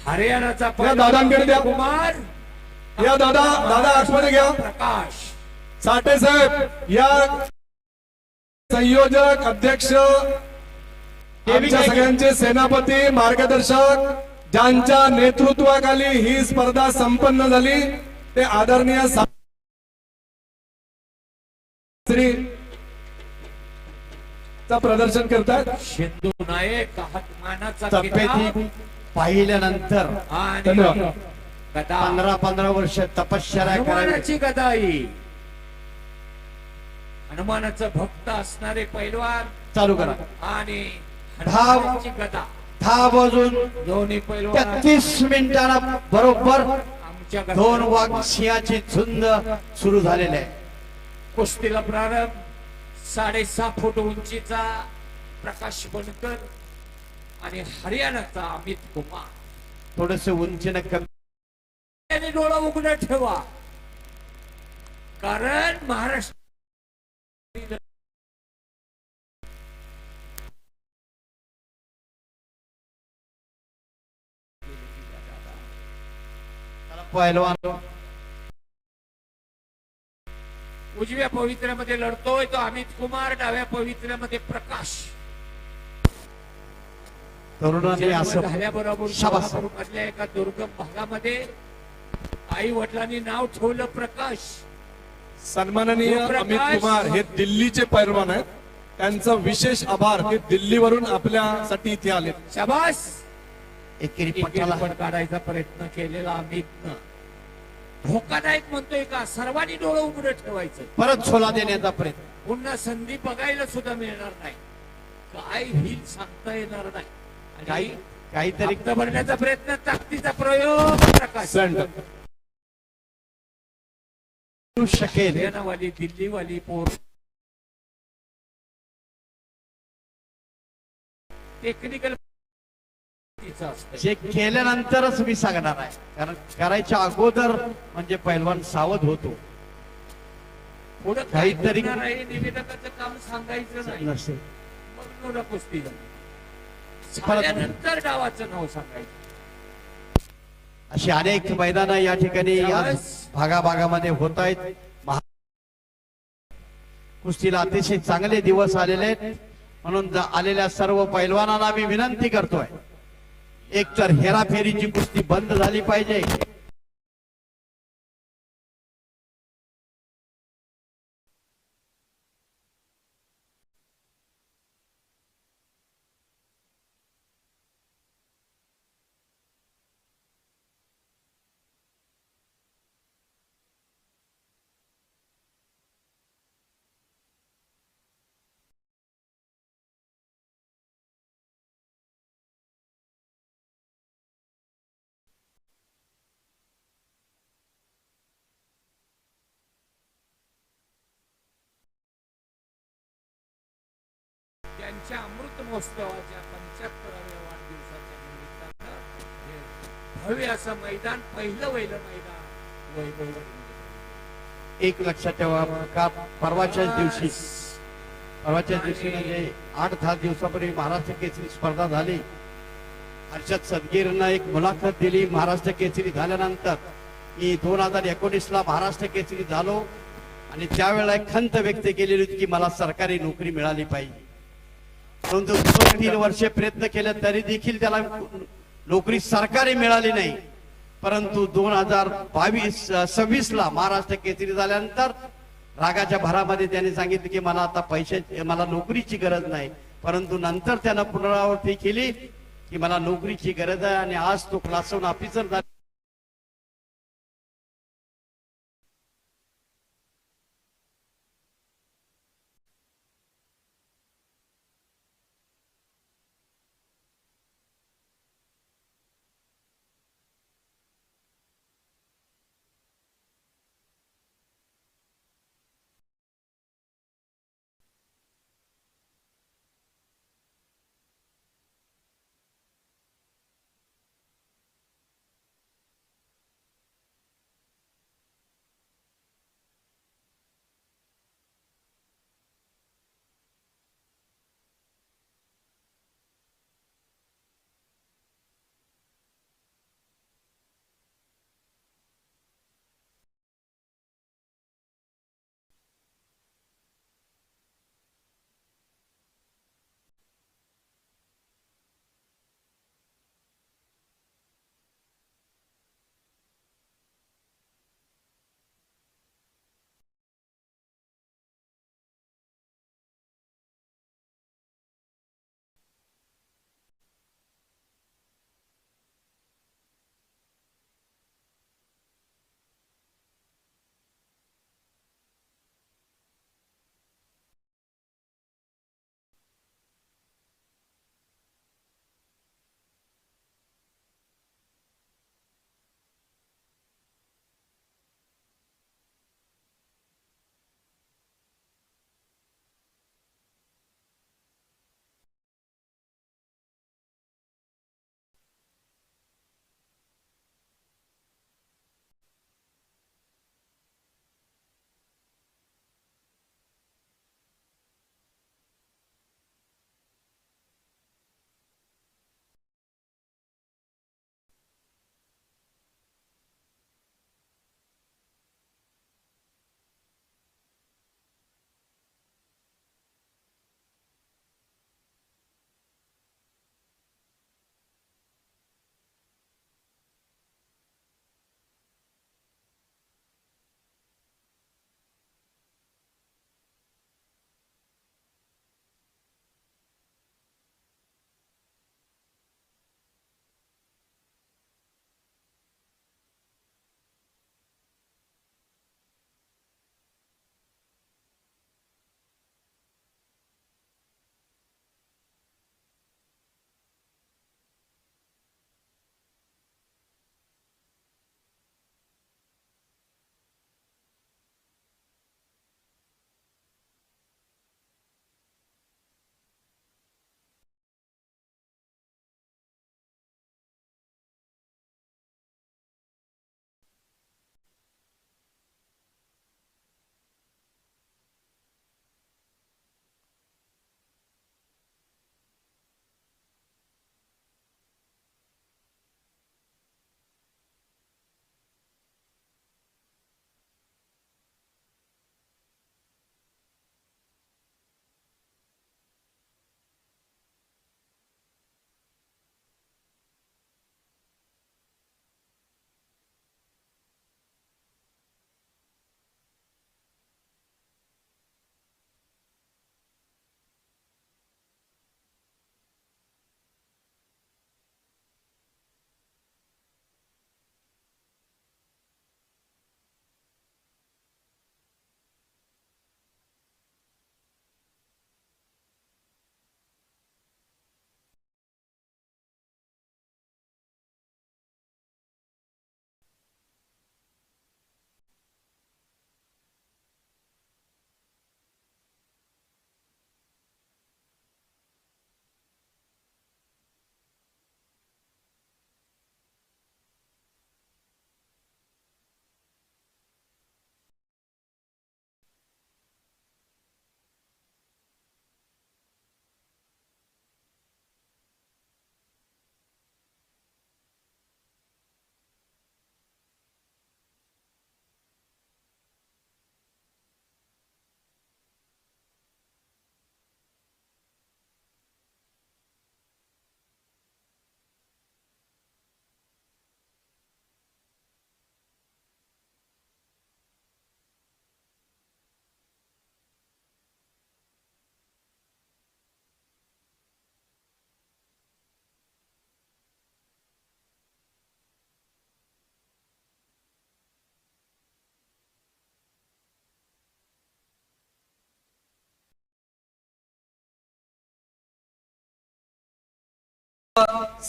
हरियाणाचा या दादांकडे द्या. कुमार या दादा आतमध्ये घ्या. प्रकाश साठे साहेब या संयोजक अध्यक्ष आमच्या सगळ्यांचे सेनापती मार्गदर्शक ज्यांच्या नेतृत्वाखाली ही स्पर्धा संपन्न झाली ते आदरणीय श्री चा प्रदर्शन करतात. सिंधू नायक हातमानाचा तब्येती पाहिल्यानंतर आणि धन्यवाद. गदा 15 वर्ष तपश्चर्या करावी. हनुमानाची गदाई हनुमानाचं भक्त असणारे पैलवान चालू करा. आणि धाव. हनुमानाची गदा 10 वाजून दोन्ही पैलवान 33 मिनिटांना बरोबर आमच्या 2 वाघ सिंहाची झुंज सुरू झालेली आहे. कुस्तीला प्रारंभ 6.5 फूट उंचीचा प्रकाश बनकर आणि हरियाणाचा अमित कुमार. थोडस उंचीनं कमी. आणि डोळा उघडा ठेवा कारण महाराष्ट्र पहिलवान उजव्या पवित्र्यामध्ये लढतोय तो अमित कुमार, डाव्या पवित्र्यामध्ये प्रकाश. तरुणांनी असं झाल्याबरोबर शाबास. मधल्या एका दुर्गम भागामध्ये आई वडिलांनी नाव ठेवलं प्रकाश. सन्माननीय अमित कुमार हे दिल्लीचे पैलवान आहेत. त्यांचा विशेष आभार हे दिल्लीवरून आपल्यासाठी इथे आले. शाबास. एकेरी पण पटाला काढायचा प्रयत्न केलेला अमितनं धोकादायक म्हणतोय का? सर्वांनी डोळं उघडं ठेवायचं. परत छोला देण्याचा प्रयत्न. पुन्हा संधी बघायला सुद्धा मिळणार नाही. काय होईल सांगता येणार नाही. आणि काहीतरी हप्ता भरण्याचा प्रयत्न, ताकदीचा प्रयोग प्रकाश. संड. करू शकेल. हरियाणावाली दिल्लीवाली पोर टेक्निकल जे केल्यानंतरच मी सांगणार आहे. कारण करायच्या अगोदर म्हणजे पैलवान सावध होतो. पुढे काहीतरी निवेदकाचं काम सांगायचं नाही. नसेल मग नोरा कुस्ती झाल्यानंतर डावाचं नाव सांगायचं. अशी अनेक मैदानं या ठिकाणी आज भागाभागामध्ये होत आहेत. कुस्तीला अतिशय चांगले दिवस आलेले आहेत. म्हणून आलेल्या सर्व पैलवानांना मी विनंती करतोय, एक तर हेराफेरीची कुस्ती बंद झाली पाहिजे. त्यांच्या अमृत महोत्सवाच्या 75व्या वाढदिवसाच्या निमित्तानं हे भव्य असं मैदान, पहिलं मैदान वैभव. एक लक्षात ठेवा का परवाच्याच दिवशी म्हणजे 8-10 दिवसापूर्वी महाराष्ट्र केसरी स्पर्धा झाली. हर्षद सदगीरनं एक मुलाखत दिली महाराष्ट्र केसरी झाल्यानंतर की 2019ला महाराष्ट्र केसरी झालो आणि त्यावेळेला एक खंत व्यक्त केलेली होती की मला सरकारी नोकरी मिळाली पाहिजे. परंतु 3 वर्षे प्रयत्न केले तरी देखील त्याला नोकरी सरकारी मिळाली नाही. परंतु 2026ला महाराष्ट्र केसरी झाल्यानंतर रागाच्या भरामध्ये त्याने सांगितलं की मला नोकरीची गरज नाही. परंतु नंतर त्यानं पुनरावृत्ती केली की मला नोकरीची गरज आहे आणि आज तो क्लास 1 ऑफिसर झाला.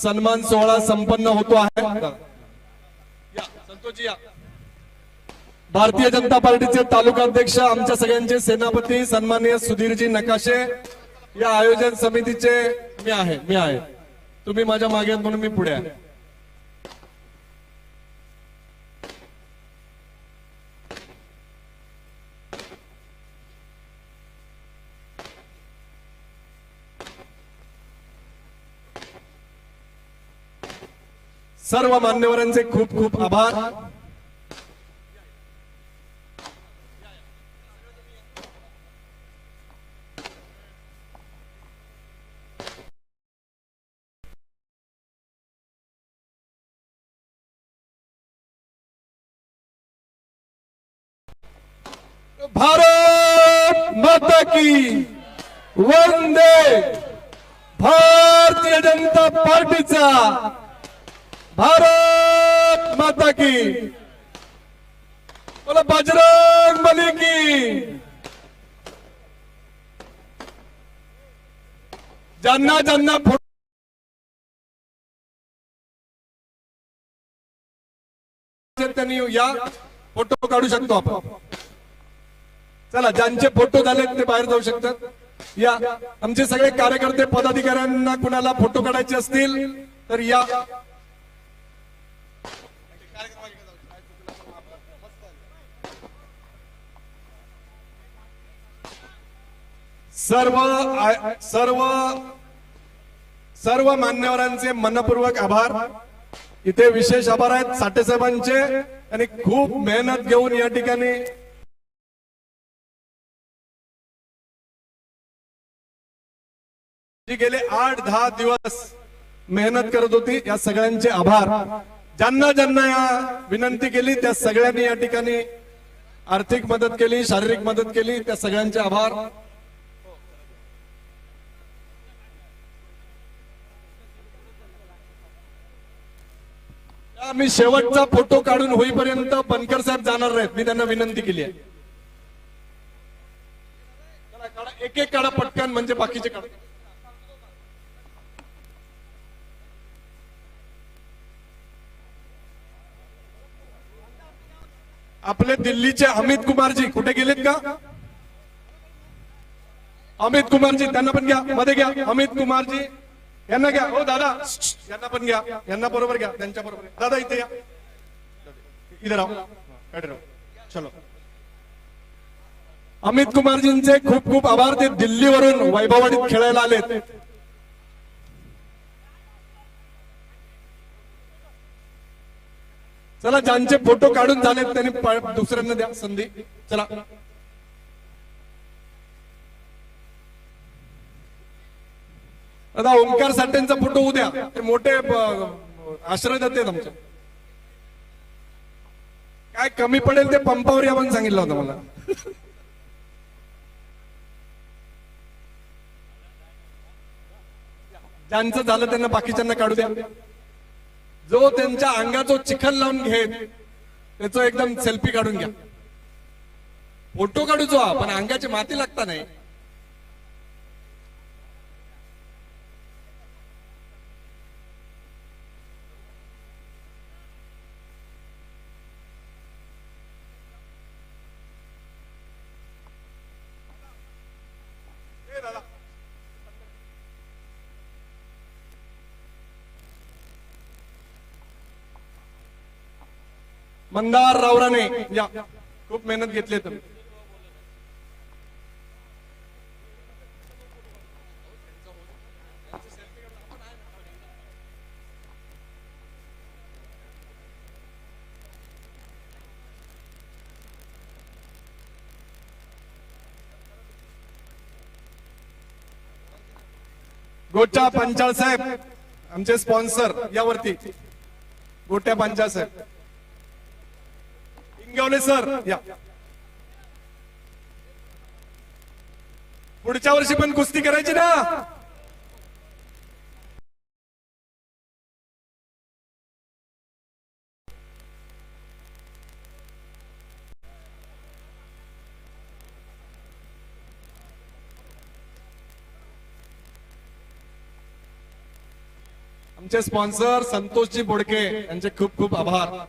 सन्मान सोहळा संपन्न होतो आहे. या, संतोषजी या. भारतीय जनता पार्टीचे तालुका अध्यक्ष आमच्या सगळ्यांचे सेनापती सन्माननीय सुधीरजी नकाशे या आयोजन समितीचे मी आहे. तुम्ही माझ्या मागे आहेत म्हणून मी पुढे आहे. सर्व मान्यवरांचे खूप खूप आभार. भारत माता की वंदे. भारतीय जनता पार्टीचा भारत माता की. बोला बजरंग बली की. ज्यांना ज्यांना त्यांनी या फोटो काढू शकतो आपण. चला, ज्यांचे फोटो झाले ते बाहेर जाऊ शकतात. या, आमचे सगळे कार्यकर्ते पदाधिकाऱ्यांना कुणाला फोटो काढायचे असतील तर या. सर्व मान्यवरांचे मनपूर्वक आभार. इथे विशेष आभार आहेत साठे साहेबांचे. आणि खूप मेहनत घेऊन या ठिकाणी जी गेले 8-10 दिवस मेहनत करत होती, या सगळ्यांचे आभार. ज्यांना ज्यांना या विनंती केली त्या सगळ्यांनी या ठिकाणी आर्थिक मदत केली, शारीरिक मदत केली, त्या सगळ्यांचे आभार. मी शेवटचा फोटो काढून होईपर्यंत बनकर साहेब जाणार नाहीत. मी त्यांना विनंती केली आहे. एक एक काढा पटकन, म्हणजे बाकीचे काढा. आपले दिल्लीचे अमित कुमारजी कुठे गेलेत का? अमित कुमारजी त्यांना पण घ्या, मध्ये घ्या. अमित कुमारजी यांना घ्या. हो दादा, यांना पण घ्या, यांना बरोबर घ्या, त्यांच्या बरोबर. दादा इथे या, इधर आओ, चलो. अमित कुमारजींचे खूप खूप आभार. ते दिल्लीवरून वैभववाडीत खेळायला आलेत. चला, ज्यांचे फोटो काढून झालेत त्यांनी दुसऱ्यांना द्या संधी. चला, आता ओंकार साठेंचा फोटो उद्या. ते मोठे आश्रय देतात आमच्या. काय कमी पडेल ते पंपावर या पण सांगितलं होतं मला. ज्यांचं झालं त्यांना बाकीच्यांना काढू द्या. जो त्यांच्या अंगाचो चिखल लावून घेत त्याचं एकदम सेल्फी काढून घ्या. फोटो काढूचो पण अंगाची माती लागता नाही. मंदार रावराने या, खूप मेहनत घेतली तुम्ही. गोट्या पांचाळ साहेब आमचे स्पॉन्सर यावरती. गोट्या पांचाळ साहेब, इंगवले सर या. पुढच्या वर्षी पण कुस्ती करायची ना. आमचे स्पॉन्सर संतोषजी बोडके यांचे खूप खूप आभार.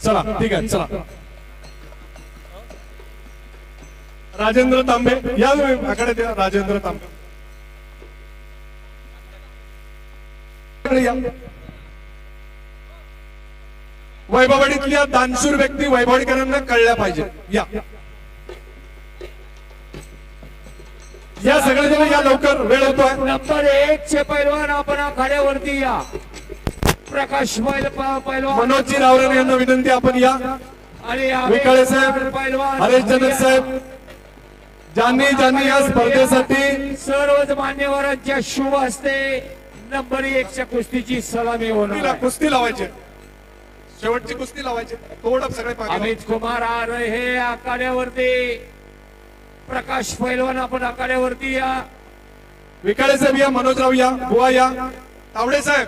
चला ठीक आहे चला. राजेंद्र तांबे या तुम्ही आकडे द्या. राजेंद्र तांबे या. वैभववाडीतल्या दानशूर व्यक्ती वैभववाडीकरांना कळल्या पाहिजे. या या सगळेजण या लवकर, वेळ होतोय. नंबर 1 चे पैलवान आपण आखाड्यावरती या. प्रकाश पैलवान मनोजजी रावराणे यांना विनंती आपण या. आणि विकाळे साहेब, पैलवान हरेश जनक साहेब, ज्यांनी ज्यांनी या स्पर्धेसाठी सर्वच मान्यवरांच्या शुभ हस्ते नंबर 1 च्या कुस्तीची सलामी होणार आहे. कुस्ती लावायची, शेवटची कुस्ती लावायची. थोडं सगळे पागे. अमित कुमार आ रहे आखाड्यावरती. प्रकाश पैलवान आपण आखाड्यावरती या. विकाळे साहेब या, मनोजराव या, बुवा या, तावडे साहेब.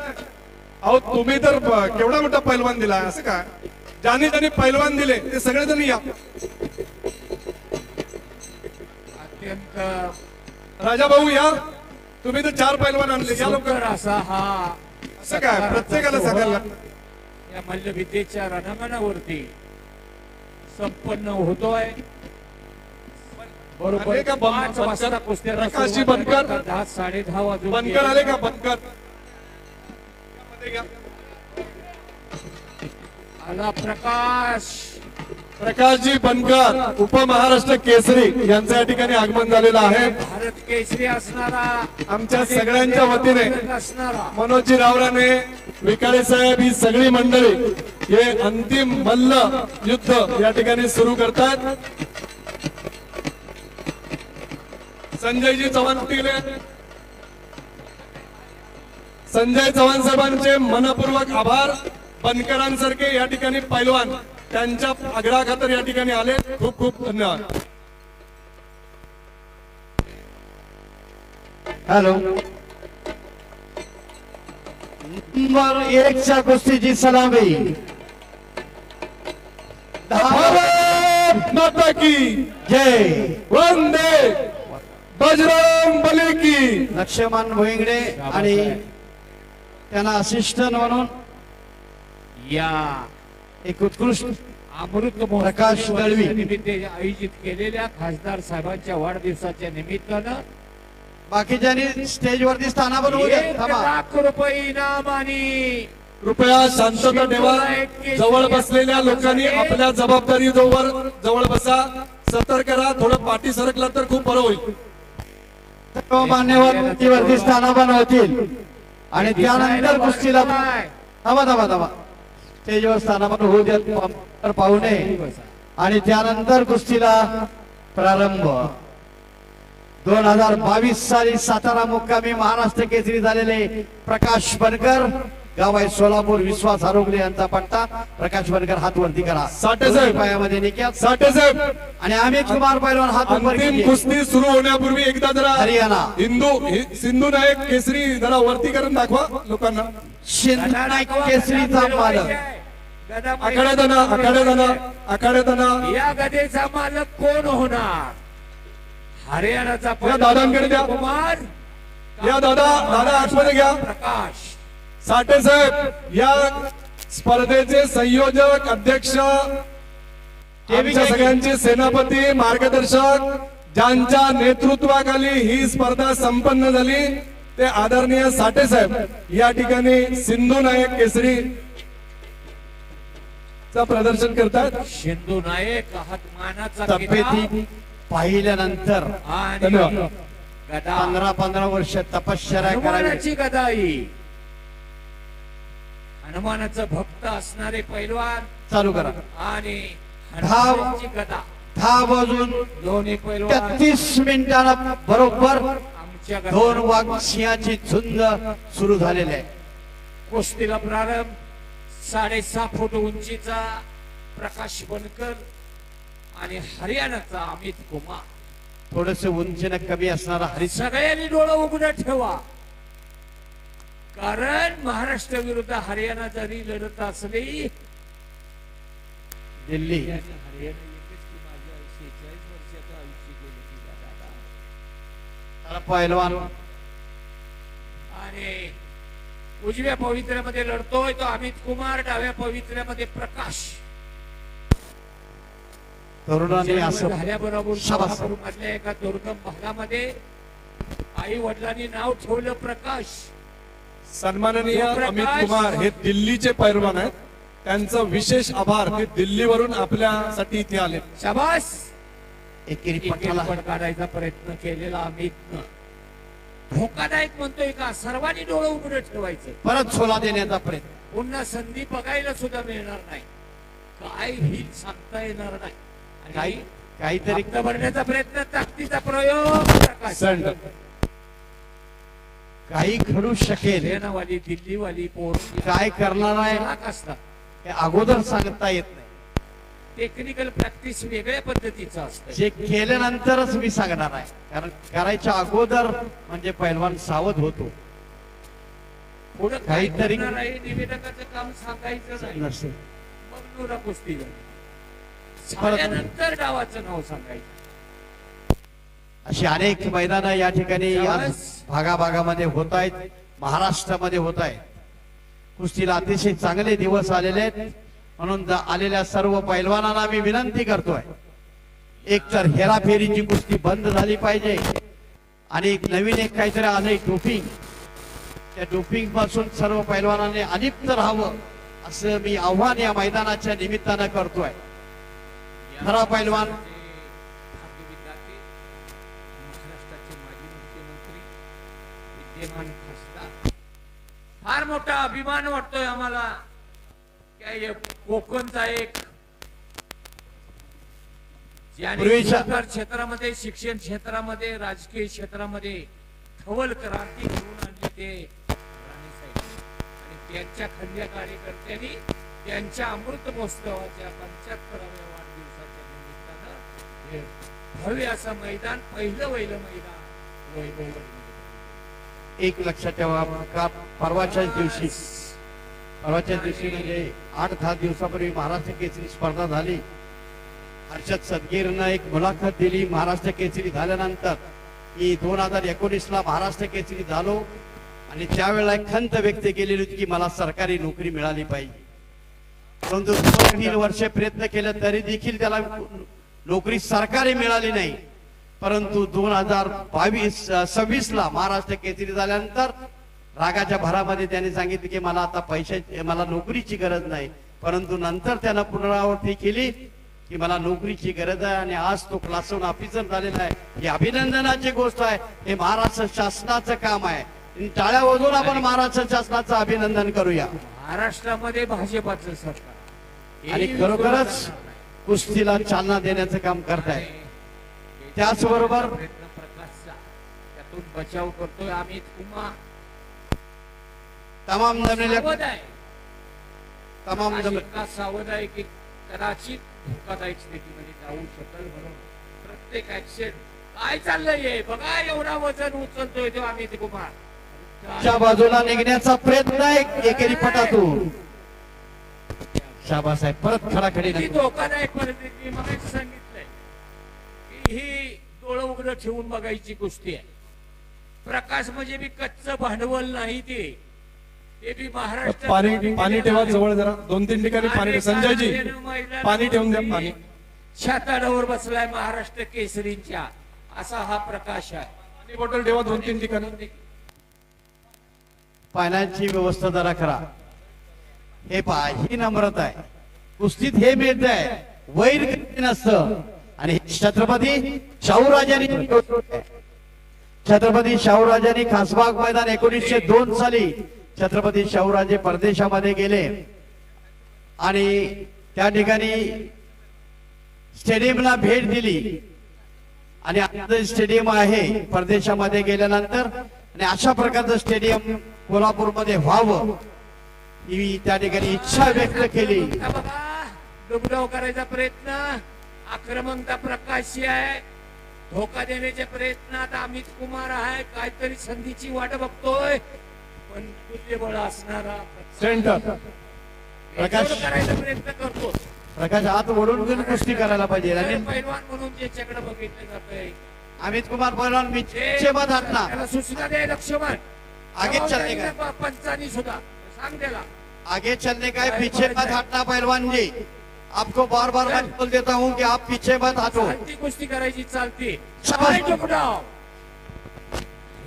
अहो तुम्ही तर केवढा मोठा पैलवान दिला, असं काय? ज्यांनी ज्यांनी पैलवान दिले ते सगळेजण या. अत्यंत राजा भाऊ या, तुम्ही तर 4 पैलवान आणले, या लवकर. सुंदर असा हा असं काय प्रत्येकाला सांगायला. या मल्लविद्येच्या रणांगणावरती संपन्न होतोय. बरोबर आले का 5 वाजता कुस्त्या प्रकाशजी बनकर? 10 10:30 वाजून बनकर आले का? बनकर आला प्रकाश. प्रकाशजी बनकर उपमहाराष्ट्र केसरी यांचं या ठिकाणी आगमन झालेलं आहे. भारत केसरी असणारा आमच्या सगळ्यांच्या वतीने असणारा मनोजजी रावराणे, विकाळे साहेब ही सगळी मंडळी हे अंतिम मल्ल युद्ध या ठिकाणी सुरू करतात. संजयजी चव्हाण टिकले. संजय चव्हाण साहेबांचे मनपूर्वक आभार. बनकरांसारखे या ठिकाणी पैलवान त्यांच्या आग्रहाखातर या ठिकाणी आले. खूप खूप धन्यवाद. हॅलो. नंबर 1 च्या कुस्तीची सलामी. भारत माता की जय. वंदे बजरंग बली की. लक्ष्मण भोईंगडे आणि त्यांना असिस्टंट म्हणून या एक उत्कृष्ट अमृत प्रकाश दळवी. निमित्त आयोजित केलेल्या खासदार साहेबांच्या वाढदिवसाच्या निमित्तानं बाकीच्यांनी स्टेजवरती स्थानावर होऊ द्या. 1 थांबा. लाख रुपये इनाम आणि कृपया शांतता ठेवा. जवळ बसलेल्या लोकांनी आपल्या जबाबदारी जवळ बसा. सतर्क राहा. थोडं पाठी सरकला तर खूप बरं होईल. सर्व मान्यवर कुस्तीवरती स्थानापन्न होतील आणि त्यानंतर कुस्तीला थांबा थांबा थांबा. स्टेजवर स्थानापन्न होऊ द्या पाहुणे आणि त्यानंतर कुस्तीला प्रारंभ. 2022 साली सातारा मुक्कामी महाराष्ट्र केसरी झालेले प्रकाश बनकर, गाव आहे सोलापूर. विश्वास आरोग्य यांचा पट्टा. प्रकाश बनकर हात वरती करा. साठे साहेब पायामध्ये निक्यात. साठे साहेब, आणि अमित कुमार पैलवान हात वर अंतिम कीजिए. कुस्ती सुरू होण्यापूर्वी एकदा जरा हरियाणा सिंधू नायक केसरी जरा वरती करून दाखवा लोकांना. सिंधू केसरीचा मालक. आखाड्यात आणा, आखाड्यात आणा, आखाड्यात आणा. या गदेचा मालक कोण होणार? हरियाणाचा या दादांकडे द्या. कुमार. या दादा आतमध्ये घ्या. प्रकाश साठे साहेब या स्पर्धेचे संयोजक, अध्यक्ष, आमच्या सगळ्यांचे सेनापती, मार्गदर्शक, ज्यांच्या नेतृत्वाखाली ही स्पर्धा संपन्न झाली ते आदरणीय साठे साहेब या ठिकाणी सिंधू नायक केसरी चा प्रदर्शन करतात. सिंधू नायक हातमानाचा तब्येती पाहिल्यानंतर आणि धन्यवाद. गदा 15 वर्ष तपश्चर्या करावी. हनुमानाची गदाई. हनुमानाचं भक्त असणारे पैलवान चालू करा. आणि धाव. हनुमानाची गदा 10 वाजून दोन्ही पैलवान 33 मिनिटांना बरोबर आमच्या 2 वाघ सिंहाची झुंज सुरू झालेली आहे. कुस्तीला प्रारंभ. 6.5 फूट उंचीचा प्रकाश बनकर आणि हरियाणाचा अमित कुमार. थोडस उंचीनं कमी असणारा हरीश. सगळ्यांनी डोळं उघडं ठेवा, कारण महाराष्ट्र विरुद्ध हरियाणा जरी लढत असली दिल्ली हरियाणा एकच की माझ्या 46 वर्षाचं आयुष्य गेलं की दादा. पहिलवान आणि उजव्या पवित्र्यामध्ये लढतोय तो अमित कुमार, डाव्या पवित्र्यामध्ये प्रकाश. तरुणांनी असं झाल्याबरोबर शाबास. कोल्हापूरमधल्या एका दुर्गम भागामध्ये आई वडिलांनी नाव ठेवलं प्रकाश. सन्माननीय अमित कुमार हे दिल्लीचे पैलवान आहेत. त्यांचं विशेष आभार ते दिल्लीवरून आपल्यासाठी इथे आले. शाबास. एकेरी एकेरी पटाला पण काढायचा प्रयत्न केलेला अमितनं. धोकादायक म्हणतोय का? सर्वांनी डोळं उघडं ठेवायचं. परत छोला देण्याचा प्रयत्न. पुन्हा संधी बघायला सुद्धा मिळणार नाही. काय होईल सांगता येणार नाही. काही आणि काहीतरी हप्ता भरण्याचा प्रयत्न, ताकदीचा प्रयोग प्रकाश. सेंटर काही घडू शकेल. सेनावाली दिल्लीवाली पोर काय करणार आहे असतात. हे अगोदर सांगता येत नाही. टेक्निकल प्रॅक्टिस वेगळ्या पद्धतीचं असतं. जे केल्यानंतरच मी सांगणार आहे. कारण करायच्या अगोदर म्हणजे पैलवान सावध होतो. पुढं काहीतरी- करणार आहे निवेदकाचं काम सांगायचं नाही. नसेल मग नुरा कुस्ती झाली. झाल्यानंतर डावाचं नाव सांगायचं. अशी अनेक मैदानं या ठिकाणी या शाबास. भागाभागामध्ये होत आहेत. महाराष्ट्रामध्ये होत आहेत. कुस्तीला अतिशय चांगले दिवस आलेले आहेत. म्हणून आलेल्या सर्व पैलवानांना मी विनंती करतोय, एक तर हेराफेरीची कुस्ती बंद झाली पाहिजे आणि एक नवीन एक काहीतरी आलंय डोपिंग. त्या डोपिंग पासून सर्व पैलवानांनी अलिप्त राहावं असं मी आव्हान या मैदानाच्या निमित्तानं करतोय. खरा पैलवान महाराष्ट्राचे माजी मुख्यमंत्री विद्यमान खासदार. फार मोठा अभिमान वाटतोय आम्हाला. काय कोकणचा एक ज्याने पूर्वीच्या- सरकार क्षेत्रामध्ये, शिक्षण क्षेत्रामध्ये, राजकीय क्षेत्रामध्ये खवल क्रांती घेऊन आणली ते राणेसाहेब. आणि त्यांच्या खंड्या कार्यकर्त्यांनी त्यांच्या अमृत महोत्सवाच्या 75व्या वाढदिवसाच्या निमित्तानं हे भव्य असं मैदान, पहिलं मैदान वैभववाडी. एक लक्षात ठेवा, का परवाच्याच दिवशी म्हणजे 8-10 दिवसापूर्वी महाराष्ट्र केसरी स्पर्धा झाली. हर्षद सदगीरनं एक मुलाखत दिली महाराष्ट्र केसरी झाल्यानंतर की 2019ला महाराष्ट्र केसरी झालो आणि त्यावेळेला एक खंत व्यक्त केलेली होती की मला सरकारी नोकरी मिळाली पाहिजे. परंतु 2-3 वर्ष प्रयत्न केले तरी देखील त्याला नोकरी सरकारी मिळाली नाही. परंतु 2026ला महाराष्ट्र केसरी झाल्यानंतर रागाच्या भरामध्ये त्याने सांगितले की मला आता मला नोकरीची गरज नाही. परंतु नंतर त्यानं पुनरावृत्ती केली की मला नोकरीची गरज आहे आणि आज तो क्लास 1 ऑफिसर झालेला आहे. ही अभिनंदनाची गोष्ट आहे. हे महाराष्ट्र शासनाचं काम आहे. टाळ्या वाजवून आपण महाराष्ट्र शासनाचं अभिनंदन करूया. महाराष्ट्रामध्ये भाजपाचं सरकार आणि खरोखरच कुस्तीला चालना देण्याचं काम करताय. त्याचबरोबर प्रयत्न प्रकाशचा त्यातून बचाव करतोय अमित कुमार. तमाम जमलेल्या सावध आहे. तमाम आज जम इतका सावध आहे की कदाचित धोकादायक स्थितीमध्ये जाऊ शकेल. म्हणून प्रत्येक ऍक्शन काय चाललंय हे बघा. एवढा वजन उचलतोय तो अमित कुमार. च्या बाजूला निघण्याचा प्रयत्न आहे एकेरी पटातून. शाबास आहे. परत खडाखडी किती धोकादायक परिस्थिती. मग सांगितलंय की ही डोळं उघडं ठेवून बघायची कुस्ती आहे. प्रकाश म्हणजे मी कच्च भांडवल नाही. ते बी महाराष्ट्र पाणी ठेवा जवळ जरा. 2-3 ठिकाणी पाणी ठेवा. संजयजी पाणी ठेवून द्या. पाणी छाताडावर बसलाय महाराष्ट्र केसरींच्या असा हा प्रकाश आहे. पाणी बॉटल ठेवा 2-3 ठिकाणी. पाण्याची व्यवस्था जरा करा. हे पहा, ही नम्रता आहे. कुस्तीत हे मिळत आहे, वैर कधी नसतं. आणि छत्रपती शाहूराजांनी खासबाग मैदान 1902 साली छत्रपती शाहूराजे परदेशामध्ये गेले आणि त्या ठिकाणी स्टेडियमला भेट दिली. आणि आता स्टेडियम आहे परदेशामध्ये गेल्यानंतर आणि अशा प्रकारचं स्टेडियम कोल्हापूरमध्ये व्हावं ही त्या ठिकाणी इच्छा व्यक्त केली. डुबडाव करायचा प्रयत्न, आक्रमकता प्रकाशी आहे. धोका देण्याच्या प्रयत्नात अमित कुमार आहे. काहीतरी संधीची वाट बघतोय. पण बुद्धिबळ असणारा सेंटर प्रकाश करायचा प्रयत्न करतो. प्रकाश आत ओढून घेऊन कुस्ती करायला पाहिजे. आणि पैलवान म्हणून ज्याच्याकडे बघितलं जातंय अमित कुमार पैलवान पीछे मत हटना. त्याला सूचना द्याय लक्ष्मण. आगे चलने का पंचानी सुद्धा सांग त्याला. आगे चलने का है, पीछे मत हटना पहलवान जी. आपको बार बार मैं बोल देता हूँ कि आप पीछे मत हटो. चालती कुस्ती करायची चालती शाबास. पाय टोकडाव.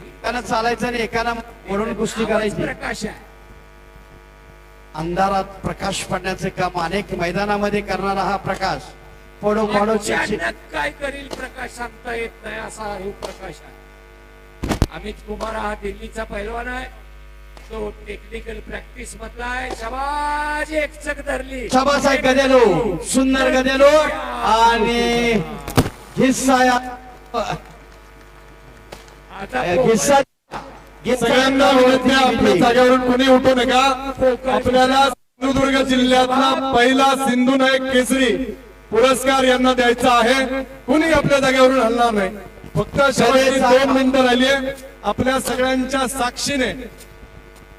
एकानं चालायचं नाही एकानं म्हणून कुस्ती करायची. प्रकाश आहे. अंधारात प्रकाश पडण्याचे काम अनेक मैदानामध्ये करणारा हा प्रकाश पडो पडो अचानक काय करील प्रकाश सांगता येत नाही असा हे प्रकाश आहे. अमित कुमार हा दिल्लीचा पैलवान आहे. तो टेक्निकल प्रॅक्टिस मधला आहे. शाबास एक चक धरली. शाबास आहे गदेलो सुंदर गदेलो आणि हिस्सा आता हिस्सा सगळ्यांना विनंती आहे, आपल्या जागेवरून कोणी उठू नका. आपल्याला सिंधुदुर्ग जिल्ह्यातला पहिला सिंधू नायक केसरी पुरस्कार यांना द्यायचा आहे. कुणी आपल्या जागेवरून हलणार नाही. फक्त शेवटची 2 मिनिटं राहिली आहे. आपल्या सगळ्यांच्या साक्षीने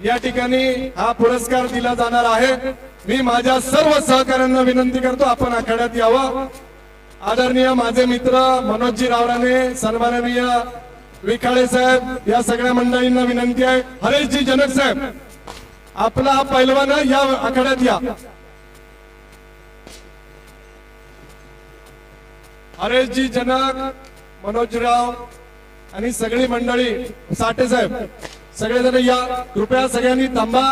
या ठिकाणी हा पुरस्कार दिला जाणार आहे. मी माझ्या सर्व सहकाऱ्यांना विनंती करतो आपण आखाड्यात यावं. आदरणीय माझे मित्र मनोजजी रावराणे, सन्माननीय विखाळे साहेब, या सगळ्या मंडळींना विनंती आहे. हरेशजी जनक साहेब, आपला हा पैलवान या आखाड्यात या. हरेशजी जनक, मनोजराव आणि सगळी मंडळी, साठे साहेब, सगळेजण या. कृपया सगळ्यांनी थांबा.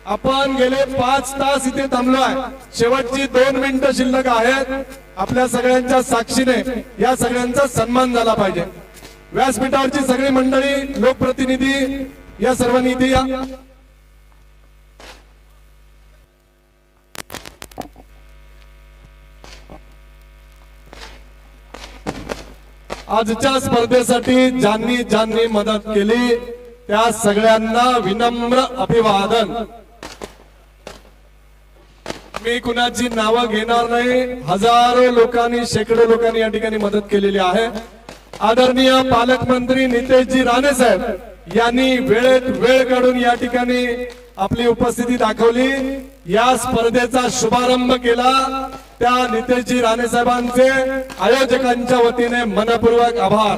आपण गेले 5 तास इथे थांबलो आहे. शेवटची 2 मिनिटं शिल्लक आहेत. आपल्या सगळ्यांच्या साक्षीने या सगळ्यांचा सन्मान झाला पाहिजे. व्यासपीठावरची सगळी मंडळी, लोकप्रतिनिधी या सर्वांनी इथे या. आजच्या स्पर्धेसाठी ज्यांनी मदत केली त्या सगळ्यांना विनम्र अभिवादन. मी कुणाची नावं घेणार नाही. हजारो लोकांनी, शेकडो लोकांनी या ठिकाणी मदत केलेली आहे. आदरणीय पालकमंत्री नितेशजी राणे साहेब यांनी वेळेत वेळ काढून या ठिकाणी आपली उपस्थिती दाखवली. या स्पर्धेचा शुभारंभ केला त्या नितेशजी राणे साहेबांचे आयोजकांच्या वतीने मनपूर्वक आभार.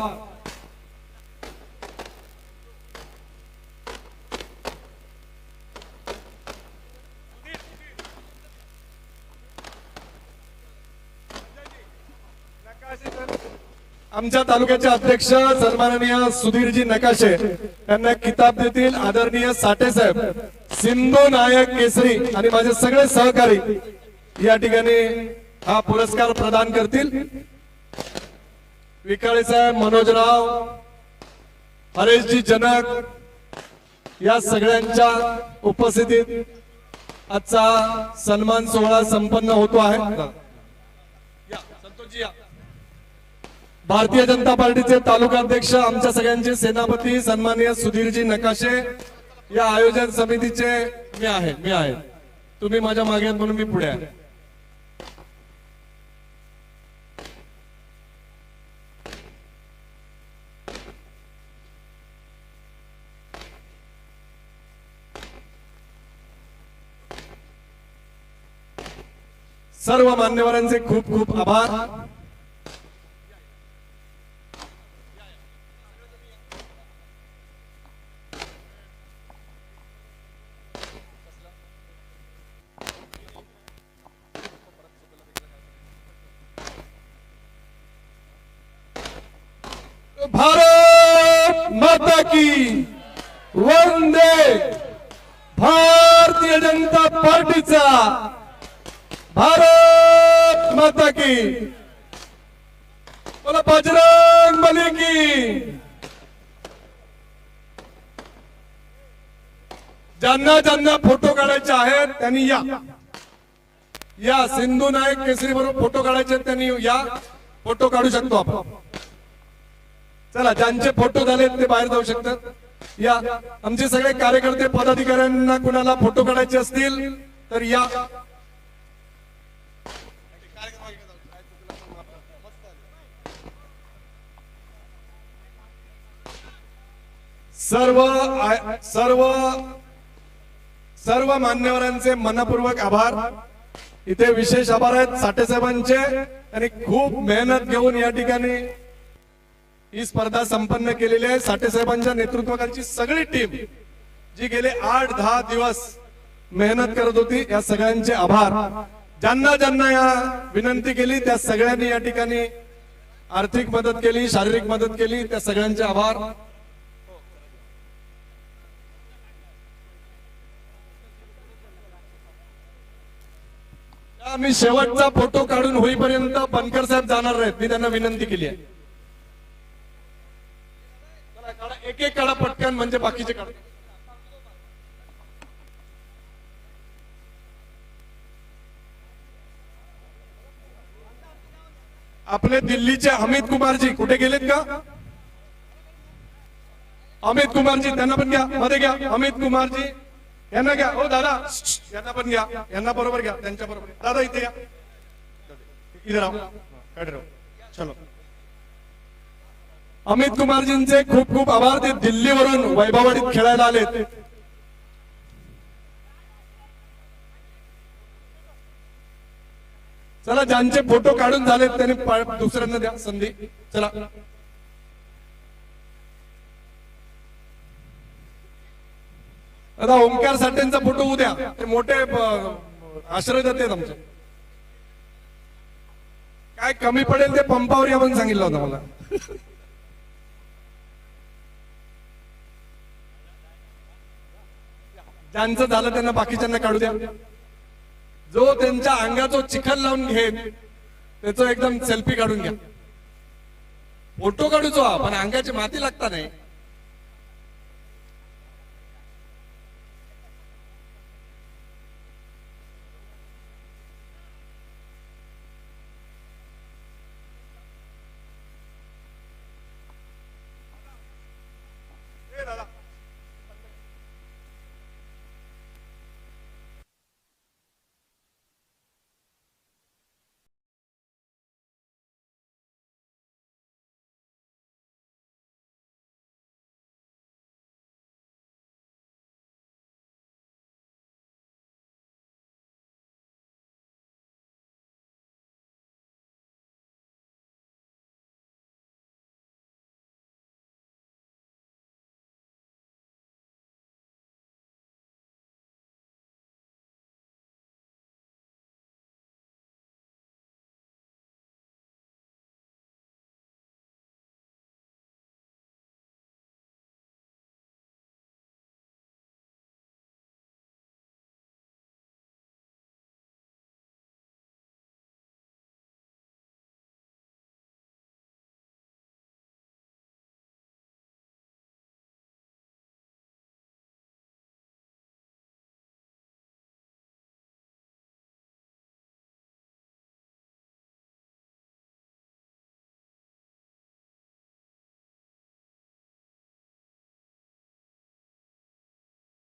आमच्या तालुक्याचे अध्यक्ष सन्माननीय सुधीरजी नकाशे यांना किताब देतील आदरणीय साठे साहेब, सिंधू नायक केसरी आणि माझे सगळे सहकारी या ठिकाणी हा पुरस्कार प्रदान करतील. विकाळे साहेब, मनोजराव, हरेशजी जनक या सगळ्यांच्या उपस्थितीत आजचा सन्मान सोहळा संपन्न होतो आहे. संतोषजी या. भारतीय जनता पार्टीचे तालुका अध्यक्ष, आमच्या सगळ्यांचे सेनापती सन्माननीय सुधीरजी नकाशे, या आयोजन समितीचे मी आहे. तुम्ही माझ्या मागे आहात म्हणून मी पुढे आहे. सर्व मान्यवरांचे खूप खूप आभार. भारत माता की वंदे. भारतीय जनता पार्टीचा भारत माता की. बोला बजरंग बली की. ज्यांना फोटो काढायचे आहेत त्यांनी या सिंधू नायक केसरी बरोबर फोटो काढायचे त्यांनी या. फोटो काढू शकतो आपण. चला, ज्यांचे फोटो झाले ते बाहेर जाऊ शकतात. या आमचे सगळे कार्यकर्ते, पदाधिकाऱ्यांना कुणाला फोटो काढायचे असतील तर या. सर्व मान्यवरांचे मनपूर्वक आभार. इथे विशेष आभार आहेत साठे साहेबांचे. आणि खूप मेहनत घेऊन या ठिकाणी ही स्पर्धा संपन्न केलेली आहे. साठे साहेबांच्या नेतृत्वाखालची सगळी टीम जी गेले 8-10 दिवस मेहनत करत होती, या सगळ्यांचे आभार. ज्यांना ज्यांना या विनंती केली त्या सगळ्यांनी या ठिकाणी आर्थिक मदत केली, शारीरिक मदत केली, त्या सगळ्यांचे आभार. मी शेवटचा फोटो काढून होईपर्यंत बनकर साहेब जाणार आहेत, मी त्यांना विनंती केली आहे. चला, काढा, एक एक काढा पटकन, म्हणजे बाकीचे काढा. आपले दिल्लीचे अमित कुमारजी कुठे गेलेत का? अमित कुमारजी त्यांना पण घ्या, मध्ये घ्या. अमित कुमारजी यांना घ्या. हो दादा, यांना पण घ्या, यांना बरोबर घ्या, त्यांच्या बरोबर. दादा इथे या, इधर आओ, काढ राव. चलो. अमित कुमारजींचे खूप खूप आभार. ते दिल्लीवरून वैभववाडीत खेळायला आलेत. चला, ज्यांचे फोटो काढून झालेत त्यांनी दुसऱ्यांना द्या संधी. चला, आता ओंकार साठेंचा फोटो उद्या, ते मोठे आश्रय देतात आमचे. काय कमी पडेल ते पंपावर या म्हणून सांगितलं होतं मला. ज्यांचं झालं त्यांना बाकीच्यांना काढू द्या. जो त्यांच्या अंगाचा चिखल लावून घेत त्याचं एकदम सेल्फी काढून घ्या. फोटो काढूचो पण अंगाची माती लागता नाही.